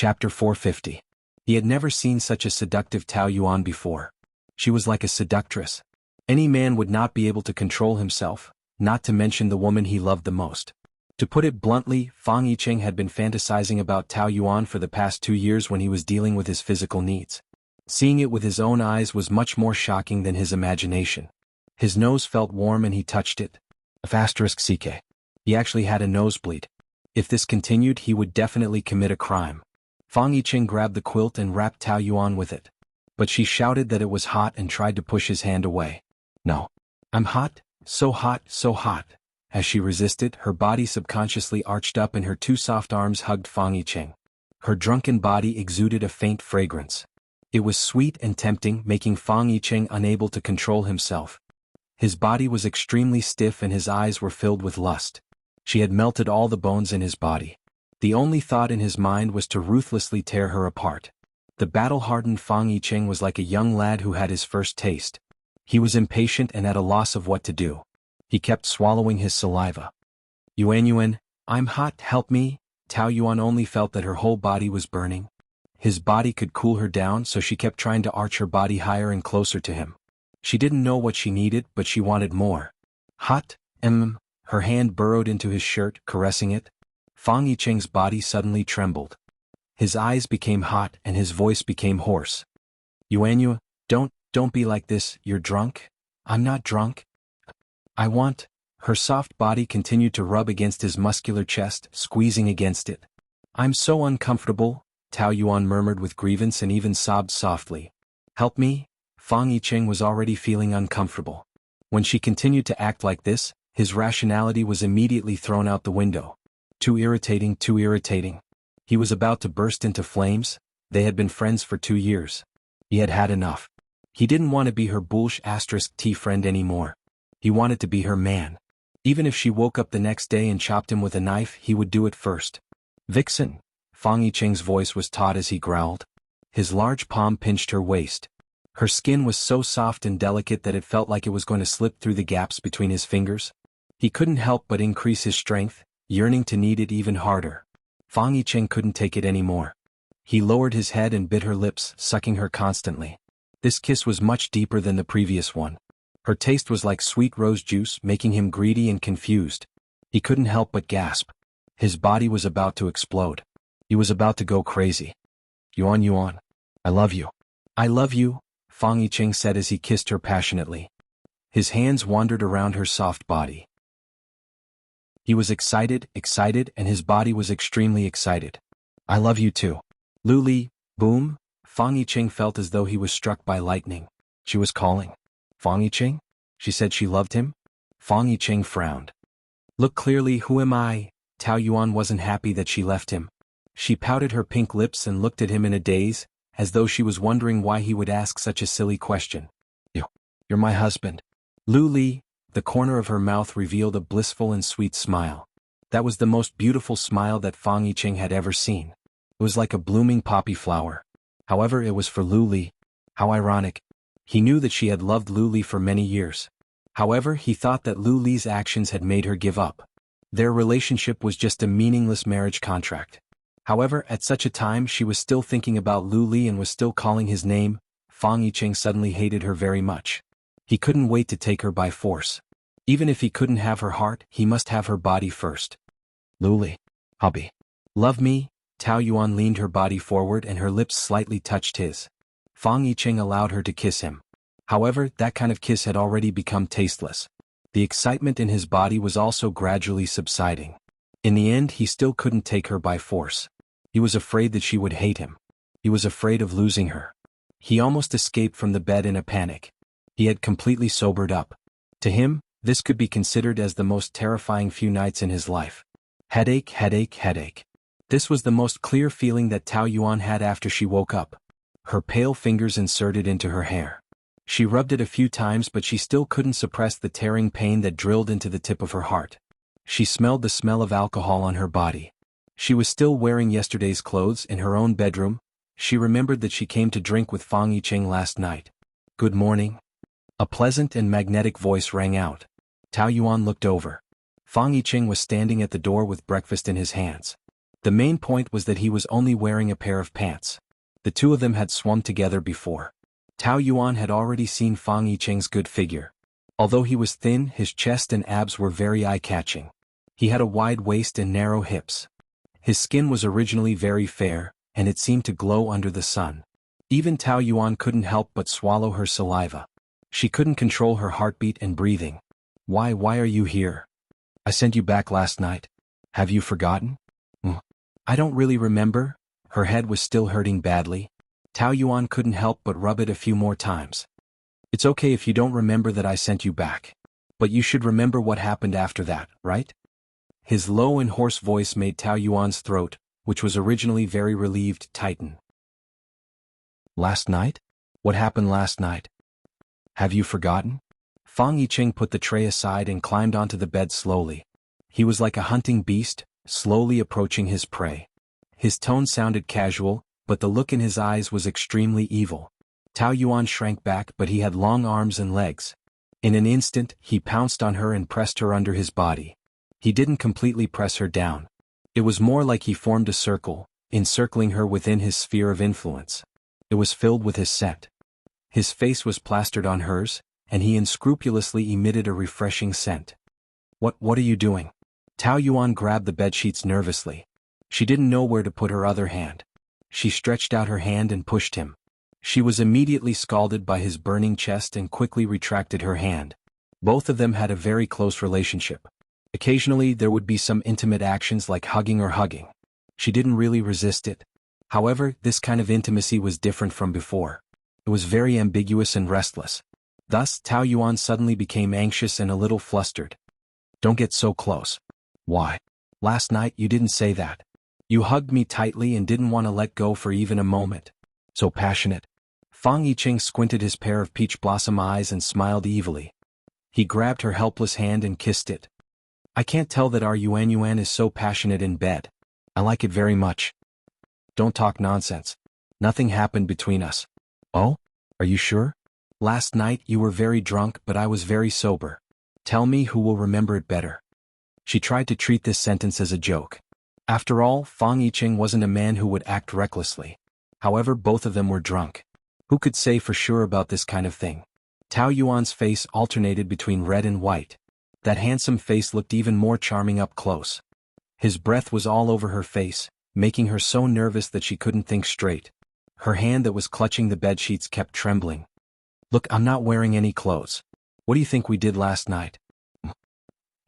Chapter 450. He had never seen such a seductive Tao Yuan before. She was like a seductress. Any man would not be able to control himself, not to mention the woman he loved the most. To put it bluntly, Fang Yicheng had been fantasizing about Tao Yuan for the past 2 years when he was dealing with his physical needs. Seeing it with his own eyes was much more shocking than his imagination. His nose felt warm and he touched it. *CK. He actually had a nosebleed. If this continued, he would definitely commit a crime. Fang Yicheng grabbed the quilt and wrapped Tao Yuan with it. But she shouted that it was hot and tried to push his hand away. No. I'm hot, so hot, so hot. As she resisted, her body subconsciously arched up and her 2 soft arms hugged Fang Yicheng. Her drunken body exuded a faint fragrance. It was sweet and tempting, making Fang Yicheng unable to control himself. His body was extremely stiff and his eyes were filled with lust. She had melted all the bones in his body. The only thought in his mind was to ruthlessly tear her apart. The battle-hardened Fang Yicheng was like a young lad who had his first taste. He was impatient and at a loss of what to do. He kept swallowing his saliva. Yuan, I'm hot, help me. Tao Yuan only felt that her whole body was burning. His body could cool her down, so she kept trying to arch her body higher and closer to him. She didn't know what she needed, but she wanted more. Hot, her hand burrowed into his shirt, caressing it. Fang Yicheng's body suddenly trembled. His eyes became hot and his voice became hoarse. Yuan, don't be like this, you're drunk? I'm not drunk. I want. Her soft body continued to rub against his muscular chest, squeezing against it. I'm so uncomfortable, Tao Yuan murmured with grievance and even sobbed softly. Help me? Fang Yicheng was already feeling uncomfortable. When she continued to act like this, his rationality was immediately thrown out the window. Too irritating, too irritating. He was about to burst into flames. They had been friends for 2 years. He had had enough. He didn't want to be her *T friend anymore. He wanted to be her man. Even if she woke up the next day and chopped him with a knife, he would do it first. Vixen. Fang Yicheng's voice was taut as he growled. His large palm pinched her waist. Her skin was so soft and delicate that it felt like it was going to slip through the gaps between his fingers. He couldn't help but increase his strength, yearning to knead it even harder. Fang Yicheng couldn't take it anymore. He lowered his head and bit her lips, sucking her constantly. This kiss was much deeper than the previous one. Her taste was like sweet rose juice, making him greedy and confused. He couldn't help but gasp. His body was about to explode. He was about to go crazy. Yuan, I love you. I love you, Fang Yicheng said as he kissed her passionately. His hands wandered around her soft body. He was excited, and his body was extremely excited. I love you too. Luli, boom. Fang Yicheng felt as though he was struck by lightning. She was calling. Fang Yicheng? She said she loved him? Fang Yicheng frowned. Look clearly, who am I? Tao Yuan wasn't happy that she left him. She pouted her pink lips and looked at him in a daze, as though she was wondering why he would ask such a silly question. You're my husband. Luli. The corner of her mouth revealed a blissful and sweet smile. That was the most beautiful smile that Fang Yicheng had ever seen. It was like a blooming poppy flower. However, it was for Luli. How ironic. He knew that she had loved Luli for many years. However, he thought that Luli's actions had made her give up. Their relationship was just a meaningless marriage contract. However, at such a time she was still thinking about Luli and was still calling his name. Fang Yicheng suddenly hated her very much. He couldn't wait to take her by force. Even if he couldn't have her heart, he must have her body first. Luli. Hubby. Love me? Tao Yuan leaned her body forward and her lips slightly touched his. Fang Yicheng allowed her to kiss him. However, that kind of kiss had already become tasteless. The excitement in his body was also gradually subsiding. In the end, he still couldn't take her by force. He was afraid that she would hate him. He was afraid of losing her. He almost escaped from the bed in a panic. He had completely sobered up. To him, this could be considered as the most terrifying few nights in his life. Headache. This was the most clear feeling that Tao Yuan had after she woke up. Her pale fingers inserted into her hair. She rubbed it a few times, but she still couldn't suppress the tearing pain that drilled into the tip of her heart. She smelled the smell of alcohol on her body. She was still wearing yesterday's clothes in her own bedroom. She remembered that she came to drink with Fang Yicheng last night. Good morning. A pleasant and magnetic voice rang out. Tao Yuan looked over. Fang Yicheng was standing at the door with breakfast in his hands. The main point was that he was only wearing a pair of pants. The two of them had swum together before. Tao Yuan had already seen Fang Yicheng's good figure. Although he was thin, his chest and abs were very eye-catching. He had a wide waist and narrow hips. His skin was originally very fair, and it seemed to glow under the sun. Even Tao Yuan couldn't help but swallow her saliva. She couldn't control her heartbeat and breathing. Why are you here? I sent you back last night. Have you forgotten? I don't really remember. Her head was still hurting badly. Tao Yuan couldn't help but rub it a few more times. It's okay if you don't remember that I sent you back. But you should remember what happened after that, right? His low and hoarse voice made Tao Yuan's throat, which was originally very relieved, tighten. Last night? What happened last night? Have you forgotten? Fang Yicheng put the tray aside and climbed onto the bed slowly. He was like a hunting beast, slowly approaching his prey. His tone sounded casual, but the look in his eyes was extremely evil. Tao Yuan shrank back, but he had long arms and legs. In an instant, he pounced on her and pressed her under his body. He didn't completely press her down. It was more like he formed a circle, encircling her within his sphere of influence. It was filled with his scent. His face was plastered on hers, and he unscrupulously emitted a refreshing scent. What are you doing? Tao Yuan grabbed the bedsheets nervously. She didn't know where to put her other hand. She stretched out her hand and pushed him. She was immediately scalded by his burning chest and quickly retracted her hand. Both of them had a very close relationship. Occasionally there would be some intimate actions like hugging or hugging. She didn't really resist it. However, this kind of intimacy was different from before. It was very ambiguous and restless. Thus, Tao Yuan suddenly became anxious and a little flustered. Don't get so close. Why? Last night you didn't say that. You hugged me tightly and didn't want to let go for even a moment. So passionate. Fang Yicheng squinted his pair of peach blossom eyes and smiled evilly. He grabbed her helpless hand and kissed it. I can't tell that our Yuan is so passionate in bed. I like it very much. Don't talk nonsense. Nothing happened between us. Oh? Are you sure? Last night you were very drunk, but I was very sober. Tell me who will remember it better. She tried to treat this sentence as a joke. After all, Fang Yicheng wasn't a man who would act recklessly. However, both of them were drunk. Who could say for sure about this kind of thing? Tao Yuan's face alternated between red and white. That handsome face looked even more charming up close. His breath was all over her face, making her so nervous that she couldn't think straight. Her hand that was clutching the bedsheets kept trembling. Look, I'm not wearing any clothes. What do you think we did last night?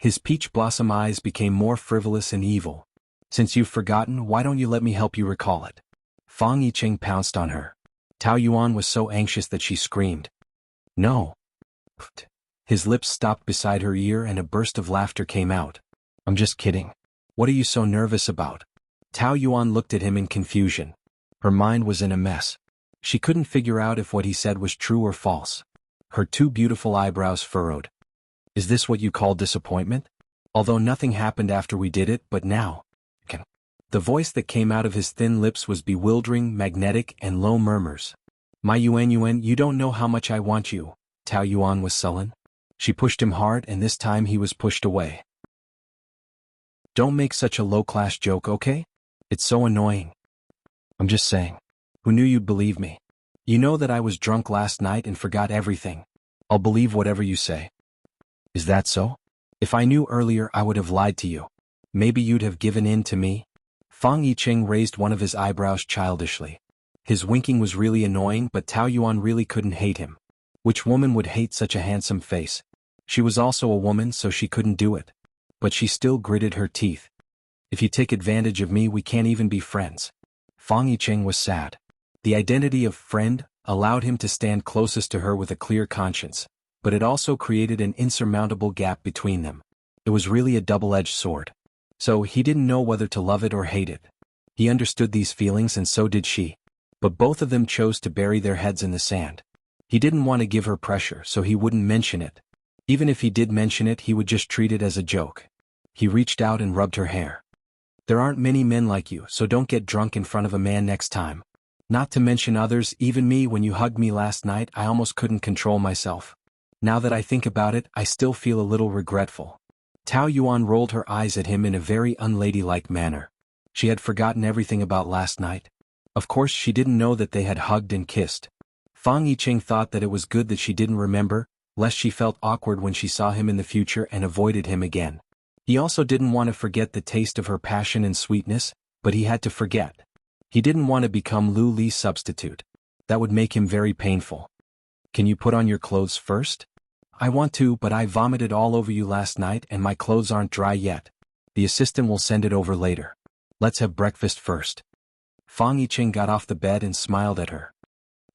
His peach blossom eyes became more frivolous and evil. Since you've forgotten, why don't you let me help you recall it? Fang Yicheng pounced on her. Tao Yuan was so anxious that she screamed. No. His lips stopped beside her ear and a burst of laughter came out. I'm just kidding. What are you so nervous about? Tao Yuan looked at him in confusion. Her mind was in a mess. She couldn't figure out if what he said was true or false. Her two beautiful eyebrows furrowed. Is this what you call disappointment? Although nothing happened after we did it, but now. The voice that came out of his thin lips was bewildering, magnetic, and low murmurs. My Yuan, you don't know how much I want you. Tao Yuan was sullen. She pushed him hard and this time he was pushed away. Don't make such a low-class joke, okay? It's so annoying. I'm just saying. Who knew you'd believe me? You know that I was drunk last night and forgot everything. I'll believe whatever you say. Is that so? If I knew earlier I would have lied to you. Maybe you'd have given in to me? Fang Yicheng raised one of his eyebrows childishly. His winking was really annoying, but Tao Yuan really couldn't hate him. Which woman would hate such a handsome face? She was also a woman, so she couldn't do it. But she still gritted her teeth. If you take advantage of me, we can't even be friends. Fang Yicheng was sad. The identity of friend allowed him to stand closest to her with a clear conscience, but it also created an insurmountable gap between them. It was really a double-edged sword. So he didn't know whether to love it or hate it. He understood these feelings and so did she. But both of them chose to bury their heads in the sand. He didn't want to give her pressure, so he wouldn't mention it. Even if he did mention it, he would just treat it as a joke. He reached out and rubbed her hair. There aren't many men like you, so don't get drunk in front of a man next time. Not to mention others, even me, when you hugged me last night, I almost couldn't control myself. Now that I think about it, I still feel a little regretful. Tao Yuan rolled her eyes at him in a very unladylike manner. She had forgotten everything about last night. Of course she didn't know that they had hugged and kissed. Fang Yiqing thought that it was good that she didn't remember, lest she felt awkward when she saw him in the future and avoided him again. He also didn't want to forget the taste of her passion and sweetness, but he had to forget. He didn't want to become Lu Li's substitute. That would make him very painful. Can you put on your clothes first? I want to, but I vomited all over you last night and my clothes aren't dry yet. The assistant will send it over later. Let's have breakfast first. Fang Yiqing got off the bed and smiled at her.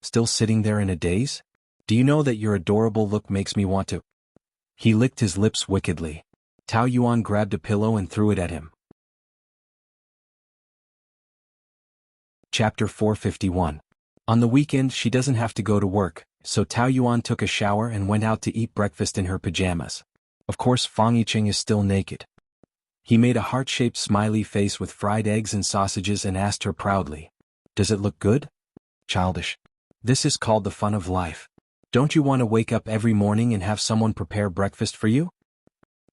Still sitting there in a daze? Do you know that your adorable look makes me want to? He licked his lips wickedly. Tao Yuan grabbed a pillow and threw it at him. Chapter 451. On the weekend she doesn't have to go to work, so Tao Yuan took a shower and went out to eat breakfast in her pajamas. Of course Fang Yiqing is still naked. He made a heart-shaped smiley face with fried eggs and sausages and asked her proudly, "Does it look good?" Childish. This is called the fun of life. Don't you want to wake up every morning and have someone prepare breakfast for you?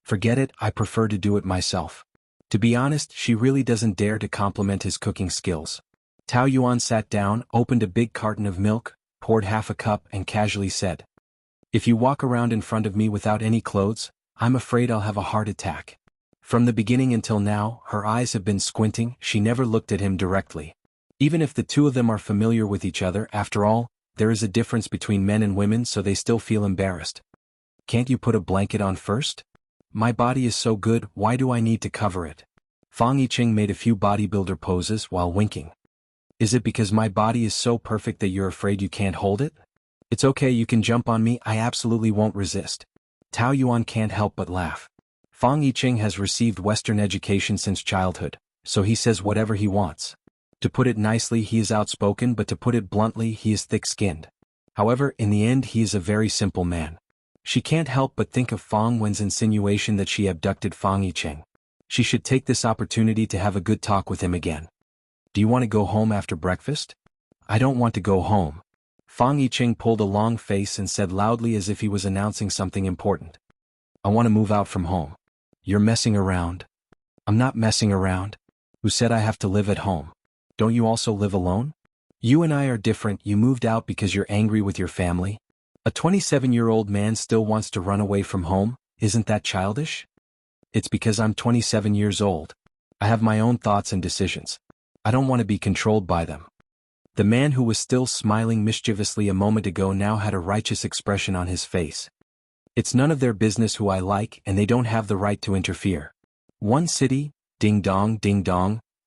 Forget it, I prefer to do it myself. To be honest, she really doesn't dare to compliment his cooking skills. Tao Yuan sat down, opened a big carton of milk, poured half a cup and casually said, "If you walk around in front of me without any clothes, I'm afraid I'll have a heart attack." From the beginning until now, her eyes have been squinting, she never looked at him directly. Even if the two of them are familiar with each other, after all, there is a difference between men and women, so they still feel embarrassed. Can't you put a blanket on first? My body is so good, why do I need to cover it? Fang Yiqing made a few bodybuilder poses while winking. Is it because my body is so perfect that you're afraid you can't hold it? It's okay, you can jump on me, I absolutely won't resist. Tao Yuan can't help but laugh. Fang Yiqing has received Western education since childhood, so he says whatever he wants. To put it nicely, he is outspoken, but to put it bluntly, he is thick-skinned. However, in the end he is a very simple man. She can't help but think of Fang Wen's insinuation that she abducted Fang Yiqing. She should take this opportunity to have a good talk with him again. Do you want to go home after breakfast? I don't want to go home. Fang Yiqing pulled a long face and said loudly as if he was announcing something important. I want to move out from home. You're messing around. I'm not messing around. Who said I have to live at home? Don't you also live alone? You and I are different, you moved out because you're angry with your family. A 27-year-old man still wants to run away from home, isn't that childish? It's because I'm 27 years old. I have my own thoughts and decisions. I don't want to be controlled by them. The man who was still smiling mischievously a moment ago now had a righteous expression on his face. It's none of their business who I like, and they don't have the right to interfere. One city, ding dong,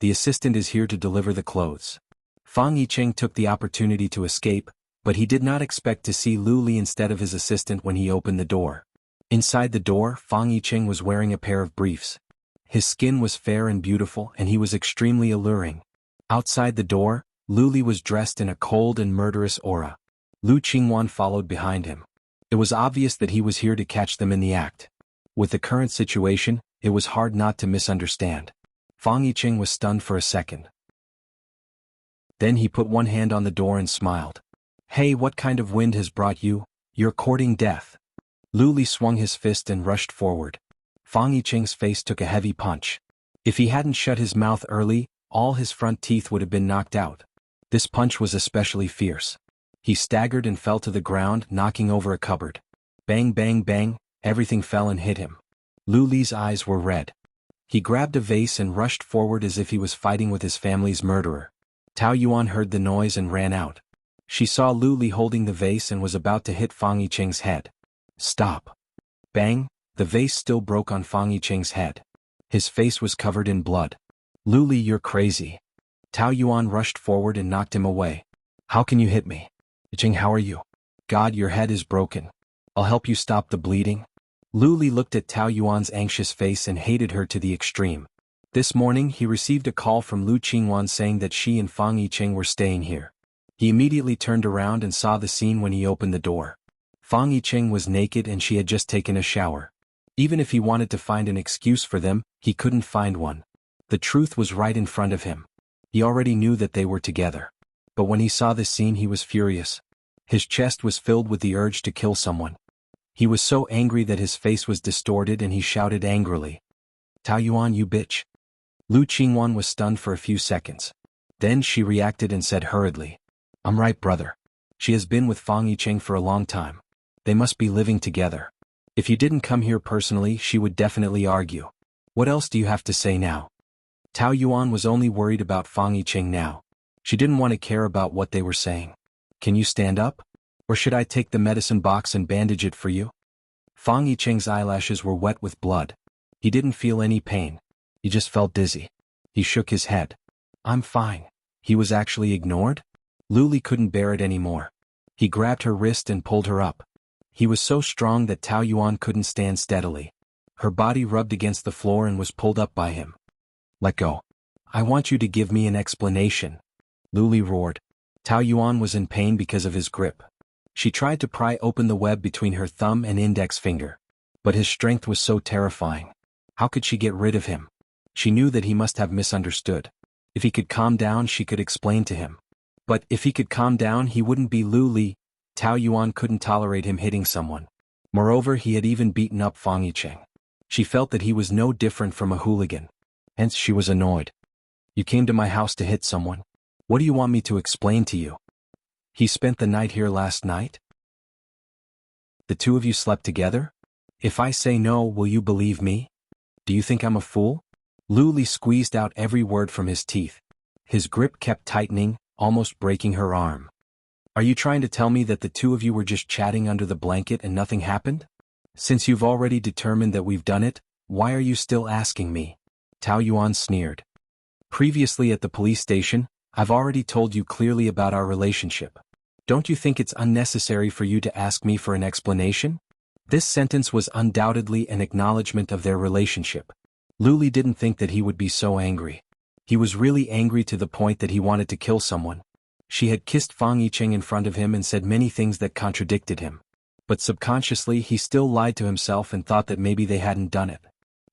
the assistant is here to deliver the clothes. Fang Yiqing took the opportunity to escape, but he did not expect to see Lu Li instead of his assistant when he opened the door. Inside the door, Fang Yiqing was wearing a pair of briefs. His skin was fair and beautiful, and he was extremely alluring. Outside the door, Lu Li was dressed in a cold and murderous aura. Lu Qingwan followed behind him. It was obvious that he was here to catch them in the act. With the current situation, it was hard not to misunderstand. Fang Yiqing was stunned for a second. Then he put one hand on the door and smiled. Hey, what kind of wind has brought you? You're courting death. Lu Li swung his fist and rushed forward. Fang Yiqing's face took a heavy punch. If he hadn't shut his mouth early, all his front teeth would have been knocked out. This punch was especially fierce. He staggered and fell to the ground, knocking over a cupboard. Bang bang bang, everything fell and hit him. Lu Li's eyes were red. He grabbed a vase and rushed forward as if he was fighting with his family's murderer. Tao Yuan heard the noise and ran out. She saw Lu Li holding the vase and was about to hit Fang Yiqing's head. Stop. Bang, the vase still broke on Fang Yiqing's head. His face was covered in blood. Lu Li, you're crazy. Tao Yuan rushed forward and knocked him away. How can you hit me? Yiqing, how are you? God, your head is broken. I'll help you stop the bleeding. Lu Li looked at Tao Yuan's anxious face and hated her to the extreme. This morning he received a call from Lu Qingwan saying that she and Fang Yiqing were staying here. He immediately turned around and saw the scene when he opened the door. Fang Yiqing was naked and she had just taken a shower. Even if he wanted to find an excuse for them, he couldn't find one. The truth was right in front of him. He already knew that they were together. But when he saw this scene he was furious. His chest was filled with the urge to kill someone. He was so angry that his face was distorted and he shouted angrily. Tao Yuan, you bitch. Lu Qingwan was stunned for a few seconds. Then she reacted and said hurriedly, "I'm right, brother. She has been with Fang Yicheng for a long time. They must be living together. If you didn't come here personally, she would definitely argue. What else do you have to say now?" Tao Yuan was only worried about Fang Yicheng now. She didn't want to care about what they were saying. "Can you stand up? Or should I take the medicine box and bandage it for you?" Fang Yicheng's eyelashes were wet with blood. He didn't feel any pain. He just felt dizzy. He shook his head. "I'm fine." He was actually ignored? Luli couldn't bear it anymore. He grabbed her wrist and pulled her up. He was so strong that Tao Yuan couldn't stand steadily. Her body rubbed against the floor and was pulled up by him. "Let go. I want you to give me an explanation," Luli roared. Tao Yuan was in pain because of his grip. She tried to pry open the web between her thumb and index finger. But his strength was so terrifying. How could she get rid of him? She knew that he must have misunderstood. If he could calm down, she could explain to him. But if he could calm down, he wouldn't be Luli. Tao Yuan couldn't tolerate him hitting someone. Moreover, he had even beaten up Fang Yicheng. She felt that he was no different from a hooligan. Hence she was annoyed. "You came to my house to hit someone. What do you want me to explain to you? He spent the night here last night? The two of you slept together? If I say no, will you believe me? Do you think I'm a fool?" Lu Li squeezed out every word from his teeth. His grip kept tightening, almost breaking her arm. "Are you trying to tell me that the two of you were just chatting under the blanket and nothing happened? Since you've already determined that we've done it, why are you still asking me?" Tao Yuan sneered. "Previously at the police station, I've already told you clearly about our relationship. Don't you think it's unnecessary for you to ask me for an explanation?" This sentence was undoubtedly an acknowledgement of their relationship. Luli didn't think that he would be so angry. He was really angry to the point that he wanted to kill someone. She had kissed Fang Yicheng in front of him and said many things that contradicted him. But subconsciously he still lied to himself and thought that maybe they hadn't done it.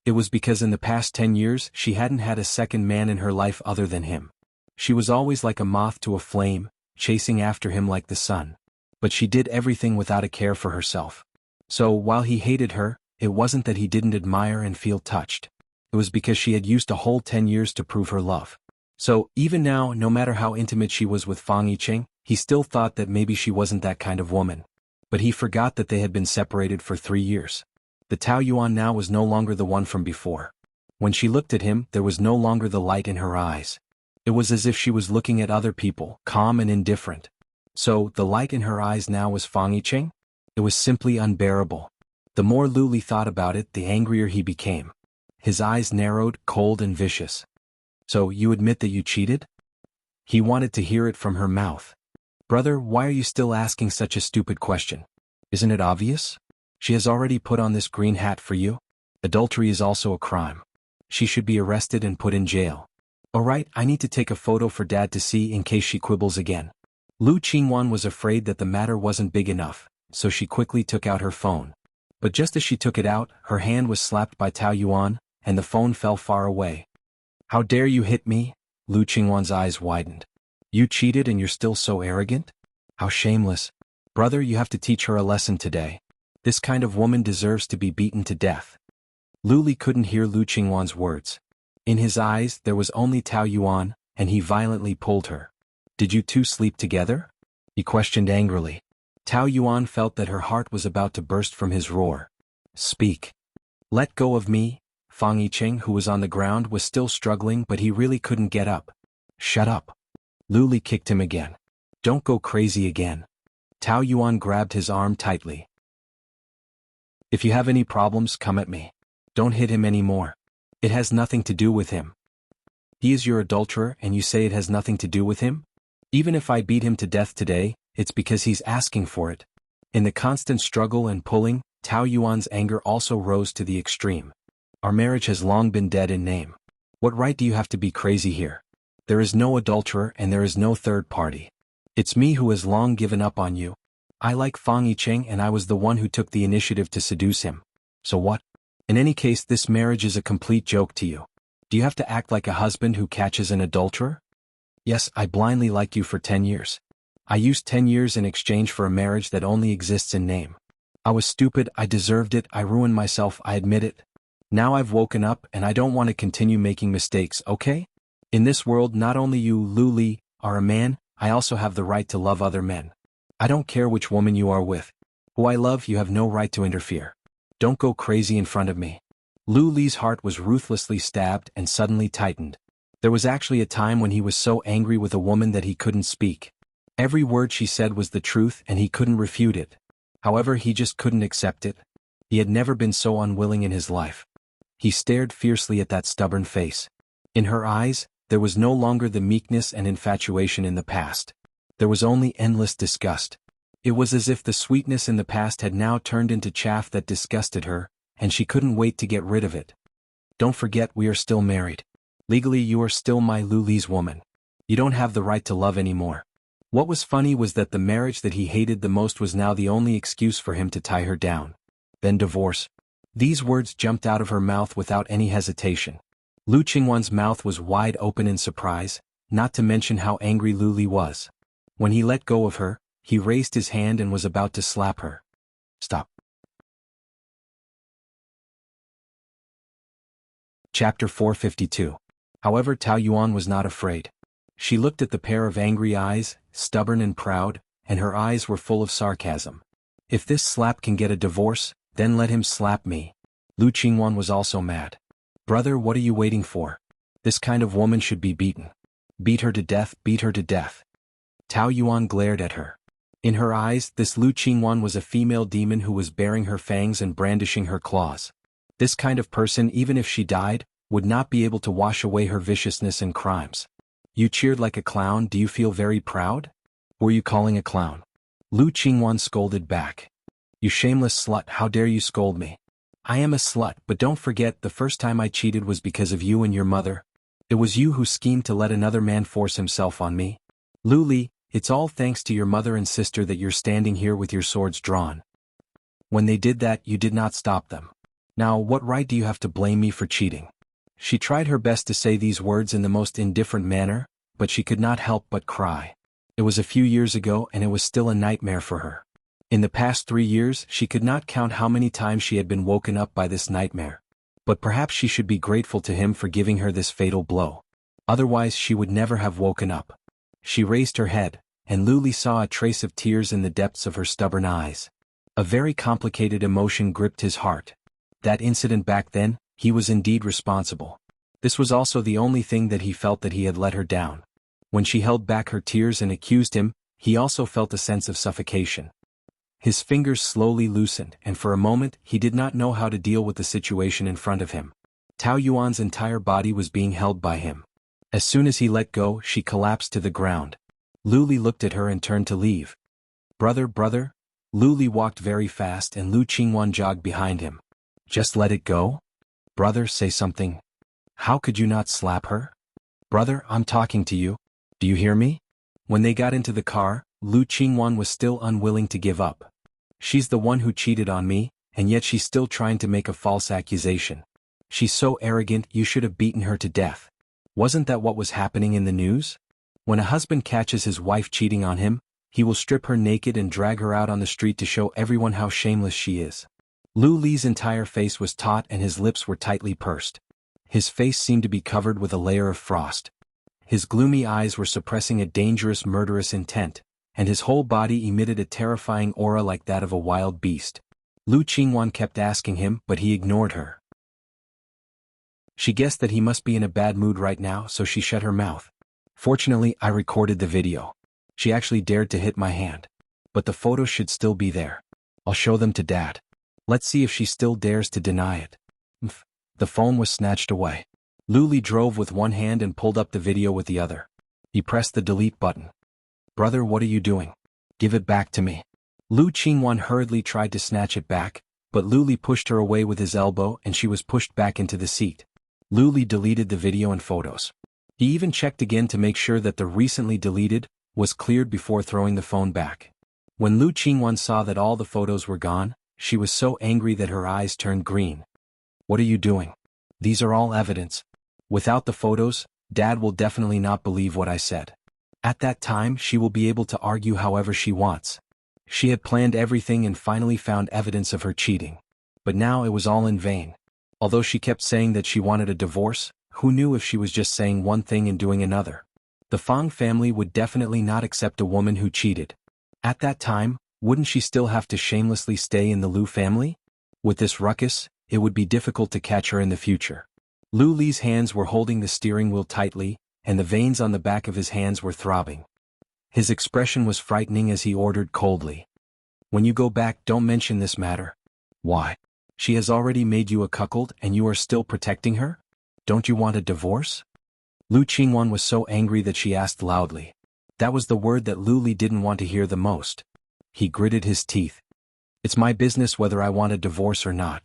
It was because in the past 10 years she hadn't had a second man in her life other than him. She was always like a moth to a flame, chasing after him like the sun. But she did everything without a care for herself. So while he hated her, it wasn't that he didn't admire and feel touched. It was because she had used a whole 10 years to prove her love. So, even now, no matter how intimate she was with Fang Yicheng, he still thought that maybe she wasn't that kind of woman. But he forgot that they had been separated for 3 years. The Tao Yuan now was no longer the one from before. When she looked at him, there was no longer the light in her eyes. It was as if she was looking at other people, calm and indifferent. So, the light in her eyes now was Fang Yicheng? It was simply unbearable. The more Luli thought about it, the angrier he became. His eyes narrowed, cold and vicious. "So, you admit that you cheated?" He wanted to hear it from her mouth. "Brother, why are you still asking such a stupid question? Isn't it obvious? She has already put on this green hat for you. Adultery is also a crime. She should be arrested and put in jail. Alright, I need to take a photo for Dad to see in case she quibbles again." Lu Qingwan was afraid that the matter wasn't big enough, so she quickly took out her phone. But just as she took it out, her hand was slapped by Tao Yuan, and the phone fell far away. "How dare you hit me?" Lu Qingwan's eyes widened. "You cheated and you're still so arrogant? How shameless. Brother, you have to teach her a lesson today. This kind of woman deserves to be beaten to death." Lu Li couldn't hear Lu Qingwan's words. In his eyes, there was only Tao Yuan, and he violently pulled her. "Did you two sleep together?" he questioned angrily. Tao Yuan felt that her heart was about to burst from his roar. "Speak." "Let go of me." Fang Yicheng, who was on the ground, was still struggling, but he really couldn't get up. "Shut up." Lu Li kicked him again. "Don't go crazy again." Tao Yuan grabbed his arm tightly. "If you have any problems, come at me. Don't hit him anymore. It has nothing to do with him. He is your adulterer and you say it has nothing to do with him? Even if I beat him to death today, it's because he's asking for it." In the constant struggle and pulling, Tao Yuan's anger also rose to the extreme. "Our marriage has long been dead in name. What right do you have to be crazy here? There is no adulterer and there is no third party. It's me who has long given up on you. I like Fang Yicheng and I was the one who took the initiative to seduce him. So what? In any case, this marriage is a complete joke to you. Do you have to act like a husband who catches an adulterer? Yes, I blindly liked you for 10 years. I used 10 years in exchange for a marriage that only exists in name. I was stupid, I deserved it, I ruined myself, I admit it. Now I've woken up and I don't want to continue making mistakes, okay? In this world not only you, Lu Li, are a man, I also have the right to love other men. I don't care which woman you are with. Who I love, you have no right to interfere. Don't go crazy in front of me. Lu Li's heart was ruthlessly stabbed and suddenly tightened. There was actually a time when he was so angry with a woman that he couldn't speak. Every word she said was the truth and he couldn't refute it. However, he just couldn't accept it. He had never been so unwilling in his life. He stared fiercely at that stubborn face. In her eyes, there was no longer the meekness and infatuation in the past. There was only endless disgust. It was as if the sweetness in the past had now turned into chaff that disgusted her, and she couldn't wait to get rid of it. Don't forget, we are still married. Legally you are still my Lu Li's woman. You don't have the right to love anymore. What was funny was that the marriage that he hated the most was now the only excuse for him to tie her down. Then divorce. These words jumped out of her mouth without any hesitation. Lu Qingwan's mouth was wide open in surprise, not to mention how angry Lu Li was. When he let go of her, he raised his hand and was about to slap her. Stop. Chapter 452. However, Tao Yuan was not afraid. She looked at the pair of angry eyes, stubborn and proud, and her eyes were full of sarcasm. If this slap can get a divorce, then let him slap me. Lu Qingwan was also mad. Brother, what are you waiting for? This kind of woman should be beaten. Beat her to death, beat her to death. Tao Yuan glared at her. In her eyes, this Lu Qingwan was a female demon who was baring her fangs and brandishing her claws. This kind of person, even if she died, would not be able to wash away her viciousness and crimes. You cheered like a clown, do you feel very proud? Who are you calling a clown? Lu Qingwan scolded back. You shameless slut, how dare you scold me? I am a slut, but don't forget the first time I cheated was because of you and your mother. It was you who schemed to let another man force himself on me. Lu Li, it's all thanks to your mother and sister that you're standing here with your swords drawn. When they did that, you did not stop them. Now, what right do you have to blame me for cheating? She tried her best to say these words in the most indifferent manner, but she could not help but cry. It was a few years ago and it was still a nightmare for her. In the past 3 years, she could not count how many times she had been woken up by this nightmare. But perhaps she should be grateful to him for giving her this fatal blow. Otherwise she would never have woken up. She raised her head, and Lu Li saw a trace of tears in the depths of her stubborn eyes. A very complicated emotion gripped his heart. That incident back then, he was indeed responsible. This was also the only thing that he felt that he had let her down. When she held back her tears and accused him, he also felt a sense of suffocation. His fingers slowly loosened, and for a moment he did not know how to deal with the situation in front of him. Tao Yuan's entire body was being held by him. As soon as he let go, she collapsed to the ground. Lu Li looked at her and turned to leave. Brother. Lu Li walked very fast and Lu Qingwan jogged behind him. Just let it go? Brother, say something. How could you not slap her? Brother, I'm talking to you. Do you hear me? When they got into the car, Lu Qingwan was still unwilling to give up. She's the one who cheated on me, and yet she's still trying to make a false accusation. She's so arrogant, you should have beaten her to death. Wasn't that what was happening in the news? When a husband catches his wife cheating on him, he will strip her naked and drag her out on the street to show everyone how shameless she is. Lu Li's entire face was taut and his lips were tightly pursed. His face seemed to be covered with a layer of frost. His gloomy eyes were suppressing a dangerous, murderous intent, and his whole body emitted a terrifying aura like that of a wild beast. Lu Qingwan kept asking him, but he ignored her. She guessed that he must be in a bad mood right now, so she shut her mouth. Fortunately, I recorded the video. She actually dared to hit my hand. But the photos should still be there. I'll show them to Dad. Let's see if she still dares to deny it. The phone was snatched away. Lu Li drove with one hand and pulled up the video with the other. He pressed the delete button. Brother, what are you doing? Give it back to me. Lu Qingwan hurriedly tried to snatch it back, but Lu Li pushed her away with his elbow and she was pushed back into the seat. Lu Li deleted the video and photos. He even checked again to make sure that the recently deleted was cleared before throwing the phone back. When Lu Qingwan saw that all the photos were gone, she was so angry that her eyes turned green. What are you doing? These are all evidence. Without the photos, Dad will definitely not believe what I said. At that time, she will be able to argue however she wants. She had planned everything and finally found evidence of her cheating. But now it was all in vain. Although she kept saying that she wanted a divorce, who knew if she was just saying one thing and doing another? The Fang family would definitely not accept a woman who cheated. At that time, wouldn't she still have to shamelessly stay in the Lu family? With this ruckus, it would be difficult to catch her in the future. Lu Li's hands were holding the steering wheel tightly, and the veins on the back of his hands were throbbing. His expression was frightening as he ordered coldly. When you go back, don't mention this matter. Why? She has already made you a cuckold and you are still protecting her? Don't you want a divorce? Lu Qingwan was so angry that she asked loudly. That was the word that Lu Li didn't want to hear the most. He gritted his teeth. It's my business whether I want a divorce or not.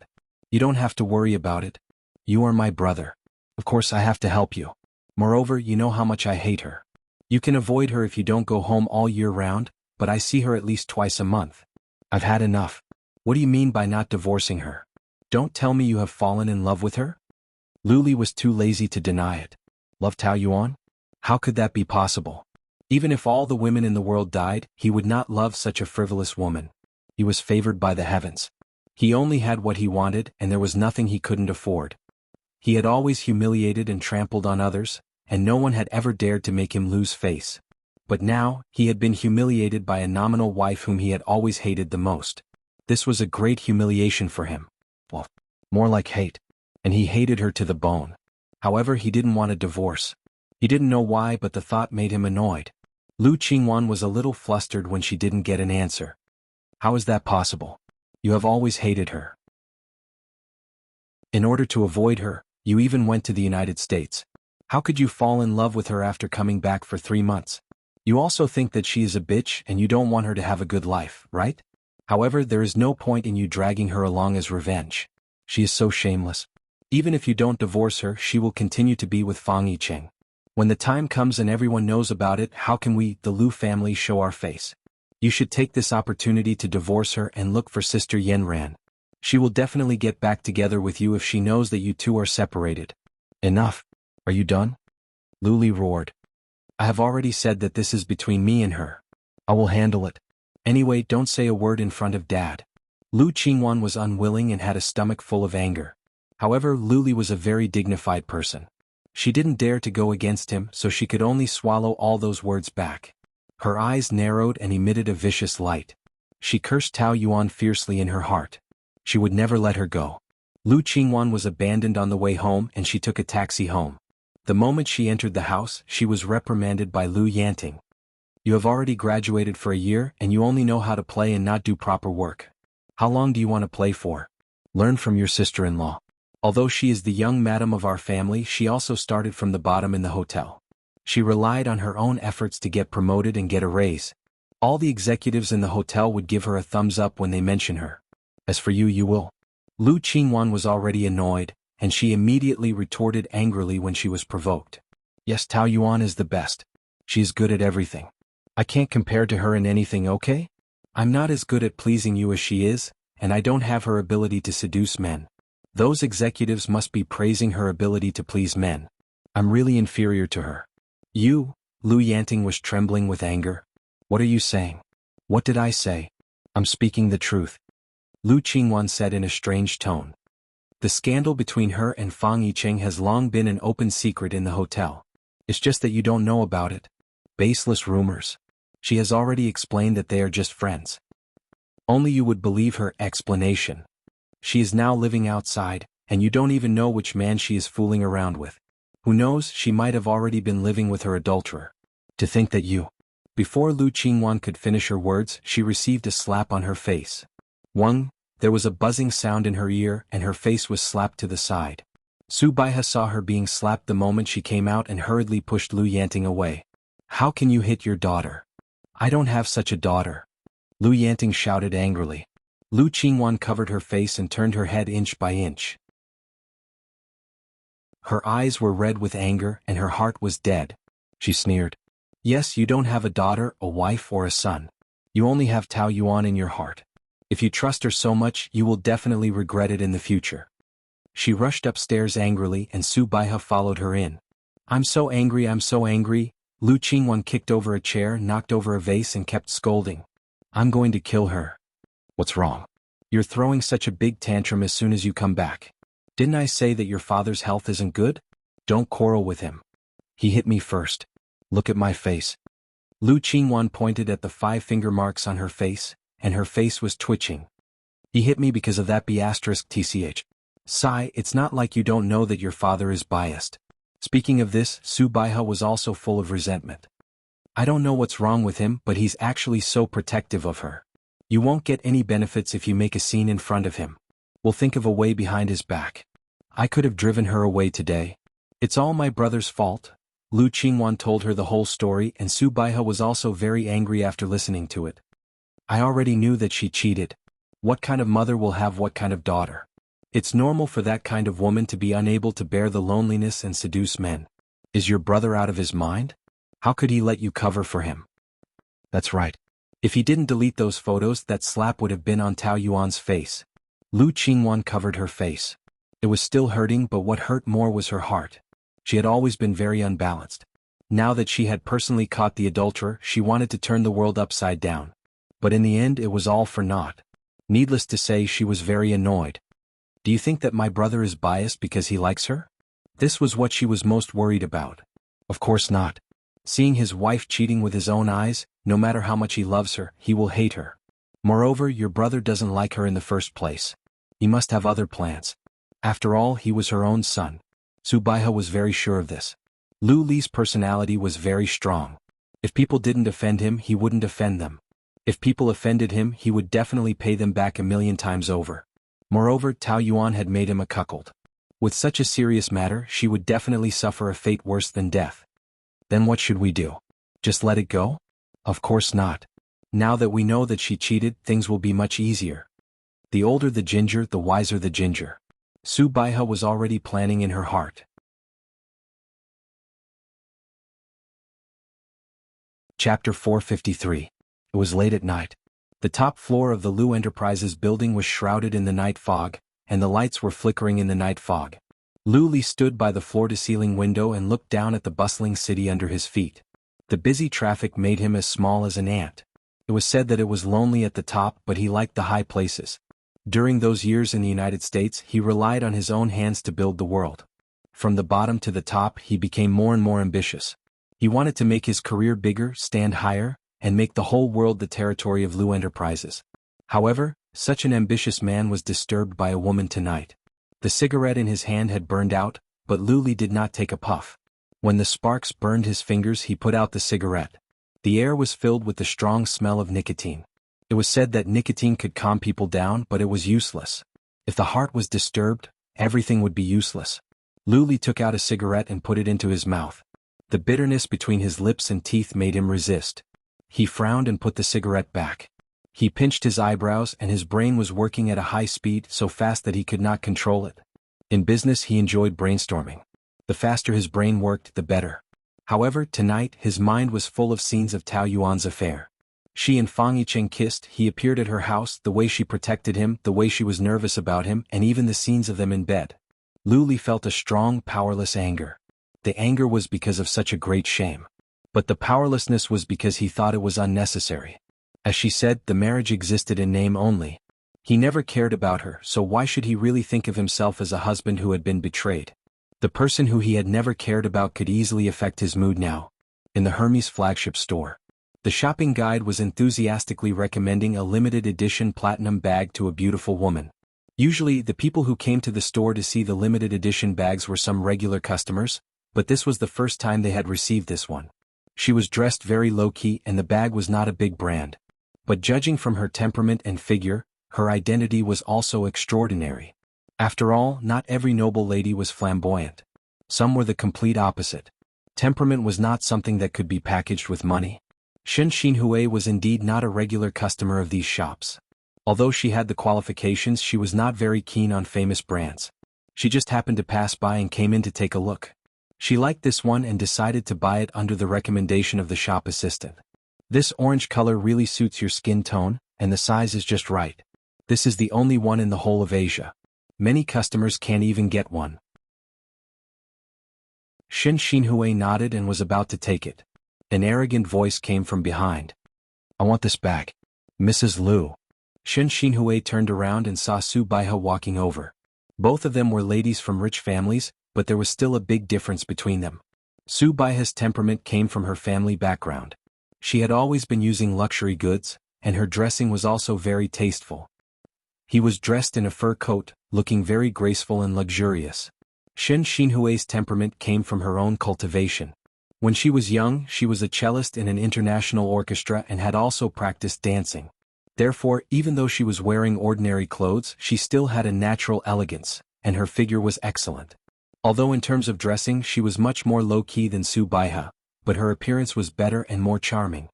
You don't have to worry about it. You are my brother. Of course I have to help you. Moreover, you know how much I hate her. You can avoid her if you don't go home all year round, but I see her at least twice a month. I've had enough. What do you mean by not divorcing her? Don't tell me you have fallen in love with her? Lu Li was too lazy to deny it. Love Tao Yuan? How could that be possible? Even if all the women in the world died, he would not love such a frivolous woman. He was favored by the heavens. He only had what he wanted and there was nothing he couldn't afford. He had always humiliated and trampled on others, and no one had ever dared to make him lose face. But now, he had been humiliated by a nominal wife whom he had always hated the most. This was a great humiliation for him. Well, more like hate. And he hated her to the bone. However, he didn't want a divorce. He didn't know why, but the thought made him annoyed. Lu Qingwan was a little flustered when she didn't get an answer. How is that possible? You have always hated her. In order to avoid her, you even went to the United States. How could you fall in love with her after coming back for 3 months? You also think that she is a bitch and you don't want her to have a good life, right? However, there is no point in you dragging her along as revenge. She is so shameless. Even if you don't divorce her, she will continue to be with Fang Yicheng. When the time comes and everyone knows about it, how can we, the Lu family, show our face? You should take this opportunity to divorce her and look for Sister Yanran. She will definitely get back together with you if she knows that you two are separated. Enough. Are you done? Lu Li roared. I have already said that this is between me and her. I will handle it. Anyway, don't say a word in front of Dad. Lu Qingwan was unwilling and had a stomach full of anger. However, Lu Li was a very dignified person. She didn't dare to go against him, so she could only swallow all those words back. Her eyes narrowed and emitted a vicious light. She cursed Tao Yuan fiercely in her heart. She would never let her go. Lu Qingwan was abandoned on the way home and she took a taxi home. The moment she entered the house, she was reprimanded by Lu Yanting. You have already graduated for a year and you only know how to play and not do proper work. How long do you want to play for? Learn from your sister-in-law. Although she is the young madam of our family, she also started from the bottom in the hotel. She relied on her own efforts to get promoted and get a raise. All the executives in the hotel would give her a thumbs up when they mention her. As for you, you will. Lu Qingwan was already annoyed, and she immediately retorted angrily when she was provoked. Yes, Tao Yuan is the best. She is good at everything. I can't compare to her in anything, okay? I'm not as good at pleasing you as she is, and I don't have her ability to seduce men. Those executives must be praising her ability to please men. I'm really inferior to her. You, Lu Yanting was trembling with anger. What are you saying? What did I say? I'm speaking the truth. Lu Qingwan said in a strange tone. The scandal between her and Fang Yicheng has long been an open secret in the hotel. It's just that you don't know about it. Baseless rumors. She has already explained that they are just friends. Only you would believe her explanation. She is now living outside, and you don't even know which man she is fooling around with. Who knows, she might have already been living with her adulterer. To think that you... Before Lu Qingwan could finish her words, she received a slap on her face. There was a buzzing sound in her ear and her face was slapped to the side. Su Baihe saw her being slapped the moment she came out and hurriedly pushed Lu Yanting away. How can you hit your daughter? I don't have such a daughter. Lu Yanting shouted angrily. Lu Qingwan covered her face and turned her head inch by inch. Her eyes were red with anger and her heart was dead. She sneered. Yes, you don't have a daughter, a wife, or a son. You only have Tao Yuan in your heart. If you trust her so much, you will definitely regret it in the future. She rushed upstairs angrily and Su Baihe followed her in. I'm so angry, I'm so angry. Lu Qingwan kicked over a chair, knocked over a vase and kept scolding. I'm going to kill her. What's wrong? You're throwing such a big tantrum as soon as you come back. Didn't I say that your father's health isn't good? Don't quarrel with him. He hit me first. Look at my face. Lu Qingwan pointed at the 5-finger marks on her face, and her face was twitching. He hit me because of that B*TCH. Sigh, it's not like you don't know that your father is biased. Speaking of this, Su Baihe was also full of resentment. I don't know what's wrong with him, but he's actually so protective of her. You won't get any benefits if you make a scene in front of him. We'll think of a way behind his back. I could have driven her away today. It's all my brother's fault. Lu Qingwan told her the whole story, and Su Baihe was also very angry after listening to it. I already knew that she cheated. What kind of mother will have what kind of daughter? It's normal for that kind of woman to be unable to bear the loneliness and seduce men. Is your brother out of his mind? How could he let you cover for him? That's right. If he didn't delete those photos, that slap would have been on Tao Yuan's face. Lu Qingwan covered her face. It was still hurting, but what hurt more was her heart. She had always been very unbalanced. Now that she had personally caught the adulterer, she wanted to turn the world upside down. But in the end it was all for naught. Needless to say, she was very annoyed. Do you think that my brother is biased because he likes her? This was what she was most worried about. Of course not. Seeing his wife cheating with his own eyes, no matter how much he loves her, he will hate her. Moreover, your brother doesn't like her in the first place. He must have other plans. After all, he was her own son. Su Baihe was very sure of this. Lu Li's personality was very strong. If people didn't offend him, he wouldn't offend them. If people offended him, he would definitely pay them back 1,000,000 times over. Moreover, Tao Yuan had made him a cuckold. With such a serious matter, she would definitely suffer a fate worse than death. Then what should we do? Just let it go? Of course not. Now that we know that she cheated, things will be much easier. The older the ginger, the wiser the ginger. Su Baihe was already planning in her heart. Chapter 453. It was late at night. The top floor of the Lu Enterprises building was shrouded in the night fog, and the lights were flickering in the night fog. Lu Li stood by the floor-to-ceiling window and looked down at the bustling city under his feet. The busy traffic made him as small as an ant. It was said that it was lonely at the top, but he liked the high places. During those years in the United States, he relied on his own hands to build the world. From the bottom to the top, he became more and more ambitious. He wanted to make his career bigger, stand higher, and make the whole world the territory of Lu Enterprises. However, such an ambitious man was disturbed by a woman tonight. The cigarette in his hand had burned out, but Lu Li did not take a puff. When the sparks burned his fingers, he put out the cigarette. The air was filled with the strong smell of nicotine. It was said that nicotine could calm people down, but it was useless. If the heart was disturbed, everything would be useless. Lu Li took out a cigarette and put it into his mouth. The bitterness between his lips and teeth made him resist. He frowned and put the cigarette back. He pinched his eyebrows, and his brain was working at a high speed, so fast that he could not control it. In business, he enjoyed brainstorming. The faster his brain worked, the better. However, tonight, his mind was full of scenes of Tao Yuan's affair. She and Fang Yicheng kissed, he appeared at her house, the way she protected him, the way she was nervous about him, and even the scenes of them in bed. Lu Li felt a strong, powerless anger. The anger was because of such a great shame. But the powerlessness was because he thought it was unnecessary. As she said, the marriage existed in name only. He never cared about her, so why should he really think of himself as a husband who had been betrayed? The person who he had never cared about could easily affect his mood now. In the Hermes flagship store, the shopping guide was enthusiastically recommending a limited edition platinum bag to a beautiful woman. Usually, the people who came to the store to see the limited edition bags were some regular customers, but this was the first time they had received this one. She was dressed very low-key and the bag was not a big brand. But judging from her temperament and figure, her identity was also extraordinary. After all, not every noble lady was flamboyant. Some were the complete opposite. Temperament was not something that could be packaged with money. Shen Xinhui was indeed not a regular customer of these shops. Although she had the qualifications, she was not very keen on famous brands. She just happened to pass by and came in to take a look. She liked this one and decided to buy it under the recommendation of the shop assistant. This orange color really suits your skin tone, and the size is just right. This is the only one in the whole of Asia. Many customers can't even get one. Shen Xinhui nodded and was about to take it. An arrogant voice came from behind. I want this bag. Mrs. Lu. Shen Xinhui turned around and saw Su Baihe walking over. Both of them were ladies from rich families, but there was still a big difference between them. Su Baiha's temperament came from her family background. She had always been using luxury goods, and her dressing was also very tasteful. He was dressed in a fur coat, looking very graceful and luxurious. Shen Xinhui's temperament came from her own cultivation. When she was young, she was a cellist in an international orchestra and had also practiced dancing. Therefore, even though she was wearing ordinary clothes, she still had a natural elegance, and her figure was excellent. Although in terms of dressing she was much more low-key than Su Baiha, but her appearance was better and more charming.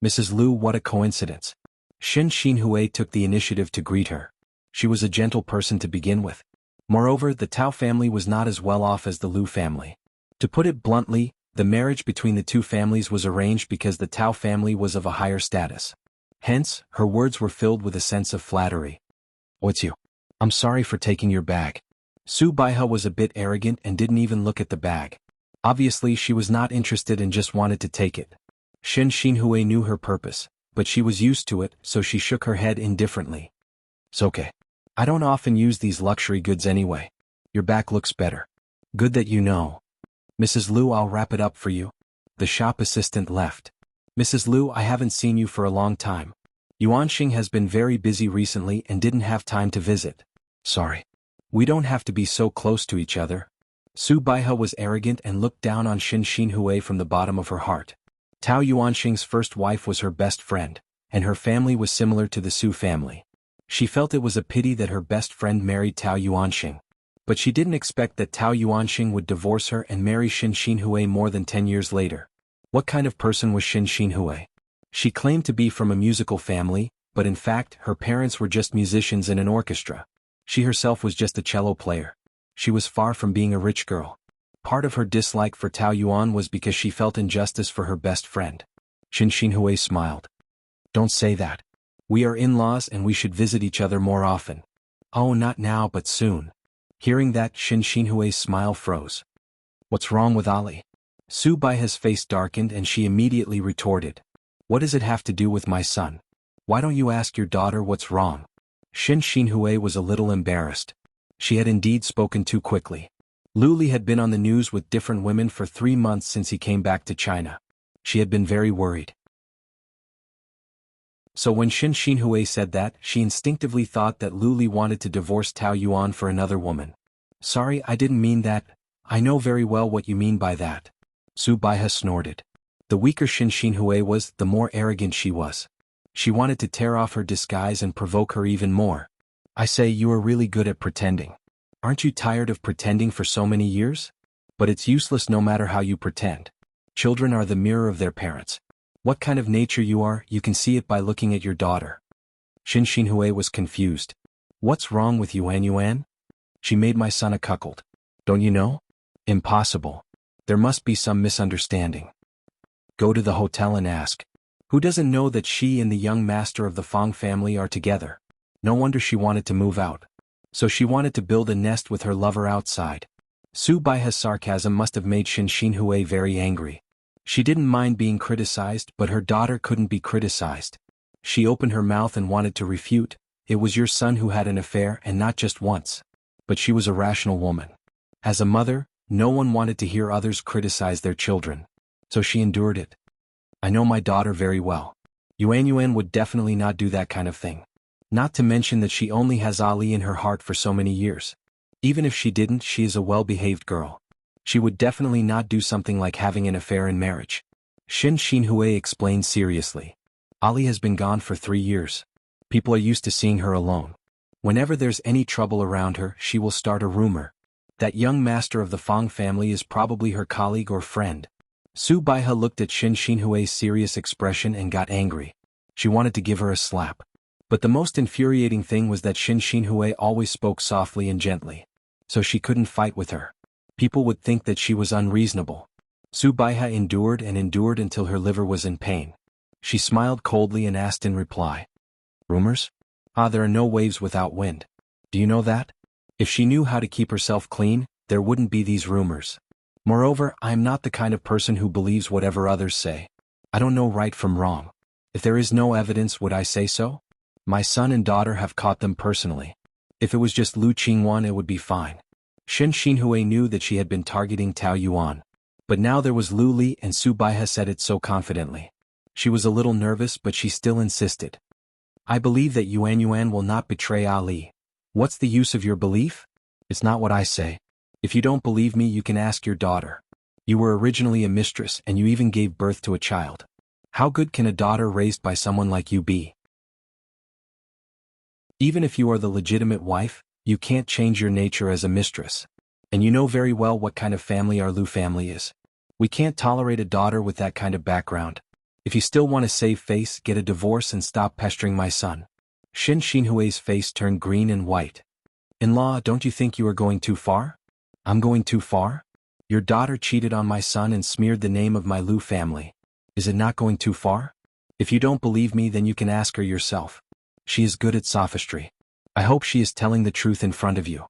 "Mrs. Liu, what a coincidence." Shen Xinhui took the initiative to greet her. She was a gentle person to begin with. Moreover, the Tao family was not as well off as the Liu family. To put it bluntly, the marriage between the two families was arranged because the Tao family was of a higher status. Hence, her words were filled with a sense of flattery. "What's you? I'm sorry for taking your bag." Su Baiha was a bit arrogant and didn't even look at the bag. Obviously she was not interested and just wanted to take it. Shen Xinhui knew her purpose, but she was used to it, so she shook her head indifferently. "It's okay. I don't often use these luxury goods anyway. Your back looks better." "Good that you know. Mrs. Liu, I'll wrap it up for you." The shop assistant left. "Mrs. Liu, I haven't seen you for a long time. Yuanxing has been very busy recently and didn't have time to visit." "Sorry. We don't have to be so close to each other." Su Baiha was arrogant and looked down on Shen Xinhui from the bottom of her heart. Tao Yuanxing's first wife was her best friend, and her family was similar to the Su family. She felt it was a pity that her best friend married Tao Yuanxing. But she didn't expect that Tao Yuanxing would divorce her and marry Shen Xinhui more than 10 years later. What kind of person was Shen Xinhui? She claimed to be from a musical family, but in fact her parents were just musicians in an orchestra. She herself was just a cello player. She was far from being a rich girl. Part of her dislike for Tao Yuan was because she felt injustice for her best friend. Shen Xinhui smiled. "Don't say that. We are in-laws and we should visit each other more often." "Oh, not now but soon." Hearing that, Shen Xinhui's smile froze. "What's wrong with Ali?" Su Baiha's face darkened and she immediately retorted. "What does it have to do with my son? Why don't you ask your daughter what's wrong?" Shen Xinhui was a little embarrassed. She had indeed spoken too quickly. Lu Li had been on the news with different women for 3 months since he came back to China. She had been very worried. So when Shen Xinhui said that, she instinctively thought that Lu Li wanted to divorce Tao Yuan for another woman. "Sorry, I didn't mean that. I know very well what you mean by that." Su Baiha snorted. The weaker Shen Xinhui was, the more arrogant she was. She wanted to tear off her disguise and provoke her even more. "I say, you are really good at pretending. Aren't you tired of pretending for so many years? But it's useless no matter how you pretend. Children are the mirror of their parents. What kind of nature you are, you can see it by looking at your daughter." Shen Xinhui was confused. "What's wrong with Yuan Yuan? She made my son a cuckold. Don't you know? Impossible. There must be some misunderstanding. Go to the hotel and ask. Who doesn't know that she and the young master of the Fang family are together? No wonder she wanted to move out. So she wanted to build a nest with her lover outside." Su Baiha's sarcasm must have made Shen Xinhui very angry. She didn't mind being criticized, but her daughter couldn't be criticized. She opened her mouth and wanted to refute. "It was your son who had an affair and not just once." But she was a rational woman. As a mother, no one wanted to hear others criticize their children. So she endured it. "I know my daughter very well. Yuan Yuan would definitely not do that kind of thing. Not to mention that she only has Ali in her heart for so many years. Even if she didn't, she is a well-behaved girl. She would definitely not do something like having an affair in marriage." Shen Xinhui explained seriously. "Ali has been gone for 3 years. People are used to seeing her alone. Whenever there's any trouble around her, she will start a rumor. That young master of the Fang family is probably her colleague or friend." Su Baiha looked at Shen Xinhui's serious expression and got angry. She wanted to give her a slap. But the most infuriating thing was that Shen Xinhui always spoke softly and gently. So she couldn't fight with her. People would think that she was unreasonable. Su Baiha endured and endured until her liver was in pain. She smiled coldly and asked in reply. "Rumors? Ah, there are no waves without wind. Do you know that? If she knew how to keep herself clean, there wouldn't be these rumors. Moreover, I am not the kind of person who believes whatever others say. I don't know right from wrong. If there is no evidence, would I say so? My son and daughter have caught them personally. If it was just Lu Qingwan, it would be fine. Shen Xinhui knew that she had been targeting Tao Yuan. But now there was Lu Li, and Su Baihe said it so confidently. She was a little nervous, but she still insisted. I believe that Yuan will not betray Ali. What's the use of your belief? It's not what I say. If you don't believe me, you can ask your daughter. You were originally a mistress, and you even gave birth to a child. How good can a daughter raised by someone like you be? Even if you are the legitimate wife, you can't change your nature as a mistress. And you know very well what kind of family our Lu family is. We can't tolerate a daughter with that kind of background. If you still want to save face, get a divorce and stop pestering my son. Shen Xinhui's face turned green and white. In-law, don't you think you are going too far? I'm going too far? Your daughter cheated on my son and smeared the name of my Lu family. Is it not going too far? If you don't believe me, then you can ask her yourself. She is good at sophistry. I hope she is telling the truth in front of you.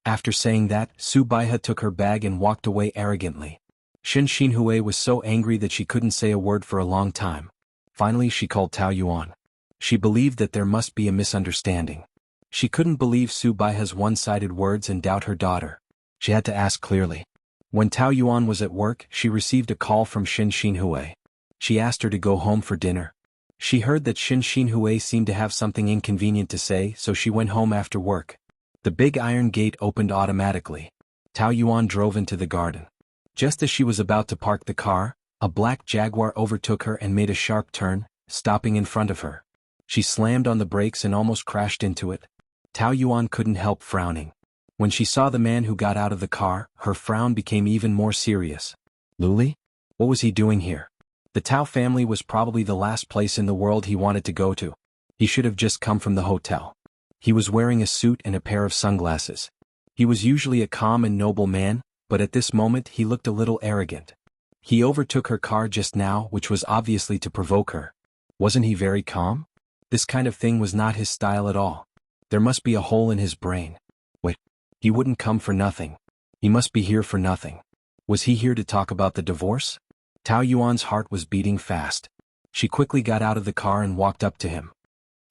After saying that, Su Baihe took her bag and walked away arrogantly. Shen Xinhui was so angry that she couldn't say a word for a long time. Finally she called Tao Yuan. She believed that there must be a misunderstanding. She couldn't believe Su Baihe's one-sided words and doubt her daughter. She had to ask clearly. When Tao Yuan was at work, she received a call from Shen Xinhui. She asked her to go home for dinner. She heard that Shen Xinhui seemed to have something inconvenient to say, so she went home after work. The big iron gate opened automatically. Tao Yuan drove into the garden. Just as she was about to park the car, a black Jaguar overtook her and made a sharp turn, stopping in front of her. She slammed on the brakes and almost crashed into it. Tao Yuan couldn't help frowning. When she saw the man who got out of the car, her frown became even more serious. Lu Li? What was he doing here? The Tao family was probably the last place in the world he wanted to go to. He should have just come from the hotel. He was wearing a suit and a pair of sunglasses. He was usually a calm and noble man, but at this moment he looked a little arrogant. He overtook her car just now, which was obviously to provoke her. Wasn't he very calm? This kind of thing was not his style at all. There must be a hole in his brain. Wait, he wouldn't come for nothing. He must be here for nothing. Was he here to talk about the divorce? Tao Yuan's heart was beating fast. She quickly got out of the car and walked up to him.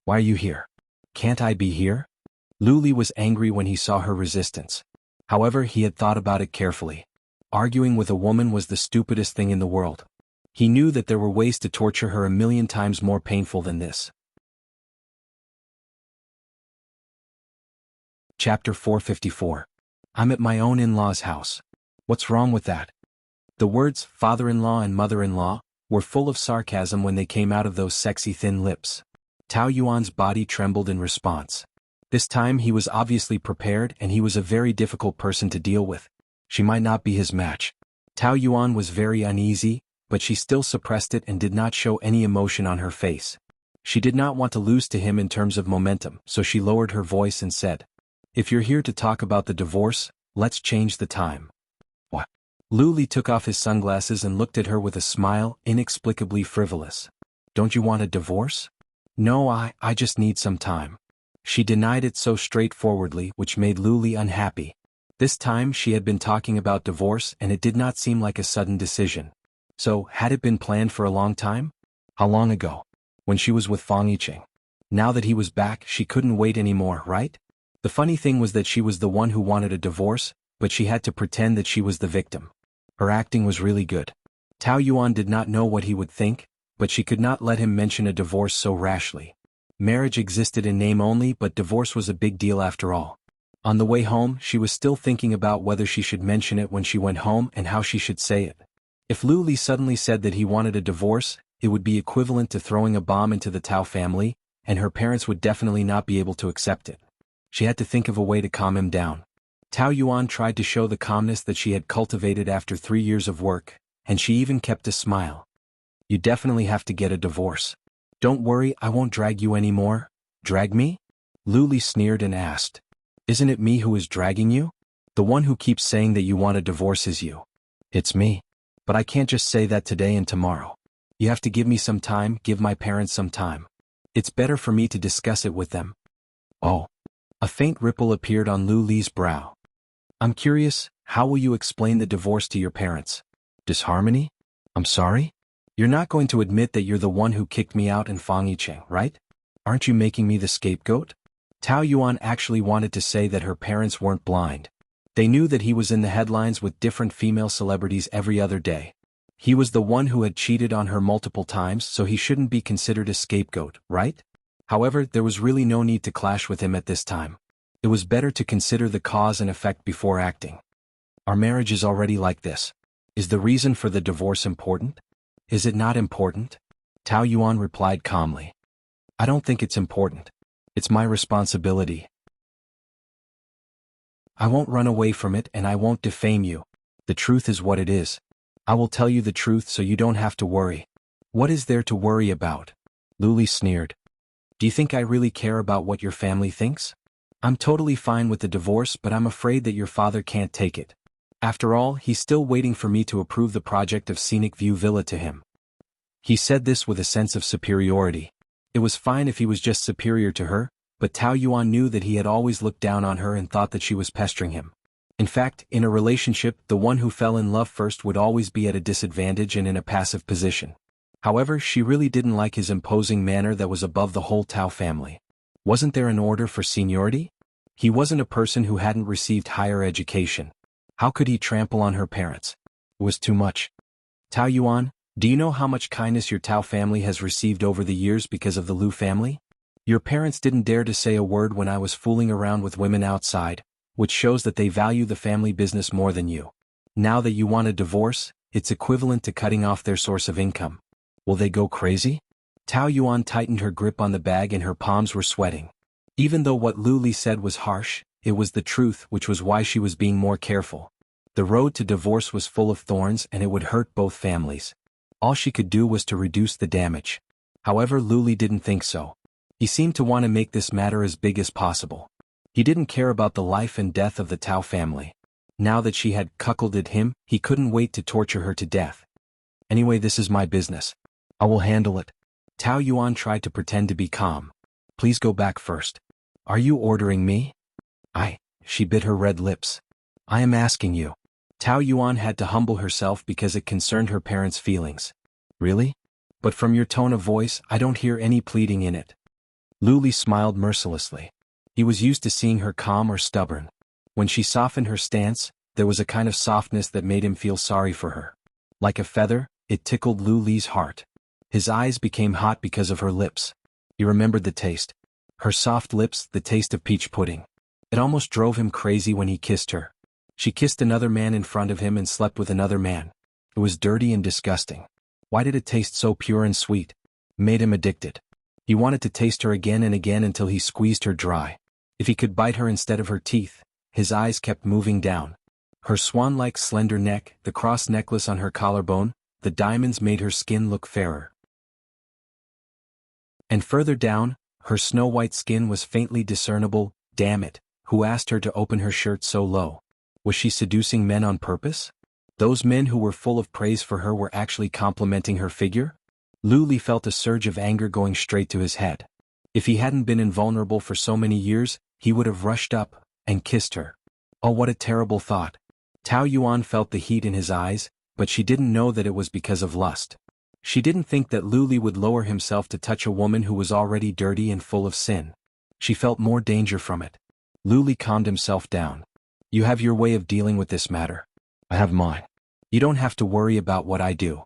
Why are you here? Can't I be here? Lu Li was angry when he saw her resistance. However, he had thought about it carefully. Arguing with a woman was the stupidest thing in the world. He knew that there were ways to torture her 1,000,000 times more painful than this. Chapter 454. I'm at my own in-law's house. What's wrong with that? The words father-in-law and mother-in-law were full of sarcasm when they came out of those sexy thin lips. Tao Yuan's body trembled in response. This time he was obviously prepared, and he was a very difficult person to deal with. She might not be his match. Tao Yuan was very uneasy, but she still suppressed it and did not show any emotion on her face. She did not want to lose to him in terms of momentum, so she lowered her voice and said, If you're here to talk about the divorce, let's change the time. What? Lu Li took off his sunglasses and looked at her with a smile, inexplicably frivolous. Don't you want a divorce? No, I just need some time. She denied it so straightforwardly, which made Lu Li unhappy. This time she had been talking about divorce, and it did not seem like a sudden decision. So, had it been planned for a long time? How long ago? When she was with Fang Yiqing. Now that he was back, she couldn't wait anymore, right? The funny thing was that she was the one who wanted a divorce, but she had to pretend that she was the victim. Her acting was really good. Tao Yuan did not know what he would think, but she could not let him mention a divorce so rashly. Marriage existed in name only, but divorce was a big deal after all. On the way home, she was still thinking about whether she should mention it when she went home and how she should say it. If Lu Li suddenly said that he wanted a divorce, it would be equivalent to throwing a bomb into the Tao family, and her parents would definitely not be able to accept it. She had to think of a way to calm him down. Tao Yuan tried to show the calmness that she had cultivated after 3 years of work, and she even kept a smile. You definitely have to get a divorce. Don't worry, I won't drag you anymore. Drag me? Lu Li sneered and asked. Isn't it me who is dragging you? The one who keeps saying that you want a divorce is you. It's me. But I can't just say that today and tomorrow. You have to give me some time, give my parents some time. It's better for me to discuss it with them. Oh. A faint ripple appeared on Lu Li's brow. I'm curious, how will you explain the divorce to your parents? Disharmony? I'm sorry? You're not going to admit that you're the one who kicked me out and Fang Yiqing, right? Aren't you making me the scapegoat? Tao Yuan actually wanted to say that her parents weren't blind. They knew that he was in the headlines with different female celebrities every other day. He was the one who had cheated on her multiple times, so he shouldn't be considered a scapegoat, right? However, there was really no need to clash with him at this time. It was better to consider the cause and effect before acting. Our marriage is already like this. Is the reason for the divorce important? Is it not important? Tao Yuan replied calmly. I don't think it's important. It's my responsibility. I won't run away from it and I won't defame you. The truth is what it is. I will tell you the truth so you don't have to worry. What is there to worry about? Luli sneered. Do you think I really care about what your family thinks? I'm totally fine with the divorce, but I'm afraid that your father can't take it. After all, he's still waiting for me to approve the project of Scenic View Villa to him. He said this with a sense of superiority. It was fine if he was just superior to her, but Tao Yuan knew that he had always looked down on her and thought that she was pestering him. In fact, in a relationship, the one who fell in love first would always be at a disadvantage and in a passive position. However, she really didn't like his imposing manner that was above the whole Tao family. Wasn't there an order for seniority? He wasn't a person who hadn't received higher education. How could he trample on her parents? It was too much. Tao Yuan, do you know how much kindness your Tao family has received over the years because of the Lu family? Your parents didn't dare to say a word when I was fooling around with women outside, which shows that they value the family business more than you. Now that you want a divorce, it's equivalent to cutting off their source of income. Will they go crazy? Tao Yuan tightened her grip on the bag and her palms were sweating. Even though what Lu Li said was harsh, it was the truth, which was why she was being more careful. The road to divorce was full of thorns and it would hurt both families. All she could do was to reduce the damage. However, Lu Li didn't think so. He seemed to want to make this matter as big as possible. He didn't care about the life and death of the Tao family. Now that she had cuckolded him, he couldn't wait to torture her to death. Anyway, this is my business. I will handle it. Tao Yuan tried to pretend to be calm. Please go back first. Are you ordering me? She bit her red lips. I am asking you. Tao Yuan had to humble herself because it concerned her parents' feelings. Really? But from your tone of voice, I don't hear any pleading in it. Lu Li smiled mercilessly. He was used to seeing her calm or stubborn. When she softened her stance, there was a kind of softness that made him feel sorry for her. Like a feather, it tickled Lu Li's heart. His eyes became hot because of her lips. He remembered the taste. Her soft lips, the taste of peach pudding. It almost drove him crazy when he kissed her. She kissed another man in front of him and slept with another man. It was dirty and disgusting. Why did it taste so pure and sweet? It made him addicted. He wanted to taste her again and again until he squeezed her dry. If he could bite her instead of her teeth, his eyes kept moving down. Her swan-like slender neck, the cross necklace on her collarbone, the diamonds made her skin look fairer. And further down, her snow-white skin was faintly discernible. Damn it, who asked her to open her shirt so low? Was she seducing men on purpose? Those men who were full of praise for her were actually complimenting her figure? Lu Li felt a surge of anger going straight to his head. If he hadn't been invulnerable for so many years, he would have rushed up and kissed her. Oh, what a terrible thought. Tao Yuan felt the heat in his eyes, but she didn't know that it was because of lust. She didn't think that Lu Li would lower himself to touch a woman who was already dirty and full of sin. She felt more danger from it. Lu Li calmed himself down. You have your way of dealing with this matter. I have mine. You don't have to worry about what I do.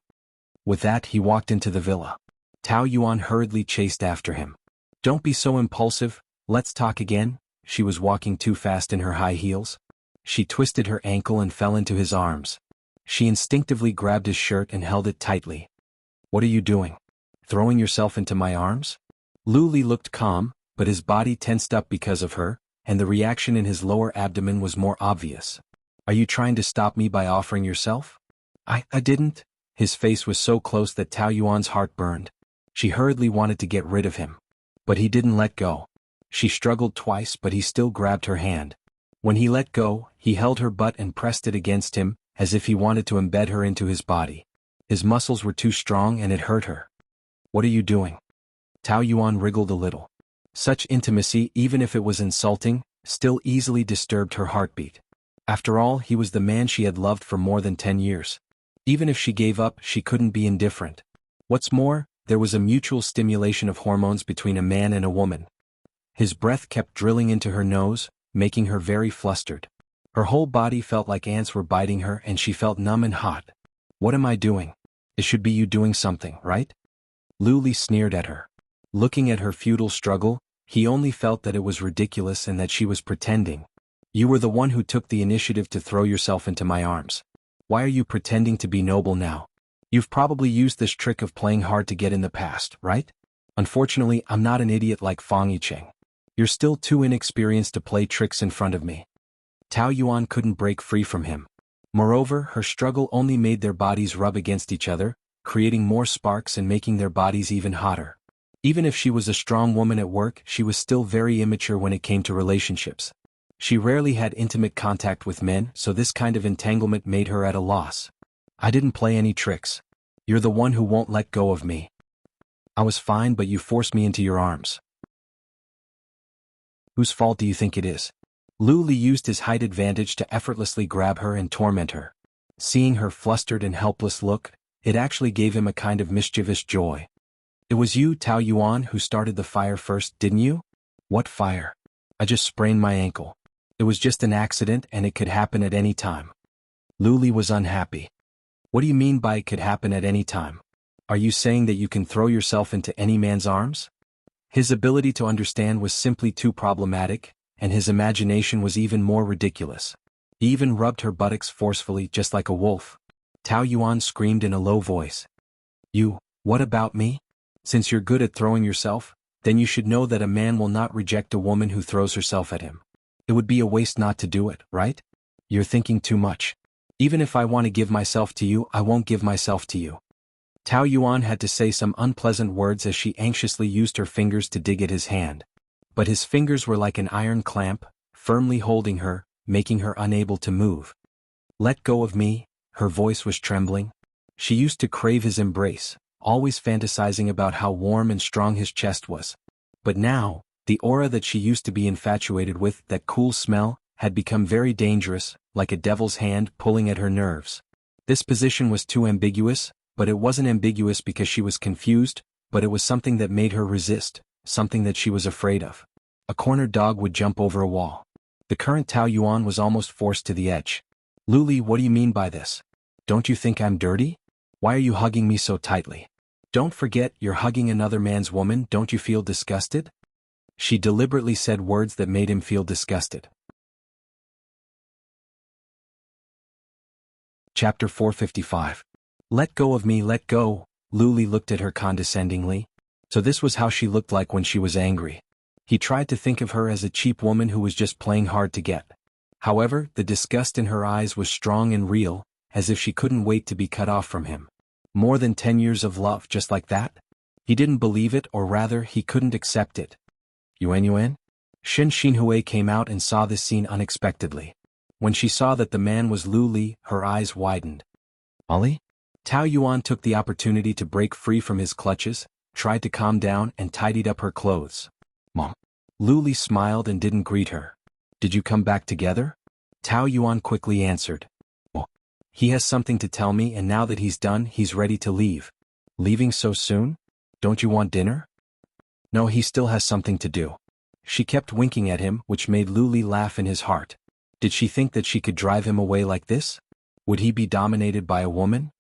With that, he walked into the villa. Tao Yuan hurriedly chased after him. Don't be so impulsive, let's talk again. She was walking too fast in her high heels. She twisted her ankle and fell into his arms. She instinctively grabbed his shirt and held it tightly. What are you doing? Throwing yourself into my arms? Lu Li looked calm, but his body tensed up because of her, and the reaction in his lower abdomen was more obvious. Are you trying to stop me by offering yourself? I didn't. His face was so close that Tao Yuan's heart burned. She hurriedly wanted to get rid of him. But he didn't let go. She struggled twice, but he still grabbed her hand. When he let go, he held her butt and pressed it against him, as if he wanted to embed her into his body. His muscles were too strong and it hurt her. What are you doing? Tao Yuan wriggled a little. Such intimacy, even if it was insulting, still easily disturbed her heartbeat. After all, he was the man she had loved for more than 10 years. Even if she gave up, she couldn't be indifferent. What's more, there was a mutual stimulation of hormones between a man and a woman. His breath kept drilling into her nose, making her very flustered. Her whole body felt like ants were biting her and she felt numb and hot. What am I doing? It should be you doing something, right? Lu Li sneered at her. Looking at her futile struggle, he only felt that it was ridiculous and that she was pretending. You were the one who took the initiative to throw yourself into my arms. Why are you pretending to be noble now? You've probably used this trick of playing hard to get in the past, right? Unfortunately, I'm not an idiot like Fang Yicheng. You're still too inexperienced to play tricks in front of me. Tao Yuan couldn't break free from him. Moreover, her struggle only made their bodies rub against each other, creating more sparks and making their bodies even hotter. Even if she was a strong woman at work, she was still very immature when it came to relationships. She rarely had intimate contact with men, so this kind of entanglement made her at a loss. I didn't play any tricks. You're the one who won't let go of me. I was fine, but you forced me into your arms. Whose fault do you think it is? Lu Li used his height advantage to effortlessly grab her and torment her. Seeing her flustered and helpless look, it actually gave him a kind of mischievous joy. It was you, Tao Yuan, who started the fire first, didn't you? What fire? I just sprained my ankle. It was just an accident and it could happen at any time. Lu Li was unhappy. What do you mean by it could happen at any time? Are you saying that you can throw yourself into any man's arms? His ability to understand was simply too problematic, and his imagination was even more ridiculous. He even rubbed her buttocks forcefully just like a wolf. Tao Yuan screamed in a low voice. You, what about me? Since you're good at throwing yourself, then you should know that a man will not reject a woman who throws herself at him. It would be a waste not to do it, right? You're thinking too much. Even if I want to give myself to you, I won't give myself to you. Tao Yuan had to say some unpleasant words as she anxiously used her fingers to dig at his hand. But his fingers were like an iron clamp, firmly holding her, making her unable to move. Let go of me, her voice was trembling. She used to crave his embrace, always fantasizing about how warm and strong his chest was. But now, the aura that she used to be infatuated with, that cool smell, had become very dangerous, like a devil's hand pulling at her nerves. This position was too ambiguous, but it wasn't ambiguous because she was confused, but it was something that made her resist, something that she was afraid of. A cornered dog would jump over a wall. The current Tao Yuan was almost forced to the edge. Lu Li, what do you mean by this? Don't you think I'm dirty? Why are you hugging me so tightly? Don't forget, you're hugging another man's woman, don't you feel disgusted? She deliberately said words that made him feel disgusted. Chapter 455. Let go of me, let go. Lu Li looked at her condescendingly. So this was how she looked like when she was angry. He tried to think of her as a cheap woman who was just playing hard to get. However, the disgust in her eyes was strong and real, as if she couldn't wait to be cut off from him. More than 10 years of love just like that? He didn't believe it, or rather, he couldn't accept it. Yuan? Shen Xinhui came out and saw this scene unexpectedly. When she saw that the man was Lu Li, her eyes widened. Ollie? Tao Yuan took the opportunity to break free from his clutches, tried to calm down and tidied up her clothes. Mom. Lu Li smiled and didn't greet her. Did you come back together? Tao Yuan quickly answered. Oh. He has something to tell me, and now that he's done, he's ready to leave. Leaving so soon? Don't you want dinner? No, he still has something to do. She kept winking at him, which made Lu Li laugh in his heart. Did she think that she could drive him away like this? Would he be dominated by a woman?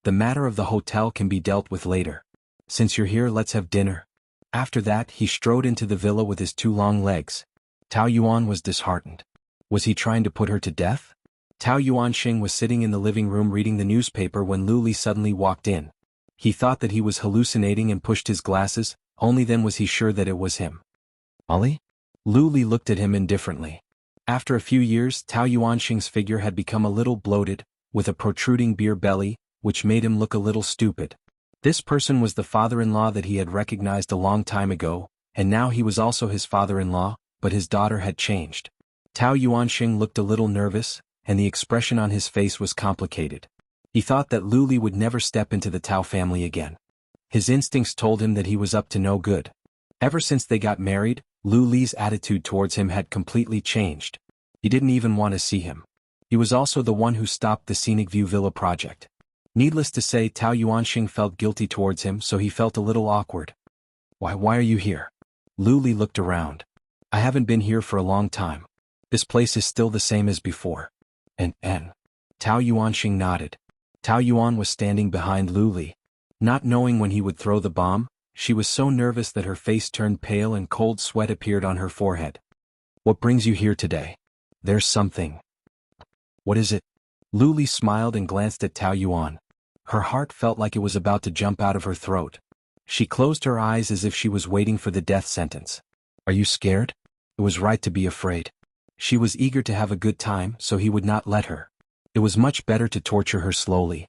The matter of the hotel can be dealt with later. Since you're here, let's have dinner. After that, he strode into the villa with his two long legs. Tao Yuan was disheartened. Was he trying to put her to death? Tao Yuanxing was sitting in the living room reading the newspaper when Lu Li suddenly walked in. He thought that he was hallucinating and pushed his glasses, only then was he sure that it was him. Ollie? Lu Li looked at him indifferently. After a few years, Tao Yuanxing's figure had become a little bloated, with a protruding beer belly, which made him look a little stupid. This person was the father-in-law that he had recognized a long time ago, and now he was also his father-in-law, but his daughter had changed. Tao Yuanxing looked a little nervous, and the expression on his face was complicated. He thought that Lu Li would never step into the Tao family again. His instincts told him that he was up to no good. Ever since they got married, Lu Li's attitude towards him had completely changed. He didn't even want to see him. He was also the one who stopped the Scenic View Villa project. Needless to say, Tao Yuanxing felt guilty towards him, so he felt a little awkward. Why are you here? Lu Li looked around. I haven't been here for a long time. This place is still the same as before. And. Tao Yuanxing nodded. Tao Yuan was standing behind Lu Li. Not knowing when he would throw the bomb, she was so nervous that her face turned pale and cold sweat appeared on her forehead. What brings you here today? There's something. What is it? Lu Li smiled and glanced at Tao Yuan. Her heart felt like it was about to jump out of her throat. She closed her eyes as if she was waiting for the death sentence. Are you scared? It was right to be afraid. She was eager to have a good time, so he would not let her. It was much better to torture her slowly.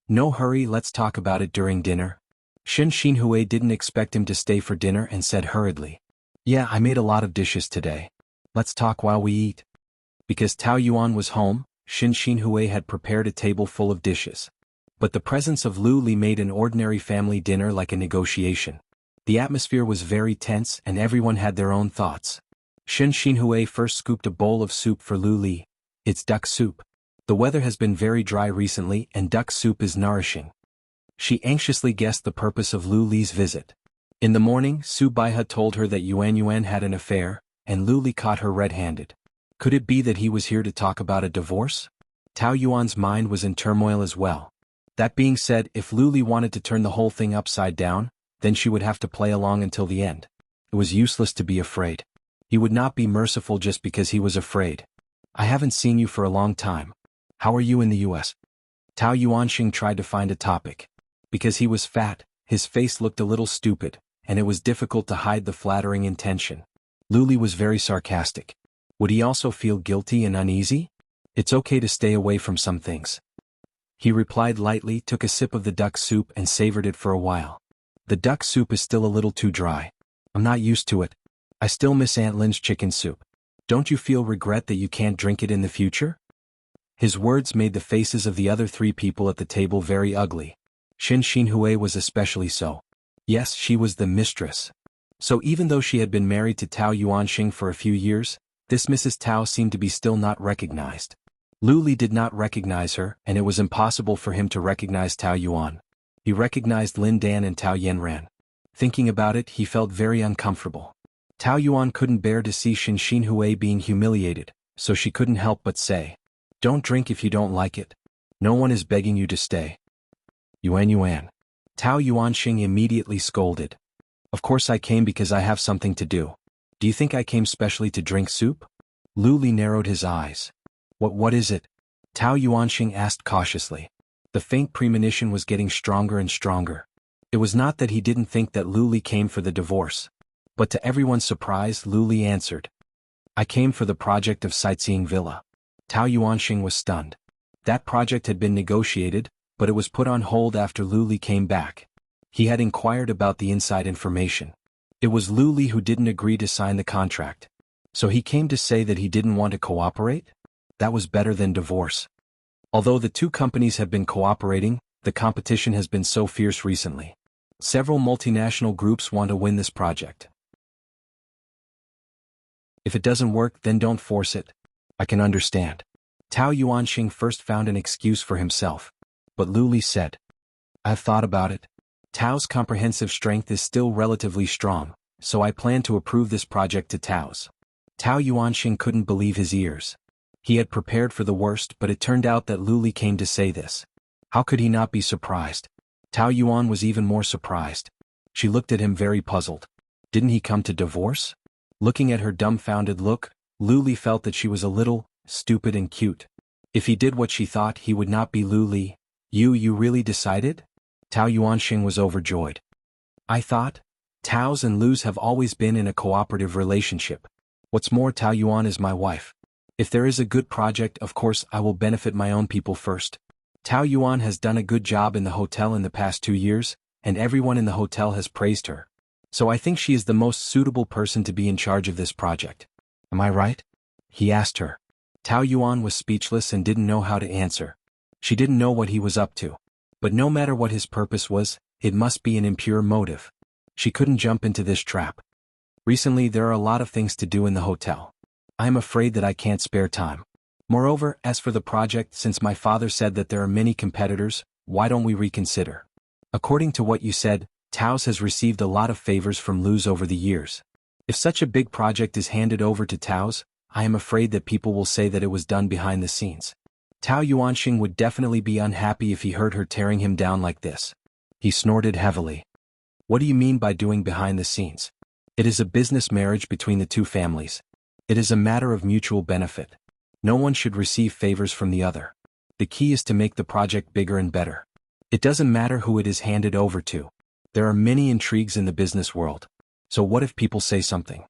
No hurry, let's talk about it during dinner. Shen Xinhui didn't expect him to stay for dinner and said hurriedly. Yeah, I made a lot of dishes today. Let's talk while we eat. Because Tao Yuan was home, Shen Xinhui had prepared a table full of dishes. But the presence of Lu Li made an ordinary family dinner like a negotiation. The atmosphere was very tense and everyone had their own thoughts. Shen Xinhui first scooped a bowl of soup for Lu Li. It's duck soup. The weather has been very dry recently and duck soup is nourishing. She anxiously guessed the purpose of Lu Li's visit. In the morning, Su Baihe told her that Yuan had an affair, and Lu Li caught her red-handed. Could it be that he was here to talk about a divorce? Tao Yuan's mind was in turmoil as well. That being said, if Lu Li wanted to turn the whole thing upside down, then she would have to play along until the end. It was useless to be afraid. He would not be merciful just because he was afraid. I haven't seen you for a long time. How are you in the US? Tao Yuanxing tried to find a topic. Because he was fat, his face looked a little stupid, and it was difficult to hide the flattering intention. Lu Li was very sarcastic. Would he also feel guilty and uneasy? It's okay to stay away from some things. He replied lightly, took a sip of the duck soup and savored it for a while. The duck soup is still a little too dry. I'm not used to it. I still miss Aunt Lin's chicken soup. Don't you feel regret that you can't drink it in the future? His words made the faces of the other three people at the table very ugly. Shen Xinhui was especially so. Yes, she was the mistress. So even though she had been married to Tao Yuanxing for a few years, this Mrs. Tao seemed to be still not recognized. Lu Li did not recognize her, and it was impossible for him to recognize Tao Yuan. He recognized Lin Dan and Tao Yanran. Thinking about it, he felt very uncomfortable. Tao Yuan couldn't bear to see Shen Xinhui being humiliated, so she couldn't help but say, "Don't drink if you don't like it. No one is begging you to stay." Yuan. Tao Yuanxing immediately scolded. Of course I came because I have something to do. Do you think I came specially to drink soup? Lu Li narrowed his eyes. What is it? Tao Yuanxing asked cautiously. The faint premonition was getting stronger and stronger. It was not that he didn't think that Lu Li came for the divorce. But to everyone's surprise, Lu Li answered. I came for the project of sightseeing villa. Tao Yuanxing was stunned. That project had been negotiated, but it was put on hold after Lu Li came back. He had inquired about the inside information. It was Lu Li who didn't agree to sign the contract. So he came to say that he didn't want to cooperate? That was better than divorce. Although the two companies have been cooperating, the competition has been so fierce recently. Several multinational groups want to win this project. If it doesn't work, then don't force it. I can understand. Tao Yuanxing first found an excuse for himself. But Lu Li said, I've thought about it. Tao's comprehensive strength is still relatively strong, so I plan to approve this project to Tao's. Tao Yuanxing couldn't believe his ears. He had prepared for the worst, but it turned out that Lu Li came to say this. How could he not be surprised? Tao Yuan was even more surprised. She looked at him very puzzled. Didn't he come to divorce? Looking at her dumbfounded look, Lu Li felt that she was a little stupid and cute. If he did what she thought, he would not be Lu Li. You really decided? Tao Yuanxing was overjoyed. I thought? Tao's and Lu's have always been in a cooperative relationship. What's more, Tao Yuan is my wife. If there is a good project, of course I will benefit my own people first. Tao Yuan has done a good job in the hotel in the past 2 years, and everyone in the hotel has praised her. So I think she is the most suitable person to be in charge of this project. Am I right? He asked her. Tao Yuan was speechless and didn't know how to answer. She didn't know what he was up to. But no matter what his purpose was, it must be an impure motive. She couldn't jump into this trap. Recently there are a lot of things to do in the hotel. I am afraid that I can't spare time. Moreover, as for the project, since my father said that there are many competitors, why don't we reconsider? According to what you said, Tao's has received a lot of favors from Lu's over the years. If such a big project is handed over to Tao's, I am afraid that people will say that it was done behind the scenes. Tao Yuanxing would definitely be unhappy if he heard her tearing him down like this. He snorted heavily. What do you mean by doing behind the scenes? It is a business marriage between the two families. It is a matter of mutual benefit. No one should receive favors from the other. The key is to make the project bigger and better. It doesn't matter who it is handed over to. There are many intrigues in the business world. So what if people say something?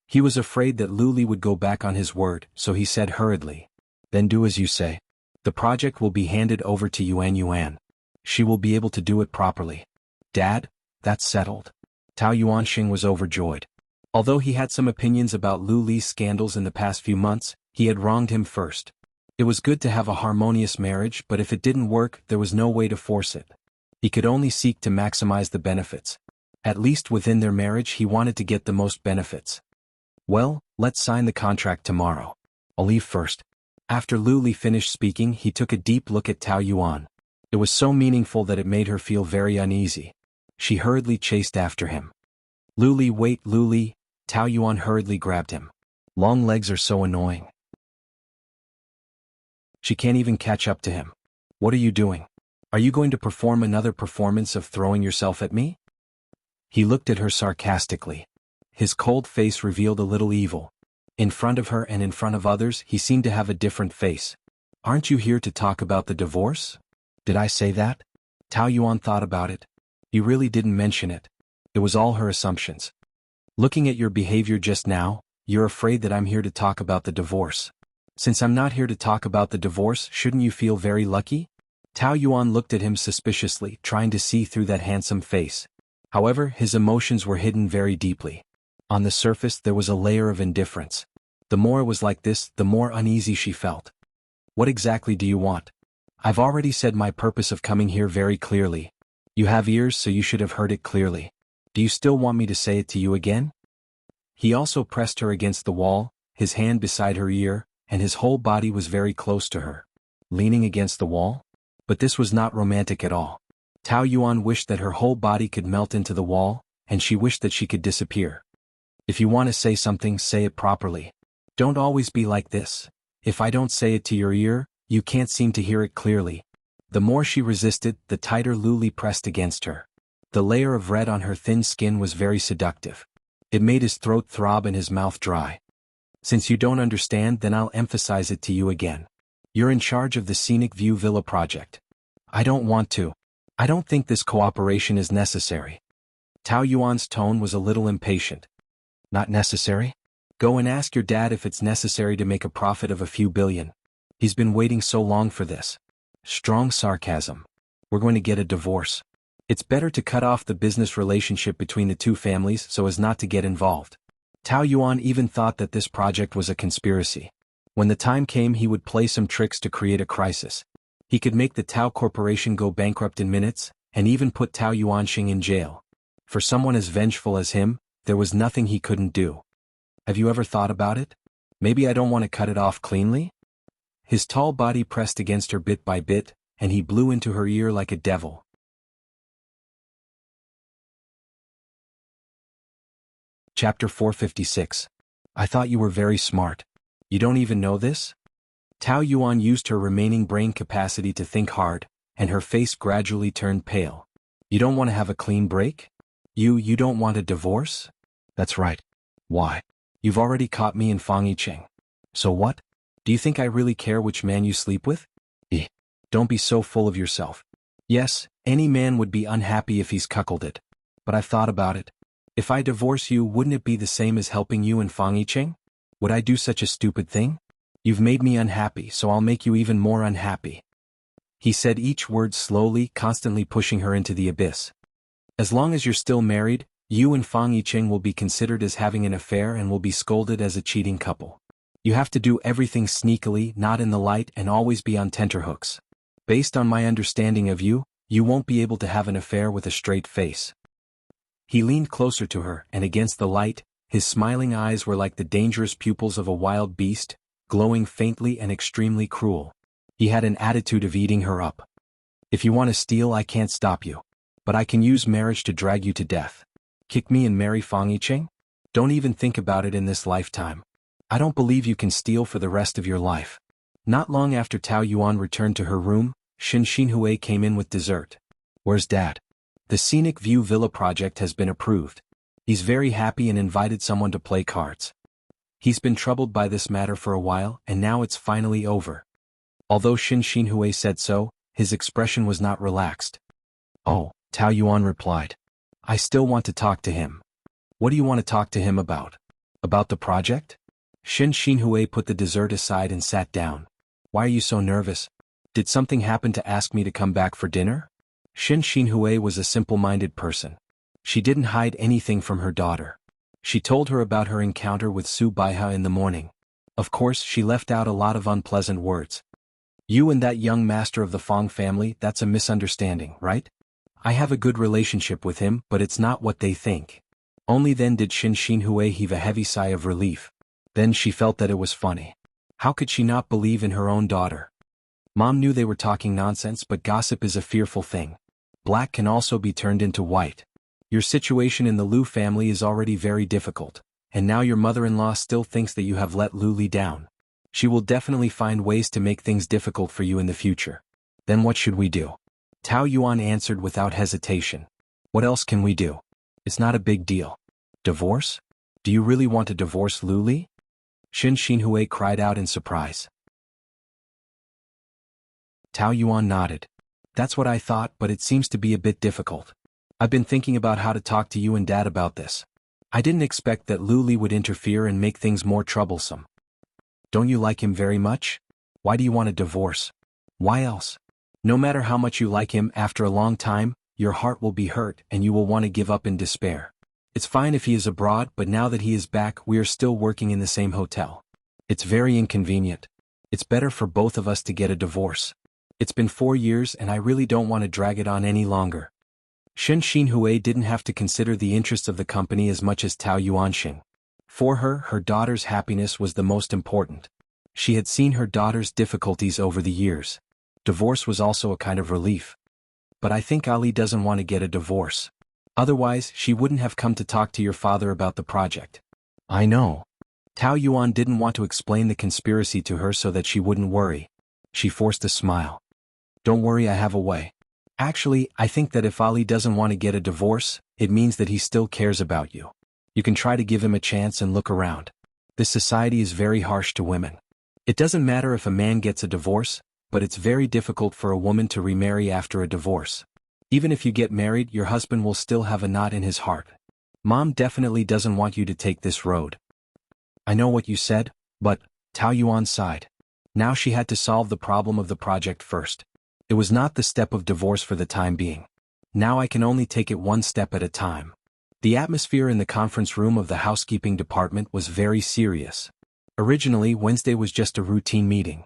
He was afraid that Lu Li would go back on his word, so he said hurriedly. Then do as you say. The project will be handed over to Yuan Yuan. She will be able to do it properly. Dad, that's settled. Tao Yuanxing was overjoyed. Although he had some opinions about Lu Li's scandals in the past few months, he had wronged him first. It was good to have a harmonious marriage, but if it didn't work, there was no way to force it. He could only seek to maximize the benefits. At least within their marriage he wanted to get the most benefits. Well, let's sign the contract tomorrow. I'll leave first. After Lu Li finished speaking, he took a deep look at Tao Yuan. It was so meaningful that it made her feel very uneasy. She hurriedly chased after him. Lu Li, wait, Lu Li. Tao Yuan hurriedly grabbed him. Long legs are so annoying. She can't even catch up to him. What are you doing? Are you going to perform another performance of throwing yourself at me? He looked at her sarcastically. His cold face revealed a little evil. In front of her and in front of others, he seemed to have a different face. Aren't you here to talk about the divorce? Did I say that? Tao Yuan thought about it. He really didn't mention it. It was all her assumptions. Looking at your behavior just now, you're afraid that I'm here to talk about the divorce. Since I'm not here to talk about the divorce, shouldn't you feel very lucky? Tao Yuan looked at him suspiciously, trying to see through that handsome face. However, his emotions were hidden very deeply. On the surface there was a layer of indifference. The more it was like this, the more uneasy she felt. What exactly do you want? I've already said my purpose of coming here very clearly. You have ears, so you should have heard it clearly. Do you still want me to say it to you again? He also pressed her against the wall, his hand beside her ear, and his whole body was very close to her. Leaning against the wall? But this was not romantic at all. Tao Yuan wished that her whole body could melt into the wall, and she wished that she could disappear. If you want to say something, say it properly. Don't always be like this. If I don't say it to your ear, you can't seem to hear it clearly. The more she resisted, the tighter Lu Li pressed against her. The layer of red on her thin skin was very seductive. It made his throat throb and his mouth dry. Since you don't understand, then I'll emphasize it to you again. You're in charge of the Scenic View Villa project. I don't want to. I don't think this cooperation is necessary. Tao Yuan's tone was a little impatient. Not necessary? Go and ask your dad if it's necessary to make a profit of a few billion. He's been waiting so long for this. Strong sarcasm. We're going to get a divorce. It's better to cut off the business relationship between the two families so as not to get involved. Tao Yuan even thought that this project was a conspiracy. When the time came, he would play some tricks to create a crisis. He could make the Tao Corporation go bankrupt in minutes, and even put Tao Yuanxing in jail. For someone as vengeful as him, there was nothing he couldn't do. Have you ever thought about it? Maybe I don't want to cut it off cleanly? His tall body pressed against her bit by bit, and he blew into her ear like a devil. Chapter 456. I thought you were very smart. You don't even know this? Tao Yuan used her remaining brain capacity to think hard, and her face gradually turned pale. You don't want to have a clean break? You don't want a divorce? That's right. Why? You've already caught me in Fang Yicheng. So what? Do you think I really care which man you sleep with? Don't be so full of yourself. Yes, any man would be unhappy if he's cuckolded. But I've thought about it. If I divorce you, wouldn't it be the same as helping you in Fang Yicheng? Would I do such a stupid thing? You've made me unhappy, so I'll make you even more unhappy. He said each word slowly, constantly pushing her into the abyss. As long as you're still married, you and Fang Yicheng will be considered as having an affair and will be scolded as a cheating couple. You have to do everything sneakily, not in the light, and always be on tenterhooks. Based on my understanding of you, you won't be able to have an affair with a straight face. He leaned closer to her, and against the light, his smiling eyes were like the dangerous pupils of a wild beast, glowing faintly and extremely cruel. He had an attitude of eating her up. If you want to steal, I can't stop you. But I can use marriage to drag you to death. Kick me and marry Fang Yicheng? Don't even think about it in this lifetime. I don't believe you can steal for the rest of your life. Not long after Tao Yuan returned to her room, Xin Xinhui came in with dessert. Where's Dad? The Scenic View Villa project has been approved. He's very happy and invited someone to play cards. He's been troubled by this matter for a while, and now it's finally over. Although Xin Xinhui said so, his expression was not relaxed. Oh, Tao Yuan replied. I still want to talk to him. What do you want to talk to him about? About the project? Xin Xinhui put the dessert aside and sat down. Why are you so nervous? Did something happen to ask me to come back for dinner? Xin Xinhui was a simple-minded person. She didn't hide anything from her daughter. She told her about her encounter with Su Baiha in the morning. Of course, she left out a lot of unpleasant words. You and that young master of the Fong family, that's a misunderstanding, right? I have a good relationship with him, but it's not what they think. Only then did Xin Xinhui heave a heavy sigh of relief. Then she felt that it was funny. How could she not believe in her own daughter? Mom knew they were talking nonsense, but gossip is a fearful thing. Black can also be turned into white. Your situation in the Liu family is already very difficult, and now your mother-in-law still thinks that you have let Liu Li down. She will definitely find ways to make things difficult for you in the future. Then what should we do? Tao Yuan answered without hesitation. What else can we do? It's not a big deal. Divorce? Do you really want to divorce Liu Li? Xin Xinhui cried out in surprise. Tao Yuan nodded. That's what I thought, but it seems to be a bit difficult. I've been thinking about how to talk to you and Dad about this. I didn't expect that Liu Li would interfere and make things more troublesome. Don't you like him very much? Why do you want a divorce? Why else? No matter how much you like him, after a long time, your heart will be hurt and you will want to give up in despair. It's fine if he is abroad, but now that he is back, we are still working in the same hotel. It's very inconvenient. It's better for both of us to get a divorce. It's been 4 years and I really don't want to drag it on any longer. Xin Xinhui didn't have to consider the interests of the company as much as Tao Yuanxing. For her, her daughter's happiness was the most important. She had seen her daughter's difficulties over the years. Divorce was also a kind of relief. But I think Ali doesn't want to get a divorce. Otherwise, she wouldn't have come to talk to your father about the project. I know. Tao Yuan didn't want to explain the conspiracy to her so that she wouldn't worry. She forced a smile. Don't worry, I have a way. Actually, I think that if Ali doesn't want to get a divorce, it means that he still cares about you. You can try to give him a chance and look around. This society is very harsh to women. It doesn't matter if a man gets a divorce, but it's very difficult for a woman to remarry after a divorce. Even if you get married, your husband will still have a knot in his heart. Mom definitely doesn't want you to take this road. I know what you said, but, Tao Yuan sighed. Now she had to solve the problem of the project first. It was not the step of divorce for the time being. Now I can only take it one step at a time. The atmosphere in the conference room of the housekeeping department was very serious. Originally, Wednesday was just a routine meeting.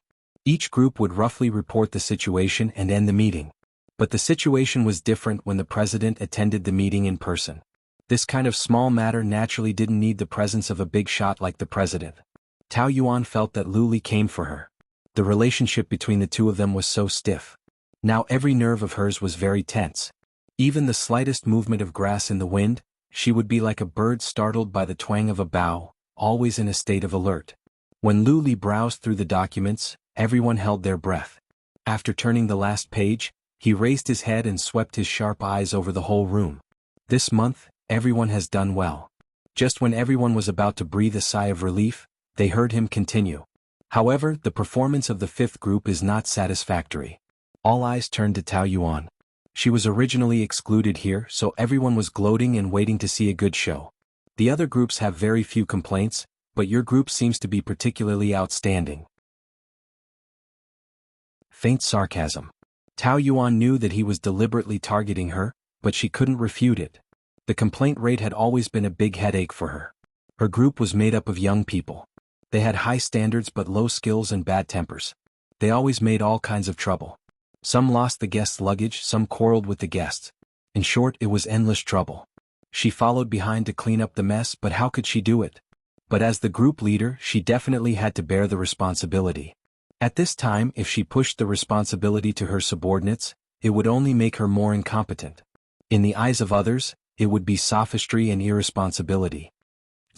Each group would roughly report the situation and end the meeting. But the situation was different when the president attended the meeting in person. This kind of small matter naturally didn't need the presence of a big shot like the president. Tao Yuan felt that Liu Li came for her. The relationship between the two of them was so stiff. Now every nerve of hers was very tense. Even the slightest movement of grass in the wind, she would be like a bird startled by the twang of a bough, always in a state of alert. When Liu Li browsed through the documents, everyone held their breath. After turning the last page, he raised his head and swept his sharp eyes over the whole room. This month, everyone has done well. Just when everyone was about to breathe a sigh of relief, they heard him continue. However, the performance of the fifth group is not satisfactory. All eyes turned to Tao Yuan. She was originally excluded here, so everyone was gloating and waiting to see a good show. The other groups have very few complaints, but your group seems to be particularly outstanding. Faint sarcasm. Tao Yuan knew that he was deliberately targeting her, but she couldn't refute it. The complaint rate had always been a big headache for her. Her group was made up of young people. They had high standards but low skills and bad tempers. They always made all kinds of trouble. Some lost the guests' luggage, some quarreled with the guests. In short, it was endless trouble. She followed behind to clean up the mess, but how could she do it? But as the group leader, she definitely had to bear the responsibility. At this time, if she pushed the responsibility to her subordinates, it would only make her more incompetent. In the eyes of others, it would be sophistry and irresponsibility.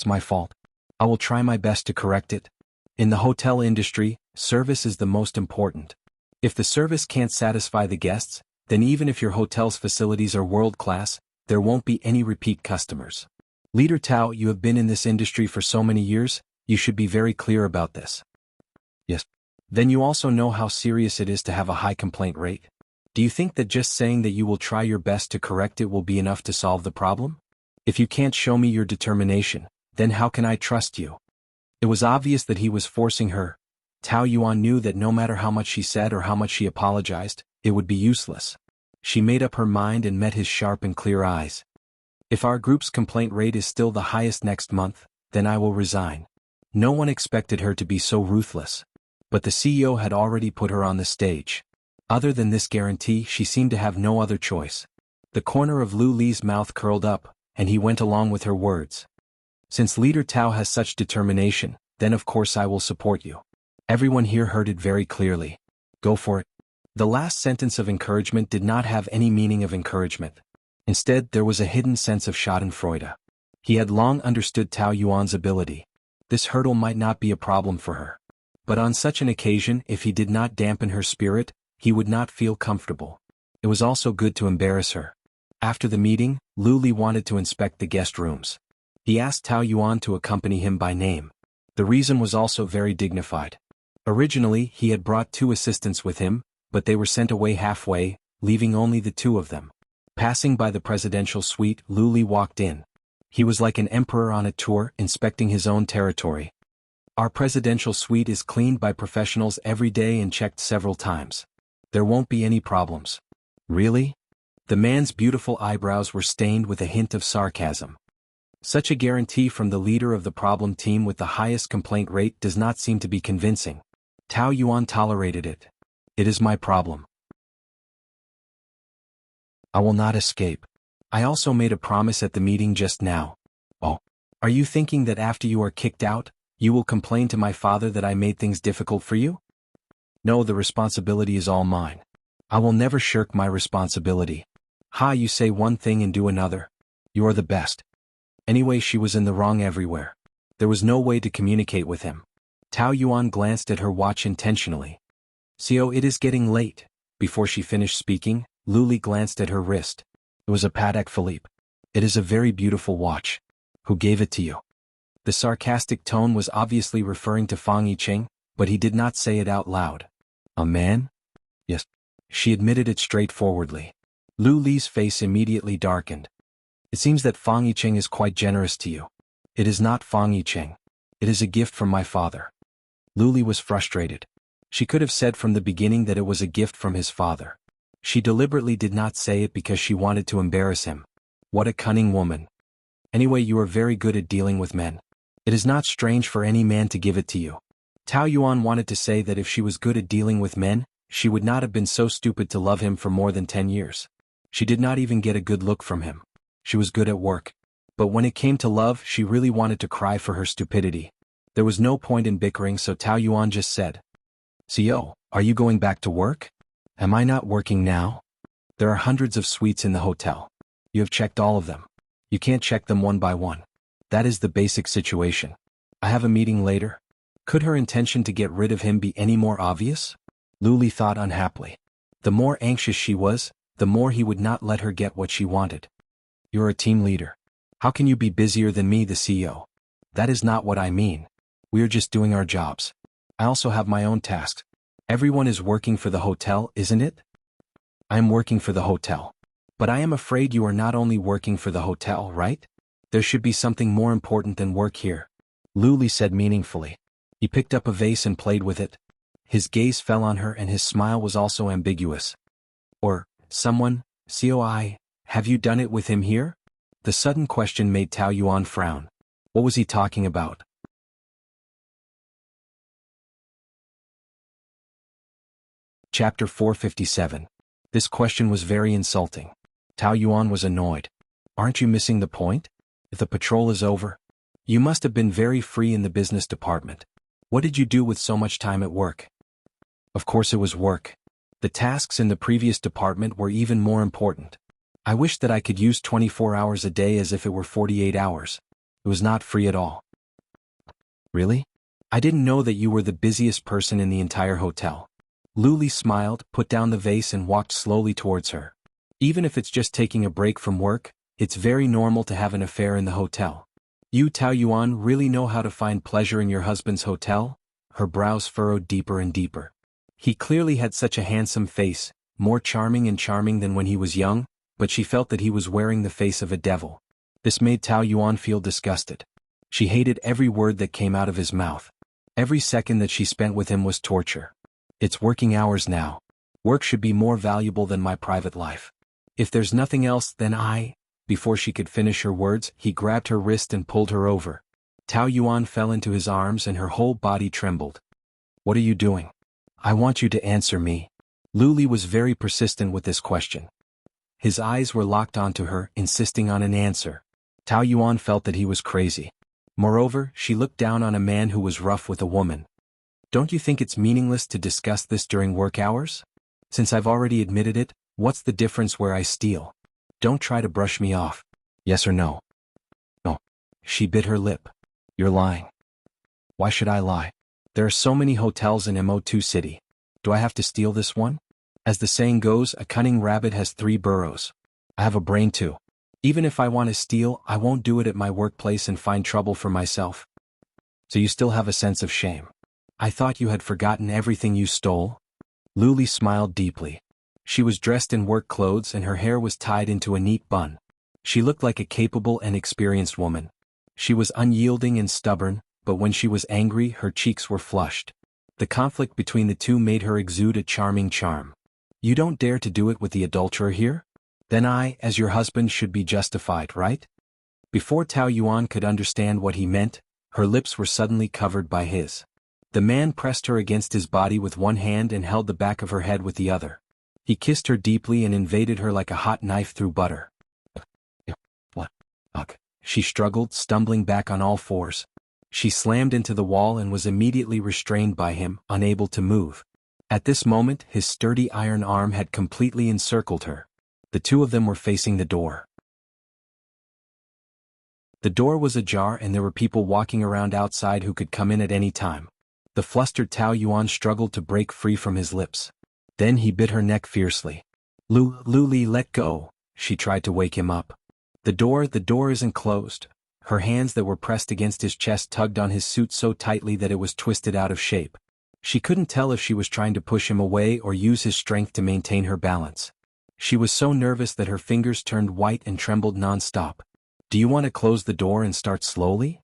It's my fault. I will try my best to correct it. In the hotel industry, service is the most important. If the service can't satisfy the guests, then even if your hotel's facilities are world-class, there won't be any repeat customers. Leader Tao, you have been in this industry for so many years, you should be very clear about this. Yes. Then you also know how serious it is to have a high complaint rate. Do you think that just saying that you will try your best to correct it will be enough to solve the problem? If you can't show me your determination, then how can I trust you? It was obvious that he was forcing her. Tao Yuan knew that no matter how much she said or how much she apologized, it would be useless. She made up her mind and met his sharp and clear eyes. If our group's complaint rate is still the highest next month, then I will resign. No one expected her to be so ruthless. But the CEO had already put her on the stage. Other than this guarantee, she seemed to have no other choice. The corner of Lu Li's mouth curled up, and he went along with her words. Since Leader Tao has such determination, then of course I will support you. Everyone here heard it very clearly. Go for it. The last sentence of encouragement did not have any meaning of encouragement. Instead, there was a hidden sense of schadenfreude. He had long understood Tao Yuan's ability. This hurdle might not be a problem for her. But on such an occasion, if he did not dampen her spirit, he would not feel comfortable. It was also good to embarrass her. After the meeting, Lu Li wanted to inspect the guest rooms. He asked Tao Yuan to accompany him by name. The reason was also very dignified. Originally, he had brought 2 assistants with him, but they were sent away halfway, leaving only the 2 of them. Passing by the presidential suite, Lu Li walked in. He was like an emperor on a tour, inspecting his own territory. Our presidential suite is cleaned by professionals every day and checked several times. There won't be any problems. Really? The man's beautiful eyebrows were stained with a hint of sarcasm. Such a guarantee from the leader of the problem team with the highest complaint rate does not seem to be convincing. Tao Yuan tolerated it. It is my problem. I will not escape. I also made a promise at the meeting just now. Oh, are you thinking that after you are kicked out, you will complain to my father that I made things difficult for you? No, the responsibility is all mine. I will never shirk my responsibility. Ha, you say one thing and do another. You are the best. Anyway, she was in the wrong everywhere. There was no way to communicate with him. Tao Yuan glanced at her watch intentionally. "CEO, it is getting late." Before she finished speaking, Lu Li glanced at her wrist. It was a Patek Philippe. "It is a very beautiful watch. Who gave it to you?" The sarcastic tone was obviously referring to Fang Yicheng, but he did not say it out loud. A man? Yes. She admitted it straightforwardly. Lu Li's face immediately darkened. It seems that Fang Yicheng is quite generous to you. It is not Fang Yicheng. It is a gift from my father. Lu Li was frustrated. She could have said from the beginning that it was a gift from his father. She deliberately did not say it because she wanted to embarrass him. What a cunning woman. Anyway, you are very good at dealing with men. It is not strange for any man to give it to you. Tao Yuan wanted to say that if she was good at dealing with men, she would not have been so stupid to love him for more than 10 years. She did not even get a good look from him. She was good at work. But when it came to love, she really wanted to cry for her stupidity. There was no point in bickering, so Tao Yuan just said, "CEO, are you going back to work?" "Am I not working now? There are hundreds of suites in the hotel. You have checked all of them. You can't check them one by one. That is the basic situation. I have a meeting later." Could her intention to get rid of him be any more obvious? Lu Li thought unhappily. The more anxious she was, the more he would not let her get what she wanted. "You're a team leader. How can you be busier than me, the CEO? That is not what I mean. We are just doing our jobs. I also have my own tasks. Everyone is working for the hotel, isn't it?" "I am working for the hotel. But I am afraid you are not only working for the hotel, right? There should be something more important than work here," Lu Li said meaningfully. He picked up a vase and played with it. His gaze fell on her and his smile was also ambiguous. "Or, someone, COI, have you done it with him here?" The sudden question made Tao Yuan frown. What was he talking about? Chapter 457. This question was very insulting. Tao Yuan was annoyed. "Aren't you missing the point? If the patrol is over, you must have been very free in the business department. What did you do with so much time at work?" Of course it was work. The tasks in the previous department were even more important. I wish that I could use 24 hours a day as if it were 48 hours. It was not free at all. Really? I didn't know that you were the busiest person in the entire hotel. Luli smiled, put down the vase and walked slowly towards her. Even if it's just taking a break from work, it's very normal to have an affair in the hotel. You Taoyuan really know how to find pleasure in your husband's hotel? Her brows furrowed deeper and deeper. He clearly had such a handsome face, more charming than when he was young, but she felt that he was wearing the face of a devil. This made Taoyuan feel disgusted. She hated every word that came out of his mouth. Every second that she spent with him was torture. It's working hours now. Work should be more valuable than my private life. If there's nothing else, then Before she could finish her words, he grabbed her wrist and pulled her over. Taoyuan fell into his arms and her whole body trembled. What are you doing? I want you to answer me. Luli was very persistent with this question. His eyes were locked onto her, insisting on an answer. Taoyuan felt that he was crazy. Moreover, she looked down on a man who was rough with a woman. Don't you think it's meaningless to discuss this during work hours? Since I've already admitted it, what's the difference where I steal? Don't try to brush me off. Yes or no? No. She bit her lip. You're lying. Why should I lie? There are so many hotels in Mo2 City. Do I have to steal this one? As the saying goes, a cunning rabbit has 3 burrows. I have a brain too. Even if I want to steal, I won't do it at my workplace and find trouble for myself. So you still have a sense of shame. I thought you had forgotten everything you stole. Luli smiled deeply. She was dressed in work clothes and her hair was tied into a neat bun. She looked like a capable and experienced woman. She was unyielding and stubborn, but when she was angry, her cheeks were flushed. The conflict between the two made her exude a charming charm. You don't dare to do it with the adulterer here? Then I, as your husband, should be justified, right? Before Taoyuan could understand what he meant, her lips were suddenly covered by his. The man pressed her against his body with one hand and held the back of her head with the other. He kissed her deeply and invaded her like a hot knife through butter. What? Ugh. She struggled, stumbling back on all fours. She slammed into the wall and was immediately restrained by him, unable to move. At this moment, his sturdy iron arm had completely encircled her. The two of them were facing the door. The door was ajar and there were people walking around outside who could come in at any time. The flustered Taoyuan struggled to break free from his lips. Then he bit her neck fiercely. Luli, let go. She tried to wake him up. The door isn't closed. Her hands that were pressed against his chest tugged on his suit so tightly that it was twisted out of shape. She couldn't tell if she was trying to push him away or use his strength to maintain her balance. She was so nervous that her fingers turned white and trembled non-stop. Do you want to close the door and start slowly?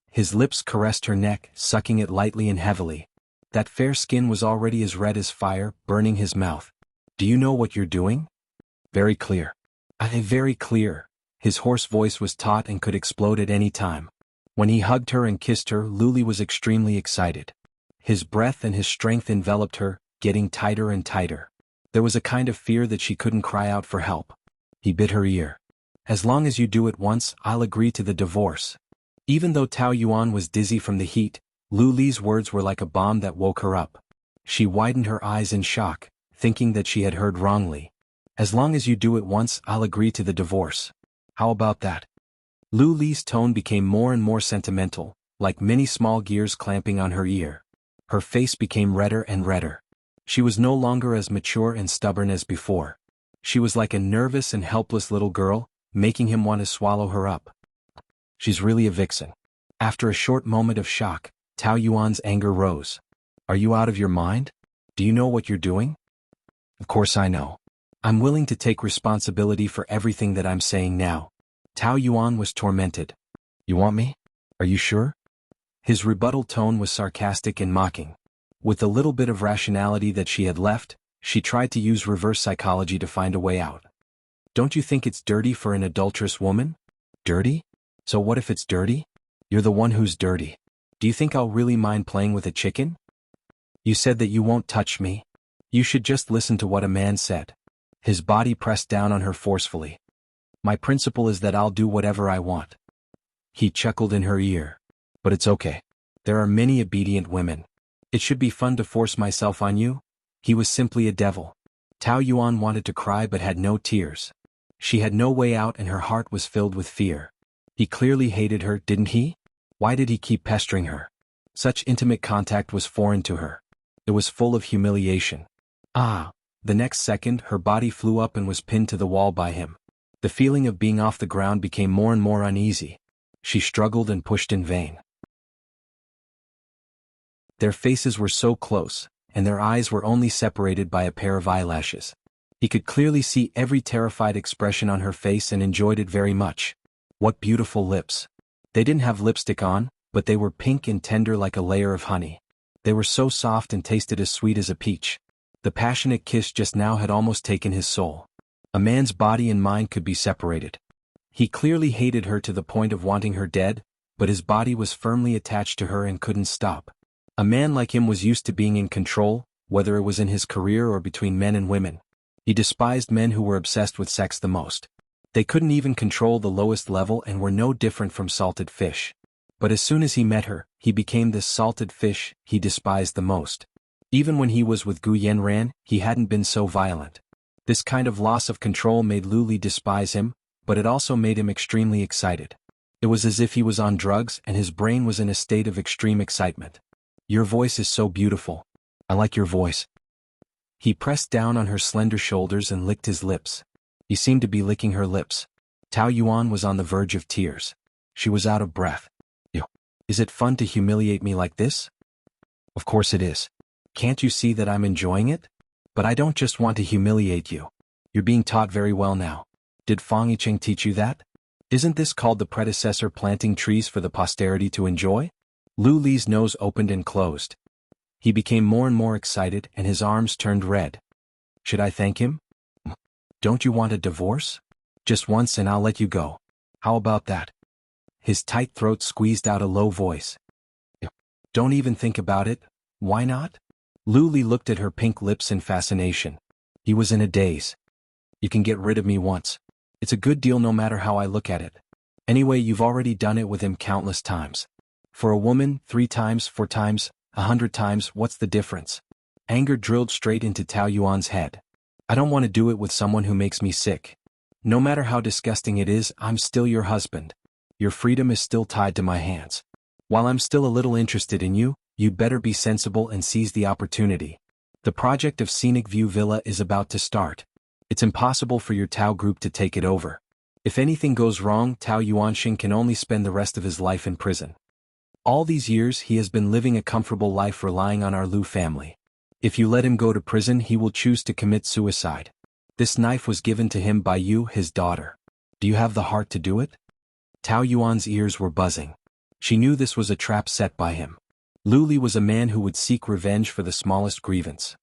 His lips caressed her neck, sucking it lightly and heavily. That fair skin was already as red as fire, burning his mouth. Do you know what you're doing? Very clear. Very clear. His hoarse voice was taut and could explode at any time. When he hugged her and kissed her, Luli was extremely excited. His breath and his strength enveloped her, getting tighter and tighter. There was a kind of fear that she couldn't cry out for help. He bit her ear. As long as you do it once, I'll agree to the divorce. Even though Taoyuan was dizzy from the heat, Luli's words were like a bomb that woke her up. She widened her eyes in shock, thinking that she had heard wrongly. As long as you do it once, I'll agree to the divorce. How about that? Luli's tone became more and more sentimental, like many small gears clamping on her ear. Her face became redder and redder. She was no longer as mature and stubborn as before. She was like a nervous and helpless little girl, making him want to swallow her up. She's really a vixen. After a short moment of shock, Taoyuan's anger rose. Are you out of your mind? Do you know what you're doing? Of course I know. I'm willing to take responsibility for everything that I'm saying now. Taoyuan was tormented. You want me? Are you sure? His rebuttal tone was sarcastic and mocking. With the little bit of rationality that she had left, she tried to use reverse psychology to find a way out. Don't you think it's dirty for an adulterous woman? Dirty? So what if it's dirty? You're the one who's dirty. Do you think I'll really mind playing with a chicken? You said that you won't touch me. You should just listen to what a man said. His body pressed down on her forcefully. My principle is that I'll do whatever I want. He chuckled in her ear. But it's okay. There are many obedient women. It should be fun to force myself on you. He was simply a devil. Taoyuan wanted to cry but had no tears. She had no way out and her heart was filled with fear. He clearly hated her, didn't he? Why did he keep pestering her? Such intimate contact was foreign to her. It was full of humiliation. Ah! The next second, her body flew up and was pinned to the wall by him. The feeling of being off the ground became more and more uneasy. She struggled and pushed in vain. Their faces were so close, and their eyes were only separated by a pair of eyelashes. He could clearly see every terrified expression on her face and enjoyed it very much. What beautiful lips. They didn't have lipstick on, but they were pink and tender like a layer of honey. They were so soft and tasted as sweet as a peach. The passionate kiss just now had almost taken his soul. A man's body and mind could be separated. He clearly hated her to the point of wanting her dead, but his body was firmly attached to her and couldn't stop. A man like him was used to being in control, whether it was in his career or between men and women. He despised men who were obsessed with sex the most. They couldn't even control the lowest level and were no different from salted fish. But as soon as he met her, he became this salted fish he despised the most. Even when he was with Gu Yanran, he hadn't been so violent. This kind of loss of control made Lu Li despise him, but it also made him extremely excited. It was as if he was on drugs and his brain was in a state of extreme excitement. Your voice is so beautiful. I like your voice. He pressed down on her slender shoulders and licked his lips. He seemed to be licking her lips. Tao Yuan was on the verge of tears. She was out of breath. Ew. Is it fun to humiliate me like this? Of course it is. Can't you see that I'm enjoying it? But I don't just want to humiliate you. You're being taught very well now. Did Fang Yicheng teach you that? Isn't this called the predecessor planting trees for the posterity to enjoy? Lu Li's nose opened and closed. He became more and more excited and his arms turned red. Should I thank him? Don't you want a divorce? Just once and I'll let you go. How about that? His tight throat squeezed out a low voice. Don't even think about it. Why not? Lu Li looked at her pink lips in fascination. He was in a daze. You can get rid of me once. It's a good deal no matter how I look at it. Anyway, you've already done it with him countless times. For a woman, 3 times, 4 times, 100 times, what's the difference? Anger drilled straight into Tao Yuan's head. I don't want to do it with someone who makes me sick. No matter how disgusting it is, I'm still your husband. Your freedom is still tied to my hands. While I'm still a little interested in you, you'd better be sensible and seize the opportunity. The project of Scenic View Villa is about to start. It's impossible for your Tao group to take it over. If anything goes wrong, Tao Yuanxing can only spend the rest of his life in prison. All these years he has been living a comfortable life relying on our Lu family. If you let him go to prison, he will choose to commit suicide. This knife was given to him by you, his daughter. Do you have the heart to do it? Tao Yuan's ears were buzzing. She knew this was a trap set by him. Lu Li was a man who would seek revenge for the smallest grievance.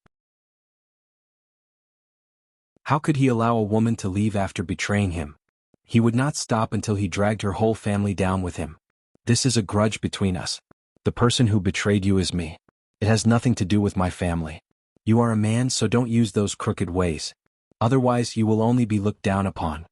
How could he allow a woman to leave after betraying him? He would not stop until he dragged her whole family down with him. This is a grudge between us. The person who betrayed you is me. It has nothing to do with my family. You are a man, so don't use those crooked ways. Otherwise you will only be looked down upon.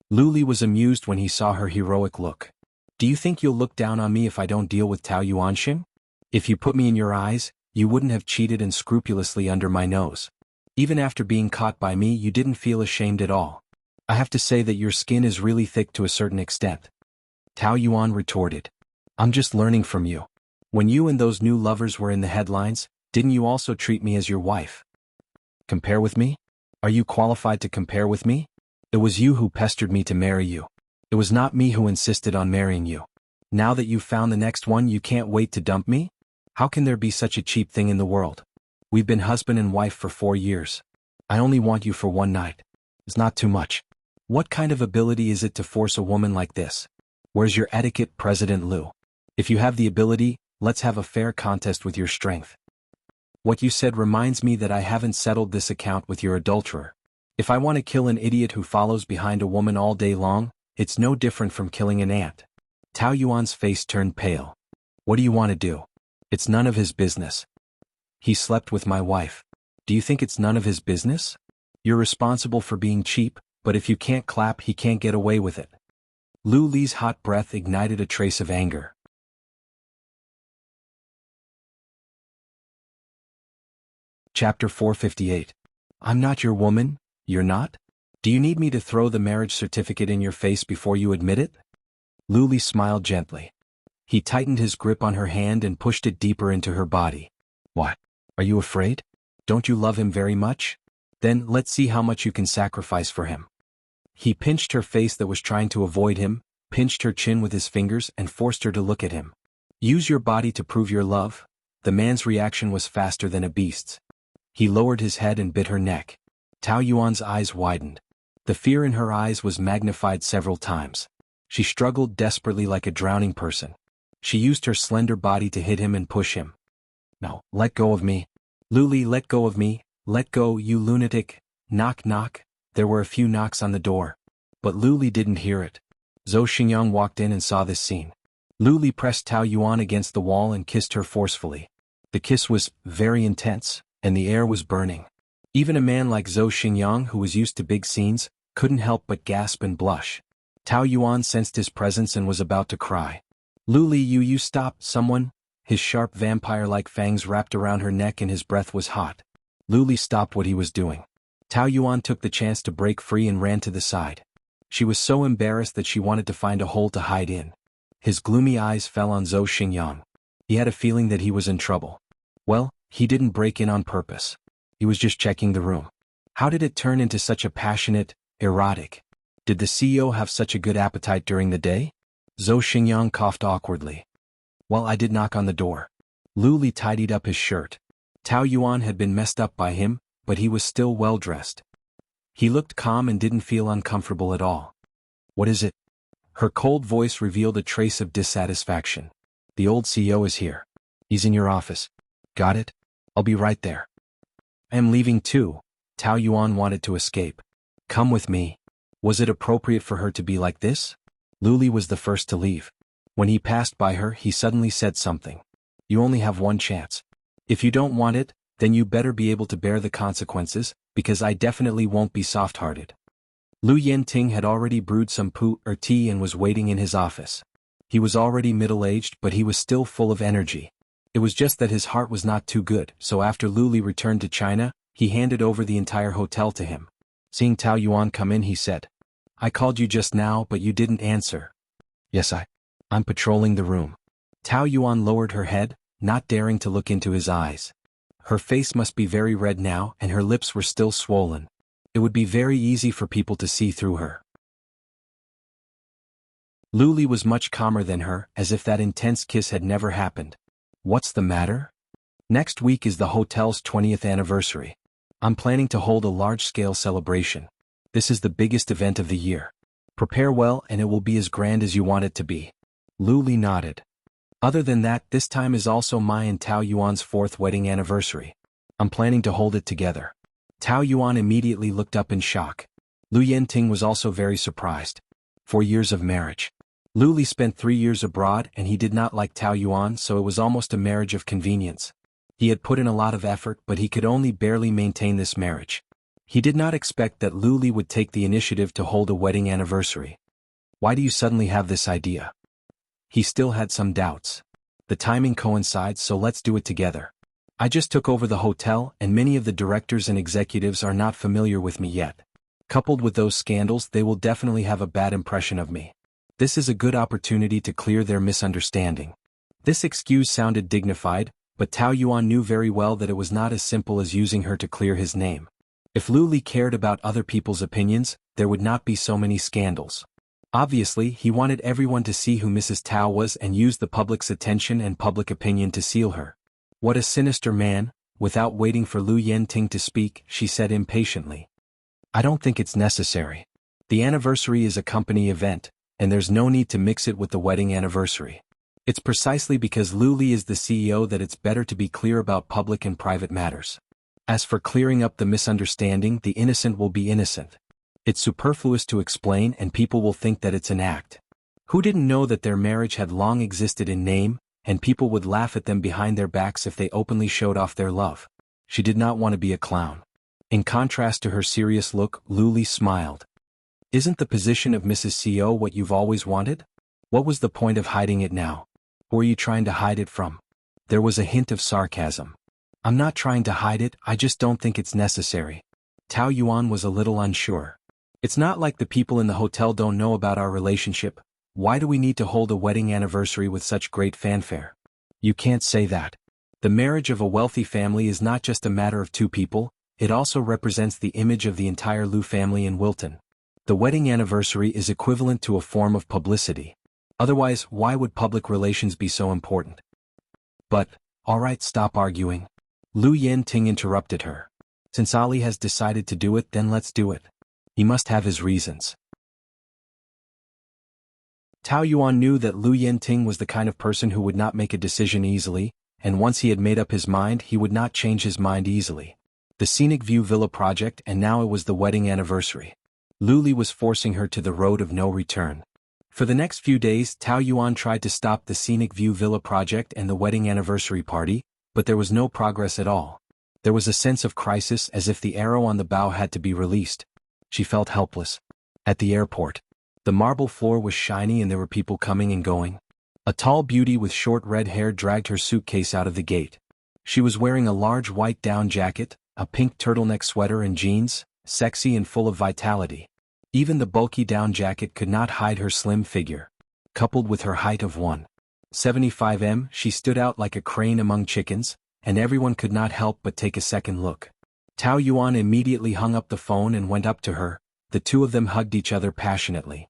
Lu Li was amused when he saw her heroic look. Do you think you'll look down on me if I don't deal with Tao Yuanxing? If you put me in your eyes, you wouldn't have cheated unscrupulously under my nose. Even after being caught by me, you didn't feel ashamed at all. I have to say that your skin is really thick to a certain extent. Tao Yuan retorted. I'm just learning from you. When you and those new lovers were in the headlines, didn't you also treat me as your wife? Compare with me? Are you qualified to compare with me? It was you who pestered me to marry you. It was not me who insisted on marrying you. Now that you've found the next one, you can't wait to dump me? How can there be such a cheap thing in the world? We've been husband and wife for 4 years. I only want you for one night. It's not too much. What kind of ability is it to force a woman like this? Where's your etiquette, President Liu? If you have the ability, let's have a fair contest with your strength. What you said reminds me that I haven't settled this account with your adulterer. If I want to kill an idiot who follows behind a woman all day long, it's no different from killing an ant. Tao Yuan's face turned pale. What do you want to do? It's none of his business. He slept with my wife. Do you think it's none of his business? You're responsible for being cheap, but if you can't clap, he can't get away with it. Lu Li's hot breath ignited a trace of anger. Chapter 458. I'm not your woman, you're not? Do you need me to throw the marriage certificate in your face before you admit it? Luli smiled gently. He tightened his grip on her hand and pushed it deeper into her body. What? Are you afraid? Don't you love him very much? Then let's see how much you can sacrifice for him. He pinched her face that was trying to avoid him, pinched her chin with his fingers and forced her to look at him. Use your body to prove your love? The man's reaction was faster than a beast's. He lowered his head and bit her neck. Tao Yuan's eyes widened. The fear in her eyes was magnified several times. She struggled desperately like a drowning person. She used her slender body to hit him and push him. No, let go of me. Luli, let go of me. Let go, you lunatic. Knock knock. There were a few knocks on the door. But Luli didn't hear it. Zhou Xingyang walked in and saw this scene. Luli pressed Tao Yuan against the wall and kissed her forcefully. The kiss was very intense, and the air was burning. Even a man like Zhou Xingyang, who was used to big scenes, couldn't help but gasp and blush. Tao Yuan sensed his presence and was about to cry. Luli, you stop, someone. His sharp vampire-like fangs wrapped around her neck and his breath was hot. Luli stopped what he was doing. Tao Yuan took the chance to break free and ran to the side. She was so embarrassed that she wanted to find a hole to hide in. His gloomy eyes fell on Zhou Xingyang. He had a feeling that he was in trouble. Well, he didn't break in on purpose. He was just checking the room. How did it turn into such a passionate, erotic? Did the CEO have such a good appetite during the day? Zhou Xingyang coughed awkwardly. Well, I did knock on the door. Luli tidied up his shirt. Tao Yuan had been messed up by him, but he was still well-dressed. He looked calm and didn't feel uncomfortable at all. What is it? Her cold voice revealed a trace of dissatisfaction. The old CEO is here. He's in your office. Got it? I'll be right there. I am leaving too. Tao Yuan wanted to escape. Come with me. Was it appropriate for her to be like this? Luli was the first to leave. When he passed by her, he suddenly said something. You only have one chance. If you don't want it, then you better be able to bear the consequences, because I definitely won't be soft-hearted. Lu Yenting had already brewed some pu or tea and was waiting in his office. He was already middle-aged, but he was still full of energy. It was just that his heart was not too good, so after Luli returned to China, he handed over the entire hotel to him. Seeing Tao Yuan come in, he said, I called you just now, but you didn't answer. Yes, I'm patrolling the room. Tao Yuan lowered her head, not daring to look into his eyes. Her face must be very red now, and her lips were still swollen. It would be very easy for people to see through her. Luli was much calmer than her, as if that intense kiss had never happened. What's the matter? Next week is the hotel's 20th anniversary. I'm planning to hold a large-scale celebration. This is the biggest event of the year. Prepare well and it will be as grand as you want it to be. Luli nodded. Other than that, this time is also my and Tao Yuan's 4th wedding anniversary. I'm planning to hold it together. Tao Yuan immediately looked up in shock. Lu Yenting was also very surprised. 4 years of marriage. Luli spent 3 years abroad and he did not like Tao Yuan, so it was almost a marriage of convenience. He had put in a lot of effort, but he could only barely maintain this marriage. He did not expect that Luli would take the initiative to hold a wedding anniversary. Why do you suddenly have this idea? He still had some doubts. The timing coincides, so let's do it together. I just took over the hotel and many of the directors and executives are not familiar with me yet. Coupled with those scandals, they will definitely have a bad impression of me. This is a good opportunity to clear their misunderstanding. This excuse sounded dignified, but Tao Yuan knew very well that it was not as simple as using her to clear his name. If Luli cared about other people's opinions, there would not be so many scandals. Obviously, he wanted everyone to see who Mrs. Tao was and used the public's attention and public opinion to seal her. What a sinister man. Without waiting for Lu Yenting to speak, she said impatiently. I don't think it's necessary. The anniversary is a company event, and there's no need to mix it with the wedding anniversary. It's precisely because Luli is the CEO that it's better to be clear about public and private matters. As for clearing up the misunderstanding, the innocent will be innocent. It's superfluous to explain and people will think that it's an act. Who didn't know that their marriage had long existed in name, and people would laugh at them behind their backs if they openly showed off their love? She did not want to be a clown. In contrast to her serious look, Luli smiled. Isn't the position of Mrs. CEO what you've always wanted? What was the point of hiding it now? Who are you trying to hide it from? There was a hint of sarcasm. I'm not trying to hide it, I just don't think it's necessary. Tao Yuan was a little unsure. It's not like the people in the hotel don't know about our relationship. Why do we need to hold a wedding anniversary with such great fanfare? You can't say that. The marriage of a wealthy family is not just a matter of two people, it also represents the image of the entire Liu family in Wilton. The wedding anniversary is equivalent to a form of publicity. Otherwise, why would public relations be so important? But, alright, stop arguing. Lu Yanting interrupted her. Since Ali has decided to do it, then let's do it. He must have his reasons. Tao Yuan knew that Lu Yanting was the kind of person who would not make a decision easily, and once he had made up his mind, he would not change his mind easily. The Scenic View Villa project, and now it was the wedding anniversary. Lu Li was forcing her to the road of no return. For the next few days, Tao Yuan tried to stop the Scenic View Villa project and the wedding anniversary party, but there was no progress at all. There was a sense of crisis, as if the arrow on the bow had to be released. She felt helpless. At the airport, the marble floor was shiny and there were people coming and going. A tall beauty with short red hair dragged her suitcase out of the gate. She was wearing a large white down jacket, a pink turtleneck sweater and jeans, sexy and full of vitality. Even the bulky down jacket could not hide her slim figure. Coupled with her height of 1.75 m, she stood out like a crane among chickens, and everyone could not help but take a second look. Tao Yuan immediately hung up the phone and went up to her. The two of them hugged each other passionately.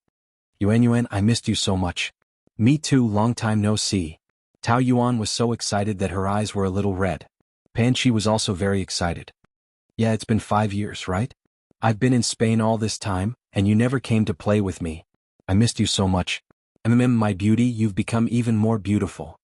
Yuan, I missed you so much. Me too, long time no see. Tao Yuan was so excited that her eyes were a little red. Pan Chi was also very excited. Yeah, it's been 5 years, right? I've been in Spain all this time, and you never came to play with me. I missed you so much. My beauty, you've become even more beautiful.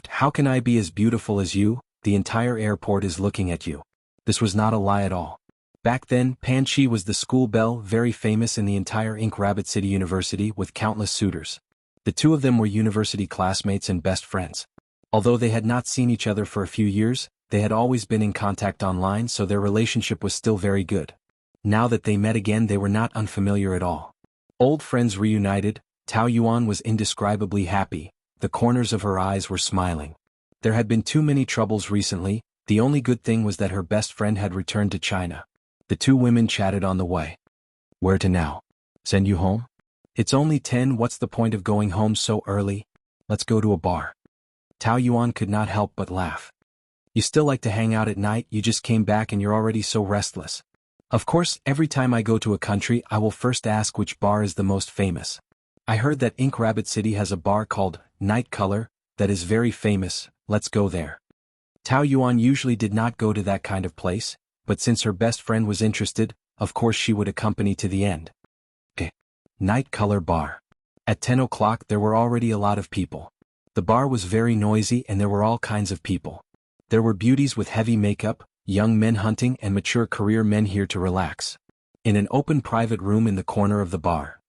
How can I be as beautiful as you? The entire airport is looking at you. This was not a lie at all. Back then, Pan Chi was the school belle, very famous in the entire Ink Rabbit City University with countless suitors. The two of them were university classmates and best friends. Although they had not seen each other for a few years, they had always been in contact online, so their relationship was still very good. Now that they met again, they were not unfamiliar at all. Old friends reunited, Tao Yuan was indescribably happy. The corners of her eyes were smiling. There had been too many troubles recently. The only good thing was that her best friend had returned to China. The two women chatted on the way. Where to now? Send you home? It's only 10, what's the point of going home so early? Let's go to a bar. Tao Yuan could not help but laugh. You still like to hang out at night, you just came back and you're already so restless. Of course, every time I go to a country I will first ask which bar is the most famous. I heard that Ink Rabbit City has a bar called Night Color that is very famous, let's go there. Tao Yuan usually did not go to that kind of place, but since her best friend was interested, of course she would accompany to the end. Night Color Bar. At 10 o'clock there were already a lot of people. The bar was very noisy and there were all kinds of people. There were beauties with heavy makeup, young men hunting and mature career men here to relax. In an open private room in the corner of the bar,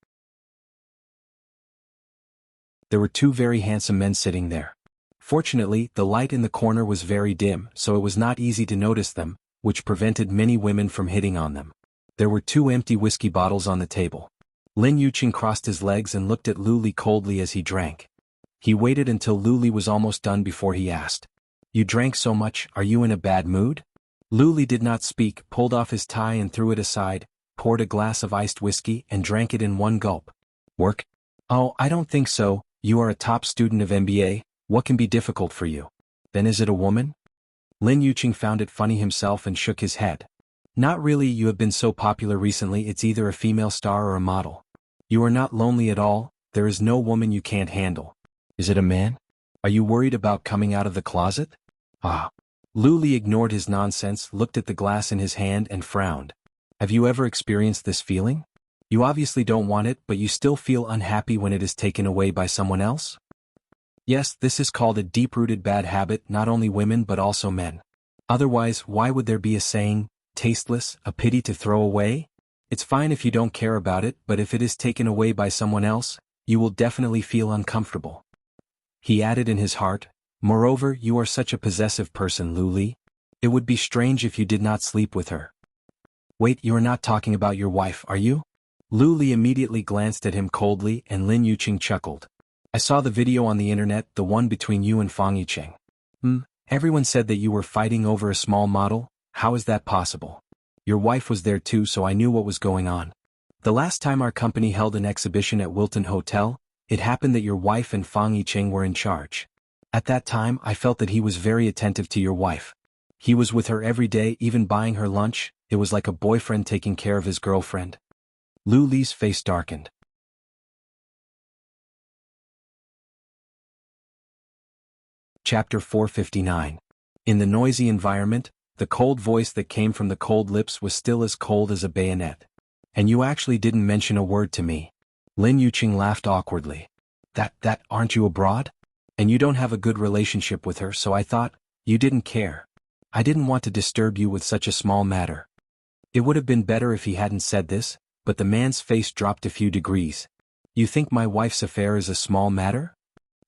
there were two very handsome men sitting there. Fortunately, the light in the corner was very dim, so it was not easy to notice them, which prevented many women from hitting on them. There were 2 empty whiskey bottles on the table. Lin Yuqing crossed his legs and looked at Lu Li coldly as he drank. He waited until Lu Li was almost done before he asked, "You drank so much, are you in a bad mood?" Lu Li did not speak, pulled off his tie and threw it aside, poured a glass of iced whiskey and drank it in one gulp. Work? Oh, I don't think so. You are a top student of MBA, what can be difficult for you? Then is it a woman? Lin Yuqing found it funny himself and shook his head. Not really, you have been so popular recently, it's either a female star or a model. You are not lonely at all, there is no woman you can't handle. Is it a man? Are you worried about coming out of the closet? Ah. Lu Li ignored his nonsense, looked at the glass in his hand and frowned. Have you ever experienced this feeling? You obviously don't want it, but you still feel unhappy when it is taken away by someone else? Yes, this is called a deep-rooted bad habit, not only women but also men. Otherwise, why would there be a saying, tasteless, a pity to throw away? It's fine if you don't care about it, but if it is taken away by someone else, you will definitely feel uncomfortable. He added in his heart, moreover, you are such a possessive person, Lu Li. It would be strange if you did not sleep with her. Wait, you are not talking about your wife, are you? Lu Li immediately glanced at him coldly and Lin Yuqing chuckled. I saw the video on the internet, the one between you and Fang Yicheng. Everyone said that you were fighting over a small model, how is that possible? Your wife was there too, so I knew what was going on. The last time our company held an exhibition at Wilton Hotel, it happened that your wife and Fang Yicheng were in charge. At that time I felt that he was very attentive to your wife. He was with her every day, even buying her lunch. It was like a boyfriend taking care of his girlfriend. Lu Li's face darkened. Chapter 459. In the noisy environment, the cold voice that came from the cold lips was still as cold as a bayonet. And you actually didn't mention a word to me. Lin Yuqing laughed awkwardly. Aren't you abroad? And you don't have a good relationship with her, so I thought, you didn't care. I didn't want to disturb you with such a small matter. It would have been better if he hadn't said this, but the man's face dropped a few degrees. You think my wife's affair is a small matter?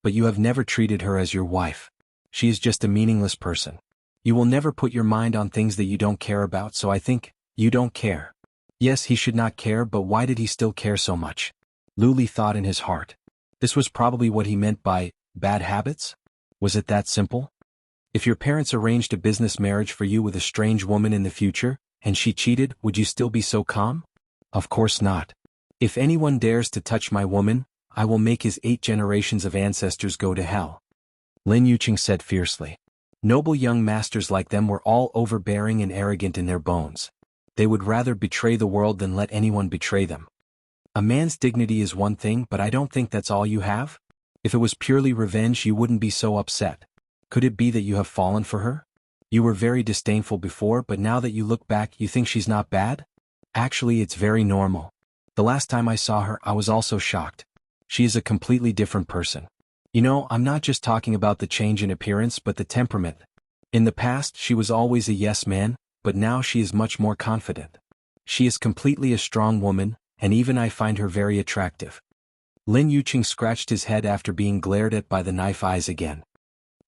But you have never treated her as your wife. She is just a meaningless person. You will never put your mind on things that you don't care about, so I think, you don't care. Yes, he should not care, but why did he still care so much? Lu Li thought in his heart. This was probably what he meant by bad habits? Was it that simple? If your parents arranged a business marriage for you with a strange woman in the future, and she cheated, would you still be so calm? Of course not. If anyone dares to touch my woman, I will make his 8 generations of ancestors go to hell. Lin Yuqing said fiercely. Noble young masters like them were all overbearing and arrogant in their bones. They would rather betray the world than let anyone betray them. A man's dignity is one thing, but I don't think that's all you have. If it was purely revenge, you wouldn't be so upset. Could it be that you have fallen for her? You were very disdainful before, but now that you look back, you think she's not bad? Actually, it's very normal. The last time I saw her, I was also shocked. She is a completely different person. You know, I'm not just talking about the change in appearance, but the temperament. In the past, she was always a yes man, but now she is much more confident. She is completely a strong woman, and even I find her very attractive. Lin Yuqing scratched his head after being glared at by the knife eyes again.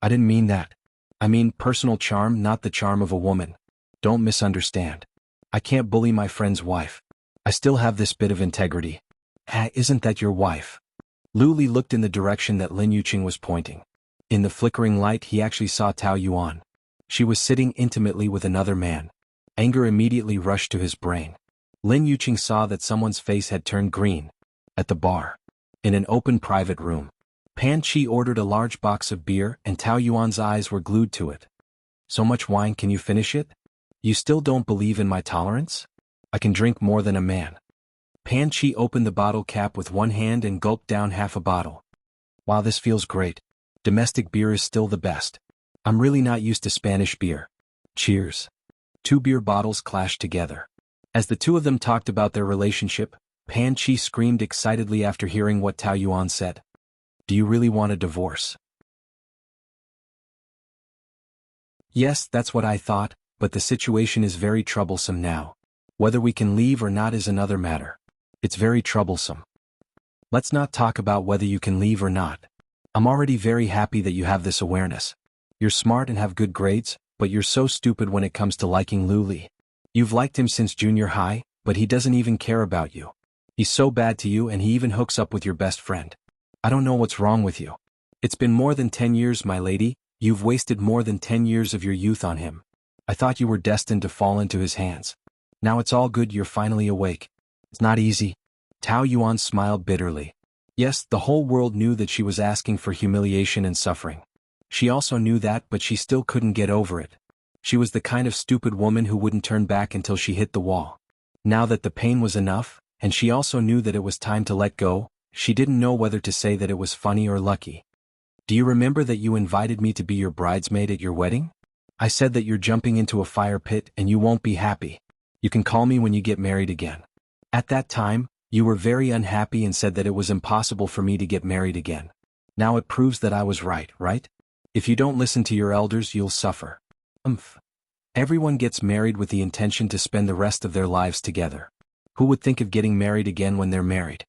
I didn't mean that. I mean personal charm, not the charm of a woman. Don't misunderstand. I can't bully my friend's wife. I still have this bit of integrity. Isn't that your wife? Lu Li looked in the direction that Lin Yuqing was pointing. In the flickering light he actually saw Tao Yuan. She was sitting intimately with another man. Anger immediately rushed to his brain. Lin Yuqing saw that someone's face had turned green. At the bar. In an open private room. Pan Chi ordered a large box of beer and Tao Yuan's eyes were glued to it. So much wine, can you finish it? You still don't believe in my tolerance? I can drink more than a man. Pan Chi opened the bottle cap with one hand and gulped down half a bottle. Wow, this feels great. Domestic beer is still the best. I'm really not used to Spanish beer. Cheers. 2 beer bottles clashed together. As the two of them talked about their relationship, Pan Chi screamed excitedly after hearing what Tao Yuan said. Do you really want a divorce? Yes, that's what I thought, but the situation is very troublesome now. Whether we can leave or not is another matter. It's very troublesome. Let's not talk about whether you can leave or not. I'm already very happy that you have this awareness. You're smart and have good grades, but you're so stupid when it comes to liking Lu Li. You've liked him since junior high, but he doesn't even care about you. He's so bad to you and he even hooks up with your best friend. I don't know what's wrong with you. It's been more than 10 years, my lady. You've wasted more than 10 years of your youth on him. I thought you were destined to fall into his hands. Now it's all good, you're finally awake. It's not easy. Tao Yuan smiled bitterly. Yes, the whole world knew that she was asking for humiliation and suffering. She also knew that, but she still couldn't get over it. She was the kind of stupid woman who wouldn't turn back until she hit the wall. Now that the pain was enough, and she also knew that it was time to let go, she didn't know whether to say that it was funny or lucky. Do you remember that you invited me to be your bridesmaid at your wedding? I said that you're jumping into a fire pit and you won't be happy. You can call me when you get married again. At that time, you were very unhappy and said that it was impossible for me to get married again. Now it proves that I was right, right? If you don't listen to your elders, you'll suffer. Everyone gets married with the intention to spend the rest of their lives together. Who would think of getting married again when they're married?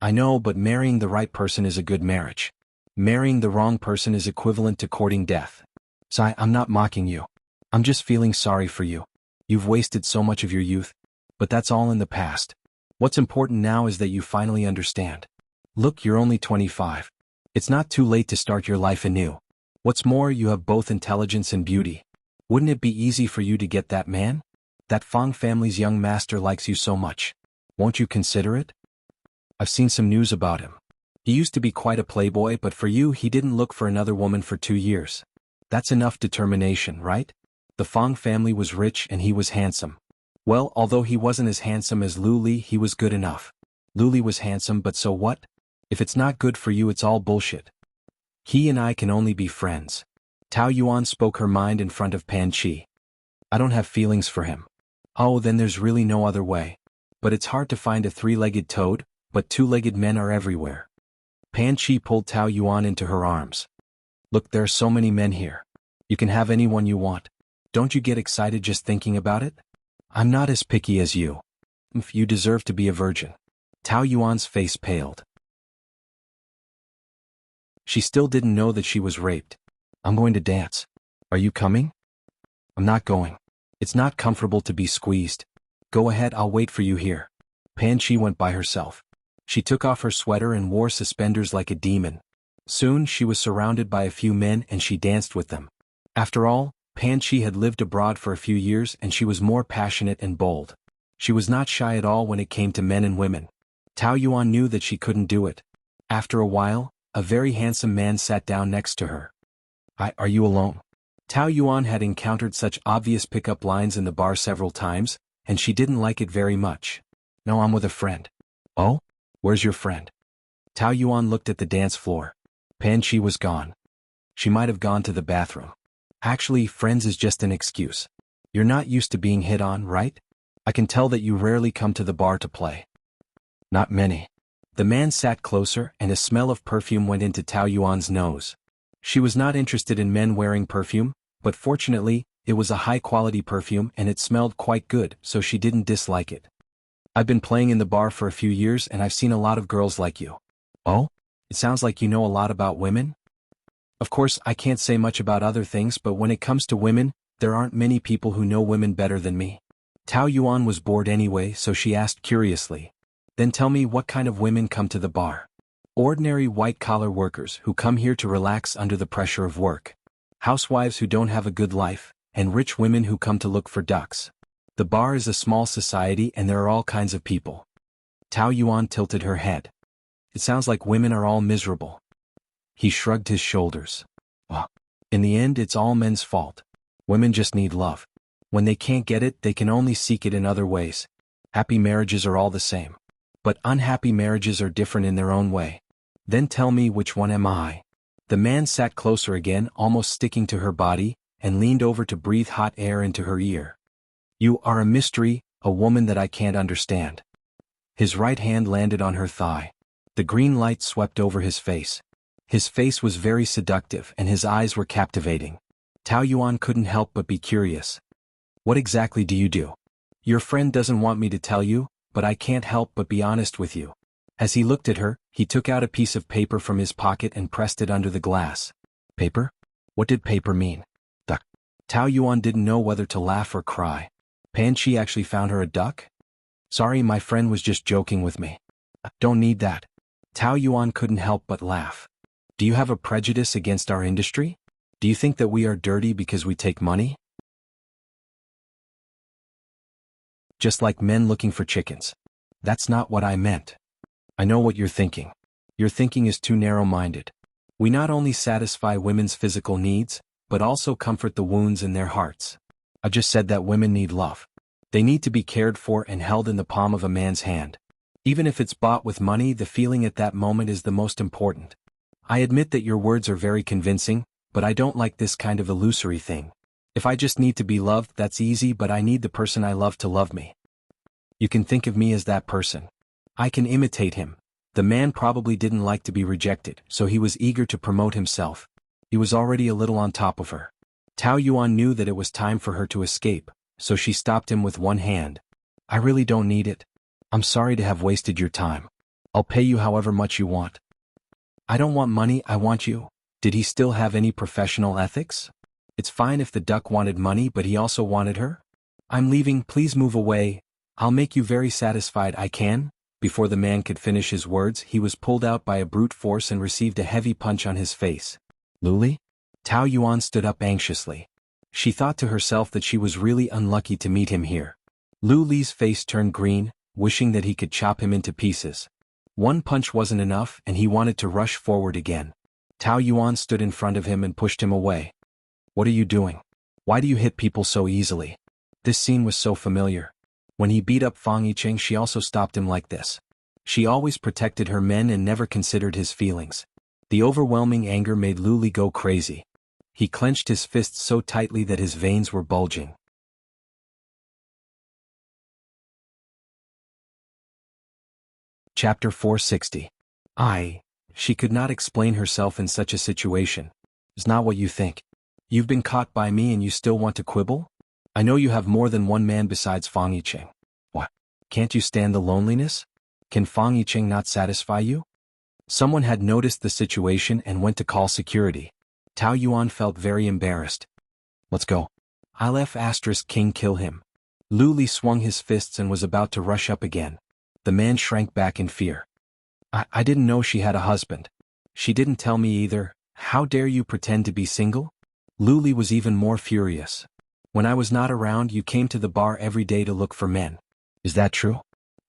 I know, but marrying the right person is a good marriage. Marrying the wrong person is equivalent to courting death. So I'm not mocking you. I'm just feeling sorry for you. You've wasted so much of your youth. But that's all in the past. What's important now is that you finally understand. Look, you're only 25. It's not too late to start your life anew. What's more, you have both intelligence and beauty. Wouldn't it be easy for you to get that man? That Fang family's young master likes you so much. Won't you consider it? I've seen some news about him. He used to be quite a playboy, but for you he didn't look for another woman for 2 years. That's enough determination, right? The Fong family was rich and he was handsome. Well, although he wasn't as handsome as Lu Li, he was good enough. Lu Li was handsome, but so what? If it's not good for you, it's all bullshit. He and I can only be friends. Tao Yuan spoke her mind in front of Pan Qi. I don't have feelings for him. Oh, then there's really no other way. But it's hard to find a three-legged toad, but two-legged men are everywhere. Pan Qi pulled Tao Yuan into her arms. Look, there are so many men here. You can have anyone you want. Don't you get excited just thinking about it? I'm not as picky as you. You deserve to be a virgin. Tao Yuan's face paled. She still didn't know that she was raped. I'm going to dance. Are you coming? I'm not going. It's not comfortable to be squeezed. Go ahead, I'll wait for you here. Pan Qi went by herself. She took off her sweater and wore suspenders like a demon. Soon she was surrounded by a few men and she danced with them. After all, Pan Qi had lived abroad for a few years and she was more passionate and bold. She was not shy at all when it came to men and women. Tao Yuan knew that she couldn't do it. After a while, a very handsome man sat down next to her. Are you alone? Tao Yuan had encountered such obvious pickup lines in the bar several times, and she didn't like it very much. No, I'm with a friend. Oh? Where's your friend? Tao Yuan looked at the dance floor. Pan Qi was gone. She might have gone to the bathroom. Actually, friends is just an excuse. You're not used to being hit on, right? I can tell that you rarely come to the bar to play. Not many. The man sat closer and a smell of perfume went into Tao Yuan's nose. She was not interested in men wearing perfume, but fortunately, it was a high-quality perfume and it smelled quite good, so she didn't dislike it. I've been playing in the bar for a few years and I've seen a lot of girls like you. Oh? It sounds like you know a lot about women? Of course, I can't say much about other things, but when it comes to women, there aren't many people who know women better than me. Tao Yuan was bored anyway, so she asked curiously. Then tell me, what kind of women come to the bar? Ordinary white-collar workers who come here to relax under the pressure of work. Housewives who don't have a good life, and rich women who come to look for ducks. The bar is a small society and there are all kinds of people. Tao Yuan tilted her head. It sounds like women are all miserable. He shrugged his shoulders. Well, in the end, it's all men's fault. Women just need love. When they can't get it, they can only seek it in other ways. Happy marriages are all the same. But unhappy marriages are different in their own way. Then tell me, which one am I? The man sat closer again, almost sticking to her body, and leaned over to breathe hot air into her ear. You are a mystery, a woman that I can't understand. His right hand landed on her thigh. The green light swept over his face. His face was very seductive and his eyes were captivating. Tao Yuan couldn't help but be curious. What exactly do you do? Your friend doesn't want me to tell you, but I can't help but be honest with you. As he looked at her, he took out a piece of paper from his pocket and pressed it under the glass. Paper? What did paper mean? Duck. Tao Yuan didn't know whether to laugh or cry. Pan Qi actually found her a duck? Sorry, my friend was just joking with me. Don't need that. Tao Yuan couldn't help but laugh. Do you have a prejudice against our industry? Do you think that we are dirty because we take money? Just like men looking for chickens. That's not what I meant. I know what you're thinking. Your thinking is too narrow-minded. We not only satisfy women's physical needs, but also comfort the wounds in their hearts. I just said that women need love. They need to be cared for and held in the palm of a man's hand. Even if it's bought with money, the feeling at that moment is the most important. I admit that your words are very convincing, but I don't like this kind of illusory thing. If I just need to be loved, that's easy, but I need the person I love to love me. You can think of me as that person. I can imitate him. The man probably didn't like to be rejected, so he was eager to promote himself. He was already a little on top of her. Tao Yuan knew that it was time for her to escape, so she stopped him with one hand. I really don't need it. I'm sorry to have wasted your time. I'll pay you however much you want. I don't want money, I want you. Did he still have any professional ethics? It's fine if the duck wanted money, but he also wanted her. I'm leaving, please move away. I'll make you very satisfied, I can. Before the man could finish his words, he was pulled out by a brute force and received a heavy punch on his face. Lu Li? Tao Yuan stood up anxiously. She thought to herself that she was really unlucky to meet him here. Lu Li's face turned green, wishing that he could chop him into pieces. One punch wasn't enough and he wanted to rush forward again. Tao Yuan stood in front of him and pushed him away. What are you doing? Why do you hit people so easily? This scene was so familiar. When he beat up Fang Yicheng, she also stopped him like this. She always protected her men and never considered his feelings. The overwhelming anger made Lu Li go crazy. He clenched his fists so tightly that his veins were bulging. Chapter 460. She could not explain herself in such a situation. It's not what you think. You've been caught by me and you still want to quibble? I know you have more than one man besides Fang Yicheng. What? Can't you stand the loneliness? Can Fang Yicheng not satisfy you? Someone had noticed the situation and went to call security. Tao Yuan felt very embarrassed. Let's go. I'll King kill him. Lu Li swung his fists and was about to rush up again. The man shrank back in fear. I didn't know she had a husband. She didn't tell me either. How dare you pretend to be single? Lu Li was even more furious. When I was not around, you came to the bar every day to look for men. Is that true?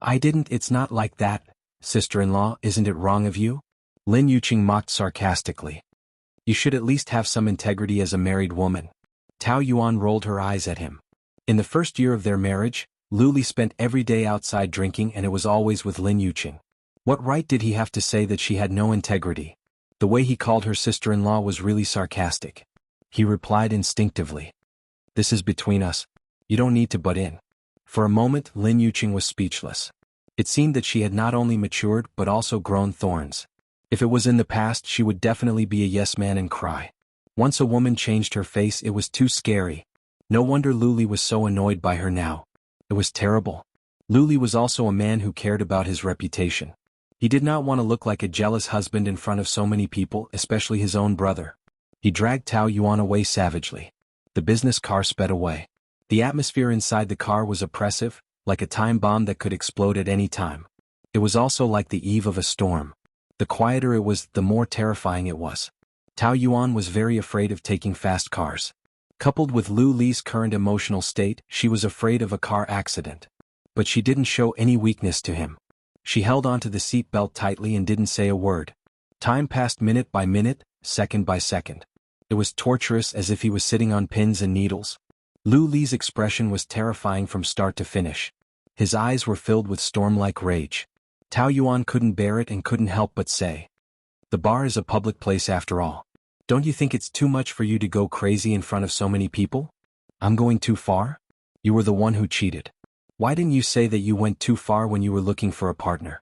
I didn't. It's not like that, sister-in-law. Isn't it wrong of you? Lin Yuqing mocked sarcastically. You should at least have some integrity as a married woman. Tao Yuan rolled her eyes at him. In the first year of their marriage, Lu Li spent every day outside drinking and it was always with Lin Yuqing. What right did he have to say that she had no integrity? The way he called her sister-in-law was really sarcastic. He replied instinctively. This is between us. You don't need to butt in. For a moment, Lin Yuqing was speechless. It seemed that she had not only matured but also grown thorns. If it was in the past, she would definitely be a yes man and cry. Once a woman changed her face, it was too scary. No wonder Lu Li was so annoyed by her now. It was terrible. Lu Li was also a man who cared about his reputation. He did not want to look like a jealous husband in front of so many people, especially his own brother. He dragged Tao Yuan away savagely. The business car sped away. The atmosphere inside the car was oppressive, like a time bomb that could explode at any time. It was also like the eve of a storm. The quieter it was, the more terrifying it was. Tao Yuan was very afraid of taking fast cars. Coupled with Lu Li's current emotional state, she was afraid of a car accident. But she didn't show any weakness to him. She held onto the seat belt tightly and didn't say a word. Time passed minute by minute, second by second. It was torturous, as if he was sitting on pins and needles. Lu Li's expression was terrifying from start to finish. His eyes were filled with storm-like rage. Tao Yuan couldn't bear it and couldn't help but say, "The bar is a public place after all. Don't you think it's too much for you to go crazy in front of so many people? I'm going too far? You were the one who cheated. Why didn't you say that you went too far when you were looking for a partner?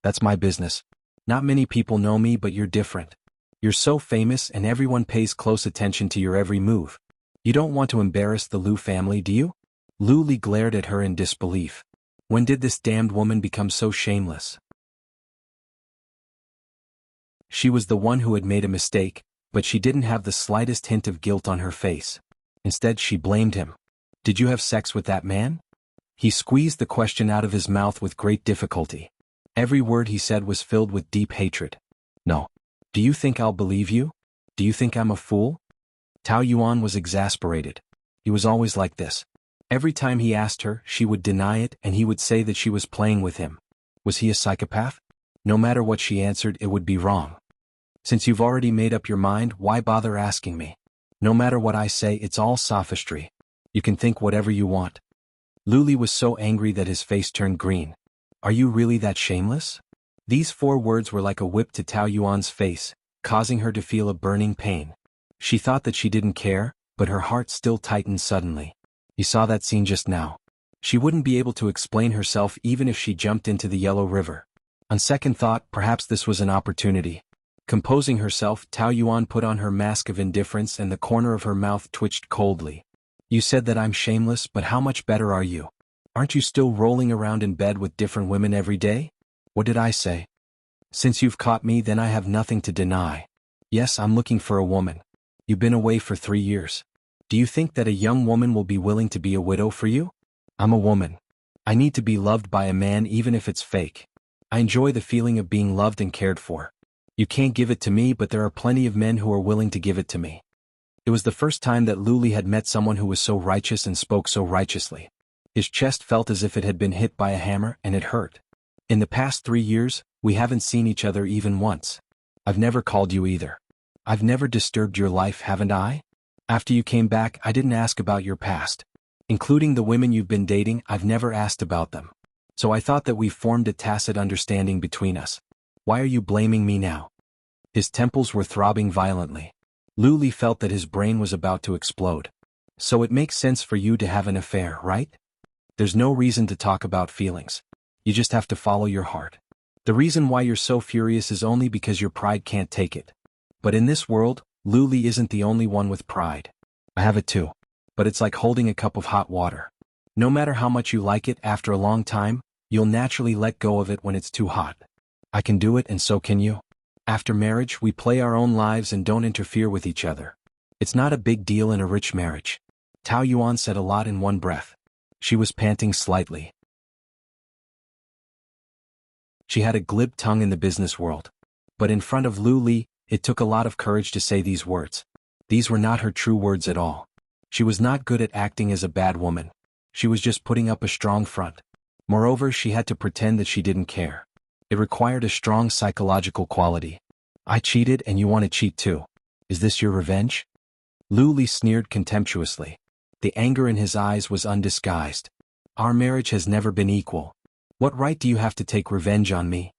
That's my business. Not many people know me, but you're different. You're so famous and everyone pays close attention to your every move. You don't want to embarrass the Lu family, do you?" Lu Li glared at her in disbelief. When did this damned woman become so shameless? She was the one who had made a mistake, but she didn't have the slightest hint of guilt on her face. Instead, she blamed him. Did you have sex with that man? He squeezed the question out of his mouth with great difficulty. Every word he said was filled with deep hatred. No. Do you think I'll believe you? Do you think I'm a fool? Tao Yuan was exasperated. He was always like this. Every time he asked her, she would deny it and he would say that she was playing with him. Was he a psychopath? No matter what she answered, it would be wrong. Since you've already made up your mind, why bother asking me? No matter what I say, it's all sophistry. You can think whatever you want. Lu Li was so angry that his face turned green. Are you really that shameless? These 4 words were like a whip to Tao Yuan's face, causing her to feel a burning pain. She thought that she didn't care, but her heart still tightened suddenly. He saw that scene just now. She wouldn't be able to explain herself even if she jumped into the Yellow River. On second thought, perhaps this was an opportunity. Composing herself, Tao Yuan put on her mask of indifference and the corner of her mouth twitched coldly. You said that I'm shameless, but how much better are you? Aren't you still rolling around in bed with different women every day? What did I say? Since you've caught me, then I have nothing to deny. Yes, I'm looking for a woman. You've been away for 3 years. Do you think that a young woman will be willing to be a widow for you? I'm a woman. I need to be loved by a man even if it's fake. I enjoy the feeling of being loved and cared for. You can't give it to me, but there are plenty of men who are willing to give it to me. It was the first time that Lu Li had met someone who was so righteous and spoke so righteously. His chest felt as if it had been hit by a hammer and it hurt. In the past 3 years, We haven't seen each other even once. I've never called you either. I've never disturbed your life, haven't I? After you came back, I didn't ask about your past. Including the women you've been dating, I've never asked about them. So I thought that we formed a tacit understanding between us. Why are you blaming me now? His temples were throbbing violently. Lu Li felt that his brain was about to explode. So it makes sense for you to have an affair, right? There's no reason to talk about feelings. You just have to follow your heart. The reason why you're so furious is only because your pride can't take it. But in this world, Lu Li isn't the only one with pride. I have it too. But it's like holding a cup of hot water. No matter how much you like it, after a long time, you'll naturally let go of it when it's too hot. I can do it and so can you. After marriage, we play our own lives and don't interfere with each other. It's not a big deal in a rich marriage. Tao Yuan said a lot in one breath. She was panting slightly. She had a glib tongue in the business world. But in front of Lu Li, it took a lot of courage to say these words. These were not her true words at all. She was not good at acting as a bad woman. She was just putting up a strong front. Moreover, she had to pretend that she didn't care. It required a strong psychological quality. I cheated and you want to cheat too. Is this your revenge? Lu Li sneered contemptuously. The anger in his eyes was undisguised. Our marriage has never been equal. What right do you have to take revenge on me?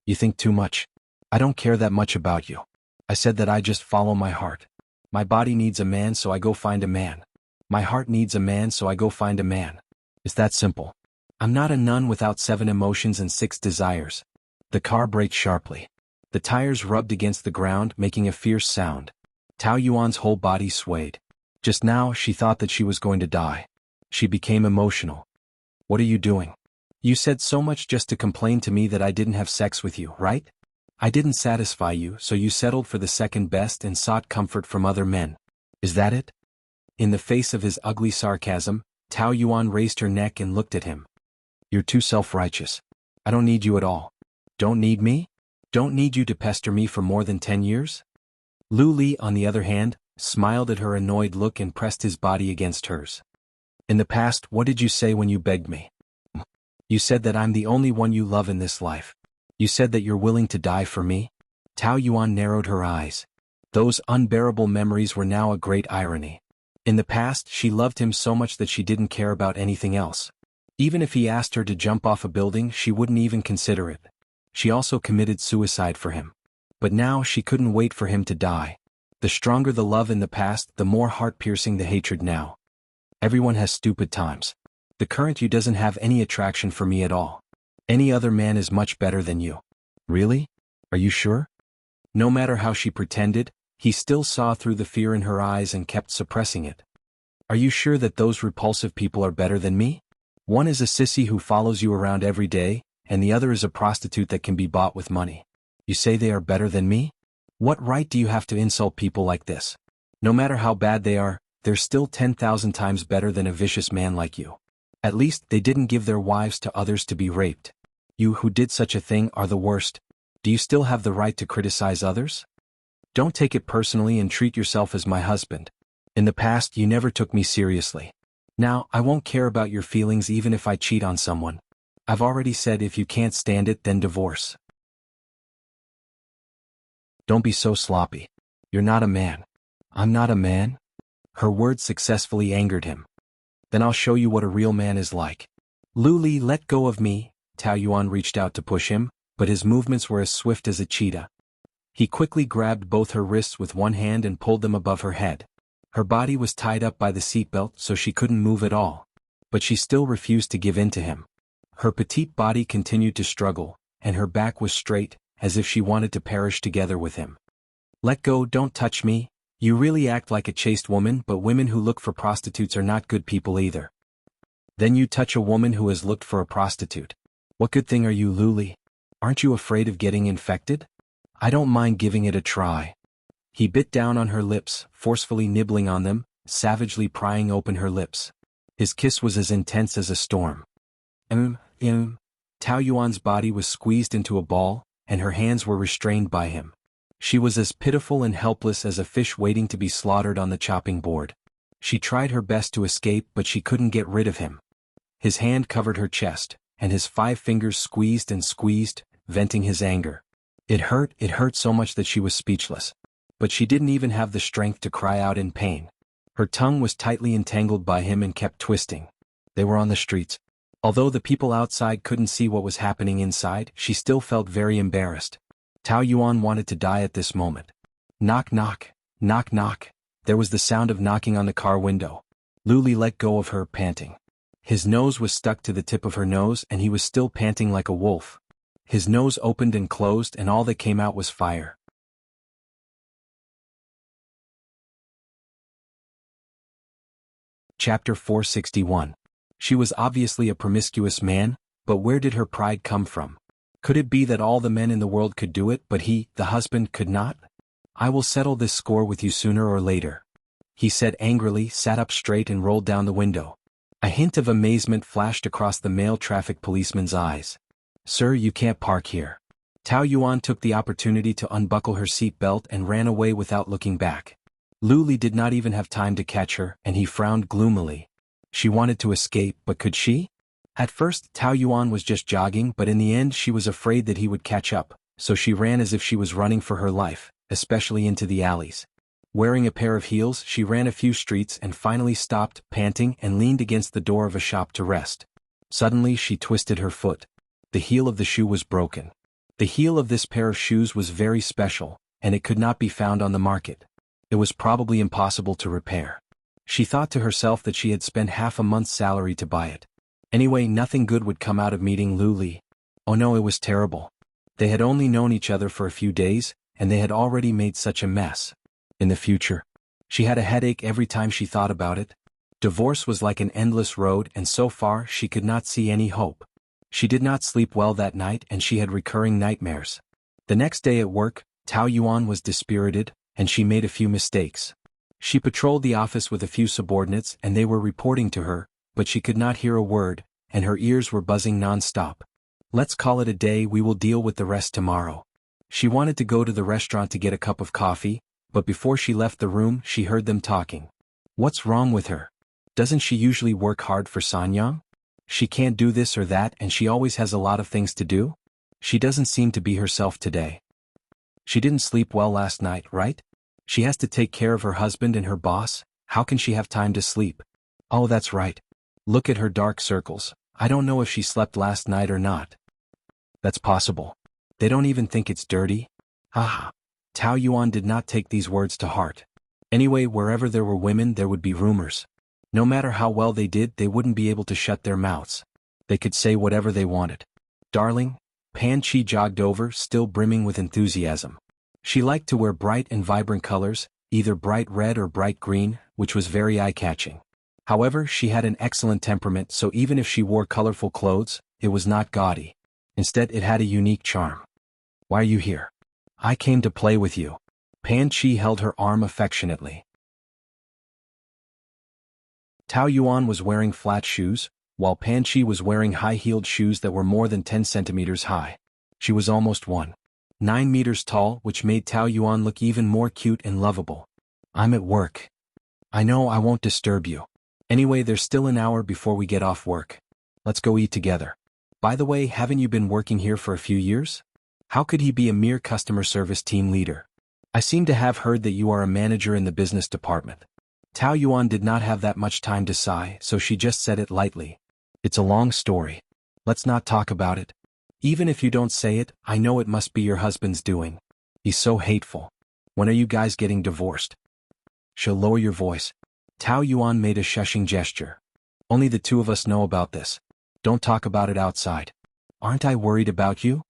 You think too much. I don't care that much about you. I said that I just follow my heart. My body needs a man, so I go find a man. My heart needs a man, so I go find a man. It's that simple. I'm not a nun without 7 emotions and 6 desires. The car braked sharply. The tires rubbed against the ground, making a fierce sound. Tao Yuan's whole body swayed. Just now, she thought that she was going to die. She became emotional. What are you doing? You said so much just to complain to me that I didn't have sex with you, right? I didn't satisfy you, so you settled for the second best and sought comfort from other men. Is that it? In the face of his ugly sarcasm, Tao Yuan raised her neck and looked at him. You're too self-righteous. I don't need you at all. Don't need me? Don't need you to pester me for more than 10 years? Lu Li, on the other hand, smiled at her annoyed look and pressed his body against hers. In the past, what did you say when you begged me? You said that I'm the only one you love in this life. You said that you're willing to die for me? Tao Yuan narrowed her eyes. Those unbearable memories were now a great irony. In the past, she loved him so much that she didn't care about anything else. Even if he asked her to jump off a building, she wouldn't even consider it. She also committed suicide for him. But now she couldn't wait for him to die. The stronger the love in the past, the more heart-piercing the hatred now. Everyone has stupid times. The current you doesn't have any attraction for me at all. Any other man is much better than you. Really? Are you sure? No matter how she pretended, he still saw through the fear in her eyes and kept suppressing it. Are you sure that those repulsive people are better than me? One is a sissy who follows you around every day, and the other is a prostitute that can be bought with money. You say they are better than me? What right do you have to insult people like this? No matter how bad they are, they're still 10,000 times better than a vicious man like you. At least they didn't give their wives to others to be raped. You who did such a thing are the worst. Do you still have the right to criticize others? Don't take it personally and treat yourself as my husband. In the past, you never took me seriously. Now, I won't care about your feelings even if I cheat on someone. I've already said if you can't stand it, then divorce. Don't be so sloppy. You're not a man. I'm not a man? Her words successfully angered him. Then I'll show you what a real man is like. Lu Li, let go of me. Tao Yuan reached out to push him, but his movements were as swift as a cheetah. He quickly grabbed both her wrists with one hand and pulled them above her head. Her body was tied up by the seatbelt, so she couldn't move at all. But she still refused to give in to him. Her petite body continued to struggle, and her back was straight, as if she wanted to perish together with him. Let go, don't touch me. You really act like a chaste woman, but women who look for prostitutes are not good people either. Then you touch a woman who has looked for a prostitute. What good thing are you, Lu Li? Aren't you afraid of getting infected? I don't mind giving it a try. He bit down on her lips, forcefully nibbling on them, savagely prying open her lips. His kiss was as intense as a storm. Tao Yuan's body was squeezed into a ball, and her hands were restrained by him. She was as pitiful and helpless as a fish waiting to be slaughtered on the chopping board. She tried her best to escape, but she couldn't get rid of him. His hand covered her chest, and his 5 fingers squeezed and squeezed, venting his anger. It hurt so much that she was speechless. But she didn't even have the strength to cry out in pain. Her tongue was tightly entangled by him and kept twisting. They were on the streets. Although the people outside couldn't see what was happening inside, she still felt very embarrassed. Tao Yuan wanted to die at this moment. Knock knock, knock knock. There was the sound of knocking on the car window. Lu Li let go of her, panting. His nose was stuck to the tip of her nose and he was still panting like a wolf. His nose opened and closed and all that came out was fire. Chapter 461. She was obviously a promiscuous man, but where did her pride come from? Could it be that all the men in the world could do it but he, the husband, could not? I will settle this score with you sooner or later. He said angrily, sat up straight and rolled down the window. A hint of amazement flashed across the male traffic policeman's eyes. Sir, you can't park here. Tao Yuan took the opportunity to unbuckle her seat belt and ran away without looking back. Lu Li did not even have time to catch her, and he frowned gloomily. She wanted to escape, but could she? At first, Tao Yuan was just jogging, but in the end she was afraid that he would catch up, so she ran as if she was running for her life, especially into the alleys. Wearing a pair of heels, she ran a few streets and finally stopped, panting, and leaned against the door of a shop to rest. Suddenly she twisted her foot. The heel of the shoe was broken. The heel of this pair of shoes was very special, and it could not be found on the market. It was probably impossible to repair. She thought to herself that she had spent half a month's salary to buy it. Anyway, nothing good would come out of meeting Lu Li. Oh no, it was terrible. They had only known each other for a few days, and they had already made such a mess. In the future, she had a headache every time she thought about it. Divorce was like an endless road, and so far she could not see any hope. She did not sleep well that night, and she had recurring nightmares. The next day at work, Tao Yuan was dispirited, and she made a few mistakes. She patrolled the office with a few subordinates and they were reporting to her, but she could not hear a word, and her ears were buzzing non-stop. Let's call it a day, we will deal with the rest tomorrow. She wanted to go to the restaurant to get a cup of coffee, but before she left the room she heard them talking. What's wrong with her? Doesn't she usually work hard for Sanyang? She can't do this or that and she always has a lot of things to do? She doesn't seem to be herself today. She didn't sleep well last night, right? She has to take care of her husband and her boss, how can she have time to sleep? Oh, that's right. Look at her dark circles. I don't know if she slept last night or not. That's possible. They don't even think it's dirty? Ah. Tao Yuan did not take these words to heart. Anyway, wherever there were women there would be rumors. No matter how well they did, they wouldn't be able to shut their mouths. They could say whatever they wanted. Darling, Pan Chi jogged over, still brimming with enthusiasm. She liked to wear bright and vibrant colors, either bright red or bright green, which was very eye-catching. However, she had an excellent temperament, so even if she wore colorful clothes, it was not gaudy. Instead, it had a unique charm. Why are you here? I came to play with you. Pan Chi held her arm affectionately. Tao Yuan was wearing flat shoes, while Pan Chi was wearing high-heeled shoes that were more than 10 centimeters high. She was almost 1.9 meters tall, which made Tao Yuan look even more cute and lovable. I'm at work. I know I won't disturb you. Anyway, there's still an hour before we get off work. Let's go eat together. By the way, haven't you been working here for a few years? How could he be a mere customer service team leader? I seem to have heard that you are a manager in the business department. Tao Yuan did not have that much time to sigh, so she just said it lightly. It's a long story. Let's not talk about it. Even if you don't say it, I know it must be your husband's doing. He's so hateful. When are you guys getting divorced? She'll lower your voice. Tao Yuan made a shushing gesture. Only the two of us know about this. Don't talk about it outside. Aren't I worried about you?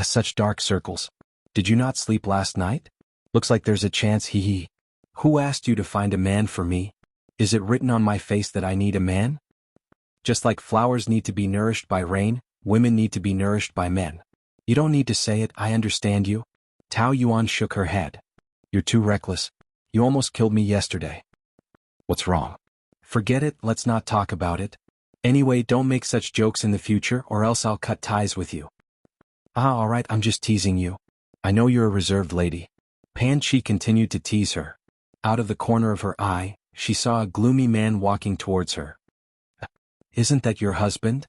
Such dark circles. Did you not sleep last night? Looks like there's a chance he. Who asked you to find a man for me? Is it written on my face that I need a man? Just like flowers need to be nourished by rain, women need to be nourished by men. You don't need to say it, I understand you. Tao Yuan shook her head. You're too reckless. You almost killed me yesterday. What's wrong? Forget it, let's not talk about it. Anyway, don't make such jokes in the future or else I'll cut ties with you. Alright, I'm just teasing you. I know you're a reserved lady. Pan Chi continued to tease her. Out of the corner of her eye, she saw a gloomy man walking towards her. Isn't that your husband?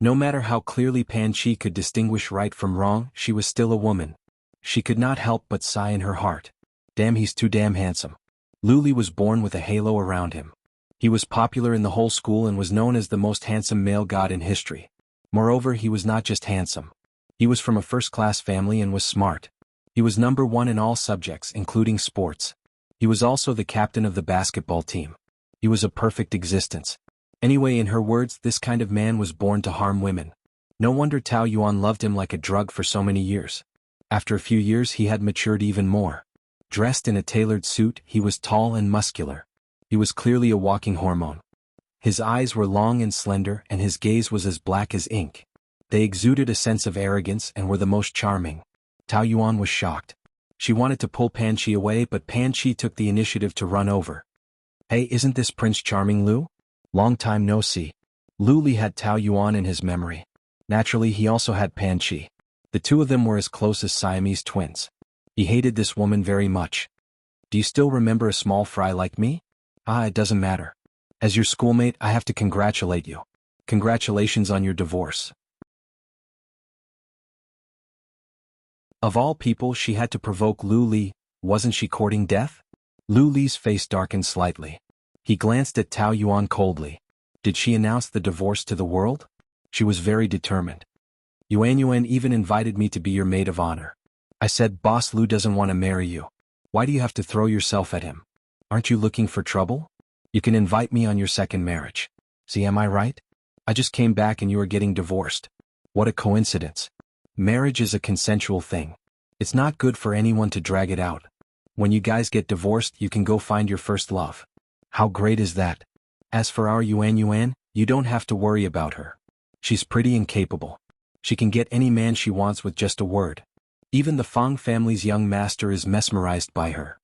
No matter how clearly Pan Chi could distinguish right from wrong, she was still a woman. She could not help but sigh in her heart. Damn, he's too damn handsome. Lu Li was born with a halo around him. He was popular in the whole school and was known as the most handsome male god in history. Moreover, he was not just handsome. He was from a first-class family and was smart. He was number one in all subjects, including sports. He was also the captain of the basketball team. He was a perfect existence. Anyway, in her words, this kind of man was born to harm women. No wonder Tao Yuan loved him like a drug for so many years. After a few years he had matured even more. Dressed in a tailored suit, he was tall and muscular. He was clearly a walking hormone. His eyes were long and slender and his gaze was as black as ink. They exuded a sense of arrogance and were the most charming. Tao Yuan was shocked. She wanted to pull Pan Chi away, but Pan Chi took the initiative to run over. Hey, isn't this Prince Charming, Lu? Long time no see. Lu Li had Tao Yuan in his memory. Naturally, he also had Pan Chi. The two of them were as close as Siamese twins. He hated this woman very much. Do you still remember a small fry like me? It doesn't matter. As your schoolmate, I have to congratulate you. Congratulations on your divorce. Of all people, she had to provoke Lu Li. Wasn't she courting death? Lu Li's face darkened slightly. He glanced at Tao Yuan coldly. Did she announce the divorce to the world? She was very determined. Yuan even invited me to be your maid of honor. I said, Boss Lu doesn't want to marry you. Why do you have to throw yourself at him? Aren't you looking for trouble? You can invite me on your second marriage. See, am I right? I just came back and you are getting divorced. What a coincidence. Marriage is a consensual thing. It's not good for anyone to drag it out. When you guys get divorced, you can go find your first love. How great is that? As for our Yuan, you don't have to worry about her. She's pretty and capable. She can get any man she wants with just a word. Even the Fang family's young master is mesmerized by her.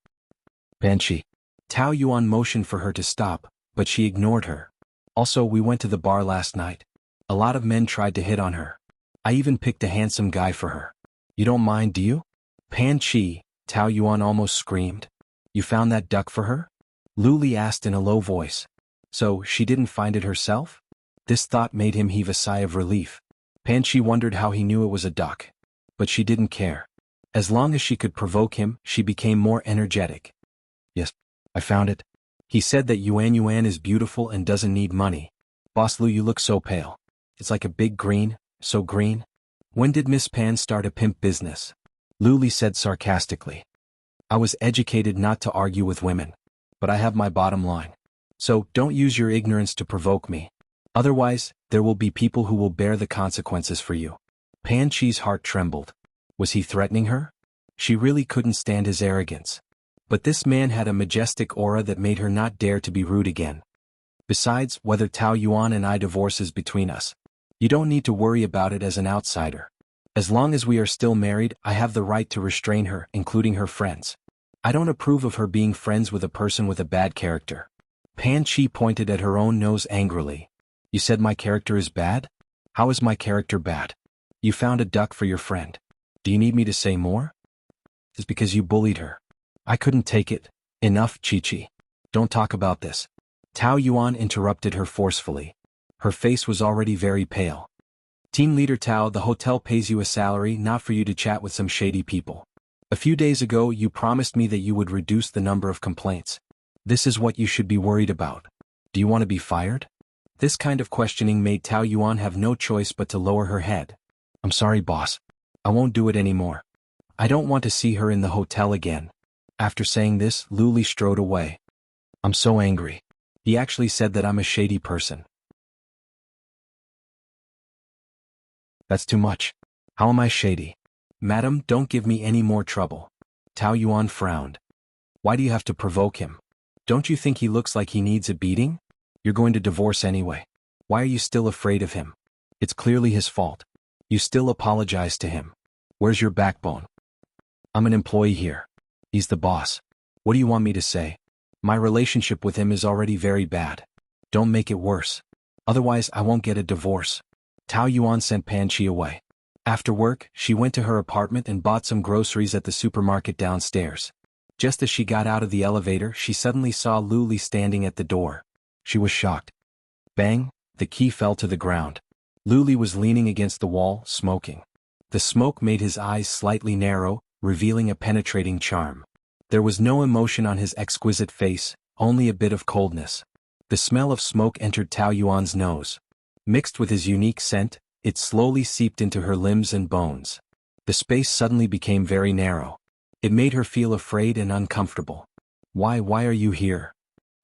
Pan Chi. Tao Yuan motioned for her to stop, but she ignored her. Also, we went to the bar last night. A lot of men tried to hit on her. I even picked a handsome guy for her. You don't mind, do you? Pan Chi, Tao Yuan almost screamed. You found that duck for her? Lu Li asked in a low voice. So, she didn't find it herself? This thought made him heave a sigh of relief. Pan Chi wondered how he knew it was a duck. But she didn't care. As long as she could provoke him, she became more energetic. Yes, I found it. He said that Yuan is beautiful and doesn't need money. Boss Lu, you look so pale. It's like a big green, so green. When did Miss Pan start a pimp business? Lu Li said sarcastically. I was educated not to argue with women. But I have my bottom line. So, don't use your ignorance to provoke me. Otherwise, there will be people who will bear the consequences for you. Pan Chi's heart trembled. Was he threatening her? She really couldn't stand his arrogance. But this man had a majestic aura that made her not dare to be rude again. Besides, whether Tao Yuan and I divorce is between us. You don't need to worry about it as an outsider. As long as we are still married, I have the right to restrain her, including her friends. I don't approve of her being friends with a person with a bad character. Pan Chi pointed at her own nose angrily. You said my character is bad? How is my character bad? You found a duck for your friend. Do you need me to say more? It's because you bullied her. I couldn't take it. Enough, Chi-Chi. Don't talk about this. Tao Yuan interrupted her forcefully. Her face was already very pale. Team leader Tao, the hotel pays you a salary not for you to chat with some shady people. A few days ago you promised me that you would reduce the number of complaints. This is what you should be worried about. Do you want to be fired? This kind of questioning made Tao Yuan have no choice but to lower her head. I'm sorry, boss. I won't do it anymore. I don't want to see her in the hotel again. After saying this, Lu Li strode away. I'm so angry. He actually said that I'm a shady person. That's too much. How am I shady? Madam, don't give me any more trouble. Tao Yuan frowned. Why do you have to provoke him? Don't you think he looks like he needs a beating? You're going to divorce anyway. Why are you still afraid of him? It's clearly his fault. You still apologize to him. Where's your backbone? I'm an employee here. He's the boss. What do you want me to say? My relationship with him is already very bad. Don't make it worse. Otherwise, I won't get a divorce. Tao Yuan sent Pan Chi away. After work, she went to her apartment and bought some groceries at the supermarket downstairs. Just as she got out of the elevator, she suddenly saw Lu Li standing at the door. She was shocked. Bang! The key fell to the ground. Lu Li was leaning against the wall, smoking. The smoke made his eyes slightly narrow, revealing a penetrating charm. There was no emotion on his exquisite face, only a bit of coldness. The smell of smoke entered Tao Yuan's nose. Mixed with his unique scent, it slowly seeped into her limbs and bones. The space suddenly became very narrow. It made her feel afraid and uncomfortable. Why are you here?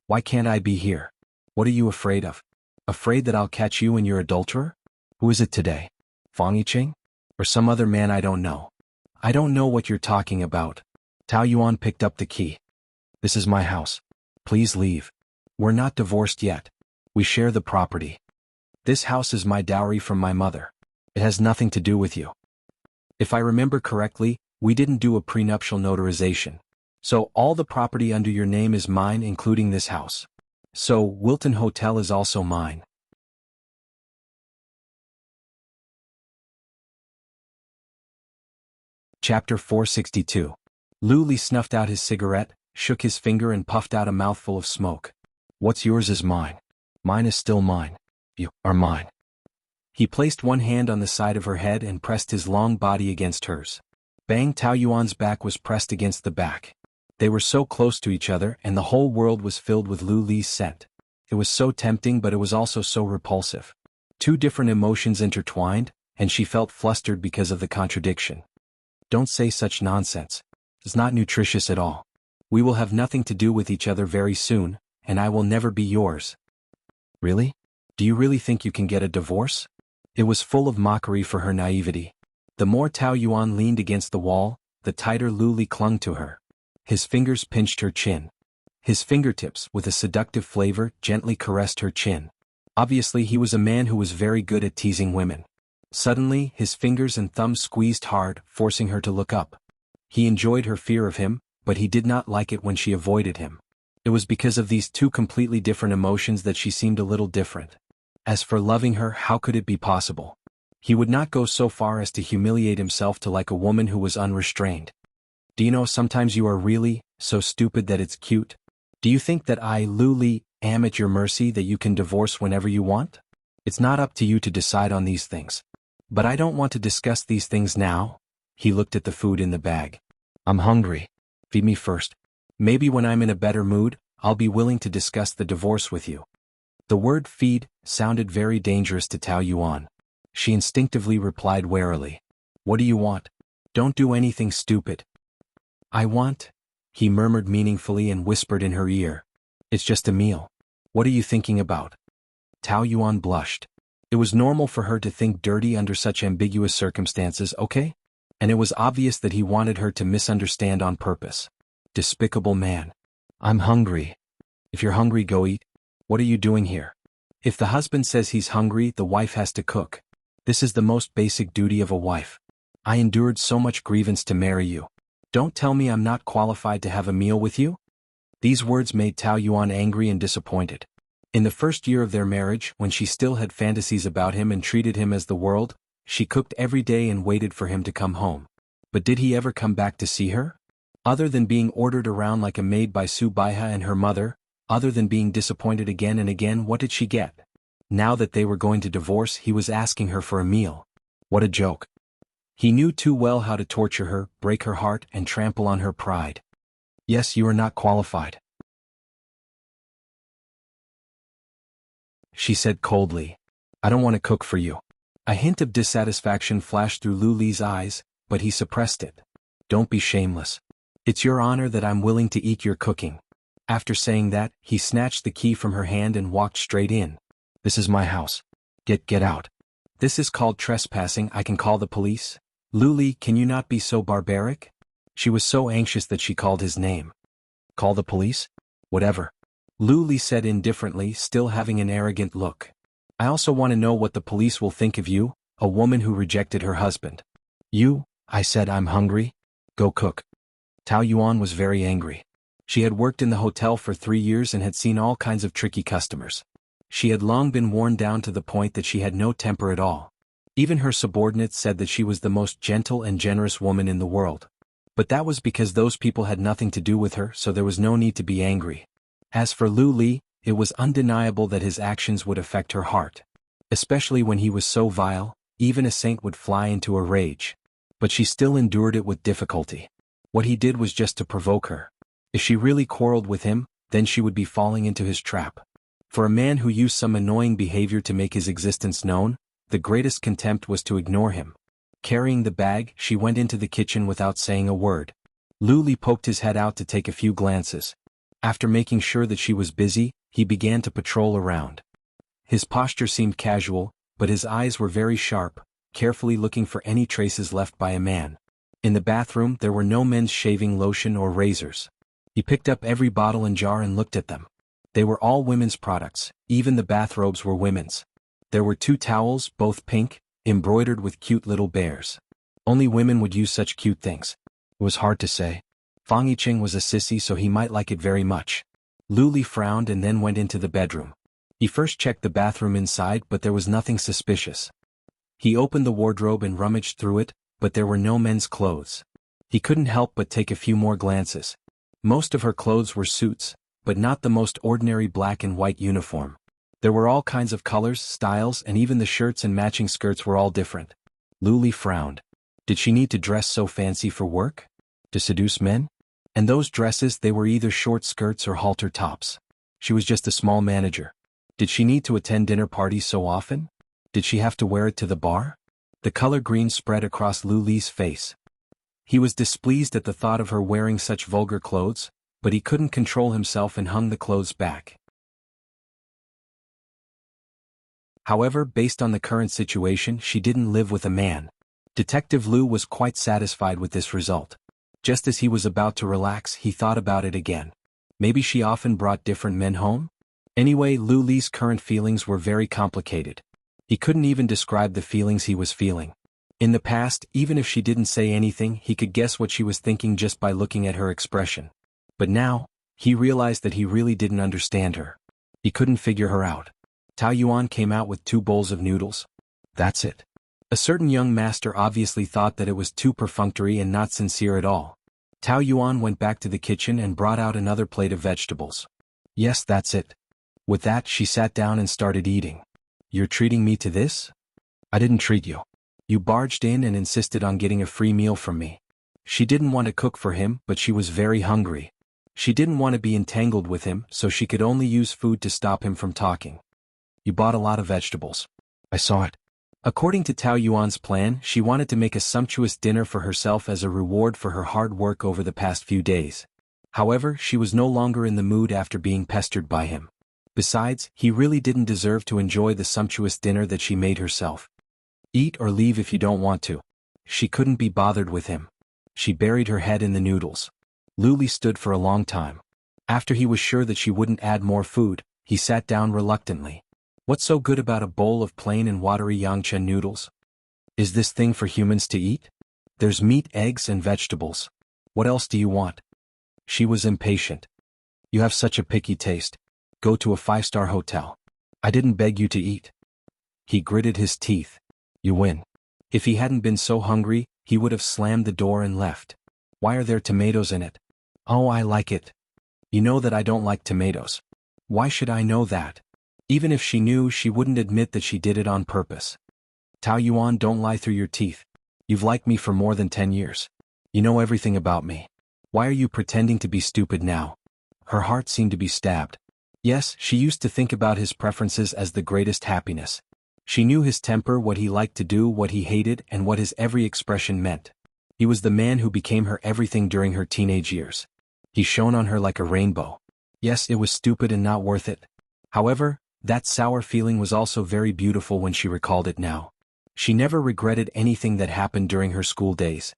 Why can't I be here? What are you afraid of? Afraid that I'll catch you and your adulterer? Who is it today? Fang Yiqing? Or some other man I don't know? I don't know what you're talking about. Tao Yuan picked up the key. This is my house. Please leave. We're not divorced yet. We share the property. This house is my dowry from my mother. It has nothing to do with you. If I remember correctly, we didn't do a prenuptial notarization. So all the property under your name is mine, including this house. So Wilton Hotel is also mine. Chapter 462. Lu Li snuffed out his cigarette, shook his finger and puffed out a mouthful of smoke. What's yours is mine. Mine is still mine. You are mine. He placed one hand on the side of her head and pressed his long body against hers. Bang! Tao Yuan's back was pressed against the back. They were so close to each other and the whole world was filled with Lu Li's scent. It was so tempting, but it was also so repulsive. Two different emotions intertwined, and she felt flustered because of the contradiction. Don't say such nonsense. It's not nutritious at all. We will have nothing to do with each other very soon, and I will never be yours. Really? Do you really think you can get a divorce? It was full of mockery for her naivety. The more Tao Yuan leaned against the wall, the tighter Lu Li clung to her. His fingers pinched her chin. His fingertips, with a seductive flavor, gently caressed her chin. Obviously he was a man who was very good at teasing women. Suddenly, his fingers and thumbs squeezed hard, forcing her to look up. He enjoyed her fear of him, but he did not like it when she avoided him. It was because of these two completely different emotions that she seemed a little different. As for loving her, how could it be possible? He would not go so far as to humiliate himself to like a woman who was unrestrained. Do you know, sometimes you are really so stupid that it's cute? Do you think that I, Lu Li, am at your mercy, that you can divorce whenever you want? It's not up to you to decide on these things. But I don't want to discuss these things now. He looked at the food in the bag. I'm hungry. Feed me first. Maybe when I'm in a better mood, I'll be willing to discuss the divorce with you. The word feed sounded very dangerous to Tao Yuan. She instinctively replied warily. What do you want? Don't do anything stupid. I want, he murmured meaningfully and whispered in her ear. It's just a meal. What are you thinking about? Tao Yuan blushed. It was normal for her to think dirty under such ambiguous circumstances, okay? And it was obvious that he wanted her to misunderstand on purpose. Despicable man. I'm hungry. If you're hungry, go eat. What are you doing here? If the husband says he's hungry, the wife has to cook. This is the most basic duty of a wife. I endured so much grievance to marry you. Don't tell me I'm not qualified to have a meal with you? These words made Tao Yuan angry and disappointed. In the first year of their marriage, when she still had fantasies about him and treated him as the world, she cooked every day and waited for him to come home. But did he ever come back to see her? Other than being ordered around like a maid by Su Baiha and her mother, other than being disappointed again and again, what did she get? Now that they were going to divorce, he was asking her for a meal. What a joke. He knew too well how to torture her, break her heart, and trample on her pride. Yes, you are not qualified, she said coldly. I don't want to cook for you. A hint of dissatisfaction flashed through Lu Li's eyes, but he suppressed it. Don't be shameless. It's your honor that I'm willing to eat your cooking. After saying that, he snatched the key from her hand and walked straight in. This is my house. Get out. This is called trespassing. I can call the police. Lu Li, can you not be so barbaric? She was so anxious that she called his name. Call the police? Whatever. Lu Li said indifferently, still having an arrogant look. I also want to know what the police will think of you, a woman who rejected her husband. You, I said I'm hungry. Go cook. Tao Yuan was very angry. She had worked in the hotel for 3 years and had seen all kinds of tricky customers. She had long been worn down to the point that she had no temper at all. Even her subordinates said that she was the most gentle and generous woman in the world. But that was because those people had nothing to do with her, so there was no need to be angry. As for Lu Li, it was undeniable that his actions would affect her heart. especially when he was so vile. Even a saint would fly into a rage. But she still endured it with difficulty. What he did was just to provoke her. If she really quarreled with him, then she would be falling into his trap. For a man who used some annoying behavior to make his existence known, the greatest contempt was to ignore him. Carrying the bag, she went into the kitchen without saying a word. Lu Li poked his head out to take a few glances. After making sure that she was busy, he began to patrol around. His posture seemed casual, but his eyes were very sharp, carefully looking for any traces left by a man. In the bathroom there were no men's shaving lotion or razors. He picked up every bottle and jar and looked at them. They were all women's products, even the bathrobes were women's. There were 2 towels, both pink, embroidered with cute little bears. Only women would use such cute things. It was hard to say. Fang Yiqing was a sissy, so he might like it very much. Lu Li frowned and then went into the bedroom. He first checked the bathroom inside, but there was nothing suspicious. He opened the wardrobe and rummaged through it, but there were no men's clothes. He couldn't help but take a few more glances. Most of her clothes were suits, but not the most ordinary black and white uniform. There were all kinds of colors, styles, and even the shirts and matching skirts were all different. Lu Li frowned. Did she need to dress so fancy for work? To seduce men? And those dresses, they were either short skirts or halter tops. She was just a small manager. Did she need to attend dinner parties so often? Did she have to wear it to the bar? The color green spread across Lu Li's face. He was displeased at the thought of her wearing such vulgar clothes, but he couldn't control himself and hung the clothes back. However, based on the current situation, she didn't live with a man. Detective Lu was quite satisfied with this result. Just as he was about to relax, he thought about it again. Maybe she often brought different men home? Anyway, Lu Li's current feelings were very complicated. He couldn't even describe the feelings he was feeling. In the past, even if she didn't say anything, he could guess what she was thinking just by looking at her expression. But now, he realized that he really didn't understand her. He couldn't figure her out. Tao Yuan came out with 2 bowls of noodles. That's it. A certain young master obviously thought that it was too perfunctory and not sincere at all. Tao Yuan went back to the kitchen and brought out another plate of vegetables. Yes, that's it. With that, she sat down and started eating. You're treating me to this? I didn't treat you. You barged in and insisted on getting a free meal from me. She didn't want to cook for him, but she was very hungry. She didn't want to be entangled with him, so she could only use food to stop him from talking. You bought a lot of vegetables. I saw it. According to Tao Yuan's plan, she wanted to make a sumptuous dinner for herself as a reward for her hard work over the past few days. However, she was no longer in the mood after being pestered by him. Besides, he really didn't deserve to enjoy the sumptuous dinner that she made herself. Eat or leave if you don't want to. She couldn't be bothered with him. She buried her head in the noodles. Lu Li stood for a long time. After he was sure that she wouldn't add more food, he sat down reluctantly. What's so good about a bowl of plain and watery yangcha noodles? Is this thing for humans to eat? There's meat, eggs, and vegetables. What else do you want? She was impatient. You have such a picky taste. Go to a 5-star hotel. I didn't beg you to eat. He gritted his teeth. You win. If he hadn't been so hungry, he would have slammed the door and left. Why are there tomatoes in it? Oh, I like it. You know that I don't like tomatoes. Why should I know that? Even if she knew, she wouldn't admit that she did it on purpose. Tao Yuan, don't lie through your teeth. You've liked me for more than 10 years. You know everything about me. Why are you pretending to be stupid now? Her heart seemed to be stabbed. Yes, she used to think about his preferences as the greatest happiness. She knew his temper, what he liked to do, what he hated, and what his every expression meant. He was the man who became her everything during her teenage years. He shone on her like a rainbow. Yes, it was stupid and not worth it. However, that sour feeling was also very beautiful when she recalled it now. She never regretted anything that happened during her school days.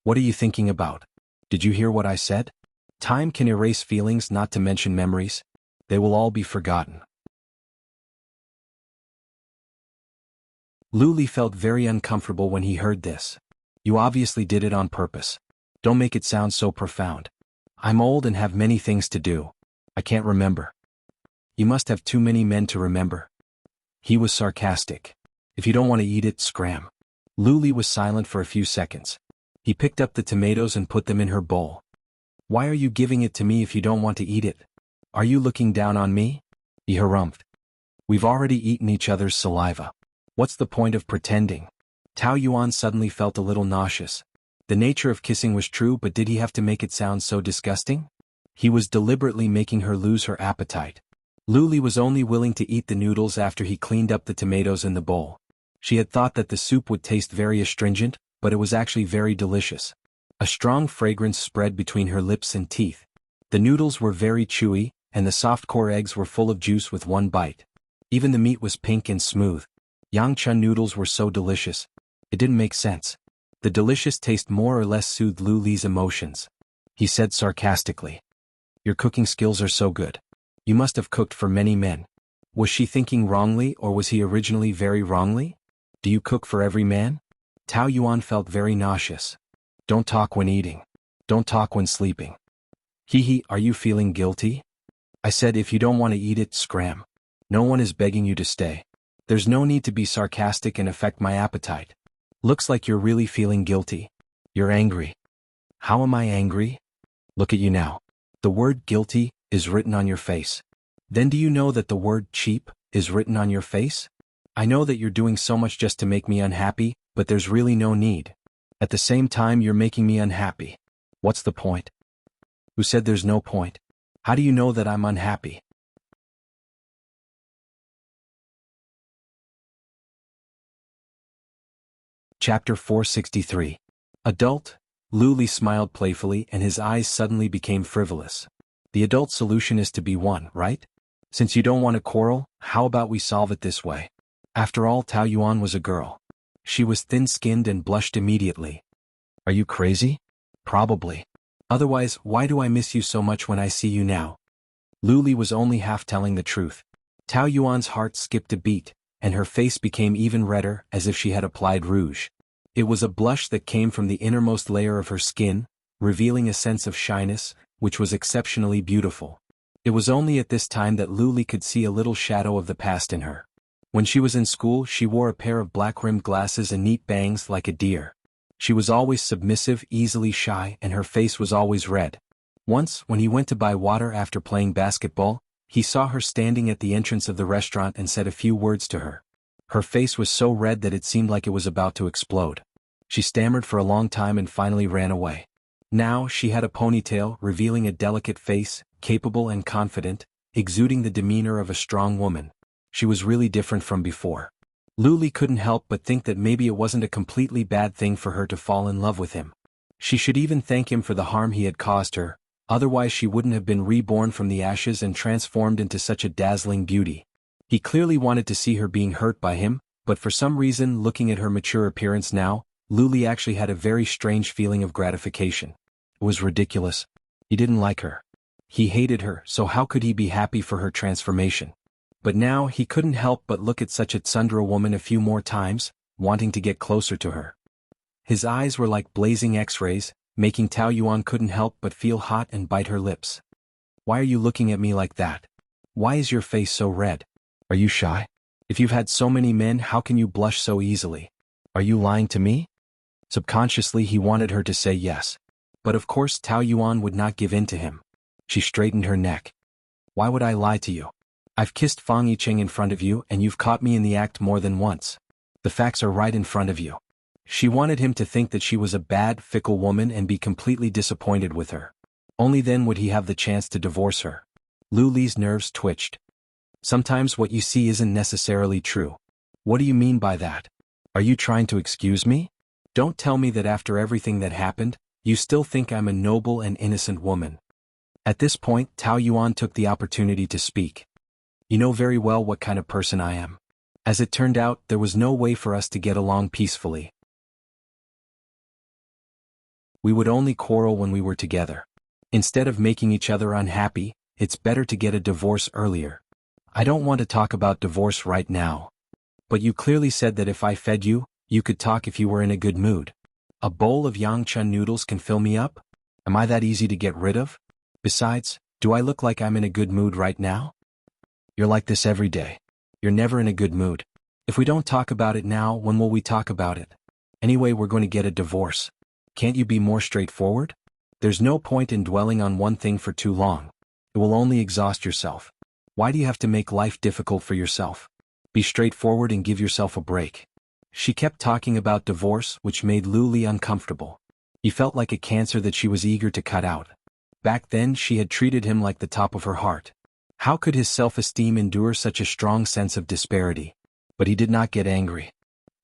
What are you thinking about? Did you hear what I said? Time can erase feelings, not to mention memories. They will all be forgotten. Lu Li felt very uncomfortable when he heard this. You obviously did it on purpose. Don't make it sound so profound. I'm old and have many things to do. I can't remember. You must have too many men to remember. He was sarcastic. If you don't want to eat it, scram. Lu Li was silent for a few seconds. He picked up the tomatoes and put them in her bowl. Why are you giving it to me if you don't want to eat it? Are you looking down on me? He harumphed. We've already eaten each other's saliva. What's the point of pretending? Tao Yuan suddenly felt a little nauseous. The nature of kissing was true, but did he have to make it sound so disgusting? He was deliberately making her lose her appetite. Lu Li was only willing to eat the noodles after he cleaned up the tomatoes in the bowl. She had thought that the soup would taste very astringent, but it was actually very delicious. A strong fragrance spread between her lips and teeth. The noodles were very chewy, and the soft core eggs were full of juice with one bite. Even the meat was pink and smooth. Yangchun noodles were so delicious. It didn't make sense. The delicious taste more or less soothed Lu Li's emotions. He said sarcastically, "Your cooking skills are so good. You must have cooked for many men." Was she thinking wrongly, or was he originally very wrongly? Do you cook for every man? Tao Yuan felt very nauseous. Don't talk when eating. Don't talk when sleeping. Hee, are you feeling guilty? I said if you don't want to eat it, scram. No one is begging you to stay. There's no need to be sarcastic and affect my appetite. Looks like you're really feeling guilty. You're angry. How am I angry? Look at you now. The word guilty is written on your face. Then do you know that the word cheap is written on your face? I know that you're doing so much just to make me unhappy, but there's really no need. At the same time you're making me unhappy. What's the point? Who said there's no point? How do you know that I'm unhappy? Chapter 463. Adult. Lu Li smiled playfully and his eyes suddenly became frivolous. The adult solution is to be one, right? Since you don't want to quarrel, how about we solve it this way? After all, Tao Yuan was a girl. She was thin-skinned and blushed immediately. Are you crazy? Probably. Otherwise, why do I miss you so much when I see you now? Lu Li was only half telling the truth. Tao Yuan's heart skipped a beat, and her face became even redder as if she had applied rouge. It was a blush that came from the innermost layer of her skin, revealing a sense of shyness, which was exceptionally beautiful. It was only at this time that Lu Li could see a little shadow of the past in her. When she was in school, she wore a pair of black-rimmed glasses and neat bangs like a deer. She was always submissive, easily shy, and her face was always red. Once, when he went to buy water after playing basketball, he saw her standing at the entrance of the restaurant and said a few words to her. Her face was so red that it seemed like it was about to explode. She stammered for a long time and finally ran away. Now she had a ponytail, revealing a delicate face, capable and confident, exuding the demeanor of a strong woman. She was really different from before. Lu Li couldn't help but think that maybe it wasn't a completely bad thing for her to fall in love with him. She should even thank him for the harm he had caused her, otherwise she wouldn't have been reborn from the ashes and transformed into such a dazzling beauty. He clearly wanted to see her being hurt by him, but for some reason, looking at her mature appearance now, Lu Li actually had a very strange feeling of gratification. It was ridiculous. He didn't like her. He hated her, so how could he be happy for her transformation? But now he couldn't help but look at such a tsundere woman a few more times, wanting to get closer to her. His eyes were like blazing X-rays, making Tao Yuan couldn't help but feel hot and bite her lips. Why are you looking at me like that? Why is your face so red? Are you shy? If you've had so many men, how can you blush so easily? Are you lying to me? Subconsciously he wanted her to say yes. But of course Tao Yuan would not give in to him. She straightened her neck. Why would I lie to you? I've kissed Fang Yicheng in front of you and you've caught me in the act more than once. The facts are right in front of you. She wanted him to think that she was a bad, fickle woman and be completely disappointed with her. Only then would he have the chance to divorce her. Lu Li's nerves twitched. Sometimes what you see isn't necessarily true. What do you mean by that? Are you trying to excuse me? Don't tell me that after everything that happened, you still think I'm a noble and innocent woman. At this point, Tao Yuan took the opportunity to speak. You know very well what kind of person I am. As it turned out, there was no way for us to get along peacefully. We would only quarrel when we were together. Instead of making each other unhappy, it's better to get a divorce earlier. I don't want to talk about divorce right now. But you clearly said that if I fed you, you could talk if you were in a good mood. A bowl of Yangchun noodles can fill me up? Am I that easy to get rid of? Besides, do I look like I'm in a good mood right now? You're like this every day. You're never in a good mood. If we don't talk about it now, when will we talk about it? Anyway, we're going to get a divorce. Can't you be more straightforward? There's no point in dwelling on one thing for too long. It will only exhaust yourself. Why do you have to make life difficult for yourself? Be straightforward and give yourself a break. She kept talking about divorce, which made Lu Li uncomfortable. He felt like a cancer that she was eager to cut out. Back then she had treated him like the top of her heart. How could his self-esteem endure such a strong sense of disparity? But he did not get angry.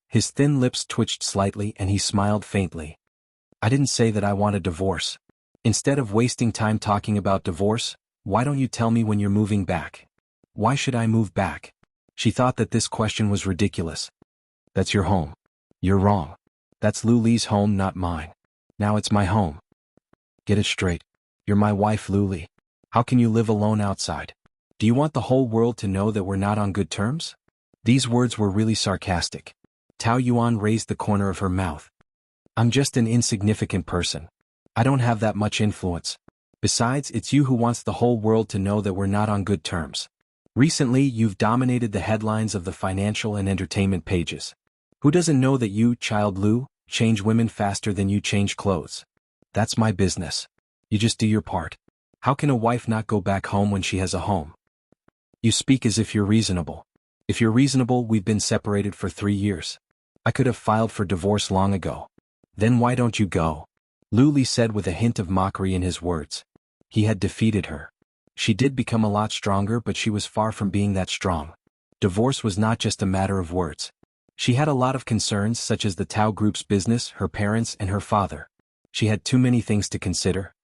His thin lips twitched slightly and he smiled faintly. I didn't say that I want a divorce. Instead of wasting time talking about divorce, why don't you tell me when you're moving back? Why should I move back? She thought that this question was ridiculous. That's your home. You're wrong. That's Lu Li's home, not mine. Now it's my home. Get it straight. You're my wife, Lu Li. How can you live alone outside? Do you want the whole world to know that we're not on good terms? These words were really sarcastic. Tao Yuan raised the corner of her mouth. I'm just an insignificant person. I don't have that much influence. Besides, it's you who wants the whole world to know that we're not on good terms. Recently, you've dominated the headlines of the financial and entertainment pages. Who doesn't know that you, child Lu, change women faster than you change clothes? That's my business. You just do your part. How can a wife not go back home when she has a home? You speak as if you're reasonable. If you're reasonable, we've been separated for 3 years. I could have filed for divorce long ago. Then why don't you go? Lu Li said with a hint of mockery in his words. He had defeated her. She did become a lot stronger, but she was far from being that strong. Divorce was not just a matter of words. She had a lot of concerns, such as the Tao Group's business, her parents, and her father. She had too many things to consider.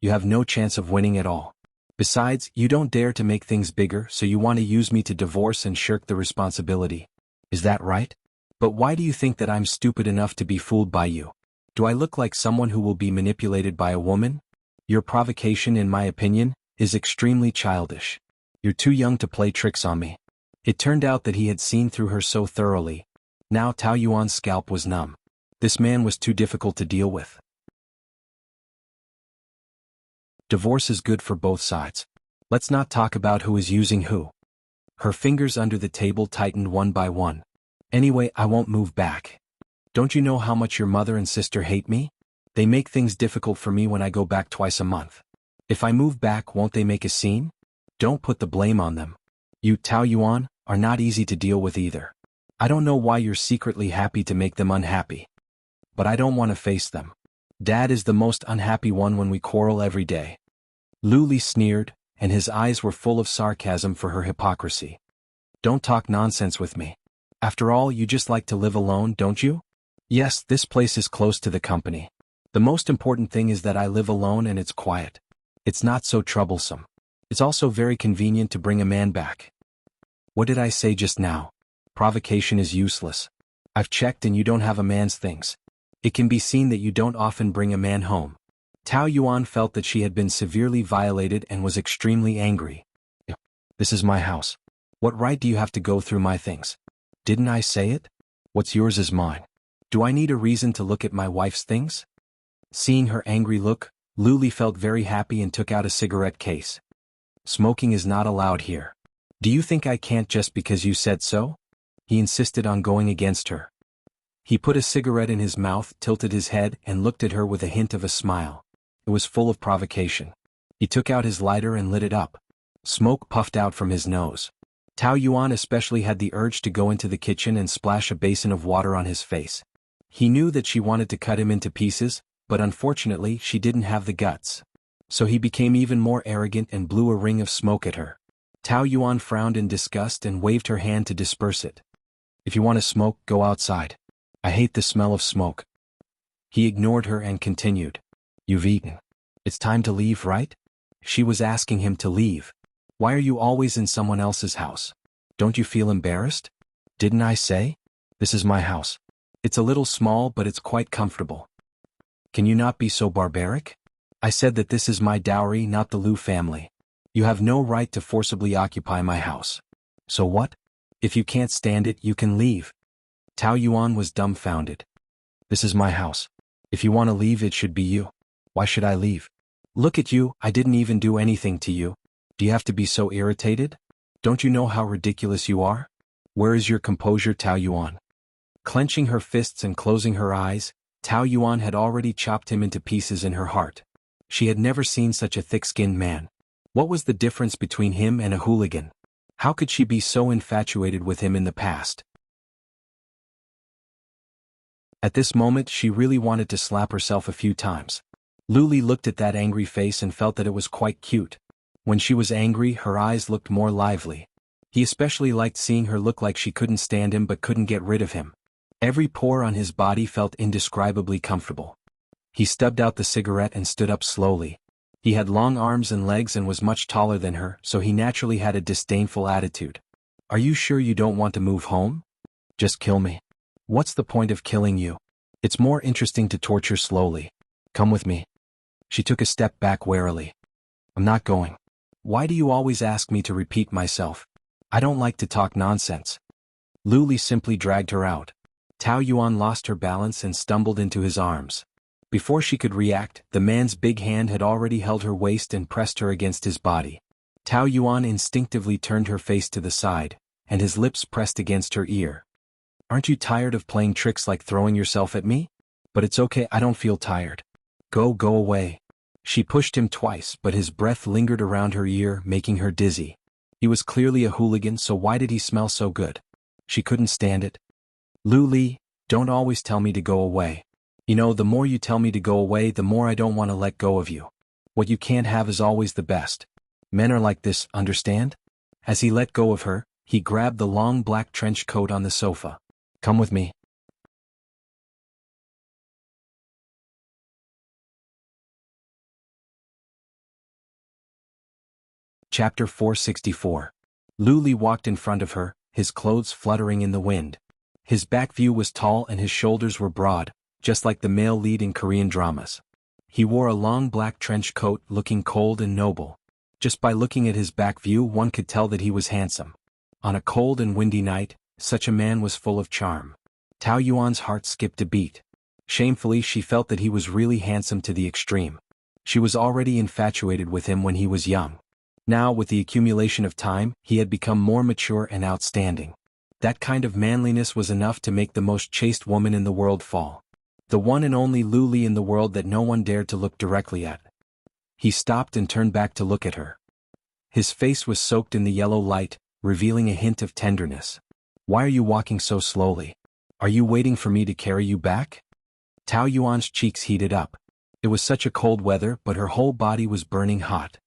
You have no chance of winning at all. Besides, you don't dare to make things bigger, so you want to use me to divorce and shirk the responsibility. Is that right? But why do you think that I'm stupid enough to be fooled by you? Do I look like someone who will be manipulated by a woman? Your provocation, in my opinion, is extremely childish. You're too young to play tricks on me. It turned out that he had seen through her so thoroughly. Now Tao Yuan's scalp was numb. This man was too difficult to deal with. Divorce is good for both sides. Let's not talk about who is using who. Her fingers under the table tightened one by one. Anyway, I won't move back. Don't you know how much your mother and sister hate me? They make things difficult for me when I go back twice a month. If I move back, won't they make a scene? Don't put the blame on them. You, Tao Yuan, are not easy to deal with either. I don't know why you're secretly happy to make them unhappy. But I don't want to face them. Dad is the most unhappy one when we quarrel every day. Lu Li sneered, and his eyes were full of sarcasm for her hypocrisy. Don't talk nonsense with me. After all, you just like to live alone, don't you? Yes, this place is close to the company. The most important thing is that I live alone and it's quiet. It's not so troublesome. It's also very convenient to bring a man back. What did I say just now? Provocation is useless. I've checked and you don't have a man's things. It can be seen that you don't often bring a man home. Tao Yuan felt that she had been severely violated and was extremely angry. This is my house. What right do you have to go through my things? Didn't I say it? What's yours is mine. Do I need a reason to look at my wife's things? Seeing her angry look, Lu Li felt very happy and took out a cigarette case. Smoking is not allowed here. Do you think I can't just because you said so? He insisted on going against her. He put a cigarette in his mouth, tilted his head, and looked at her with a hint of a smile. It was full of provocation. He took out his lighter and lit it up. Smoke puffed out from his nose. Tao Yuan especially had the urge to go into the kitchen and splash a basin of water on his face. He knew that she wanted to cut him into pieces, but unfortunately she didn't have the guts. So he became even more arrogant and blew a ring of smoke at her. Tao Yuan frowned in disgust and waved her hand to disperse it. If you want to smoke, go outside. I hate the smell of smoke. He ignored her and continued. You've eaten. It's time to leave, right? She was asking him to leave. Why are you always in someone else's house? Don't you feel embarrassed? Didn't I say? This is my house. It's a little small, but it's quite comfortable. Can you not be so barbaric? I said that this is my dowry, not the Lu family. You have no right to forcibly occupy my house. So what? If you can't stand it, you can leave. Tao Yuan was dumbfounded. This is my house. If you want to leave, it should be you. Why should I leave? Look at you, I didn't even do anything to you. Do you have to be so irritated? Don't you know how ridiculous you are? Where is your composure, Tao Yuan? Clenching her fists and closing her eyes, Tao Yuan had already chopped him into pieces in her heart. She had never seen such a thick-skinned man. What was the difference between him and a hooligan? How could she be so infatuated with him in the past? At this moment she really wanted to slap herself a few times. Luli looked at that angry face and felt that it was quite cute. When she was angry, her eyes looked more lively. He especially liked seeing her look like she couldn't stand him but couldn't get rid of him. Every pore on his body felt indescribably comfortable. He stubbed out the cigarette and stood up slowly. He had long arms and legs and was much taller than her, so he naturally had a disdainful attitude. Are you sure you don't want to move home? Just kill me. What's the point of killing you? It's more interesting to torture slowly. Come with me. She took a step back warily. I'm not going. Why do you always ask me to repeat myself? I don't like to talk nonsense. Luli simply dragged her out. Tao Yuan lost her balance and stumbled into his arms. Before she could react, the man's big hand had already held her waist and pressed her against his body. Tao Yuan instinctively turned her face to the side, and his lips pressed against her ear. Aren't you tired of playing tricks like throwing yourself at me? But it's okay, I don't feel tired. Go away. She pushed him twice, but his breath lingered around her ear, making her dizzy. He was clearly a hooligan, so why did he smell so good? She couldn't stand it. Luli, don't always tell me to go away. You know, the more you tell me to go away, the more I don't want to let go of you. What you can't have is always the best. Men are like this, understand? As he let go of her, he grabbed the long black trench coat on the sofa. Come with me. Chapter 464. Luli walked in front of her, his clothes fluttering in the wind. His back view was tall and his shoulders were broad, just like the male lead in Korean dramas. He wore a long black trench coat, looking cold and noble. Just by looking at his back view one could tell that he was handsome. On a cold and windy night, such a man was full of charm. Tao Yuan's heart skipped a beat. Shamefully she felt that he was really handsome to the extreme. She was already infatuated with him when he was young. Now, with the accumulation of time, he had become more mature and outstanding. That kind of manliness was enough to make the most chaste woman in the world fall. The one and only Luli in the world that no one dared to look directly at. He stopped and turned back to look at her. His face was soaked in the yellow light, revealing a hint of tenderness. Why are you walking so slowly? Are you waiting for me to carry you back? Tao Yuan's cheeks heated up. It was such a cold weather, but her whole body was burning hot.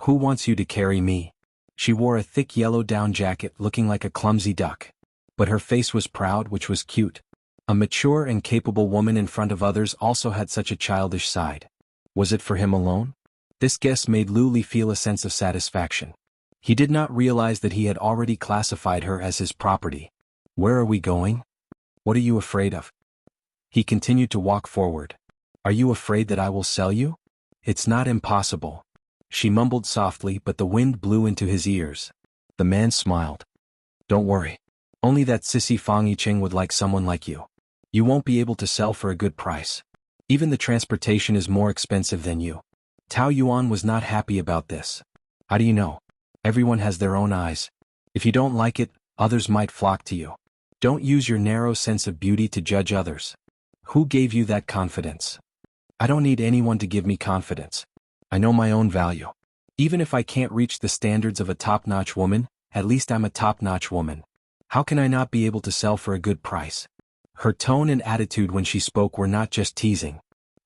Who wants you to carry me? She wore a thick yellow down jacket, looking like a clumsy duck. But her face was proud, which was cute. A mature and capable woman in front of others also had such a childish side. Was it for him alone? This guess made Luli feel a sense of satisfaction. He did not realize that he had already classified her as his property. Where are we going? What are you afraid of? He continued to walk forward. Are you afraid that I will sell you? It's not impossible. She mumbled softly, but the wind blew into his ears. The man smiled. Don't worry. Only that sissy Fang Yicheng would like someone like you. You won't be able to sell for a good price. Even the transportation is more expensive than you. Tao Yuan was not happy about this. How do you know? Everyone has their own eyes. If you don't like it, others might flock to you. Don't use your narrow sense of beauty to judge others. Who gave you that confidence? I don't need anyone to give me confidence. I know my own value. Even if I can't reach the standards of a top-notch woman, at least I'm a top-notch woman. How can I not be able to sell for a good price? Her tone and attitude when she spoke were not just teasing.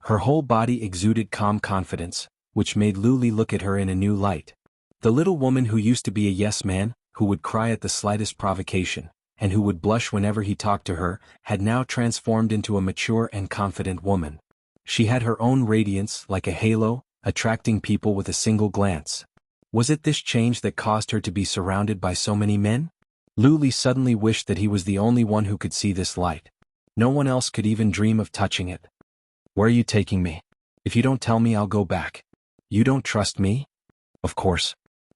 Her whole body exuded calm confidence, which made Luli look at her in a new light. The little woman who used to be a yes man, who would cry at the slightest provocation, and who would blush whenever he talked to her, had now transformed into a mature and confident woman. She had her own radiance, like a halo, attracting people with a single glance. Was it this change that caused her to be surrounded by so many men? Luli suddenly wished that he was the only one who could see this light. No one else could even dream of touching it. Where are you taking me? If you don't tell me, I'll go back. You don't trust me? Of course.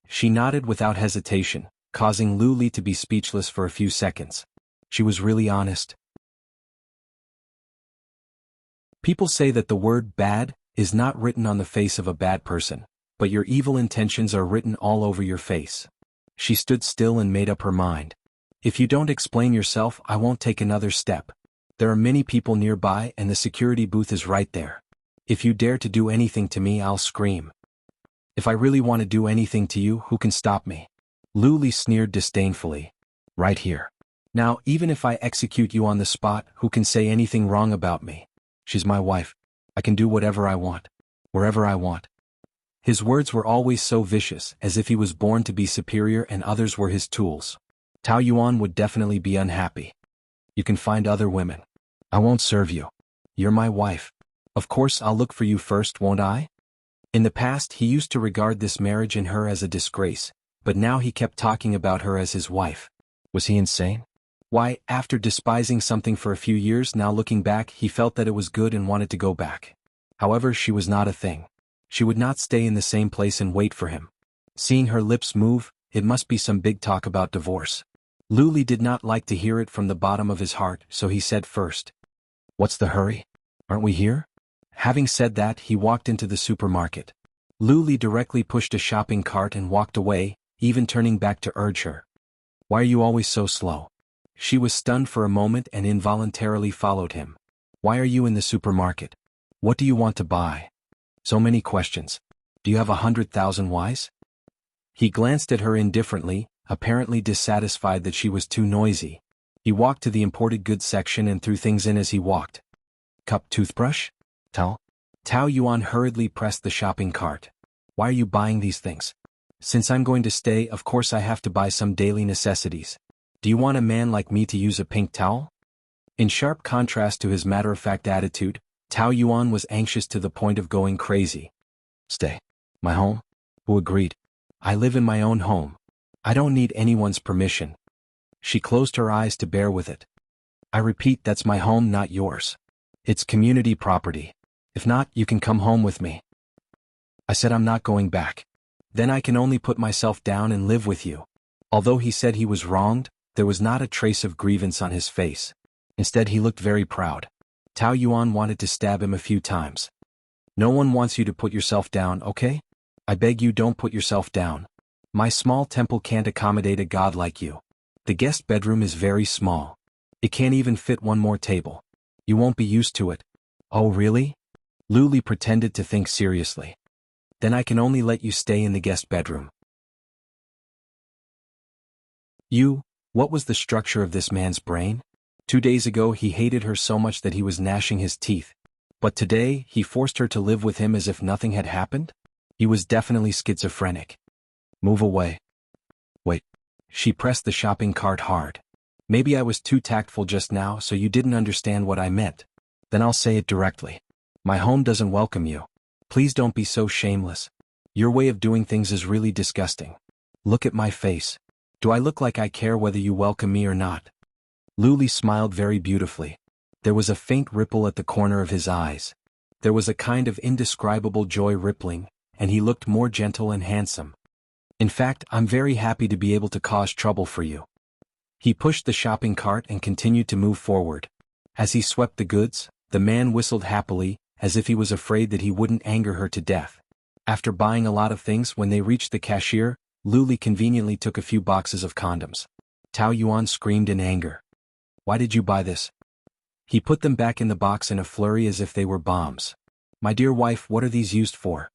She nodded without hesitation, causing Luli to be speechless for a few seconds. She was really honest. People say that the word bad is not written on the face of a bad person, but your evil intentions are written all over your face. She stood still and made up her mind. If you don't explain yourself, I won't take another step. There are many people nearby and the security booth is right there. If you dare to do anything to me, I'll scream. If I really want to do anything to you, who can stop me? Lu Li sneered disdainfully. Right here. Now, even if I execute you on the spot, who can say anything wrong about me? She's my wife. I can do whatever I want. Wherever I want. His words were always so vicious, as if he was born to be superior and others were his tools. Tao Yuan would definitely be unhappy. You can find other women. I won't serve you. You're my wife. Of course I'll look for you first, won't I? In the past he used to regard this marriage and her as a disgrace, but now he kept talking about her as his wife. Was he insane? Why, after despising something for a few years, now looking back, he felt that it was good and wanted to go back. However, she was not a thing. She would not stay in the same place and wait for him. Seeing her lips move, it must be some big talk about divorce. Lu Li did not like to hear it from the bottom of his heart, so he said first. What's the hurry? Aren't we here? Having said that, he walked into the supermarket. Lu Li directly pushed a shopping cart and walked away, even turning back to urge her. Why are you always so slow? She was stunned for a moment and involuntarily followed him. Why are you in the supermarket? What do you want to buy? So many questions. Do you have 100,000 whys? He glanced at her indifferently, apparently dissatisfied that she was too noisy. He walked to the imported goods section and threw things in as he walked. Cup, toothbrush? Towel? Tao Yuan hurriedly pressed the shopping cart. Why are you buying these things? Since I'm going to stay, of course I have to buy some daily necessities. Do you want a man like me to use a pink towel? In sharp contrast to his matter-of-fact attitude, Tao Yuan was anxious to the point of going crazy. Stay. My home? Who agreed? I live in my own home. I don't need anyone's permission. She closed her eyes to bear with it. I repeat, that's my home, not yours. It's community property. If not, you can come home with me. I said I'm not going back. Then I can only put myself down and live with you. Although he said he was wronged, there was not a trace of grievance on his face. Instead, he looked very proud. Tao Yuan wanted to stab him a few times. No one wants you to put yourself down, okay? I beg you, don't put yourself down. My small temple can't accommodate a god like you. The guest bedroom is very small. It can't even fit one more table. You won't be used to it. Oh, really? Lu Li pretended to think seriously. Then I can only let you stay in the guest bedroom. What was the structure of this man's brain? 2 days ago he hated her so much that he was gnashing his teeth. But today, he forced her to live with him as if nothing had happened? He was definitely schizophrenic. Move away. Wait. She pressed the shopping cart hard. Maybe I was too tactful just now, so you didn't understand what I meant. Then I'll say it directly. My home doesn't welcome you. Please don't be so shameless. Your way of doing things is really disgusting. Look at my face. Do I look like I care whether you welcome me or not? Lu Li smiled very beautifully. There was a faint ripple at the corner of his eyes. There was a kind of indescribable joy rippling, and he looked more gentle and handsome. In fact, I'm very happy to be able to cause trouble for you. He pushed the shopping cart and continued to move forward. As he swept the goods, the man whistled happily, as if he was afraid that he wouldn't anger her to death. After buying a lot of things, when they reached the cashier, Lu Li conveniently took a few boxes of condoms. Tao Yuan screamed in anger. Why did you buy this? He put them back in the box in a flurry as if they were bombs. My dear wife, what are these used for?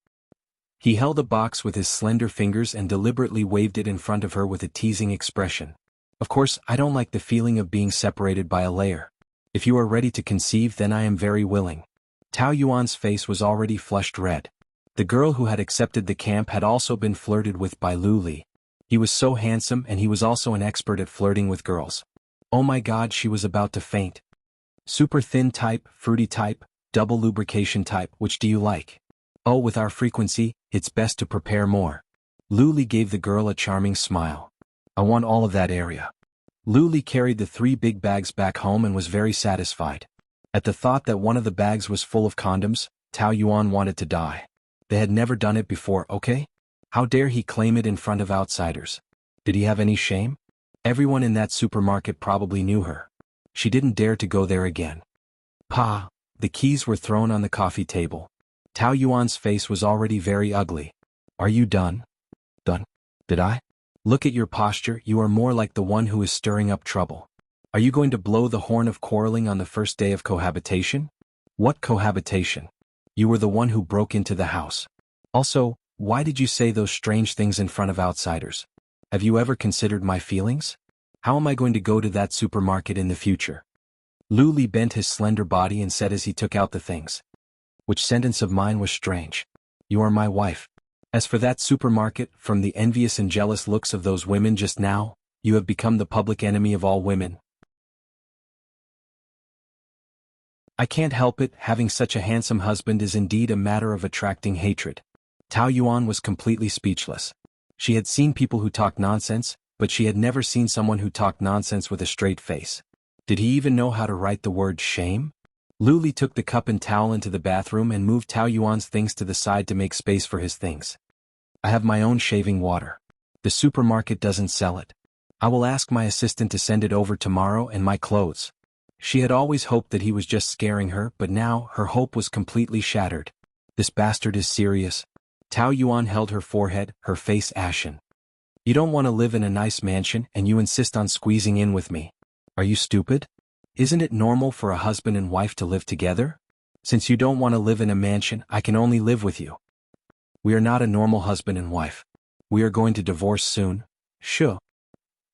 He held a box with his slender fingers and deliberately waved it in front of her with a teasing expression. Of course, I don't like the feeling of being separated by a layer. If you are ready to conceive, then I am very willing. Tao Yuan's face was already flushed red. The girl who had accepted the camp had also been flirted with by Lu Li. He was so handsome and he was also an expert at flirting with girls. Oh my god, she was about to faint. Super thin type, fruity type, double lubrication type, which do you like? Oh, with our frequency, it's best to prepare more. Lu Li gave the girl a charming smile. I want all of that area. Lu Li carried the 3 big bags back home and was very satisfied. At the thought that one of the bags was full of condoms, Tao Yuan wanted to die. They had never done it before, okay? How dare he claim it in front of outsiders? Did he have any shame? Everyone in that supermarket probably knew her. She didn't dare to go there again. Pa! The keys were thrown on the coffee table. Tao Yuan's face was already very ugly. Are you done? Done? Did I? Look at your posture, you are more like the one who is stirring up trouble. Are you going to blow the horn of quarreling on the first day of cohabitation? What cohabitation? You were the one who broke into the house. Also, Why did you say those strange things in front of outsiders? Have you ever considered my feelings? How am I going to go to that supermarket in the future? Lu Li bent his slender body and said as he took out the things. Which sentence of mine was strange? You are my wife. As for that supermarket, from the envious and jealous looks of those women just now, you have become the public enemy of all women. I can't help it, having such a handsome husband is indeed a matter of attracting hatred. Tao Yuan was completely speechless. She had seen people who talked nonsense, but she had never seen someone who talked nonsense with a straight face. Did he even know how to write the word shame? Lu Li took the cup and towel into the bathroom and moved Tao Yuan's things to the side to make space for his things. I have my own shaving water. The supermarket doesn't sell it. I will ask my assistant to send it over tomorrow, and my clothes. She had always hoped that he was just scaring her, but now her hope was completely shattered. This bastard is serious. Tao Yuan held her forehead, her face ashen. You don't want to live in a nice mansion and you insist on squeezing in with me. Are you stupid? Isn't it normal for a husband and wife to live together? Since you don't want to live in a mansion, I can only live with you. We are not a normal husband and wife. We are going to divorce soon. Sure.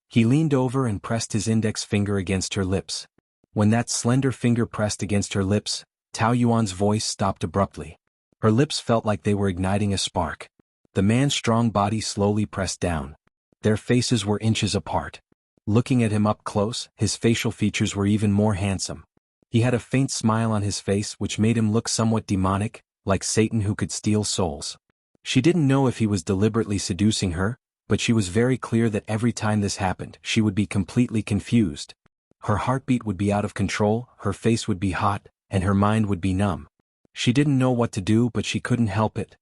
He leaned over and pressed his index finger against her lips. When that slender finger pressed against her lips, Tao Yuan's voice stopped abruptly. Her lips felt like they were igniting a spark. The man's strong body slowly pressed down. Their faces were inches apart. Looking at him up close, his facial features were even more handsome. He had a faint smile on his face which made him look somewhat demonic, like Satan who could steal souls. She didn't know if he was deliberately seducing her, but she was very clear that every time this happened, she would be completely confused. Her heartbeat would be out of control, her face would be hot, and her mind would be numb. She didn't know what to do, but she couldn't help it.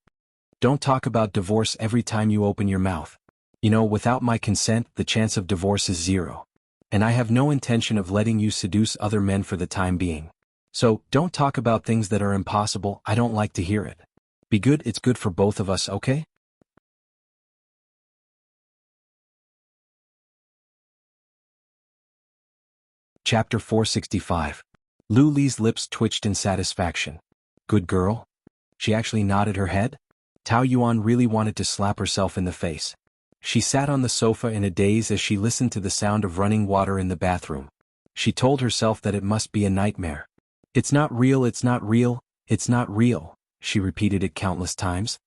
Don't talk about divorce every time you open your mouth. You know, without my consent, the chance of divorce is 0. And I have no intention of letting you seduce other men for the time being. So, don't talk about things that are impossible. I don't like to hear it. Be good, it's good for both of us, okay? Chapter 465. Lu Li's lips twitched in satisfaction. Good girl? She actually nodded her head? Tao Yuan really wanted to slap herself in the face. She sat on the sofa in a daze as she listened to the sound of running water in the bathroom. She told herself that it must be a nightmare. It's not real, it's not real, it's not real, she repeated it countless times.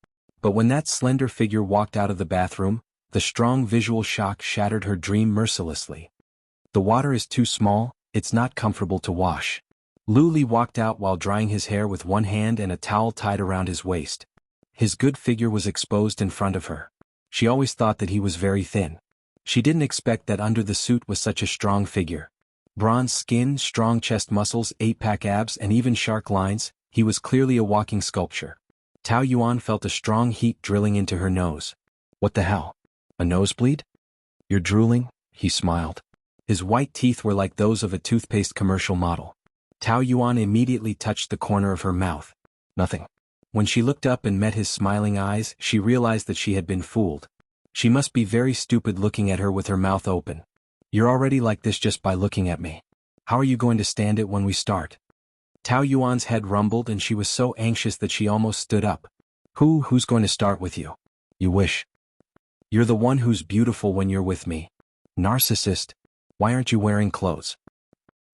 But when that slender figure walked out of the bathroom, the strong visual shock shattered her dream mercilessly. The water is too small, it's not comfortable to wash. Lu Li walked out while drying his hair with one hand and a towel tied around his waist. His good figure was exposed in front of her. She always thought that he was very thin. She didn't expect that under the suit was such a strong figure. Bronze skin, strong chest muscles, 8-pack abs, and even shark lines, he was clearly a walking sculpture. Tao Yuan felt a strong heat drilling into her nose. What the hell? A nosebleed? You're drooling? He smiled. His white teeth were like those of a toothpaste commercial model. Tao Yuan immediately touched the corner of her mouth. Nothing. When she looked up and met his smiling eyes, she realized that she had been fooled. She must be very stupid looking at her with her mouth open. You're already like this just by looking at me. How are you going to stand it when we start? Tao Yuan's head rumbled and she was so anxious that she almost stood up. Who's going to start with you? You wish. You're the one who's beautiful when you're with me. Narcissist. Why aren't you wearing clothes?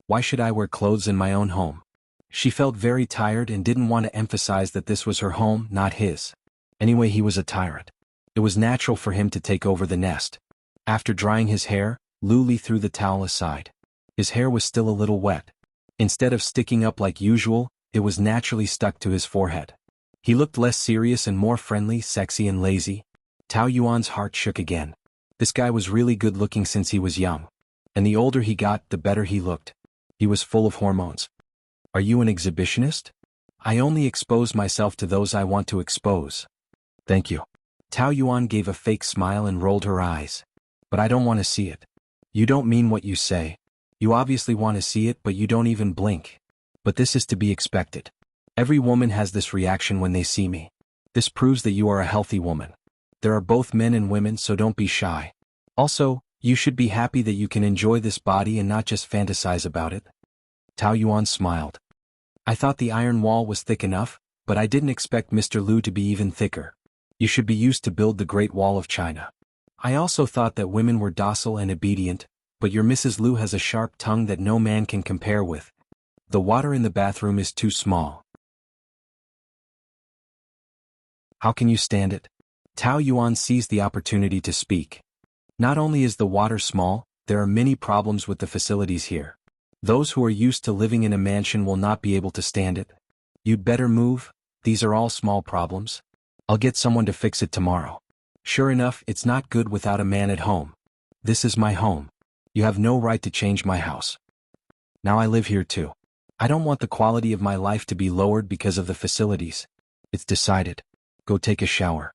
Why should I wear clothes in my own home? She felt very tired and didn't want to emphasize that this was her home, not his. Anyway, he was a tyrant. It was natural for him to take over the nest. After drying his hair, Lu Li threw the towel aside. His hair was still a little wet. Instead of sticking up like usual, it was naturally stuck to his forehead. He looked less serious and more friendly, sexy and lazy. Tao Yuan's heart shook again. This guy was really good looking since he was young. And the older he got, the better he looked. He was full of hormones. Are you an exhibitionist? I only expose myself to those I want to expose. Thank you. Tao Yuan gave a fake smile and rolled her eyes. But I don't want to see it. You don't mean what you say. You obviously want to see it, but you don't even blink. But this is to be expected. Every woman has this reaction when they see me. This proves that you are a healthy woman. There are both men and women, so don't be shy. Also, you should be happy that you can enjoy this body and not just fantasize about it. Tao Yuan smiled. I thought the iron wall was thick enough, but I didn't expect Mr. Lu to be even thicker. You should be used to build the Great Wall of China. I also thought that women were docile and obedient, but your Mrs. Liu has a sharp tongue that no man can compare with. The water in the bathroom is too small. How can you stand it? Tao Yuan seized the opportunity to speak. Not only is the water small, there are many problems with the facilities here. Those who are used to living in a mansion will not be able to stand it. You'd better move, these are all small problems. I'll get someone to fix it tomorrow. Sure enough, it's not good without a man at home. This is my home. You have no right to change my house. Now I live here too. I don't want the quality of my life to be lowered because of the facilities. It's decided. Go take a shower.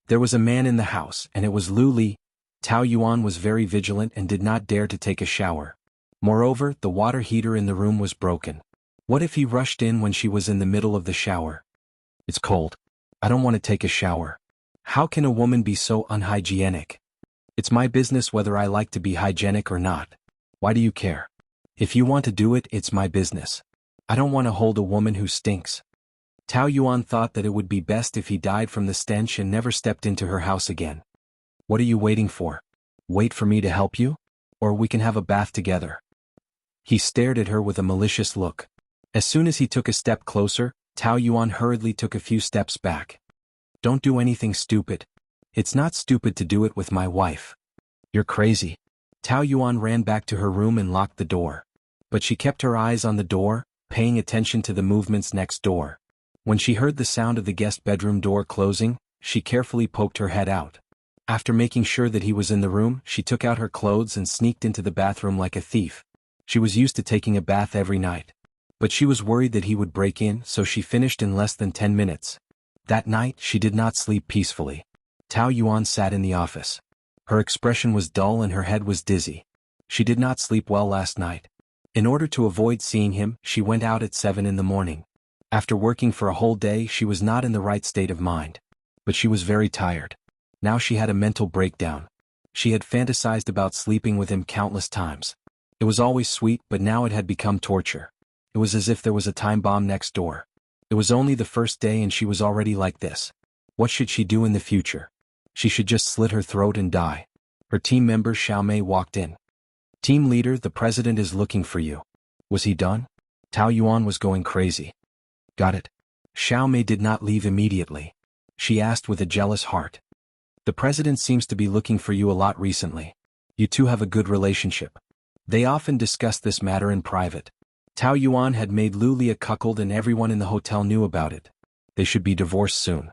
There was a man in the house, and it was Lu Li. Tao Yuan was very vigilant and did not dare to take a shower. Moreover, the water heater in the room was broken. What if he rushed in when she was in the middle of the shower? It's cold. I don't want to take a shower. How can a woman be so unhygienic? It's my business whether I like to be hygienic or not. Why do you care? If you want to do it, it's my business. I don't want to hold a woman who stinks. Tao Yuan thought that it would be best if he died from the stench and never stepped into her house again. What are you waiting for? Wait for me to help you? Or we can have a bath together. He stared at her with a malicious look. As soon as he took a step closer, Tao Yuan hurriedly took a few steps back. Don't do anything stupid. It's not stupid to do it with my wife. You're crazy. Tao Yuan ran back to her room and locked the door. But she kept her eyes on the door, paying attention to the movements next door. When she heard the sound of the guest bedroom door closing, she carefully poked her head out. After making sure that he was in the room, she took out her clothes and sneaked into the bathroom like a thief. She was used to taking a bath every night. But she was worried that he would break in, so she finished in less than 10 minutes. That night, she did not sleep peacefully. Tao Yuan sat in the office. Her expression was dull and her head was dizzy. She did not sleep well last night. In order to avoid seeing him, she went out at 7 in the morning. After working for a whole day, she was not in the right state of mind. But she was very tired. Now she had a mental breakdown. She had fantasized about sleeping with him countless times. It was always sweet, but now it had become torture. It was as if there was a time bomb next door. It was only the first day and she was already like this. What should she do in the future? She should just slit her throat and die. Her team member Xiao Mei walked in. Team leader, the president is looking for you. Was he done? Tao Yuan was going crazy. Got it. Xiao Mei did not leave immediately. She asked with a jealous heart. The president seems to be looking for you a lot recently. You two have a good relationship. They often discuss this matter in private. Tao Yuan had made Lu Li a cuckold and everyone in the hotel knew about it. They should be divorced soon.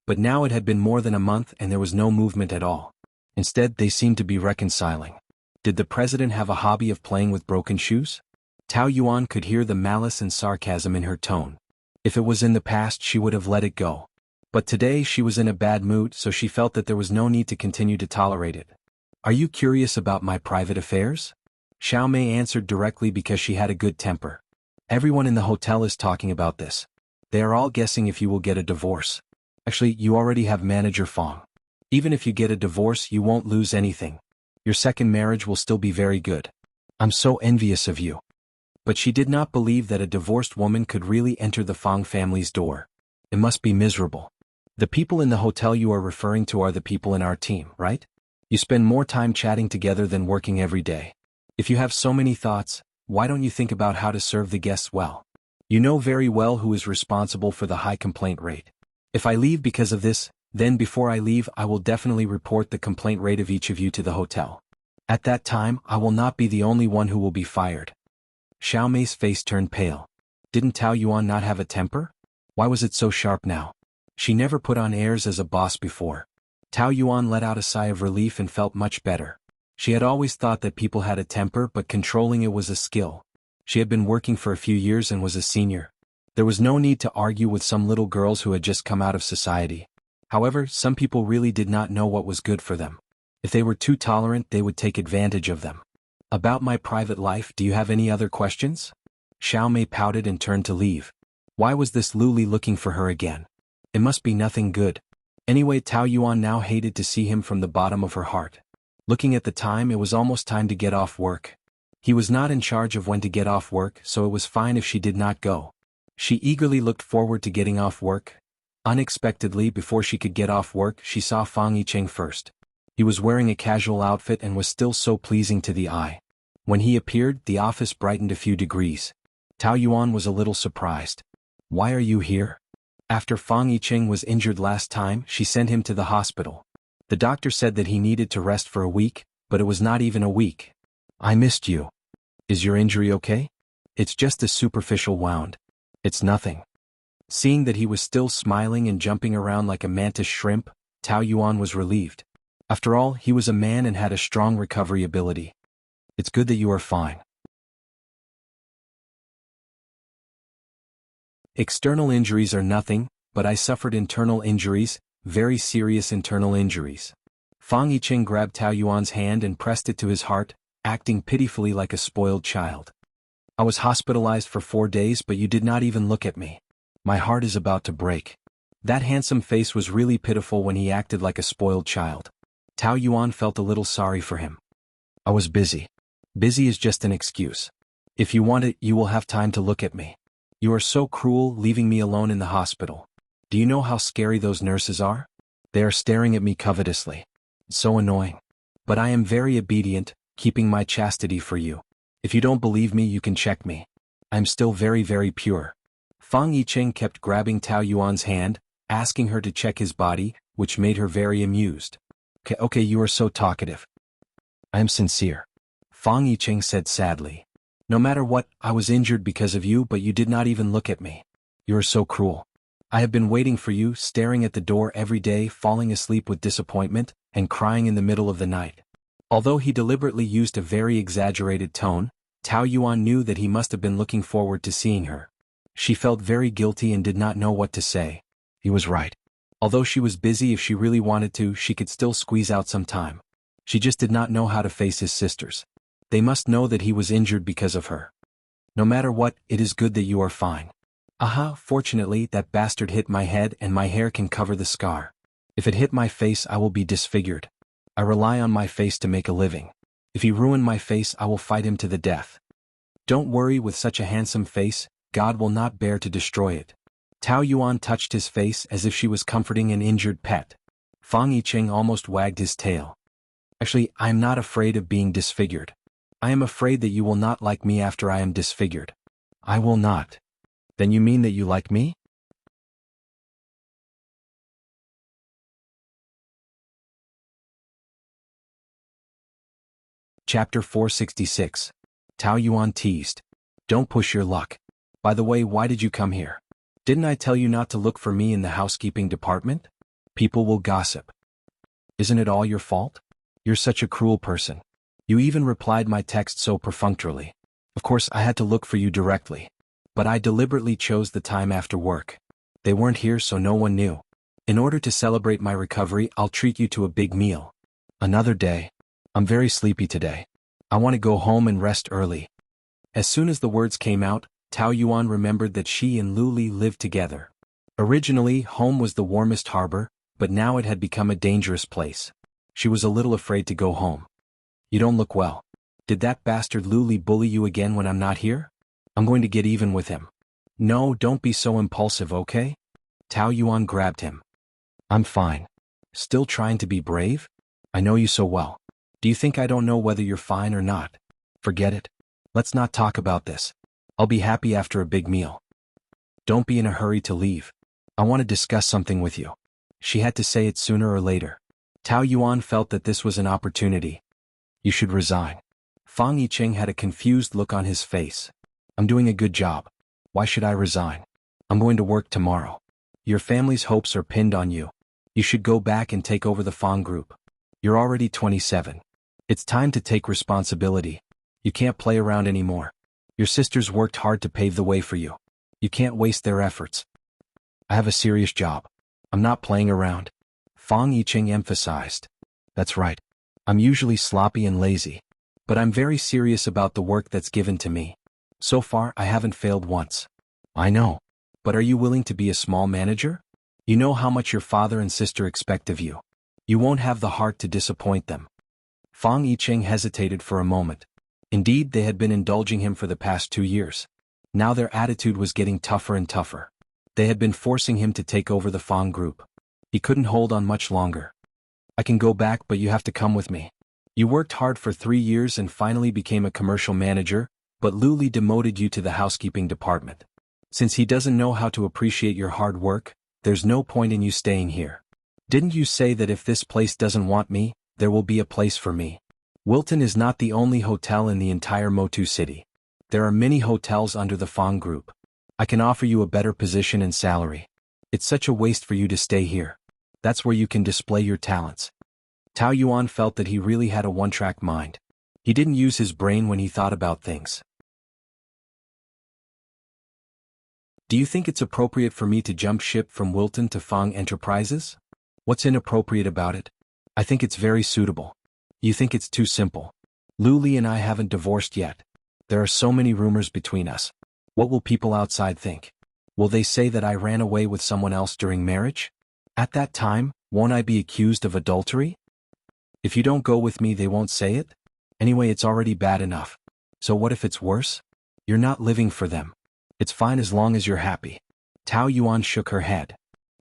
But now it had been more than a month and there was no movement at all. Instead, they seemed to be reconciling. Did the president have a hobby of playing with broken shoes? Tao Yuan could hear the malice and sarcasm in her tone. If it was in the past, she would have let it go. But today she was in a bad mood, so she felt that there was no need to continue to tolerate it. Are you curious about my private affairs? Xiao Mei answered directly because she had a good temper. Everyone in the hotel is talking about this. They are all guessing if you will get a divorce. Actually, you already have manager Fong. Even if you get a divorce, you won't lose anything. Your second marriage will still be very good. I'm so envious of you. But she did not believe that a divorced woman could really enter the Fong family's door. It must be miserable. The people in the hotel you are referring to are the people in our team, right? You spend more time chatting together than working every day. If you have so many thoughts, why don't you think about how to serve the guests well? You know very well who is responsible for the high complaint rate. If I leave because of this, then before I leave I will definitely report the complaint rate of each of you to the hotel. At that time, I will not be the only one who will be fired. Xiao Mei's face turned pale. Didn't Tao Yuan not have a temper? Why was it so sharp now? She never put on airs as a boss before. Tao Yuan let out a sigh of relief and felt much better. She had always thought that people had a temper, but controlling it was a skill. She had been working for a few years and was a senior. There was no need to argue with some little girls who had just come out of society. However, some people really did not know what was good for them. If they were too tolerant, they would take advantage of them. About my private life, do you have any other questions? Xiao Mei pouted and turned to leave. Why was this Lu Li looking for her again? It must be nothing good. Anyway, Tao Yuan now hated to see him from the bottom of her heart. Looking at the time, it was almost time to get off work. He was not in charge of when to get off work, so it was fine if she did not go. She eagerly looked forward to getting off work. Unexpectedly, before she could get off work, she saw Fang Yicheng first. He was wearing a casual outfit and was still so pleasing to the eye. When he appeared, the office brightened a few degrees. Tao Yuan was a little surprised. "Why are you here?" After Fang Yicheng was injured last time, she sent him to the hospital. The doctor said that he needed to rest for a week, but it was not even a week. "I missed you. Is your injury okay?" "It's just a superficial wound. It's nothing." Seeing that he was still smiling and jumping around like a mantis shrimp, Tao Yuan was relieved. After all, he was a man and had a strong recovery ability. "It's good that you are fine." External injuries are nothing, but I suffered internal injuries, very serious internal injuries. Fang Yicheng grabbed Tao Yuan's hand and pressed it to his heart, acting pitifully like a spoiled child. "I was hospitalized for 4 days, but you did not even look at me. My heart is about to break." That handsome face was really pitiful when he acted like a spoiled child. Tao Yuan felt a little sorry for him. "I was busy." Busy is just an excuse. If you want it, you will have time to look at me. You are so cruel, leaving me alone in the hospital. Do you know how scary those nurses are? They are staring at me covetously. It's so annoying. But I am very obedient, keeping my chastity for you. If you don't believe me, you can check me. I am still very, very pure. Fang Yicheng kept grabbing Tao Yuan's hand, asking her to check his body, which made her very amused. Okay, you are so talkative." "I am sincere," Fang Yicheng said sadly. "No matter what, I was injured because of you, but you did not even look at me. You are so cruel. I have been waiting for you, staring at the door every day, falling asleep with disappointment, and crying in the middle of the night." Although he deliberately used a very exaggerated tone, Tao Yuan knew that he must have been looking forward to seeing her. She felt very guilty and did not know what to say. He was right. Although she was busy, if she really wanted to, she could still squeeze out some time. She just did not know how to face his sisters. They must know that he was injured because of her. "No matter what, it is good that you are fine." "Aha, fortunately that bastard hit my head and my hair can cover the scar. If it hit my face, I will be disfigured. I rely on my face to make a living. If he ruin my face, I will fight him to the death. Don't worry, with such a handsome face, God will not bear to destroy it." Tao Yuan touched his face as if she was comforting an injured pet. Fang Yicheng almost wagged his tail. "Actually, I am not afraid of being disfigured. I am afraid that you will not like me after I am disfigured." "I will not." "Then you mean that you like me?" Chapter 466. Tao Yuan teased. "Don't push your luck. By the way, why did you come here? Didn't I tell you not to look for me in the housekeeping department? People will gossip." "Isn't it all your fault? You're such a cruel person. You even replied my text so perfunctorily. Of course, I had to look for you directly. But I deliberately chose the time after work. They weren't here, so no one knew. In order to celebrate my recovery, I'll treat you to a big meal. Another day. I'm very sleepy today. I want to go home and rest early." As soon as the words came out, Tao Yuan remembered that she and Lu Li lived together. Originally, home was the warmest harbor, but now it had become a dangerous place. She was a little afraid to go home. "You don't look well. Did that bastard Lu Li bully you again when I'm not here? I'm going to get even with him." "No, don't be so impulsive, okay?" Tao Yuan grabbed him. "I'm fine. Still trying to be brave? I know you so well. Do you think I don't know whether you're fine or not? Forget it. Let's not talk about this. I'll be happy after a big meal. Don't be in a hurry to leave. I want to discuss something with you." She had to say it sooner or later. Tao Yuan felt that this was an opportunity. "You should resign." Fang Yicheng had a confused look on his face. "I'm doing a good job. Why should I resign? I'm going to work tomorrow. Your family's hopes are pinned on you. You should go back and take over the Fang group. You're already 27. It's time to take responsibility. You can't play around anymore. Your sisters worked hard to pave the way for you. You can't waste their efforts." "I have a serious job. I'm not playing around," Fang Yicheng emphasized. "That's right. I'm usually sloppy and lazy. But I'm very serious about the work that's given to me. So far, I haven't failed once." "I know. But are you willing to be a small manager? You know how much your father and sister expect of you. You won't have the heart to disappoint them." Fang Yicheng hesitated for a moment. Indeed, they had been indulging him for the past 2 years. Now their attitude was getting tougher and tougher. They had been forcing him to take over the Fang group. He couldn't hold on much longer. I can go back, but you have to come with me. You worked hard for 3 years and finally became a commercial manager, but Lu Li demoted you to the housekeeping department. Since he doesn't know how to appreciate your hard work, there's no point in you staying here. Didn't you say that if this place doesn't want me, there will be a place for me? Wilton is not the only hotel in the entire Motu city. There are many hotels under the Fang group. I can offer you a better position and salary. It's such a waste for you to stay here. That's where you can display your talents. Tao Yuan felt that he really had a one-track mind. He didn't use his brain when he thought about things. Do you think it's appropriate for me to jump ship from Wilton to Fang Enterprises? What's inappropriate about it? I think it's very suitable. You think it's too simple. Lu Li and I haven't divorced yet. There are so many rumors between us. What will people outside think? Will they say that I ran away with someone else during marriage? At that time, won't I be accused of adultery? If you don't go with me, they won't say it? Anyway, it's already bad enough. So what if it's worse? You're not living for them. It's fine as long as you're happy. Tao Yuan shook her head.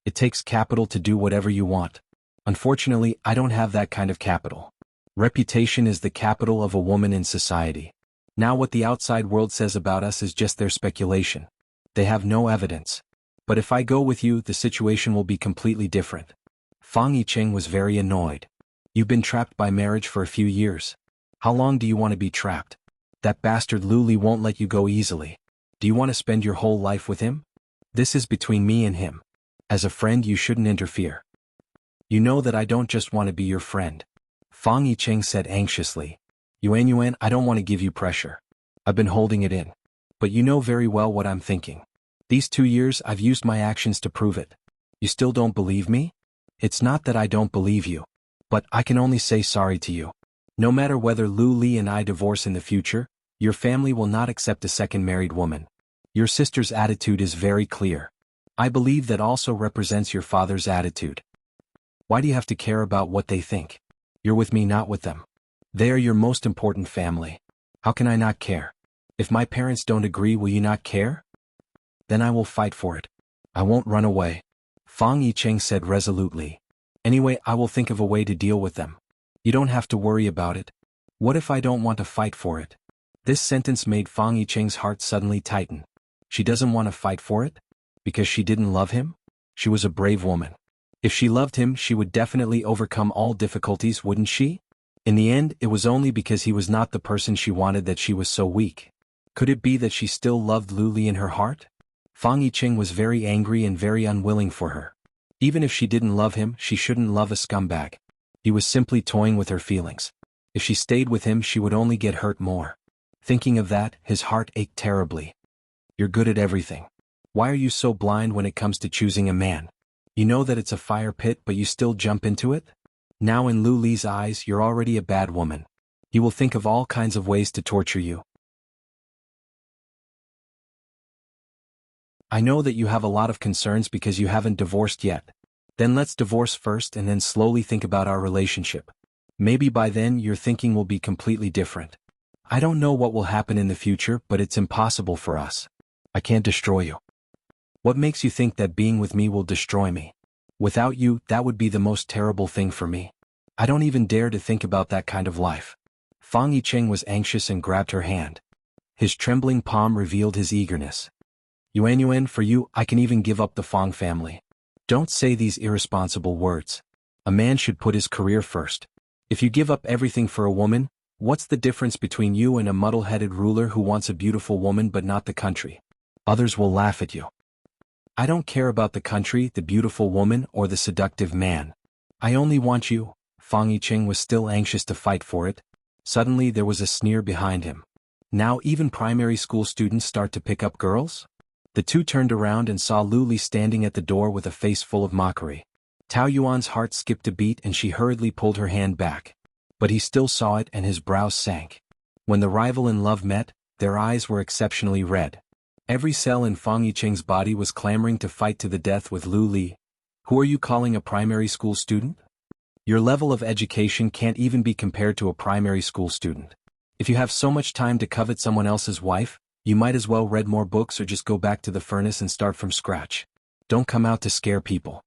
It takes capital to do whatever you want. Unfortunately, I don't have that kind of capital. Reputation is the capital of a woman in society. Now what the outside world says about us is just their speculation. They have no evidence. But if I go with you, the situation will be completely different. Fang Yicheng was very annoyed. You've been trapped by marriage for a few years. How long do you want to be trapped? That bastard Lu Li won't let you go easily. Do you want to spend your whole life with him? This is between me and him. As a friend, you shouldn't interfere. You know that I don't just want to be your friend. Fang Yicheng said anxiously. Yuan, I don't want to give you pressure. I've been holding it in. But you know very well what I'm thinking. These 2 years I've used my actions to prove it. You still don't believe me? It's not that I don't believe you. But I can only say sorry to you. No matter whether Lu Li and I divorce in the future, your family will not accept a second married woman. Your sister's attitude is very clear. I believe that also represents your father's attitude. Why do you have to care about what they think? You're with me, not with them. They are your most important family. How can I not care? If my parents don't agree, will you not care? Then I will fight for it. I won't run away. Fang Yicheng said resolutely. Anyway, I will think of a way to deal with them. You don't have to worry about it. What if I don't want to fight for it? This sentence made Fang Yicheng's heart suddenly tighten. She doesn't want to fight for it? Because she didn't love him? She was a brave woman. If she loved him, she would definitely overcome all difficulties, wouldn't she? In the end, it was only because he was not the person she wanted that she was so weak. Could it be that she still loved Lu Li in her heart? Fang Yicheng was very angry and very unwilling for her. Even if she didn't love him, she shouldn't love a scumbag. He was simply toying with her feelings. If she stayed with him, she would only get hurt more. Thinking of that, his heart ached terribly. You're good at everything. Why are you so blind when it comes to choosing a man? You know that it's a fire pit, but you still jump into it? Now in Lu Li's eyes, you're already a bad woman. He will think of all kinds of ways to torture you. I know that you have a lot of concerns because you haven't divorced yet. Then let's divorce first and then slowly think about our relationship. Maybe by then your thinking will be completely different. I don't know what will happen in the future, but it's impossible for us. I can't destroy you. What makes you think that being with me will destroy me? Without you, that would be the most terrible thing for me. I don't even dare to think about that kind of life. Fang Yicheng was anxious and grabbed her hand. His trembling palm revealed his eagerness. Yuan, for you, I can even give up the Fang family. Don't say these irresponsible words. A man should put his career first. If you give up everything for a woman, what's the difference between you and a muddle-headed ruler who wants a beautiful woman but not the country? Others will laugh at you. I don't care about the country, the beautiful woman, or the seductive man. I only want you. Fang Yicheng was still anxious to fight for it. Suddenly there was a sneer behind him. Now even primary school students start to pick up girls? The two turned around and saw Lu Li standing at the door with a face full of mockery. Tao Yuan's heart skipped a beat and she hurriedly pulled her hand back. But he still saw it and his brows sank. When the rival and love met, their eyes were exceptionally red. Every cell in Fang Yicheng's body was clamoring to fight to the death with Lu Li. Who are you calling a primary school student? Your level of education can't even be compared to a primary school student. If you have so much time to covet someone else's wife, You might as well read more books or just go back to the furnace and start from scratch. Don't come out to scare people.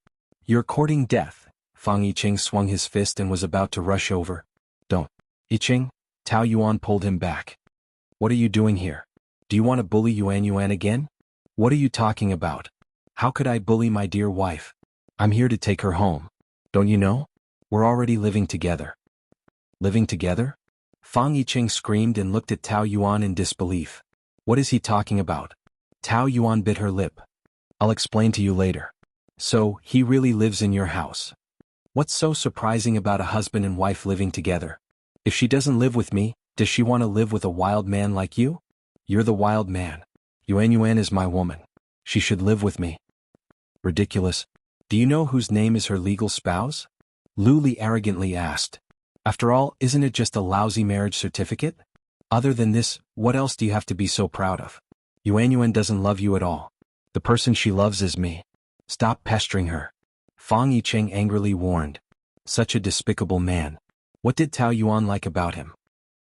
You're courting death. Fang Yiqing swung his fist and was about to rush over. Don't. Yiqing, Tao Yuan pulled him back. What are you doing here? Do you want to bully Yuan again? What are you talking about? How could I bully my dear wife? I'm here to take her home. Don't you know? We're already living together. Living together? Fang Yiqing screamed and looked at Tao Yuan in disbelief. What is he talking about? Tao Yuan bit her lip. I'll explain to you later. So, he really lives in your house. What's so surprising about a husband and wife living together? If she doesn't live with me, does she want to live with a wild man like you? You're the wild man. Yuan is my woman. She should live with me. Ridiculous. Do you know whose name is her legal spouse? Lu Li arrogantly asked. After all, isn't it just a lousy marriage certificate? Other than this, what else do you have to be so proud of? Yuan doesn't love you at all. The person she loves is me. Stop pestering her. Fang Yiqing angrily warned. Such a despicable man. What did Tao Yuan like about him?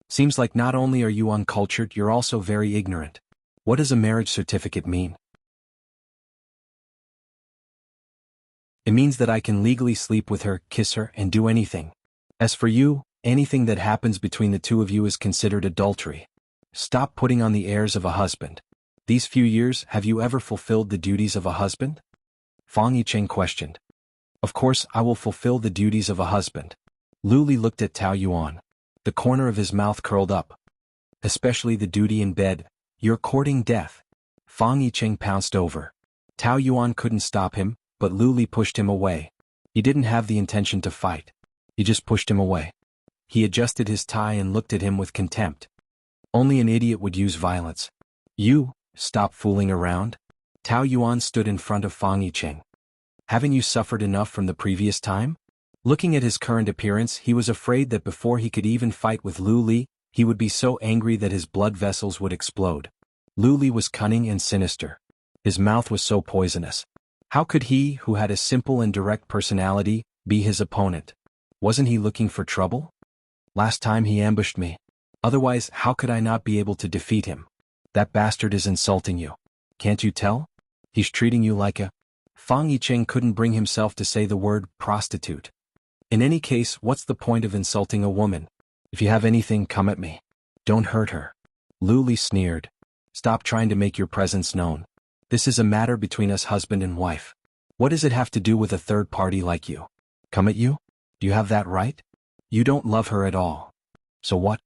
Seems like not only are you uncultured, you're also very ignorant. What does a marriage certificate mean? It means that I can legally sleep with her, kiss her, and do anything. As for you, anything that happens between the two of you is considered adultery. Stop putting on the airs of a husband. These few years, have you ever fulfilled the duties of a husband? Fang Yiqing questioned. Of course I will fulfill the duties of a husband. Lu Li looked at Tao Yuan. The corner of his mouth curled up. Especially the duty in bed. You're courting death. Fang Yiqing pounced over. Tao Yuan couldn't stop him, but Lu Li pushed him away. He didn't have the intention to fight. He just pushed him away. He adjusted his tie and looked at him with contempt. Only an idiot would use violence. You, stop fooling around. Tao Yuan stood in front of Fang Yiqing. Haven't you suffered enough from the previous time? Looking at his current appearance, he was afraid that before he could even fight with Lu Li, he would be so angry that his blood vessels would explode. Lu Li was cunning and sinister. His mouth was so poisonous. How could he, who had a simple and direct personality, be his opponent? Wasn't he looking for trouble? Last time he ambushed me. Otherwise, how could I not be able to defeat him? That bastard is insulting you. Can't you tell? He's treating you like a... Fang Yiqing couldn't bring himself to say the word prostitute. In any case, what's the point of insulting a woman? If you have anything, come at me. Don't hurt her. Lu Li sneered. Stop trying to make your presence known. This is a matter between us husband and wife. What does it have to do with a third party like you? Come at you? Do you have that right? You don't love her at all. So what?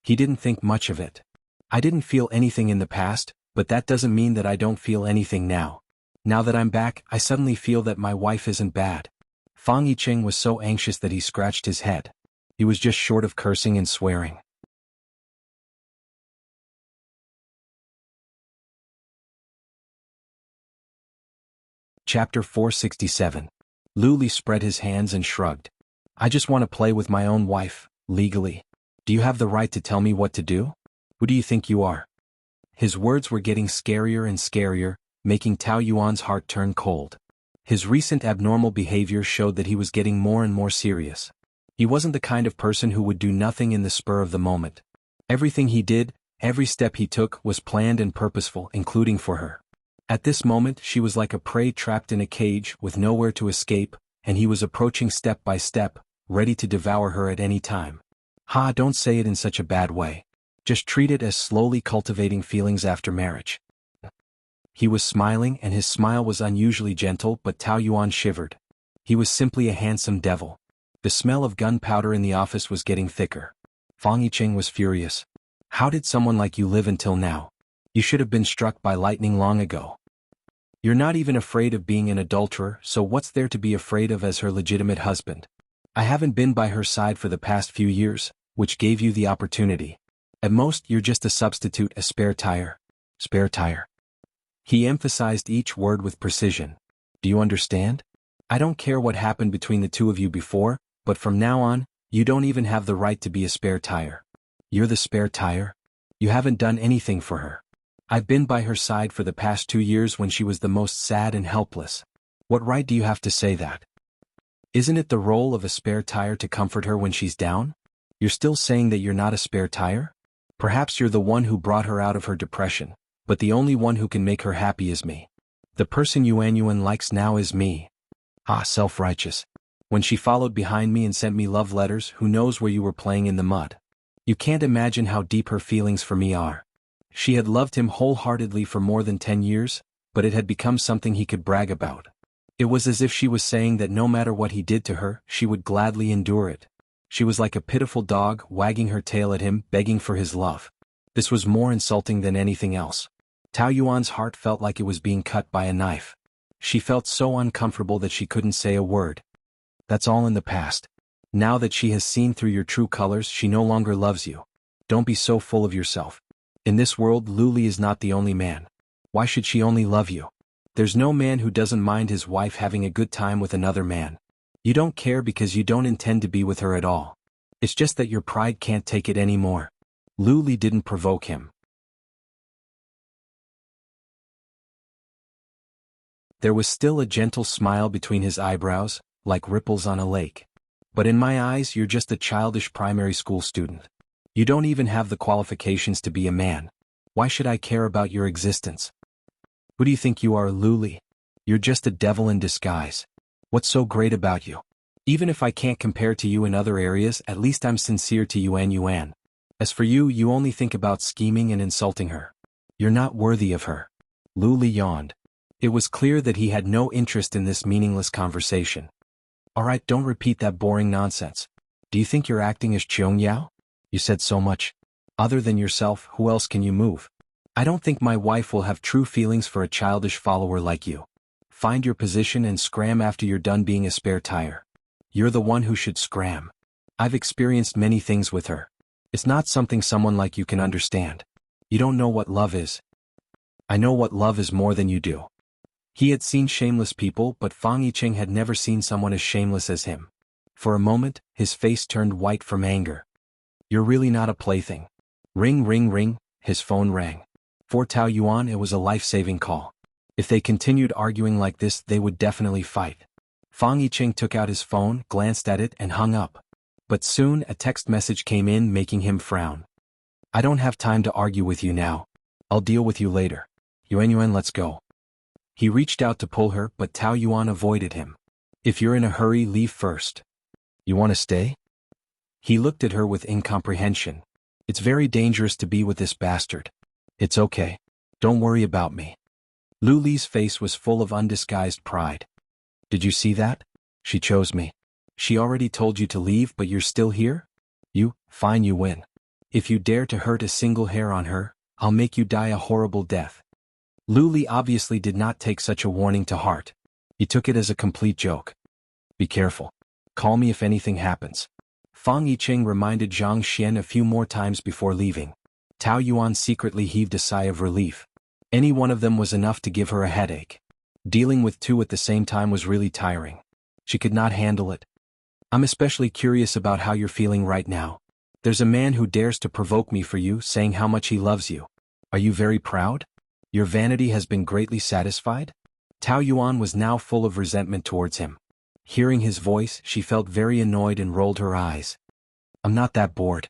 He didn't think much of it. I didn't feel anything in the past, but that doesn't mean that I don't feel anything now. Now that I'm back, I suddenly feel that my wife isn't bad. Fang Yiqing was so anxious that he scratched his head. He was just short of cursing and swearing. Chapter 467. Lu Li spread his hands and shrugged. I just want to play with my own wife, legally. Do you have the right to tell me what to do? Who do you think you are? His words were getting scarier and scarier, making Tao Yuan's heart turn cold. His recent abnormal behavior showed that he was getting more and more serious. He wasn't the kind of person who would do nothing in the spur of the moment. Everything he did, every step he took was planned and purposeful, including for her. At this moment, she was like a prey trapped in a cage with nowhere to escape, and he was approaching step by step, ready to devour her at any time. Don't say it in such a bad way. Just treat it as slowly cultivating feelings after marriage. He was smiling, and his smile was unusually gentle, but Tao Yuan shivered. He was simply a handsome devil. The smell of gunpowder in the office was getting thicker. Fang Yiqing was furious. How did someone like you live until now? You should have been struck by lightning long ago. You're not even afraid of being an adulterer, so what's there to be afraid of as her legitimate husband? I haven't been by her side for the past few years, which gave you the opportunity. At most, you're just a substitute, a spare tire. Spare tire. He emphasized each word with precision. Do you understand? I don't care what happened between the two of you before, but from now on, you don't even have the right to be a spare tire. You're the spare tire? You haven't done anything for her. I've been by her side for the past 2 years when she was the most sad and helpless. What right do you have to say that? Isn't it the role of a spare tire to comfort her when she's down? You're still saying that you're not a spare tire? Perhaps you're the one who brought her out of her depression, but the only one who can make her happy is me. The person Yuan likes now is me. Ah, self-righteous. When she followed behind me and sent me love letters, who knows where you were playing in the mud. You can't imagine how deep her feelings for me are. She had loved him wholeheartedly for more than 10 years, but it had become something he could brag about. It was as if she was saying that no matter what he did to her, she would gladly endure it. She was like a pitiful dog, wagging her tail at him, begging for his love. This was more insulting than anything else. Tao Yuan's heart felt like it was being cut by a knife. She felt so uncomfortable that she couldn't say a word. That's all in the past. Now that she has seen through your true colors, she no longer loves you. Don't be so full of yourself. In this world, Luli is not the only man. Why should she only love you? There's no man who doesn't mind his wife having a good time with another man. You don't care because you don't intend to be with her at all. It's just that your pride can't take it anymore. Luli didn't provoke him. There was still a gentle smile between his eyebrows, like ripples on a lake. But in my eyes, you're just a childish primary school student. You don't even have the qualifications to be a man. Why should I care about your existence? Who do you think you are, Luli? You're just a devil in disguise. What's so great about you? Even if I can't compare to you in other areas, at least I'm sincere to Yuan. As for you, you only think about scheming and insulting her. You're not worthy of her. Luli yawned. It was clear that he had no interest in this meaningless conversation. Alright, don't repeat that boring nonsense. Do you think you're acting as Qiong Yao? You said so much. Other than yourself, who else can you move? I don't think my wife will have true feelings for a childish follower like you. Find your position and scram after you're done being a spare tire. You're the one who should scram. I've experienced many things with her. It's not something someone like you can understand. You don't know what love is. I know what love is more than you do. He had seen shameless people, but Fang Yicheng had never seen someone as shameless as him. For a moment, his face turned white from anger. You're really not a plaything. Ring, ring, ring, his phone rang. For Tao Yuan, it was a life-saving call. If they continued arguing like this, they would definitely fight. Fang Yicheng took out his phone, glanced at it, and hung up. But soon, a text message came in, making him frown. I don't have time to argue with you now. I'll deal with you later. Yuan, let's go. He reached out to pull her, but Tao Yuan avoided him. If you're in a hurry, leave first. You want to stay? He looked at her with incomprehension. It's very dangerous to be with this bastard. It's okay. Don't worry about me. Luli's face was full of undisguised pride. Did you see that? She chose me. She already told you to leave, but you're still here? Fine, you win. If you dare to hurt a single hair on her, I'll make you die a horrible death. Luli obviously did not take such a warning to heart. He took it as a complete joke. Be careful. Call me if anything happens. Fang Yicheng reminded Zhang Xian a few more times before leaving. Tao Yuan secretly heaved a sigh of relief. Any one of them was enough to give her a headache. Dealing with two at the same time was really tiring. She could not handle it. I'm especially curious about how you're feeling right now. There's a man who dares to provoke me for you, saying how much he loves you. Are you very proud? Your vanity has been greatly satisfied? Tao Yuan was now full of resentment towards him. Hearing his voice, she felt very annoyed and rolled her eyes. I'm not that bored.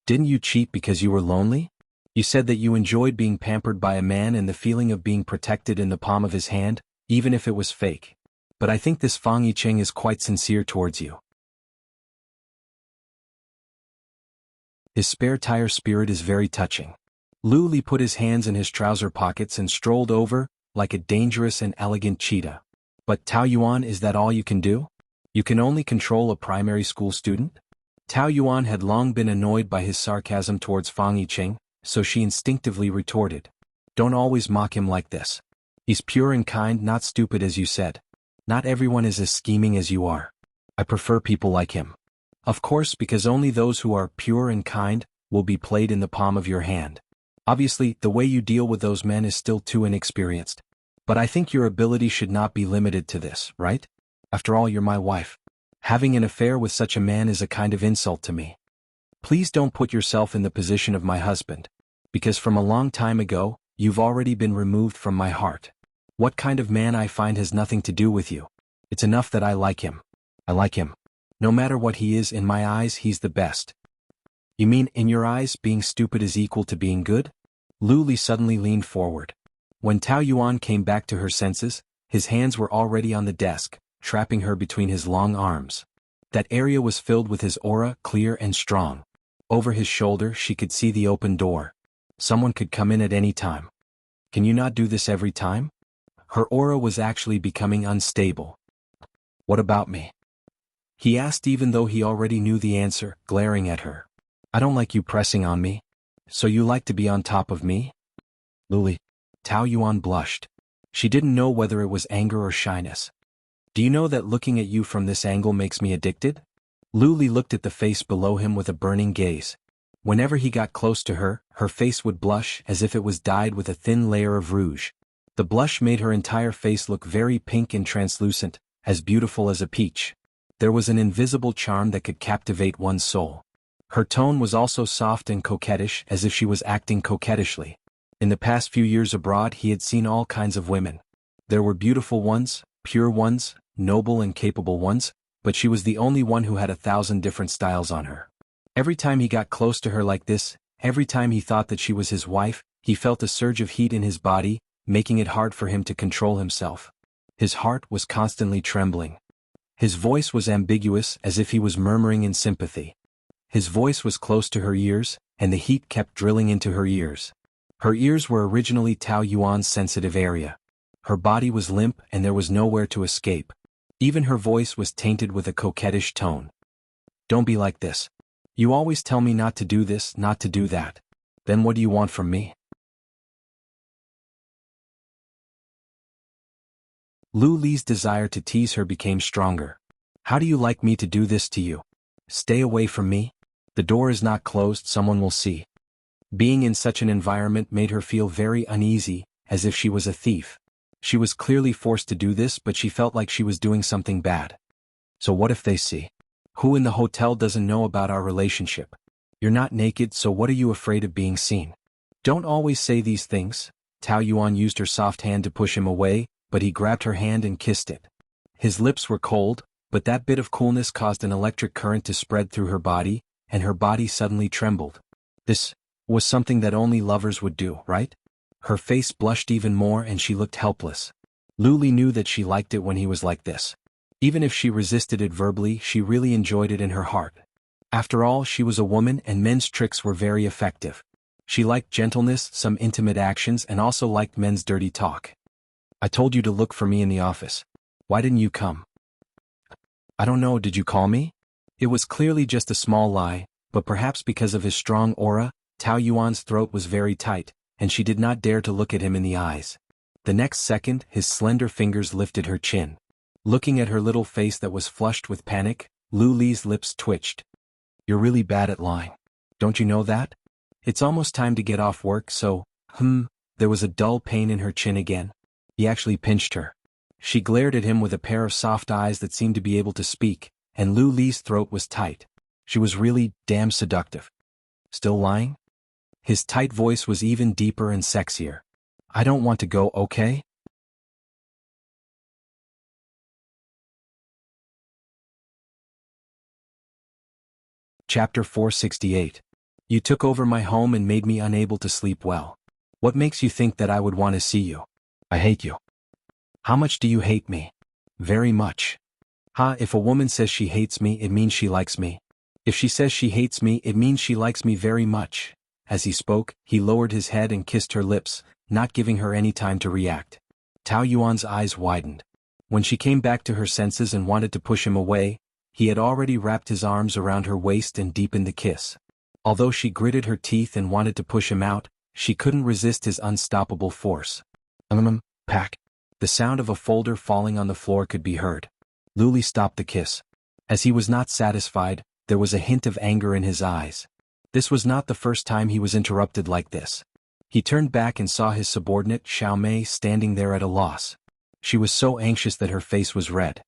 Didn't you cheat because you were lonely? You said that you enjoyed being pampered by a man and the feeling of being protected in the palm of his hand, even if it was fake. But I think this Fang Yicheng is quite sincere towards you. His spare tire spirit is very touching. Luli put his hands in his trouser pockets and strolled over, like a dangerous and elegant cheetah. But Tao Yuan, is that all you can do? You can only control a primary school student? Tao Yuan had long been annoyed by his sarcasm towards Fang Yicheng, so she instinctively retorted. Don't always mock him like this. He's pure and kind, not stupid as you said. Not everyone is as scheming as you are. I prefer people like him. Of course, because only those who are pure and kind will be played in the palm of your hand. Obviously, the way you deal with those men is still too inexperienced. But I think your ability should not be limited to this, right? After all, you're my wife. Having an affair with such a man is a kind of insult to me. Please don't put yourself in the position of my husband. Because from a long time ago, you've already been removed from my heart. What kind of man I find has nothing to do with you. It's enough that I like him. I like him. No matter what he is, in my eyes, he's the best. You mean, in your eyes, being stupid is equal to being good? Lu Li suddenly leaned forward. When Tao Yuan came back to her senses, his hands were already on the desk, trapping her between his long arms. That area was filled with his aura, clear and strong. Over his shoulder she could see the open door. Someone could come in at any time. Can you not do this every time? Her aura was actually becoming unstable. What about me? He asked, even though he already knew the answer, glaring at her. I don't like you pressing on me. So you like to be on top of me? Lu Li. Tao Yuan blushed. She didn't know whether it was anger or shyness. Do you know that looking at you from this angle makes me addicted? Lu Li looked at the face below him with a burning gaze. Whenever he got close to her, her face would blush as if it was dyed with a thin layer of rouge. The blush made her entire face look very pink and translucent, as beautiful as a peach. There was an invisible charm that could captivate one's soul. Her tone was also soft and coquettish, as if she was acting coquettishly. In the past few years abroad he had seen all kinds of women. There were beautiful ones, pure ones, noble and capable ones, but she was the only one who had 1,000 different styles on her. Every time he got close to her like this, every time he thought that she was his wife, he felt a surge of heat in his body, making it hard for him to control himself. His heart was constantly trembling. His voice was ambiguous, as if he was murmuring in sympathy. His voice was close to her ears, and the heat kept drilling into her ears. Her ears were originally Tao Yuan's sensitive area. Her body was limp and there was nowhere to escape. Even her voice was tainted with a coquettish tone. Don't be like this. You always tell me not to do this, not to do that. Then what do you want from me? Lu Li's desire to tease her became stronger. How do you like me to do this to you? Stay away from me. The door is not closed, someone will see. Being in such an environment made her feel very uneasy, as if she was a thief. She was clearly forced to do this, but she felt like she was doing something bad. So what if they see? Who in the hotel doesn't know about our relationship? You're not naked, so what are you afraid of being seen? Don't always say these things. Tao Yuan used her soft hand to push him away, but he grabbed her hand and kissed it. His lips were cold, but that bit of coolness caused an electric current to spread through her body, and her body suddenly trembled. This was something that only lovers would do, right? Her face blushed even more and she looked helpless. Lu Li knew that she liked it when he was like this. Even if she resisted it verbally, she really enjoyed it in her heart. After all, she was a woman and men's tricks were very effective. She liked gentleness, some intimate actions, and also liked men's dirty talk. I told you to look for me in the office. Why didn't you come? I don't know, did you call me? It was clearly just a small lie, but perhaps because of his strong aura, Tao Yuan's throat was very tight, and she did not dare to look at him in the eyes. The next second, his slender fingers lifted her chin. Looking at her little face that was flushed with panic, Lu Li's lips twitched. You're really bad at lying. Don't you know that? It's almost time to get off work, so, there was a dull pain in her chin again. He actually pinched her. She glared at him with a pair of soft eyes that seemed to be able to speak, and Lu Li's throat was tight. She was really damn seductive. Still lying? His tight voice was even deeper and sexier. I don't want to go, okay? Chapter 468. You took over my home and made me unable to sleep well. What makes you think that I would want to see you? I hate you. How much do you hate me? Very much. If a woman says she hates me, it means she likes me. If she says she hates me, it means she likes me very much. As he spoke, he lowered his head and kissed her lips, not giving her any time to react. Tao Yuan's eyes widened. When she came back to her senses and wanted to push him away, he had already wrapped his arms around her waist and deepened the kiss. Although she gritted her teeth and wanted to push him out, she couldn't resist his unstoppable force. Pack. The sound of a folder falling on the floor could be heard. Lu Li stopped the kiss. As he was not satisfied, there was a hint of anger in his eyes. This was not the first time he was interrupted like this. He turned back and saw his subordinate, Xiao Mei, standing there at a loss. She was so anxious that her face was red.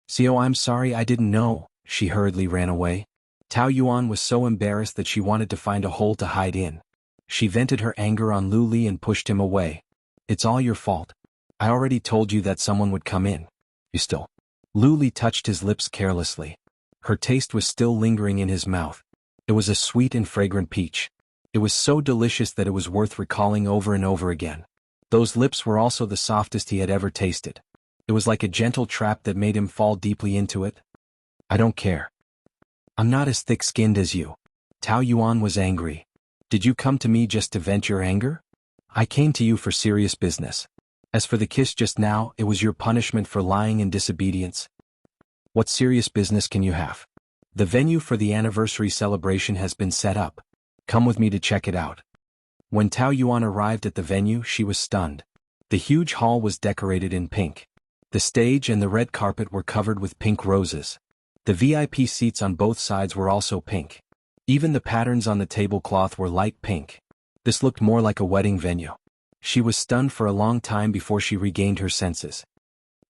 "Xiao, I'm sorry, I didn't know." She hurriedly ran away. Tao Yuan was so embarrassed that she wanted to find a hole to hide in. She vented her anger on Lu Li and pushed him away. "It's all your fault. I already told you that someone would come in. You still." Lu Li touched his lips carelessly. Her taste was still lingering in his mouth. It was a sweet and fragrant peach. It was so delicious that it was worth recalling over and over again. Those lips were also the softest he had ever tasted. It was like a gentle trap that made him fall deeply into it. I don't care. I'm not as thick-skinned as you. Tao Yuan was angry. Did you come to me just to vent your anger? I came to you for serious business. As for the kiss just now, it was your punishment for lying and disobedience. What serious business can you have? The venue for the anniversary celebration has been set up. Come with me to check it out. When Tao Yuan arrived at the venue, she was stunned. The huge hall was decorated in pink. The stage and the red carpet were covered with pink roses. The VIP seats on both sides were also pink. Even the patterns on the tablecloth were light pink. This looked more like a wedding venue. She was stunned for a long time before she regained her senses.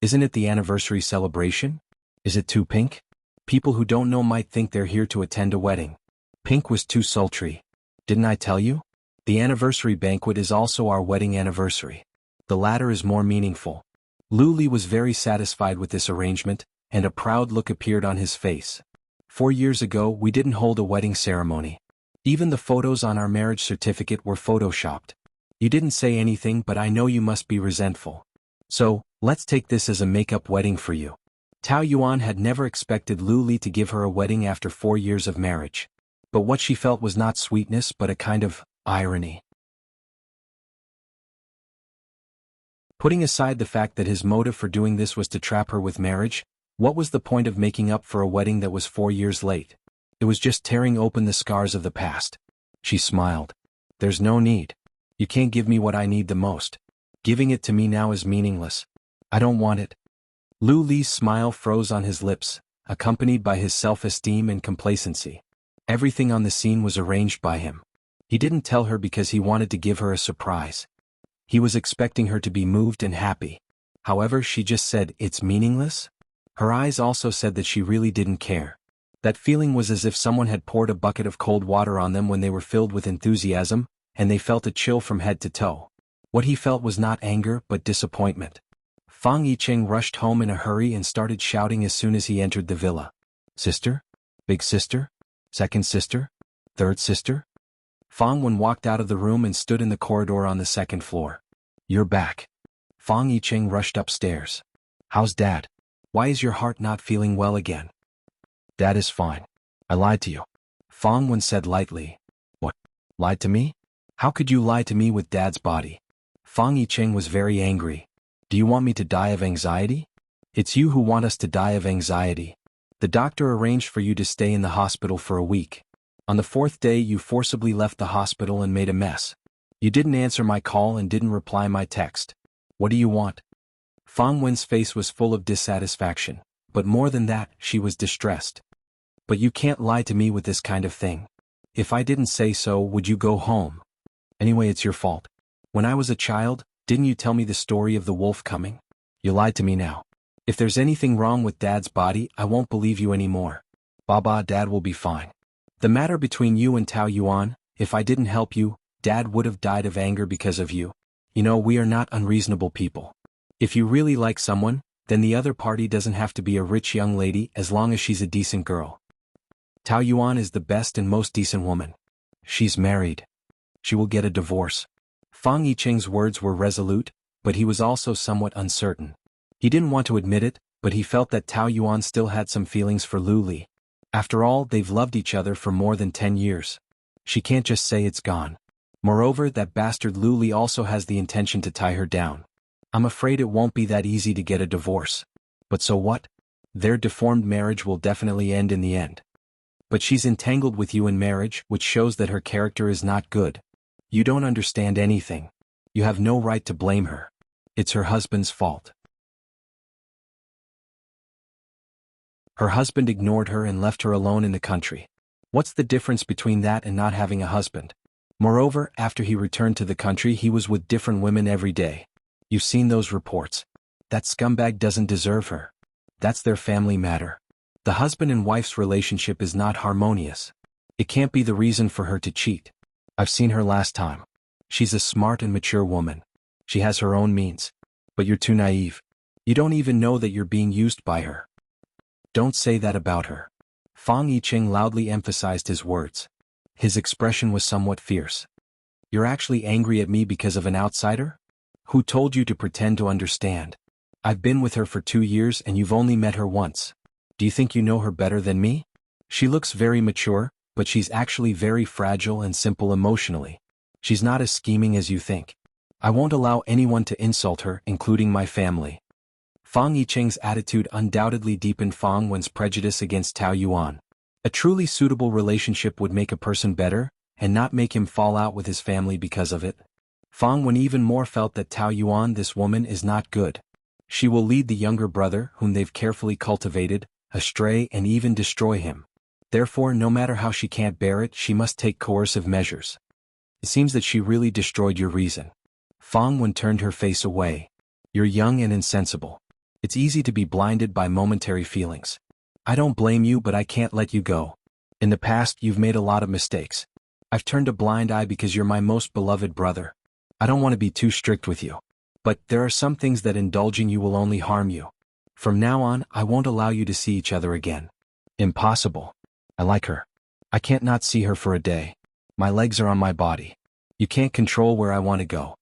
Isn't it the anniversary celebration? Is it too pink? People who don't know might think they're here to attend a wedding. Pink was too sultry. Didn't I tell you? The anniversary banquet is also our wedding anniversary. The latter is more meaningful. Lu Li was very satisfied with this arrangement, and a proud look appeared on his face. 4 years ago, we didn't hold a wedding ceremony. Even the photos on our marriage certificate were photoshopped. You didn't say anything, but I know you must be resentful. So, let's take this as a make-up wedding for you. Tao Yuan had never expected Lu Li to give her a wedding after 4 years of marriage. But what she felt was not sweetness but a kind of irony. Putting aside the fact that his motive for doing this was to trap her with marriage, what was the point of making up for a wedding that was 4 years late? It was just tearing open the scars of the past. She smiled. There's no need. You can't give me what I need the most. Giving it to me now is meaningless. I don't want it. Lu Li's smile froze on his lips, accompanied by his self-esteem and complacency. Everything on the scene was arranged by him. He didn't tell her because he wanted to give her a surprise. He was expecting her to be moved and happy. However, she just said, "It's meaningless?" Her eyes also said that she really didn't care. That feeling was as if someone had poured a bucket of cold water on them when they were filled with enthusiasm, and they felt a chill from head to toe. What he felt was not anger but disappointment. Fang Yicheng rushed home in a hurry and started shouting as soon as he entered the villa. Sister? Big sister? Second sister? Third sister? Fang Wen walked out of the room and stood in the corridor on the second floor. You're back. Fang Yicheng rushed upstairs. How's Dad? Why is your heart not feeling well again? Dad is fine. I lied to you. Fang Wen said lightly. What? Lied to me? How could you lie to me with Dad's body? Fang Yicheng was very angry. Do you want me to die of anxiety? It's you who want us to die of anxiety. The doctor arranged for you to stay in the hospital for a week. On the 4th day you forcibly left the hospital and made a mess. You didn't answer my call and didn't reply my text. What do you want? Fang Wen's face was full of dissatisfaction, but more than that, she was distressed. But you can't lie to me with this kind of thing. If I didn't say so, would you go home? Anyway, it's your fault. When I was a child, didn't you tell me the story of the wolf coming? You lied to me now. If there's anything wrong with Dad's body, I won't believe you anymore. Baba, Dad will be fine. The matter between you and Tao Yuan, if I didn't help you, Dad would have died of anger because of you. You know, we are not unreasonable people. If you really like someone, then the other party doesn't have to be a rich young lady as long as she's a decent girl. Tao Yuan is the best and most decent woman. She's married. She will get a divorce. Fang Yicheng's words were resolute, but he was also somewhat uncertain. He didn't want to admit it, but he felt that Tao Yuan still had some feelings for Lu Li. After all, they've loved each other for more than 10 years. She can't just say it's gone. Moreover, that bastard Lu Li also has the intention to tie her down. I'm afraid it won't be that easy to get a divorce. But so what? Their deformed marriage will definitely end in the end. But she's entangled with you in marriage, which shows that her character is not good. You don't understand anything. You have no right to blame her. It's her husband's fault. Her husband ignored her and left her alone in the country. What's the difference between that and not having a husband? Moreover, after he returned to the country, he was with different women every day. You've seen those reports. That scumbag doesn't deserve her. That's their family matter. The husband and wife's relationship is not harmonious. It can't be the reason for her to cheat. I've seen her last time. She's a smart and mature woman. She has her own means. But you're too naive. You don't even know that you're being used by her. Don't say that about her. Fang Yicheng loudly emphasized his words. His expression was somewhat fierce. You're actually angry at me because of an outsider? Who told you to pretend to understand? I've been with her for 2 years and you've only met her once. Do you think you know her better than me? She looks very mature, but she's actually very fragile and simple emotionally. She's not as scheming as you think. I won't allow anyone to insult her, including my family. Fang Yicheng's attitude undoubtedly deepened Fang Wen's prejudice against Tao Yuan. A truly suitable relationship would make a person better, and not make him fall out with his family because of it. Fang Wen even more felt that Tao Yuan, this woman, is not good. She will lead the younger brother, whom they've carefully cultivated, astray and even destroy him. Therefore, no matter how she can't bear it, she must take coercive measures. It seems that she really destroyed your reason. Fang Wen turned her face away. You're young and insensible. It's easy to be blinded by momentary feelings. I don't blame you, but I can't let you go. In the past, you've made a lot of mistakes. I've turned a blind eye because you're my most beloved brother. I don't want to be too strict with you. But there are some things that indulging you will only harm you. From now on, I won't allow you to see each other again. Impossible. I like her. I can't not see her for a day. My legs are on my body. You can't control where I want to go.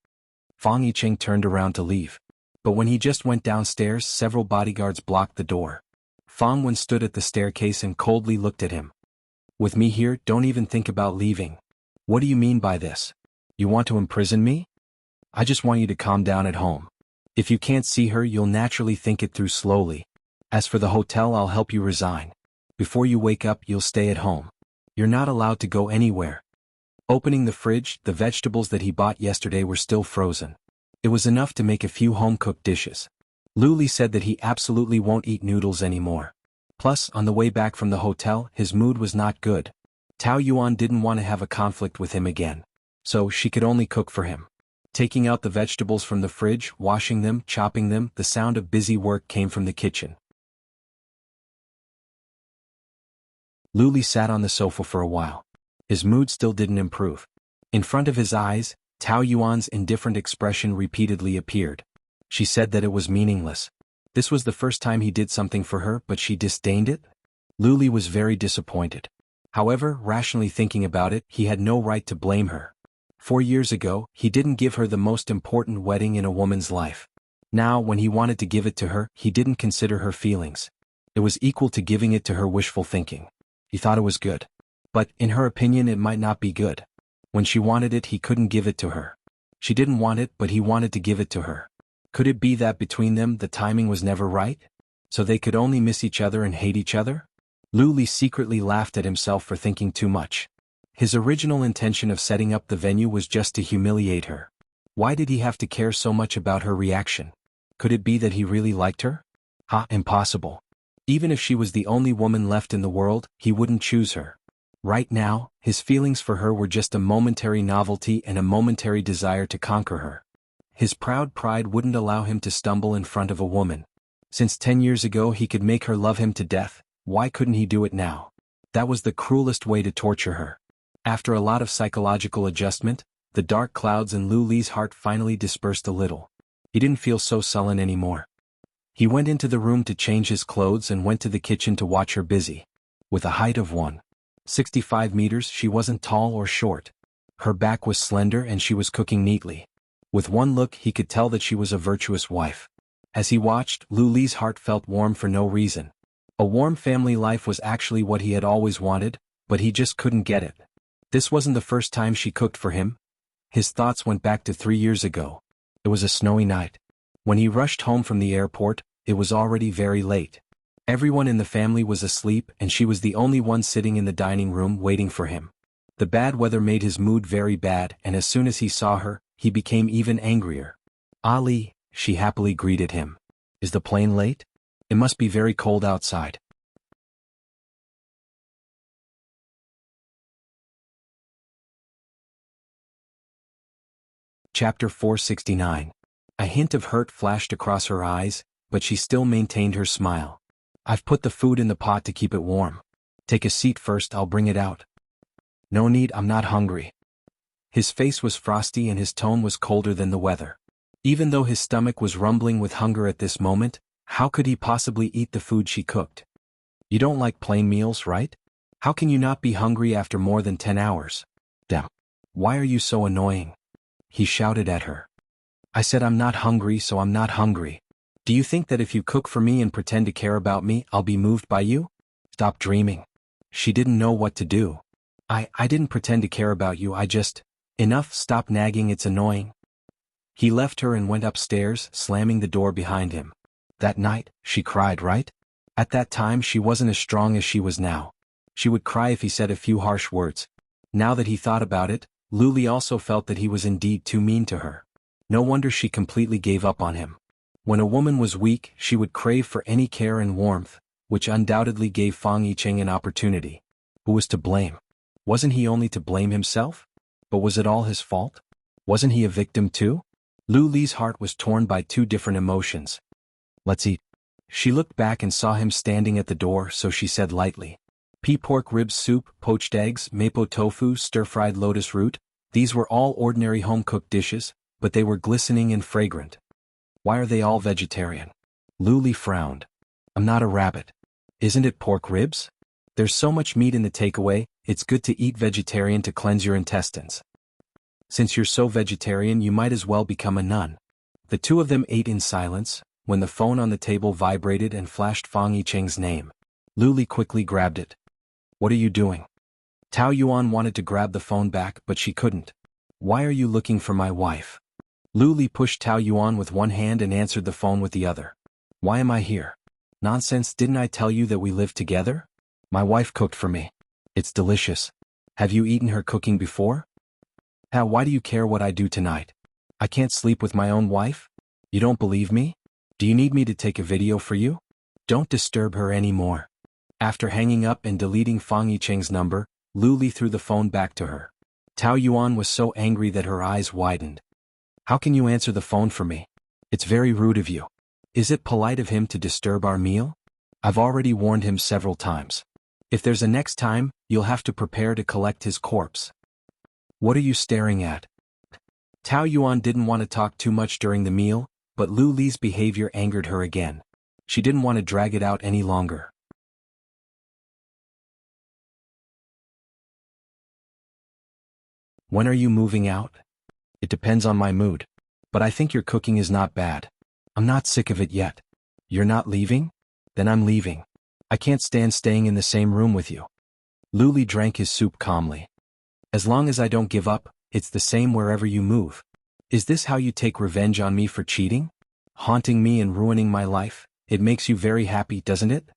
Fang Yicheng turned around to leave. But when he just went downstairs, several bodyguards blocked the door. Fang Wen stood at the staircase and coldly looked at him. With me here, don't even think about leaving. What do you mean by this? You want to imprison me? I just want you to calm down at home. If you can't see her, you'll naturally think it through slowly. As for the hotel, I'll help you resign. Before you wake up, you'll stay at home. You're not allowed to go anywhere. Opening the fridge, the vegetables that he bought yesterday were still frozen. It was enough to make a few home-cooked dishes. Lu Li said that he absolutely won't eat noodles anymore. Plus, on the way back from the hotel, his mood was not good. Tao Yuan didn't want to have a conflict with him again. So she could only cook for him. Taking out the vegetables from the fridge, washing them, chopping them, the sound of busy work came from the kitchen. Lu Li sat on the sofa for a while. His mood still didn't improve. In front of his eyes, Tao Yuan's indifferent expression repeatedly appeared. She said that it was meaningless. This was the first time he did something for her, but she disdained it? Lu Li was very disappointed. However, rationally thinking about it, he had no right to blame her. 4 years ago, he didn't give her the most important wedding in a woman's life. Now, when he wanted to give it to her, he didn't consider her feelings. It was equal to giving it to her wishful thinking. He thought it was good. But, in her opinion, it might not be good. When she wanted it, he couldn't give it to her. She didn't want it, but he wanted to give it to her. Could it be that between them, the timing was never right? So they could only miss each other and hate each other? Lu Li secretly laughed at himself for thinking too much. His original intention of setting up the venue was just to humiliate her. Why did he have to care so much about her reaction? Could it be that he really liked her? Impossible. Even if she was the only woman left in the world, he wouldn't choose her. Right now, his feelings for her were just a momentary novelty and a momentary desire to conquer her. His proud pride wouldn't allow him to stumble in front of a woman. Since 10 years ago he could make her love him to death, why couldn't he do it now? That was the cruelest way to torture her. After a lot of psychological adjustment, the dark clouds in Lu Li's heart finally dispersed a little. He didn't feel so sullen anymore. He went into the room to change his clothes and went to the kitchen to watch her busy. With a height of 1.65 meters, she wasn't tall or short. Her back was slender and she was cooking neatly. With one look he could tell that she was a virtuous wife. As he watched, Lu Li's heart felt warm for no reason. A warm family life was actually what he had always wanted, but he just couldn't get it. This wasn't the first time she cooked for him. His thoughts went back to 3 years ago. It was a snowy night. When he rushed home from the airport, it was already very late. Everyone in the family was asleep and she was the only one sitting in the dining room waiting for him. The bad weather made his mood very bad, and as soon as he saw her, he became even angrier. "Ali," she happily greeted him. "Is the plane late? It must be very cold outside." Chapter 469. A hint of hurt flashed across her eyes, but she still maintained her smile. "I've put the food in the pot to keep it warm. Take a seat first, I'll bring it out." "No need, I'm not hungry." His face was frosty and his tone was colder than the weather. Even though his stomach was rumbling with hunger at this moment, how could he possibly eat the food she cooked? You don't like plain meals, right? How can you not be hungry after more than 10 hours? Damn. Why are you so annoying? He shouted at her. I said I'm not hungry, so I'm not hungry. Do you think that if you cook for me and pretend to care about me, I'll be moved by you? Stop dreaming. She didn't know what to do. I didn't pretend to care about you, I just... Enough, stop nagging, it's annoying. He left her and went upstairs, slamming the door behind him. That night, she cried, right? At that time she wasn't as strong as she was now. She would cry if he said a few harsh words. Now that he thought about it, Luli also felt that he was indeed too mean to her. No wonder she completely gave up on him. When a woman was weak, she would crave for any care and warmth, which undoubtedly gave Fang Yicheng an opportunity. Who was to blame? Wasn't he only to blame himself? But was it all his fault? Wasn't he a victim too? Lu Li's heart was torn by two different emotions. Let's eat. She looked back and saw him standing at the door, so she said lightly. Pea pork ribs soup, poached eggs, mapo tofu, stir-fried lotus root. These were all ordinary home-cooked dishes, but they were glistening and fragrant. Why are they all vegetarian? Lu Li frowned. I'm not a rabbit. Isn't it pork ribs? There's so much meat in the takeaway, it's good to eat vegetarian to cleanse your intestines. Since you're so vegetarian, you might as well become a nun. The two of them ate in silence, when the phone on the table vibrated and flashed Fang Yicheng's name. Lu Li quickly grabbed it. What are you doing? Tao Yuan wanted to grab the phone back, but she couldn't. Why are you looking for my wife? Lu Li pushed Tao Yuan with one hand and answered the phone with the other. Why am I here? Nonsense, didn't I tell you that we live together? My wife cooked for me. It's delicious. Have you eaten her cooking before? How, why do you care what I do tonight? I can't sleep with my own wife? You don't believe me? Do you need me to take a video for you? Don't disturb her anymore. After hanging up and deleting Fang Yicheng's number, Lu Li threw the phone back to her. Tao Yuan was so angry that her eyes widened. How can you answer the phone for me? It's very rude of you. Is it polite of him to disturb our meal? I've already warned him several times. If there's a next time, you'll have to prepare to collect his corpse. What are you staring at? Tao Yuan didn't want to talk too much during the meal, but Lu Li's behavior angered her again. She didn't want to drag it out any longer. When are you moving out? It depends on my mood. But I think your cooking is not bad. I'm not sick of it yet. You're not leaving? Then I'm leaving. I can't stand staying in the same room with you. Lu Li drank his soup calmly. As long as I don't give up, it's the same wherever you move. Is this how you take revenge on me for cheating? Haunting me and ruining my life? It makes you very happy, doesn't it?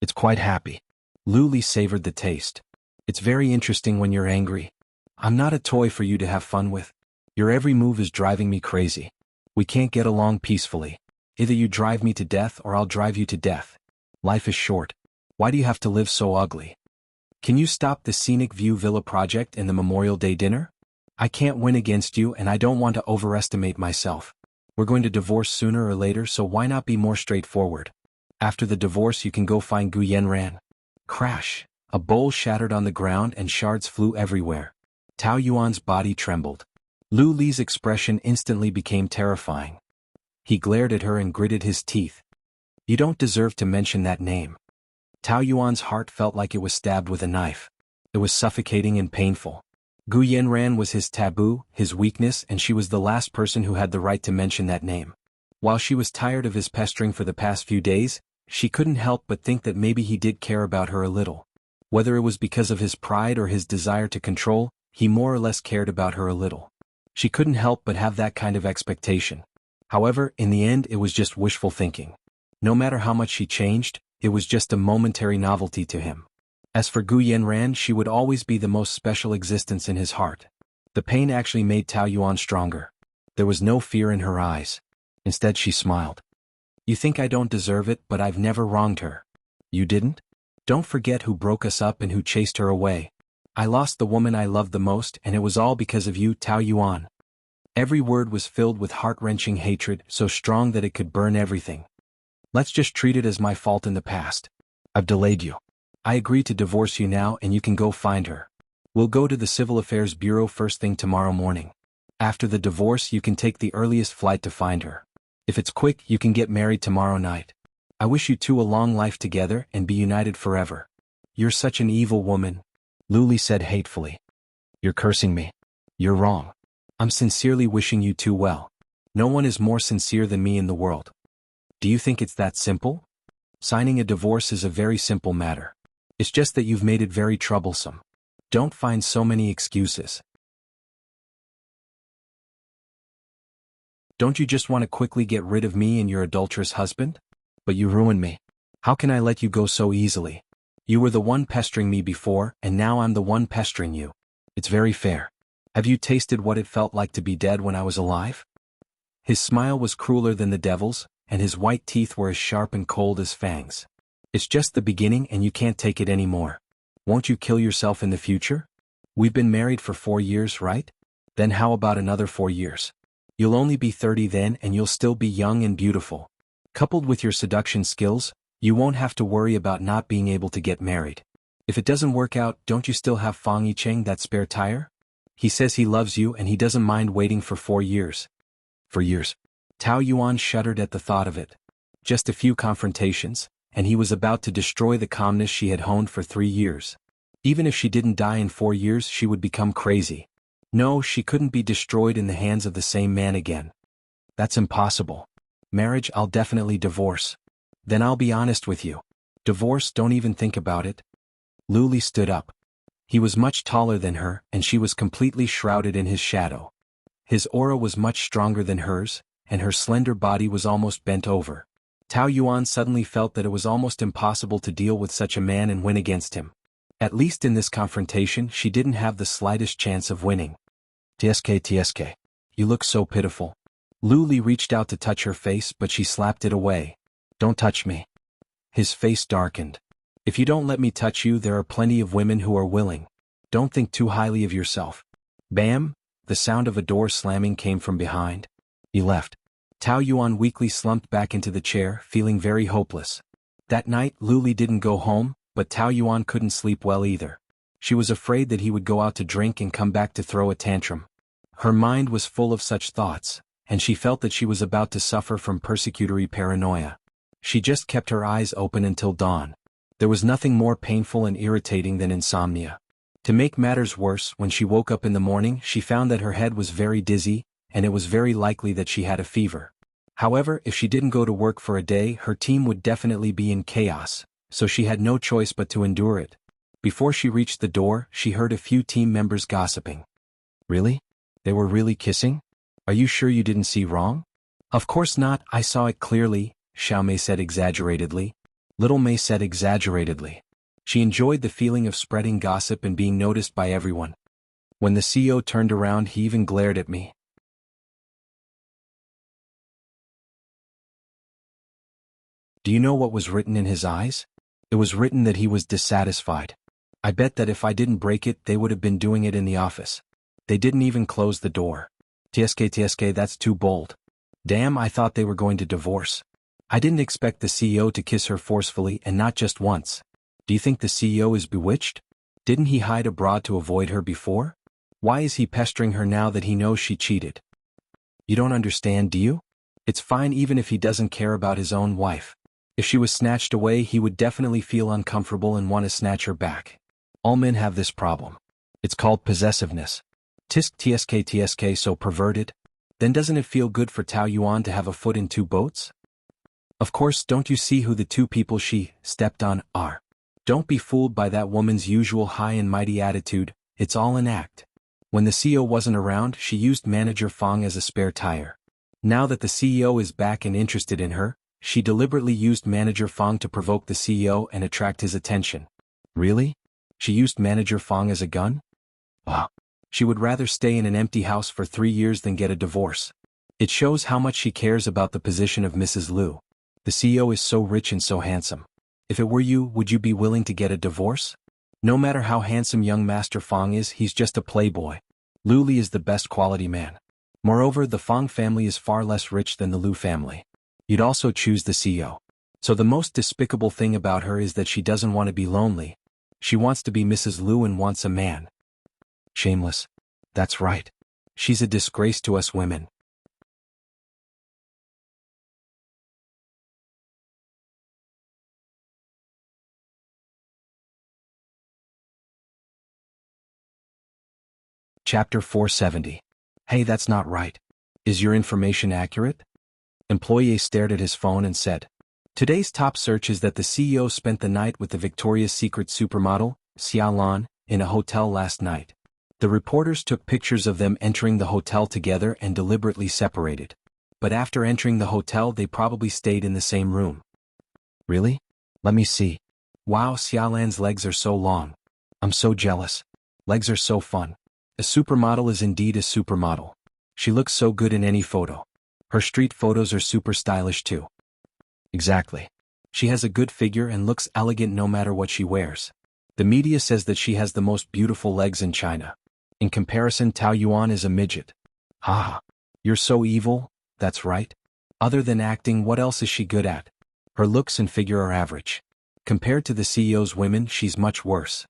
It's quite happy. Lu Li savored the taste. It's very interesting when you're angry. I'm not a toy for you to have fun with. Your every move is driving me crazy. We can't get along peacefully. Either you drive me to death or I'll drive you to death. Life is short. Why do you have to live so ugly? Can you stop the Scenic View Villa project and the Memorial Day dinner? I can't win against you and I don't want to overestimate myself. We're going to divorce sooner or later, so why not be more straightforward? After the divorce you can go find Gu Yanran. Crash! A bowl shattered on the ground and shards flew everywhere. Tao Yuan's body trembled. Lu Li's expression instantly became terrifying. He glared at her and gritted his teeth. You don't deserve to mention that name. Tao Yuan's heart felt like it was stabbed with a knife. It was suffocating and painful. Gu Yanran was his taboo, his weakness, and she was the last person who had the right to mention that name. While she was tired of his pestering for the past few days, she couldn't help but think that maybe he did care about her a little. Whether it was because of his pride or his desire to control, he more or less cared about her a little. She couldn't help but have that kind of expectation. However, in the end it was just wishful thinking. No matter how much she changed, it was just a momentary novelty to him. As for Gu Yanran, she would always be the most special existence in his heart. The pain actually made Tao Yuan stronger. There was no fear in her eyes. Instead she smiled. You think I don't deserve it, but I've never wronged her. You didn't? Don't forget who broke us up and who chased her away. I lost the woman I loved the most, and it was all because of you, Tao Yuan. Every word was filled with heart-wrenching hatred, so strong that it could burn everything. Let's just treat it as my fault in the past. I've delayed you. I agree to divorce you now and you can go find her. We'll go to the Civil Affairs Bureau first thing tomorrow morning. After the divorce you can take the earliest flight to find her. If it's quick you can get married tomorrow night. I wish you two a long life together and be united forever. You're such an evil woman, Luli said hatefully. You're cursing me. You're wrong. I'm sincerely wishing you two well. No one is more sincere than me in the world. Do you think it's that simple? Signing a divorce is a very simple matter. It's just that you've made it very troublesome. Don't find so many excuses. Don't you just want to quickly get rid of me and your adulterous husband? But you ruined me. How can I let you go so easily? You were the one pestering me before, and now I'm the one pestering you. It's very fair. Have you tasted what it felt like to be dead when I was alive? His smile was crueler than the devil's, and his white teeth were as sharp and cold as fangs. It's just the beginning and you can't take it anymore. Won't you kill yourself in the future? We've been married for 4 years, right? Then how about another 4 years? You'll only be 30 then and you'll still be young and beautiful. Coupled with your seduction skills, you won't have to worry about not being able to get married. If it doesn't work out, don't you still have Fang Yicheng, that spare tire? He says he loves you and he doesn't mind waiting for 4 years. For years. Tao Yuan shuddered at the thought of it. Just a few confrontations, and he was about to destroy the calmness she had honed for 3 years. Even if she didn't die in 4 years, she would become crazy. No, she couldn't be destroyed in the hands of the same man again. That's impossible. Marriage, I'll definitely divorce. Then I'll be honest with you. Divorce, don't even think about it. Luli stood up. He was much taller than her, and she was completely shrouded in his shadow. His aura was much stronger than hers, and her slender body was almost bent over. Tao Yuan suddenly felt that it was almost impossible to deal with such a man and win against him. At least in this confrontation, she didn't have the slightest chance of winning. TSK, you look so pitiful. Luli reached out to touch her face, but she slapped it away. Don't touch me. His face darkened. If you don't let me touch you, there are plenty of women who are willing. Don't think too highly of yourself. Bam! The sound of a door slamming came from behind. He left. Tao Yuan weakly slumped back into the chair, feeling very hopeless. That night, Luli didn't go home, but Tao Yuan couldn't sleep well either. She was afraid that he would go out to drink and come back to throw a tantrum. Her mind was full of such thoughts, and she felt that she was about to suffer from persecutory paranoia. She just kept her eyes open until dawn. There was nothing more painful and irritating than insomnia. To make matters worse, when she woke up in the morning, she found that her head was very dizzy, and it was very likely that she had a fever. However, if she didn't go to work for a day, her team would definitely be in chaos, so she had no choice but to endure it. Before she reached the door, she heard a few team members gossiping. Really? They were really kissing? Are you sure you didn't see wrong? Of course not, I saw it clearly, Xiaomei said exaggeratedly. Little Mei said exaggeratedly. She enjoyed the feeling of spreading gossip and being noticed by everyone. When the CEO turned around, he even glared at me. Do you know what was written in his eyes? It was written that he was dissatisfied. I bet that if I didn't break it, they would have been doing it in the office. They didn't even close the door. TSK, that's too bold. Damn, I thought they were going to divorce. I didn't expect the CEO to kiss her forcefully and not just once. Do you think the CEO is bewitched? Didn't he hide abroad to avoid her before? Why is he pestering her now that he knows she cheated? You don't understand, do you? It's fine even if he doesn't care about his own wife. If she was snatched away, he would definitely feel uncomfortable and want to snatch her back. All men have this problem. It's called possessiveness. TSK, so perverted? Then doesn't it feel good for Tao Yuan to have a foot in 2 boats? Of course, don't you see who the 2 people she stepped on are? Don't be fooled by that woman's usual high and mighty attitude, it's all an act. When the CEO wasn't around, she used manager Fang as a spare tire. Now that the CEO is back and interested in her, she deliberately used manager Fang to provoke the CEO and attract his attention. Really? She used manager Fang as a gun? Wow. She would rather stay in an empty house for 3 years than get a divorce. It shows how much she cares about the position of Mrs. Liu. The CEO is so rich and so handsome. If it were you, would you be willing to get a divorce? No matter how handsome young Master Fang is, he's just a playboy. Liu Li is the best quality man. Moreover, the Fang family is far less rich than the Liu family. You'd also choose the CEO. So the most despicable thing about her is that she doesn't want to be lonely. She wants to be Mrs. Liu and wants a man. Shameless. That's right. She's a disgrace to us women. Chapter 470. Hey, that's not right. Is your information accurate? Employee stared at his phone and said, today's top search is that the CEO spent the night with the Victoria's Secret supermodel, Xia Lan, in a hotel last night. The reporters took pictures of them entering the hotel together and deliberately separated. But after entering the hotel they probably stayed in the same room. Really? Let me see. Wow, Xia Lan's legs are so long. I'm so jealous. Legs are so fun. A supermodel is indeed a supermodel. She looks so good in any photo. Her street photos are super stylish too. Exactly. She has a good figure and looks elegant no matter what she wears. The media says that she has the most beautiful legs in China. In comparison, Tao Yuan is a midget. Haha. You're so evil, that's right. Other than acting, what else is she good at? Her looks and figure are average. Compared to the CEO's women, she's much worse.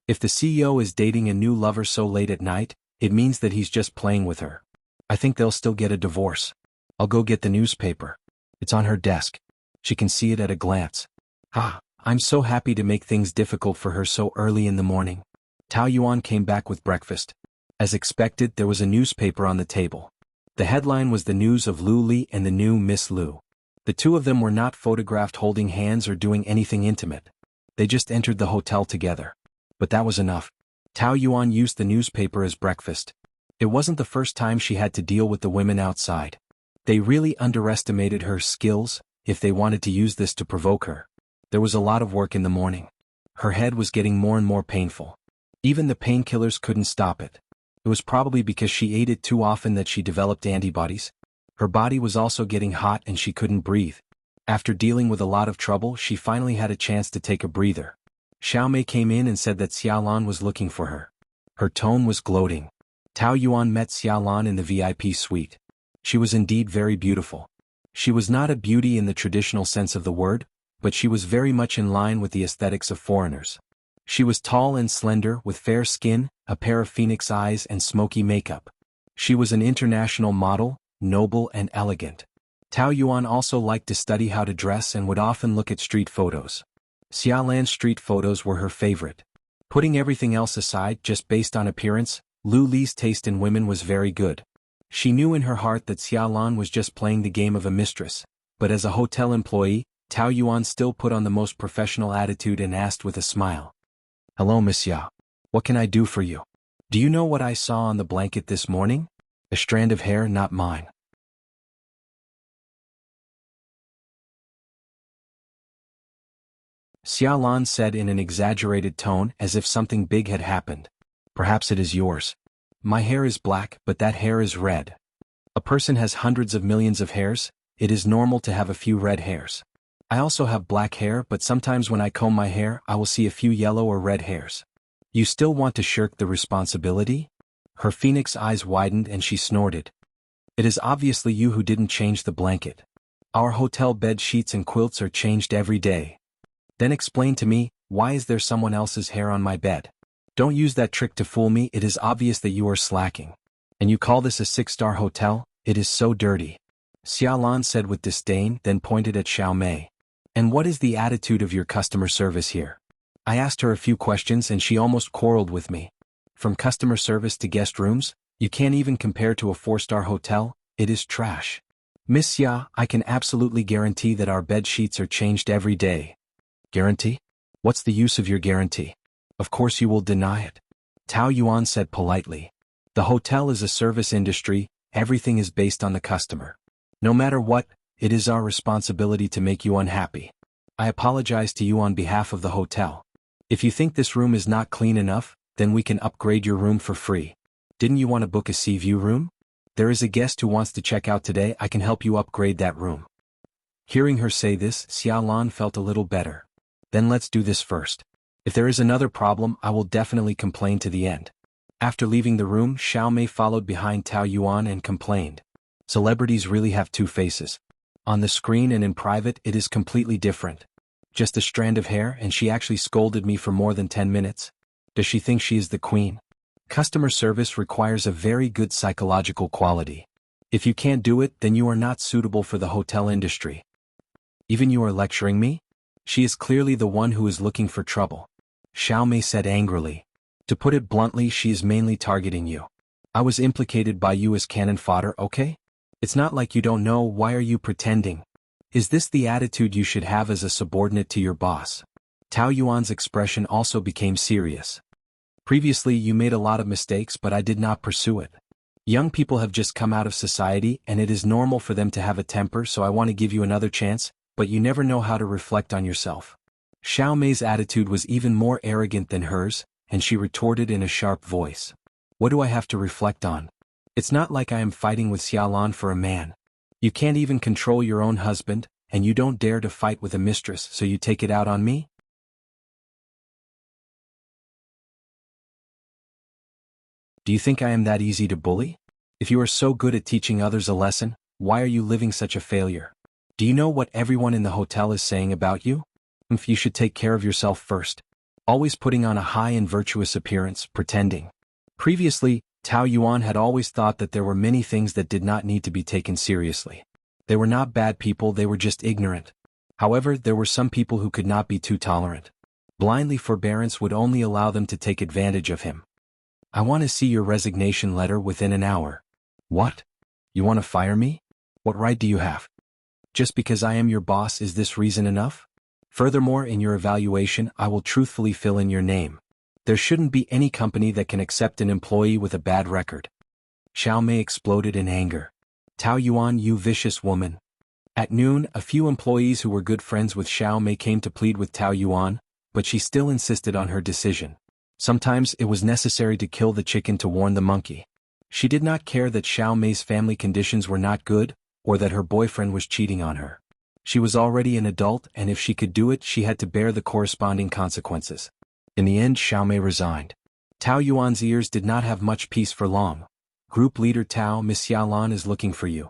If the CEO is dating a new lover so late at night, it means that he's just playing with her. I think they'll still get a divorce. I'll go get the newspaper. It's on her desk. She can see it at a glance. I'm so happy to make things difficult for her so early in the morning. Tao Yuan came back with breakfast. As expected, there was a newspaper on the table. The headline was the news of Lu Li and the new Miss Lu. The two of them were not photographed holding hands or doing anything intimate. They just entered the hotel together. But that was enough. Tao Yuan used the newspaper as breakfast. It wasn't the first time she had to deal with the women outside. They really underestimated her skills, if they wanted to use this to provoke her. There was a lot of work in the morning. Her head was getting more and more painful. Even the painkillers couldn't stop it. It was probably because she ate it too often that she developed antibodies. Her body was also getting hot and she couldn't breathe. After dealing with a lot of trouble, she finally had a chance to take a breather. Xiao Mei came in and said that Xia Lan was looking for her. Her tone was gloating. Tao Yuan met Xia Lan in the VIP suite. She was indeed very beautiful. She was not a beauty in the traditional sense of the word, but she was very much in line with the aesthetics of foreigners. She was tall and slender, with fair skin, a pair of phoenix eyes and smoky makeup. She was an international model, noble and elegant. Tao Yuan also liked to study how to dress and would often look at street photos. Xia Lan's street photos were her favorite. Putting everything else aside just based on appearance, Lu Li's taste in women was very good. She knew in her heart that Xia Lan was just playing the game of a mistress, but as a hotel employee, Tao Yuan still put on the most professional attitude and asked with a smile. Hello, Miss Xia. What can I do for you? Do you know what I saw on the blanket this morning? A strand of hair, not mine. Xia Lan said in an exaggerated tone as if something big had happened. Perhaps it is yours. My hair is black, but that hair is red. A person has hundreds of millions of hairs. It is normal to have a few red hairs. I also have black hair, but sometimes when I comb my hair, I will see a few yellow or red hairs. You still want to shirk the responsibility? Her phoenix eyes widened and she snorted. It is obviously you who didn't change the blanket. Our hotel bed sheets and quilts are changed every day. Then explain to me, why is there someone else's hair on my bed? Don't use that trick to fool me. It is obvious that you are slacking. And you call this a 6-star hotel? It is so dirty. Xia Lan said with disdain, then pointed at Xiao Mei. And what is the attitude of your customer service here? I asked her a few questions and she almost quarreled with me. From customer service to guest rooms, you can't even compare to a 4-star hotel. It is trash. Miss Xia, I can absolutely guarantee that our bed sheets are changed every day. Guarantee? What's the use of your guarantee? Of course you will deny it. Tao Yuan said politely. The hotel is a service industry, everything is based on the customer. No matter what, it is our responsibility to make you unhappy. I apologize to you on behalf of the hotel. If you think this room is not clean enough, then we can upgrade your room for free. Didn't you want to book a sea view room? There is a guest who wants to check out today. I can help you upgrade that room. Hearing her say this, Xia Lan felt a little better. Then let's do this first. If there is another problem, I will definitely complain to the end. After leaving the room, Xiao Mei followed behind Tao Yuan and complained. Celebrities really have two faces. On the screen and in private, it is completely different. Just a strand of hair and she actually scolded me for more than 10 minutes. Does she think she is the queen? Customer service requires a very good psychological quality. If you can't do it, then you are not suitable for the hotel industry. Even you are lecturing me? She is clearly the one who is looking for trouble. Xiao Mei said angrily. To put it bluntly, she is mainly targeting you. I was implicated by you as cannon fodder, okay? It's not like you don't know. Why are you pretending? Is this the attitude you should have as a subordinate to your boss? Tao Yuan's expression also became serious. Previously you made a lot of mistakes, but I did not pursue it. Young people have just come out of society and it is normal for them to have a temper, so I want to give you another chance, but you never know how to reflect on yourself. Xiao Mei's attitude was even more arrogant than hers, and she retorted in a sharp voice. What do I have to reflect on? It's not like I am fighting with Xiaolan for a man. You can't even control your own husband, and you don't dare to fight with a mistress, so you take it out on me? Do you think I am that easy to bully? If you are so good at teaching others a lesson, why are you living such a failure? Do you know what everyone in the hotel is saying about you? You should take care of yourself first. Always putting on a high and virtuous appearance, pretending. Previously, Tao Yuan had always thought that there were many things that did not need to be taken seriously. They were not bad people, they were just ignorant. However, there were some people who could not be too tolerant. Blindly forbearance would only allow them to take advantage of him. I want to see your resignation letter within an hour. What? You want to fire me? What right do you have? Just because I am your boss, is this reason enough? Furthermore, in your evaluation, I will truthfully fill in your name. There shouldn't be any company that can accept an employee with a bad record. Xiao Mei exploded in anger. Tao Yuan, you vicious woman. At noon, a few employees who were good friends with Xiao Mei came to plead with Tao Yuan, but she still insisted on her decision. Sometimes it was necessary to kill the chicken to warn the monkey. She did not care that Xiao Mei's family conditions were not good, or that her boyfriend was cheating on her. She was already an adult, and if she could do it, she had to bear the corresponding consequences. In the end, Xiao Mei resigned. Tao Yuan's ears did not have much peace for long. Group leader Tao, Miss Xiaolan is looking for you.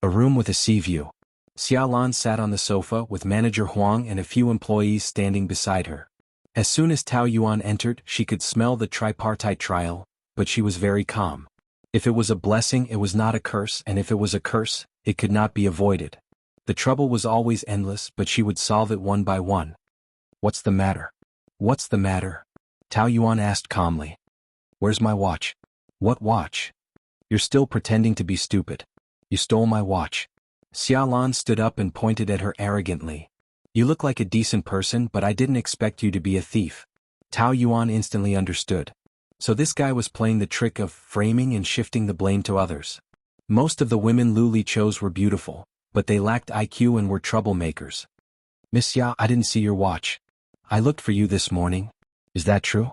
A room with a sea view. Xiaolan sat on the sofa with manager Huang and a few employees standing beside her. As soon as Tao Yuan entered, she could smell the tripartite trial, but she was very calm. If it was a blessing, it was not a curse, and if it was a curse, it could not be avoided. The trouble was always endless, but she would solve it one by one. What's the matter? What's the matter? Tao Yuan asked calmly. Where's my watch? What watch? You're still pretending to be stupid. You stole my watch. Xiaolan stood up and pointed at her arrogantly. You look like a decent person, but I didn't expect you to be a thief. Tao Yuan instantly understood. So this guy was playing the trick of framing and shifting the blame to others. Most of the women Lu Li chose were beautiful, but they lacked IQ and were troublemakers. Miss Ya, I didn't see your watch. I looked for you this morning. Is that true?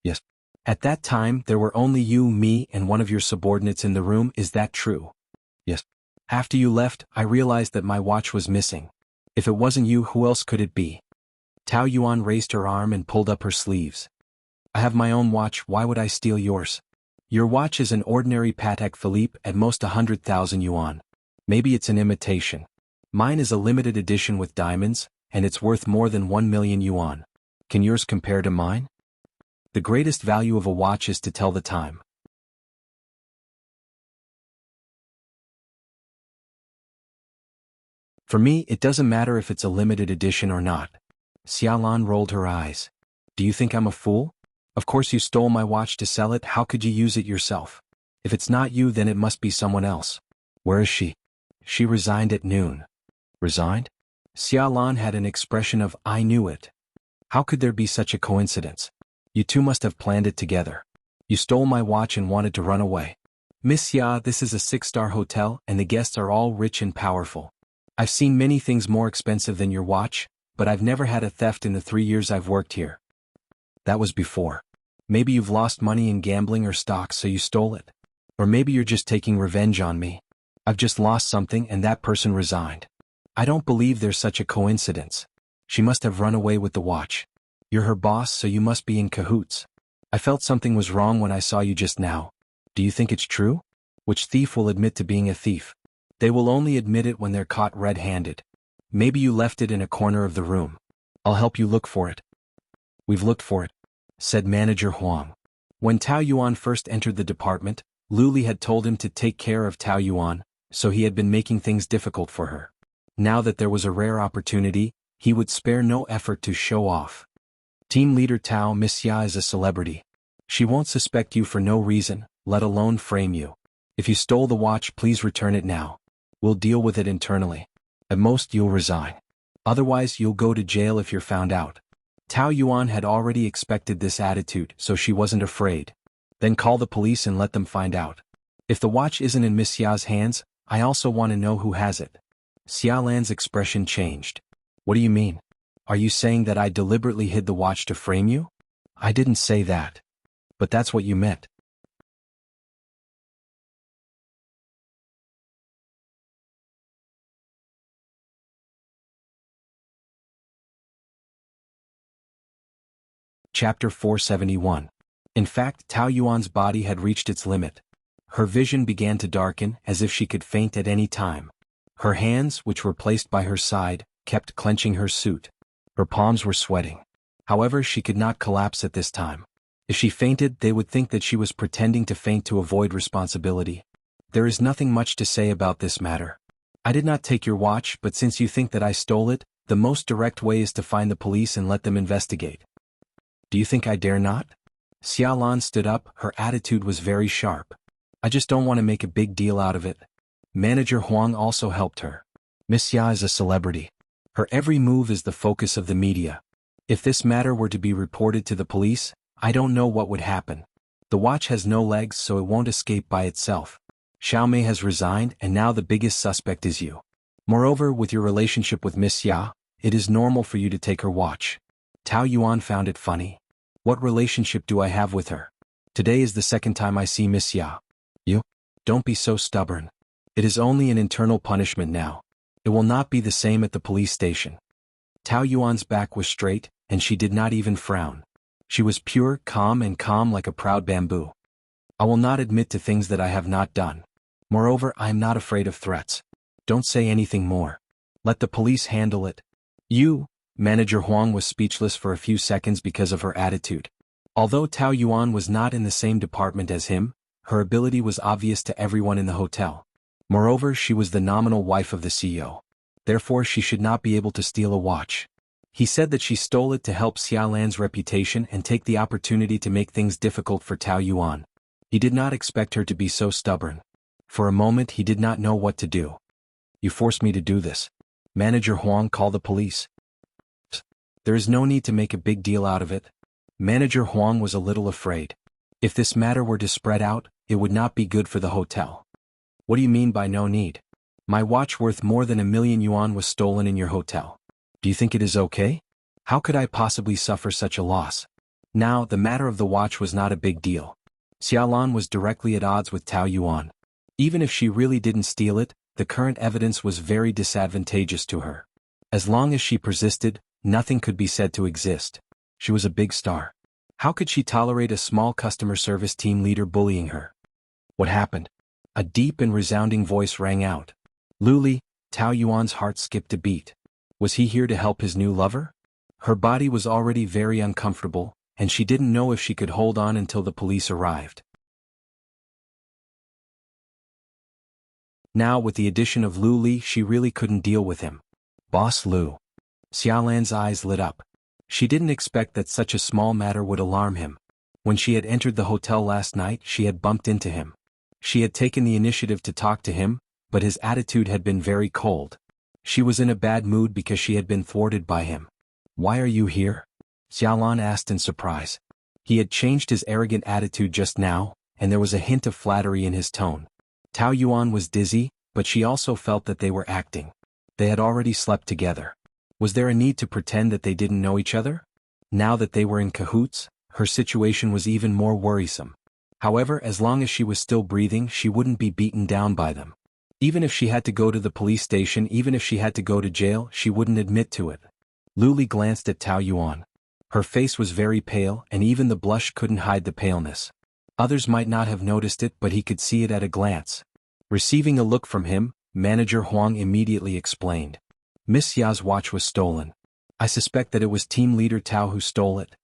Yes. At that time, there were only you, me, and one of your subordinates in the room. Is that true? Yes. After you left, I realized that my watch was missing. If it wasn't you, who else could it be? Tao Yuan raised her arm and pulled up her sleeves. I have my own watch, why would I steal yours? Your watch is an ordinary Patek Philippe, at most 100,000 yuan. Maybe it's an imitation. Mine is a limited edition with diamonds, and it's worth more than 1 million yuan. Can yours compare to mine? The greatest value of a watch is to tell the time. For me, it doesn't matter if it's a limited edition or not. Xiaolan rolled her eyes. Do you think I'm a fool? Of course you stole my watch to sell it, how could you use it yourself? If it's not you, then it must be someone else. Where is she? She resigned at noon. Resigned? Xiaolan had an expression of, I knew it. How could there be such a coincidence? You two must have planned it together. You stole my watch and wanted to run away. Miss Xia, this is a 6-star hotel, and the guests are all rich and powerful. I've seen many things more expensive than your watch, but I've never had a theft in the 3 years I've worked here. That was before. Maybe you've lost money in gambling or stocks, so you stole it. Or maybe you're just taking revenge on me. I've just lost something and that person resigned. I don't believe there's such a coincidence. She must have run away with the watch. You're her boss, so you must be in cahoots. I felt something was wrong when I saw you just now. Do you think it's true? Which thief will admit to being a thief? They will only admit it when they're caught red-handed. Maybe you left it in a corner of the room. I'll help you look for it. We've looked for it, said manager Huang. When Tao Yuan first entered the department, Lu Li had told him to take care of Tao Yuan, so he had been making things difficult for her. Now that there was a rare opportunity, he would spare no effort to show off. Team leader Tao, Miss Xia is a celebrity. She won't suspect you for no reason, let alone frame you. If you stole the watch, please return it now. We'll deal with it internally. At most you'll resign. Otherwise you'll go to jail if you're found out. Tao Yuan had already expected this attitude, so she wasn't afraid. Then call the police and let them find out. If the watch isn't in Miss Xia's hands, I also want to know who has it. Xia Lan's expression changed. What do you mean? Are you saying that I deliberately hid the watch to frame you? I didn't say that. But that's what you meant. Chapter 471. In fact, Tao Yuan's body had reached its limit. Her vision began to darken, as if she could faint at any time. Her hands, which were placed by her side, kept clenching her suit. Her palms were sweating. However, she could not collapse at this time. If she fainted, they would think that she was pretending to faint to avoid responsibility. There is nothing much to say about this matter. I did not take your watch, but since you think that I stole it, the most direct way is to find the police and let them investigate. Do you think I dare not? Xia Lan stood up, her attitude was very sharp. I just don't want to make a big deal out of it. Manager Huang also helped her. Miss Xia is a celebrity. Her every move is the focus of the media. If this matter were to be reported to the police, I don't know what would happen. The watch has no legs, so it won't escape by itself. Xiaomei has resigned, and now the biggest suspect is you. Moreover, with your relationship with Miss Xia, it is normal for you to take her watch. Tao Yuan found it funny. What relationship do I have with her? Today is the second time I see Miss Xia. You? Don't be so stubborn. It is only an internal punishment now. It will not be the same at the police station. Tao Yuan's back was straight, and she did not even frown. She was pure, calm like a proud bamboo. I will not admit to things that I have not done. Moreover, I am not afraid of threats. Don't say anything more. Let the police handle it. You? Manager Huang was speechless for a few seconds because of her attitude. Although Tao Yuan was not in the same department as him, her ability was obvious to everyone in the hotel. Moreover, she was the nominal wife of the CEO. Therefore, she should not be able to steal a watch. He said that she stole it to help Xia Lan's reputation and take the opportunity to make things difficult for Tao Yuan. He did not expect her to be so stubborn. For a moment, he did not know what to do. You forced me to do this. Manager Huang, call the police. There is no need to make a big deal out of it. Manager Huang was a little afraid. If this matter were to spread out, it would not be good for the hotel. What do you mean by no need? My watch worth more than 1,000,000 yuan was stolen in your hotel. Do you think it is okay? How could I possibly suffer such a loss? Now, the matter of the watch was not a big deal. Xia Lan was directly at odds with Tao Yuan. Even if she really didn't steal it, the current evidence was very disadvantageous to her. As long as she persisted, nothing could be said to exist. She was a big star. How could she tolerate a small customer service team leader bullying her? What happened? A deep and resounding voice rang out. Luli, Tao Yuan's heart skipped a beat. Was he here to help his new lover? Her body was already very uncomfortable, and she didn't know if she could hold on until the police arrived. Now, with the addition of Lu Li, she really couldn't deal with him. Boss Lu. Xia Lan's eyes lit up. She didn't expect that such a small matter would alarm him. When she had entered the hotel last night, she had bumped into him. She had taken the initiative to talk to him, but his attitude had been very cold. She was in a bad mood because she had been thwarted by him. Why are you here? Xia Lan asked in surprise. He had changed his arrogant attitude just now, and there was a hint of flattery in his tone. Tao Yuan was dizzy, but she also felt that they were acting. They had already slept together. Was there a need to pretend that they didn't know each other? Now that they were in cahoots, her situation was even more worrisome. However, as long as she was still breathing, she wouldn't be beaten down by them. Even if she had to go to the police station, even if she had to go to jail, she wouldn't admit to it. Lu Li glanced at Tao Yuan. Her face was very pale, and even the blush couldn't hide the paleness. Others might not have noticed it, but he could see it at a glance. Receiving a look from him, Manager Huang immediately explained. Miss Ya's watch was stolen. I suspect that it was team leader Tao who stole it.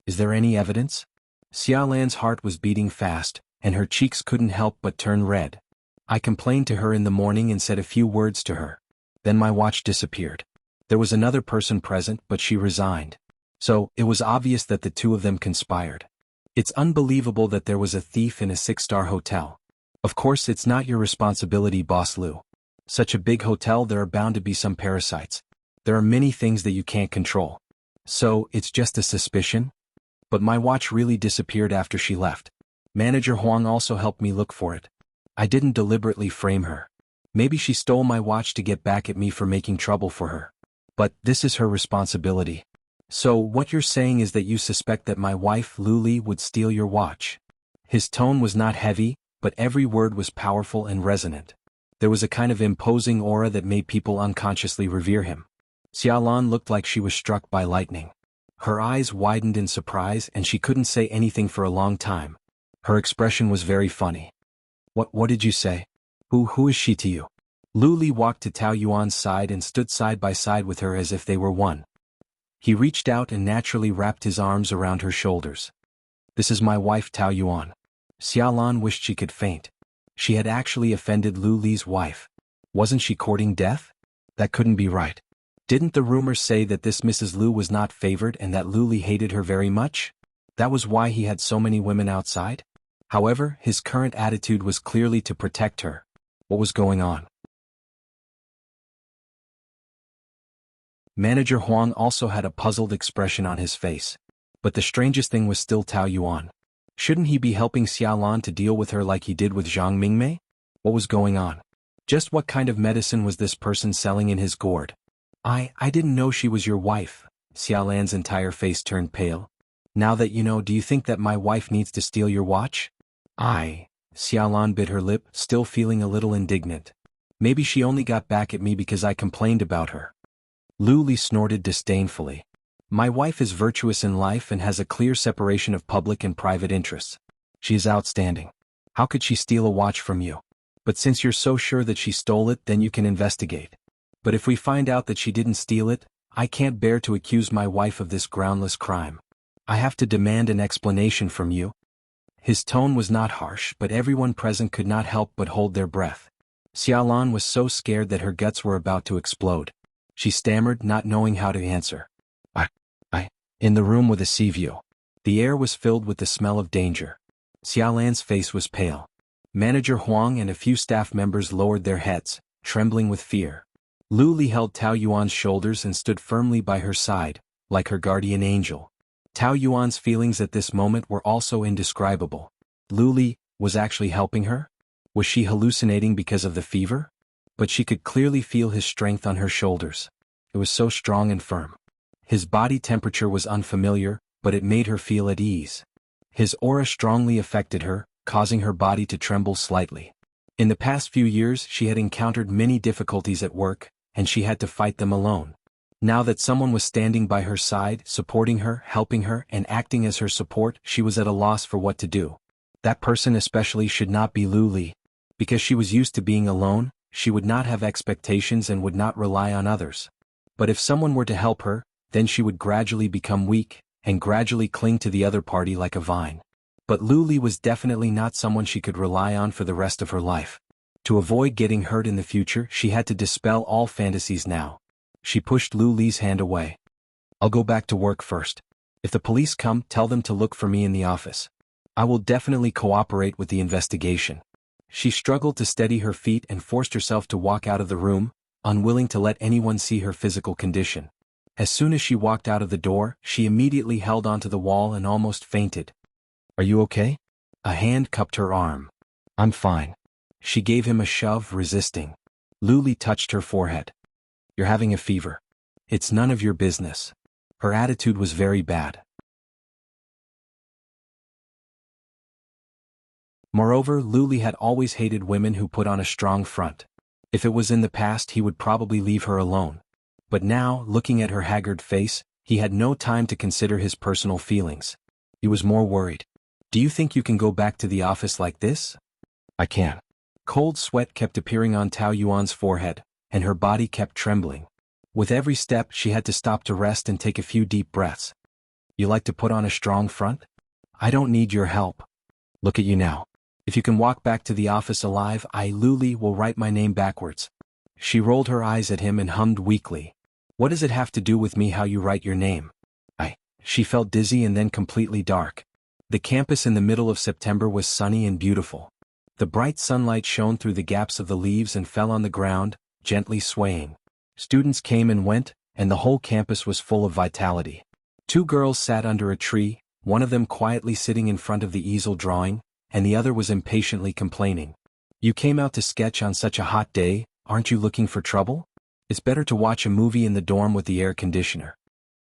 Is there any evidence? Xia Lan's heart was beating fast, and her cheeks couldn't help but turn red. I complained to her in the morning and said a few words to her. Then my watch disappeared. There was another person present, but she resigned. So, it was obvious that the two of them conspired. It's unbelievable that there was a thief in a 6-star hotel. Of course it's not your responsibility, Boss Lu. Such a big hotel, there are bound to be some parasites. There are many things that you can't control. So, it's just a suspicion? But my watch really disappeared after she left. Manager Huang also helped me look for it. I didn't deliberately frame her. Maybe she stole my watch to get back at me for making trouble for her. But this is her responsibility. So what you're saying is that you suspect that my wife Lu Li would steal your watch. His tone was not heavy, but every word was powerful and resonant. There was a kind of imposing aura that made people unconsciously revere him. Xiaolan looked like she was struck by lightning. Her eyes widened in surprise and she couldn't say anything for a long time. Her expression was very funny. What did you say? Who is she to you? Lu Li walked to Tao Yuan's side and stood side by side with her as if they were one. He reached out and naturally wrapped his arms around her shoulders. This is my wife Tao Yuan. Xiaolan wished she could faint. She had actually offended Lu Li's wife. Wasn't she courting death? That couldn't be right. Didn't the rumors say that this Mrs. Lu was not favored and that Lu Li hated her very much? That was why he had so many women outside? However, his current attitude was clearly to protect her. What was going on? Manager Huang also had a puzzled expression on his face. But the strangest thing was still Tao Yuan. Shouldn't he be helping Xiaolan to deal with her like he did with Zhang Mingmei? What was going on? Just what kind of medicine was this person selling in his gourd? I didn't know she was your wife. Xiaolan's entire face turned pale. Now that you know, do you think that my wife needs to steal your watch? Xiaolan bit her lip, still feeling a little indignant. Maybe she only got back at me because I complained about her. Lu Li snorted disdainfully. My wife is virtuous in life and has a clear separation of public and private interests. She is outstanding. How could she steal a watch from you? But since you're so sure that she stole it, then you can investigate. But if we find out that she didn't steal it, I can't bear to accuse my wife of this groundless crime. I have to demand an explanation from you. His tone was not harsh, but everyone present could not help but hold their breath. Xiaolan was so scared that her guts were about to explode. She stammered, not knowing how to answer. In the room with a sea view. The air was filled with the smell of danger. Xiaolan's face was pale. Manager Huang and a few staff members lowered their heads, trembling with fear. Lu Li held Tao Yuan's shoulders and stood firmly by her side, like her guardian angel. Tao Yuan's feelings at this moment were also indescribable. Lu Li was actually helping her? Was she hallucinating because of the fever? But she could clearly feel his strength on her shoulders. It was so strong and firm. His body temperature was unfamiliar, but it made her feel at ease. His aura strongly affected her, causing her body to tremble slightly. In the past few years she had encountered many difficulties at work, and she had to fight them alone. Now that someone was standing by her side, supporting her, helping her, and acting as her support, she was at a loss for what to do. That person especially should not be Lu Li. Because she was used to being alone, she would not have expectations and would not rely on others. But if someone were to help her, then she would gradually become weak, and gradually cling to the other party like a vine. But Lu Li was definitely not someone she could rely on for the rest of her life. To avoid getting hurt in the future, she had to dispel all fantasies now. She pushed Lu Li's hand away. I'll go back to work first. If the police come, tell them to look for me in the office. I will definitely cooperate with the investigation. She struggled to steady her feet and forced herself to walk out of the room, unwilling to let anyone see her physical condition. As soon as she walked out of the door, she immediately held onto the wall and almost fainted. Are you okay? A hand cupped her arm. I'm fine. She gave him a shove, resisting. Lu Li touched her forehead. You're having a fever. It's none of your business. Her attitude was very bad. Moreover, Lu Li had always hated women who put on a strong front. If it was in the past, he would probably leave her alone. But now, looking at her haggard face, he had no time to consider his personal feelings. He was more worried. Do you think you can go back to the office like this? I can. Cold sweat kept appearing on Tao Yuan's forehead, and her body kept trembling. With every step, she had to stop to rest and take a few deep breaths. You like to put on a strong front? I don't need your help. Look at you now. If you can walk back to the office alive, Lu Li, will write my name backwards. She rolled her eyes at him and hummed weakly. What does it have to do with me how you write your name? She felt dizzy and then completely dark. The campus in the middle of September was sunny and beautiful. The bright sunlight shone through the gaps of the leaves and fell on the ground, gently swaying. Students came and went, and the whole campus was full of vitality. Two girls sat under a tree, one of them quietly sitting in front of the easel drawing, and the other was impatiently complaining. "You came out to sketch on such a hot day, aren't you looking for trouble? It's better to watch a movie in the dorm with the air conditioner."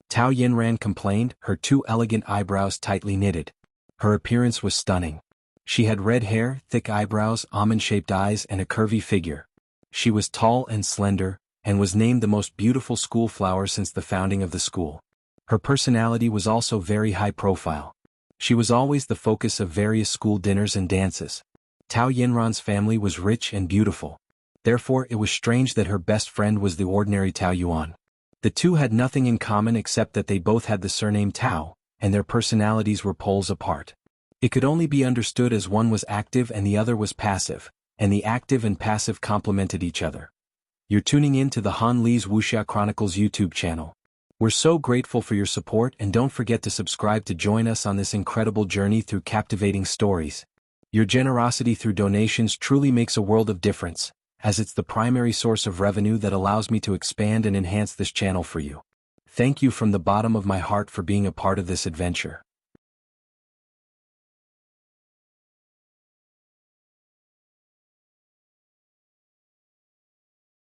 Tao Yinran complained, her two elegant eyebrows tightly knitted. Her appearance was stunning. She had red hair, thick eyebrows, almond-shaped eyes, and a curvy figure. She was tall and slender, and was named the most beautiful school flower since the founding of the school. Her personality was also very high profile. She was always the focus of various school dinners and dances. Tao Yinran's family was rich and beautiful. Therefore it was strange that her best friend was the ordinary Tao Yuan. The two had nothing in common except that they both had the surname Tao, and their personalities were poles apart. It could only be understood as one was active and the other was passive, and the active and passive complemented each other. You're tuning in to the Han Li's Wuxia Chronicles YouTube channel. We're so grateful for your support, and don't forget to subscribe to join us on this incredible journey through captivating stories. Your generosity through donations truly makes a world of difference, as it's the primary source of revenue that allows me to expand and enhance this channel for you. Thank you from the bottom of my heart for being a part of this adventure.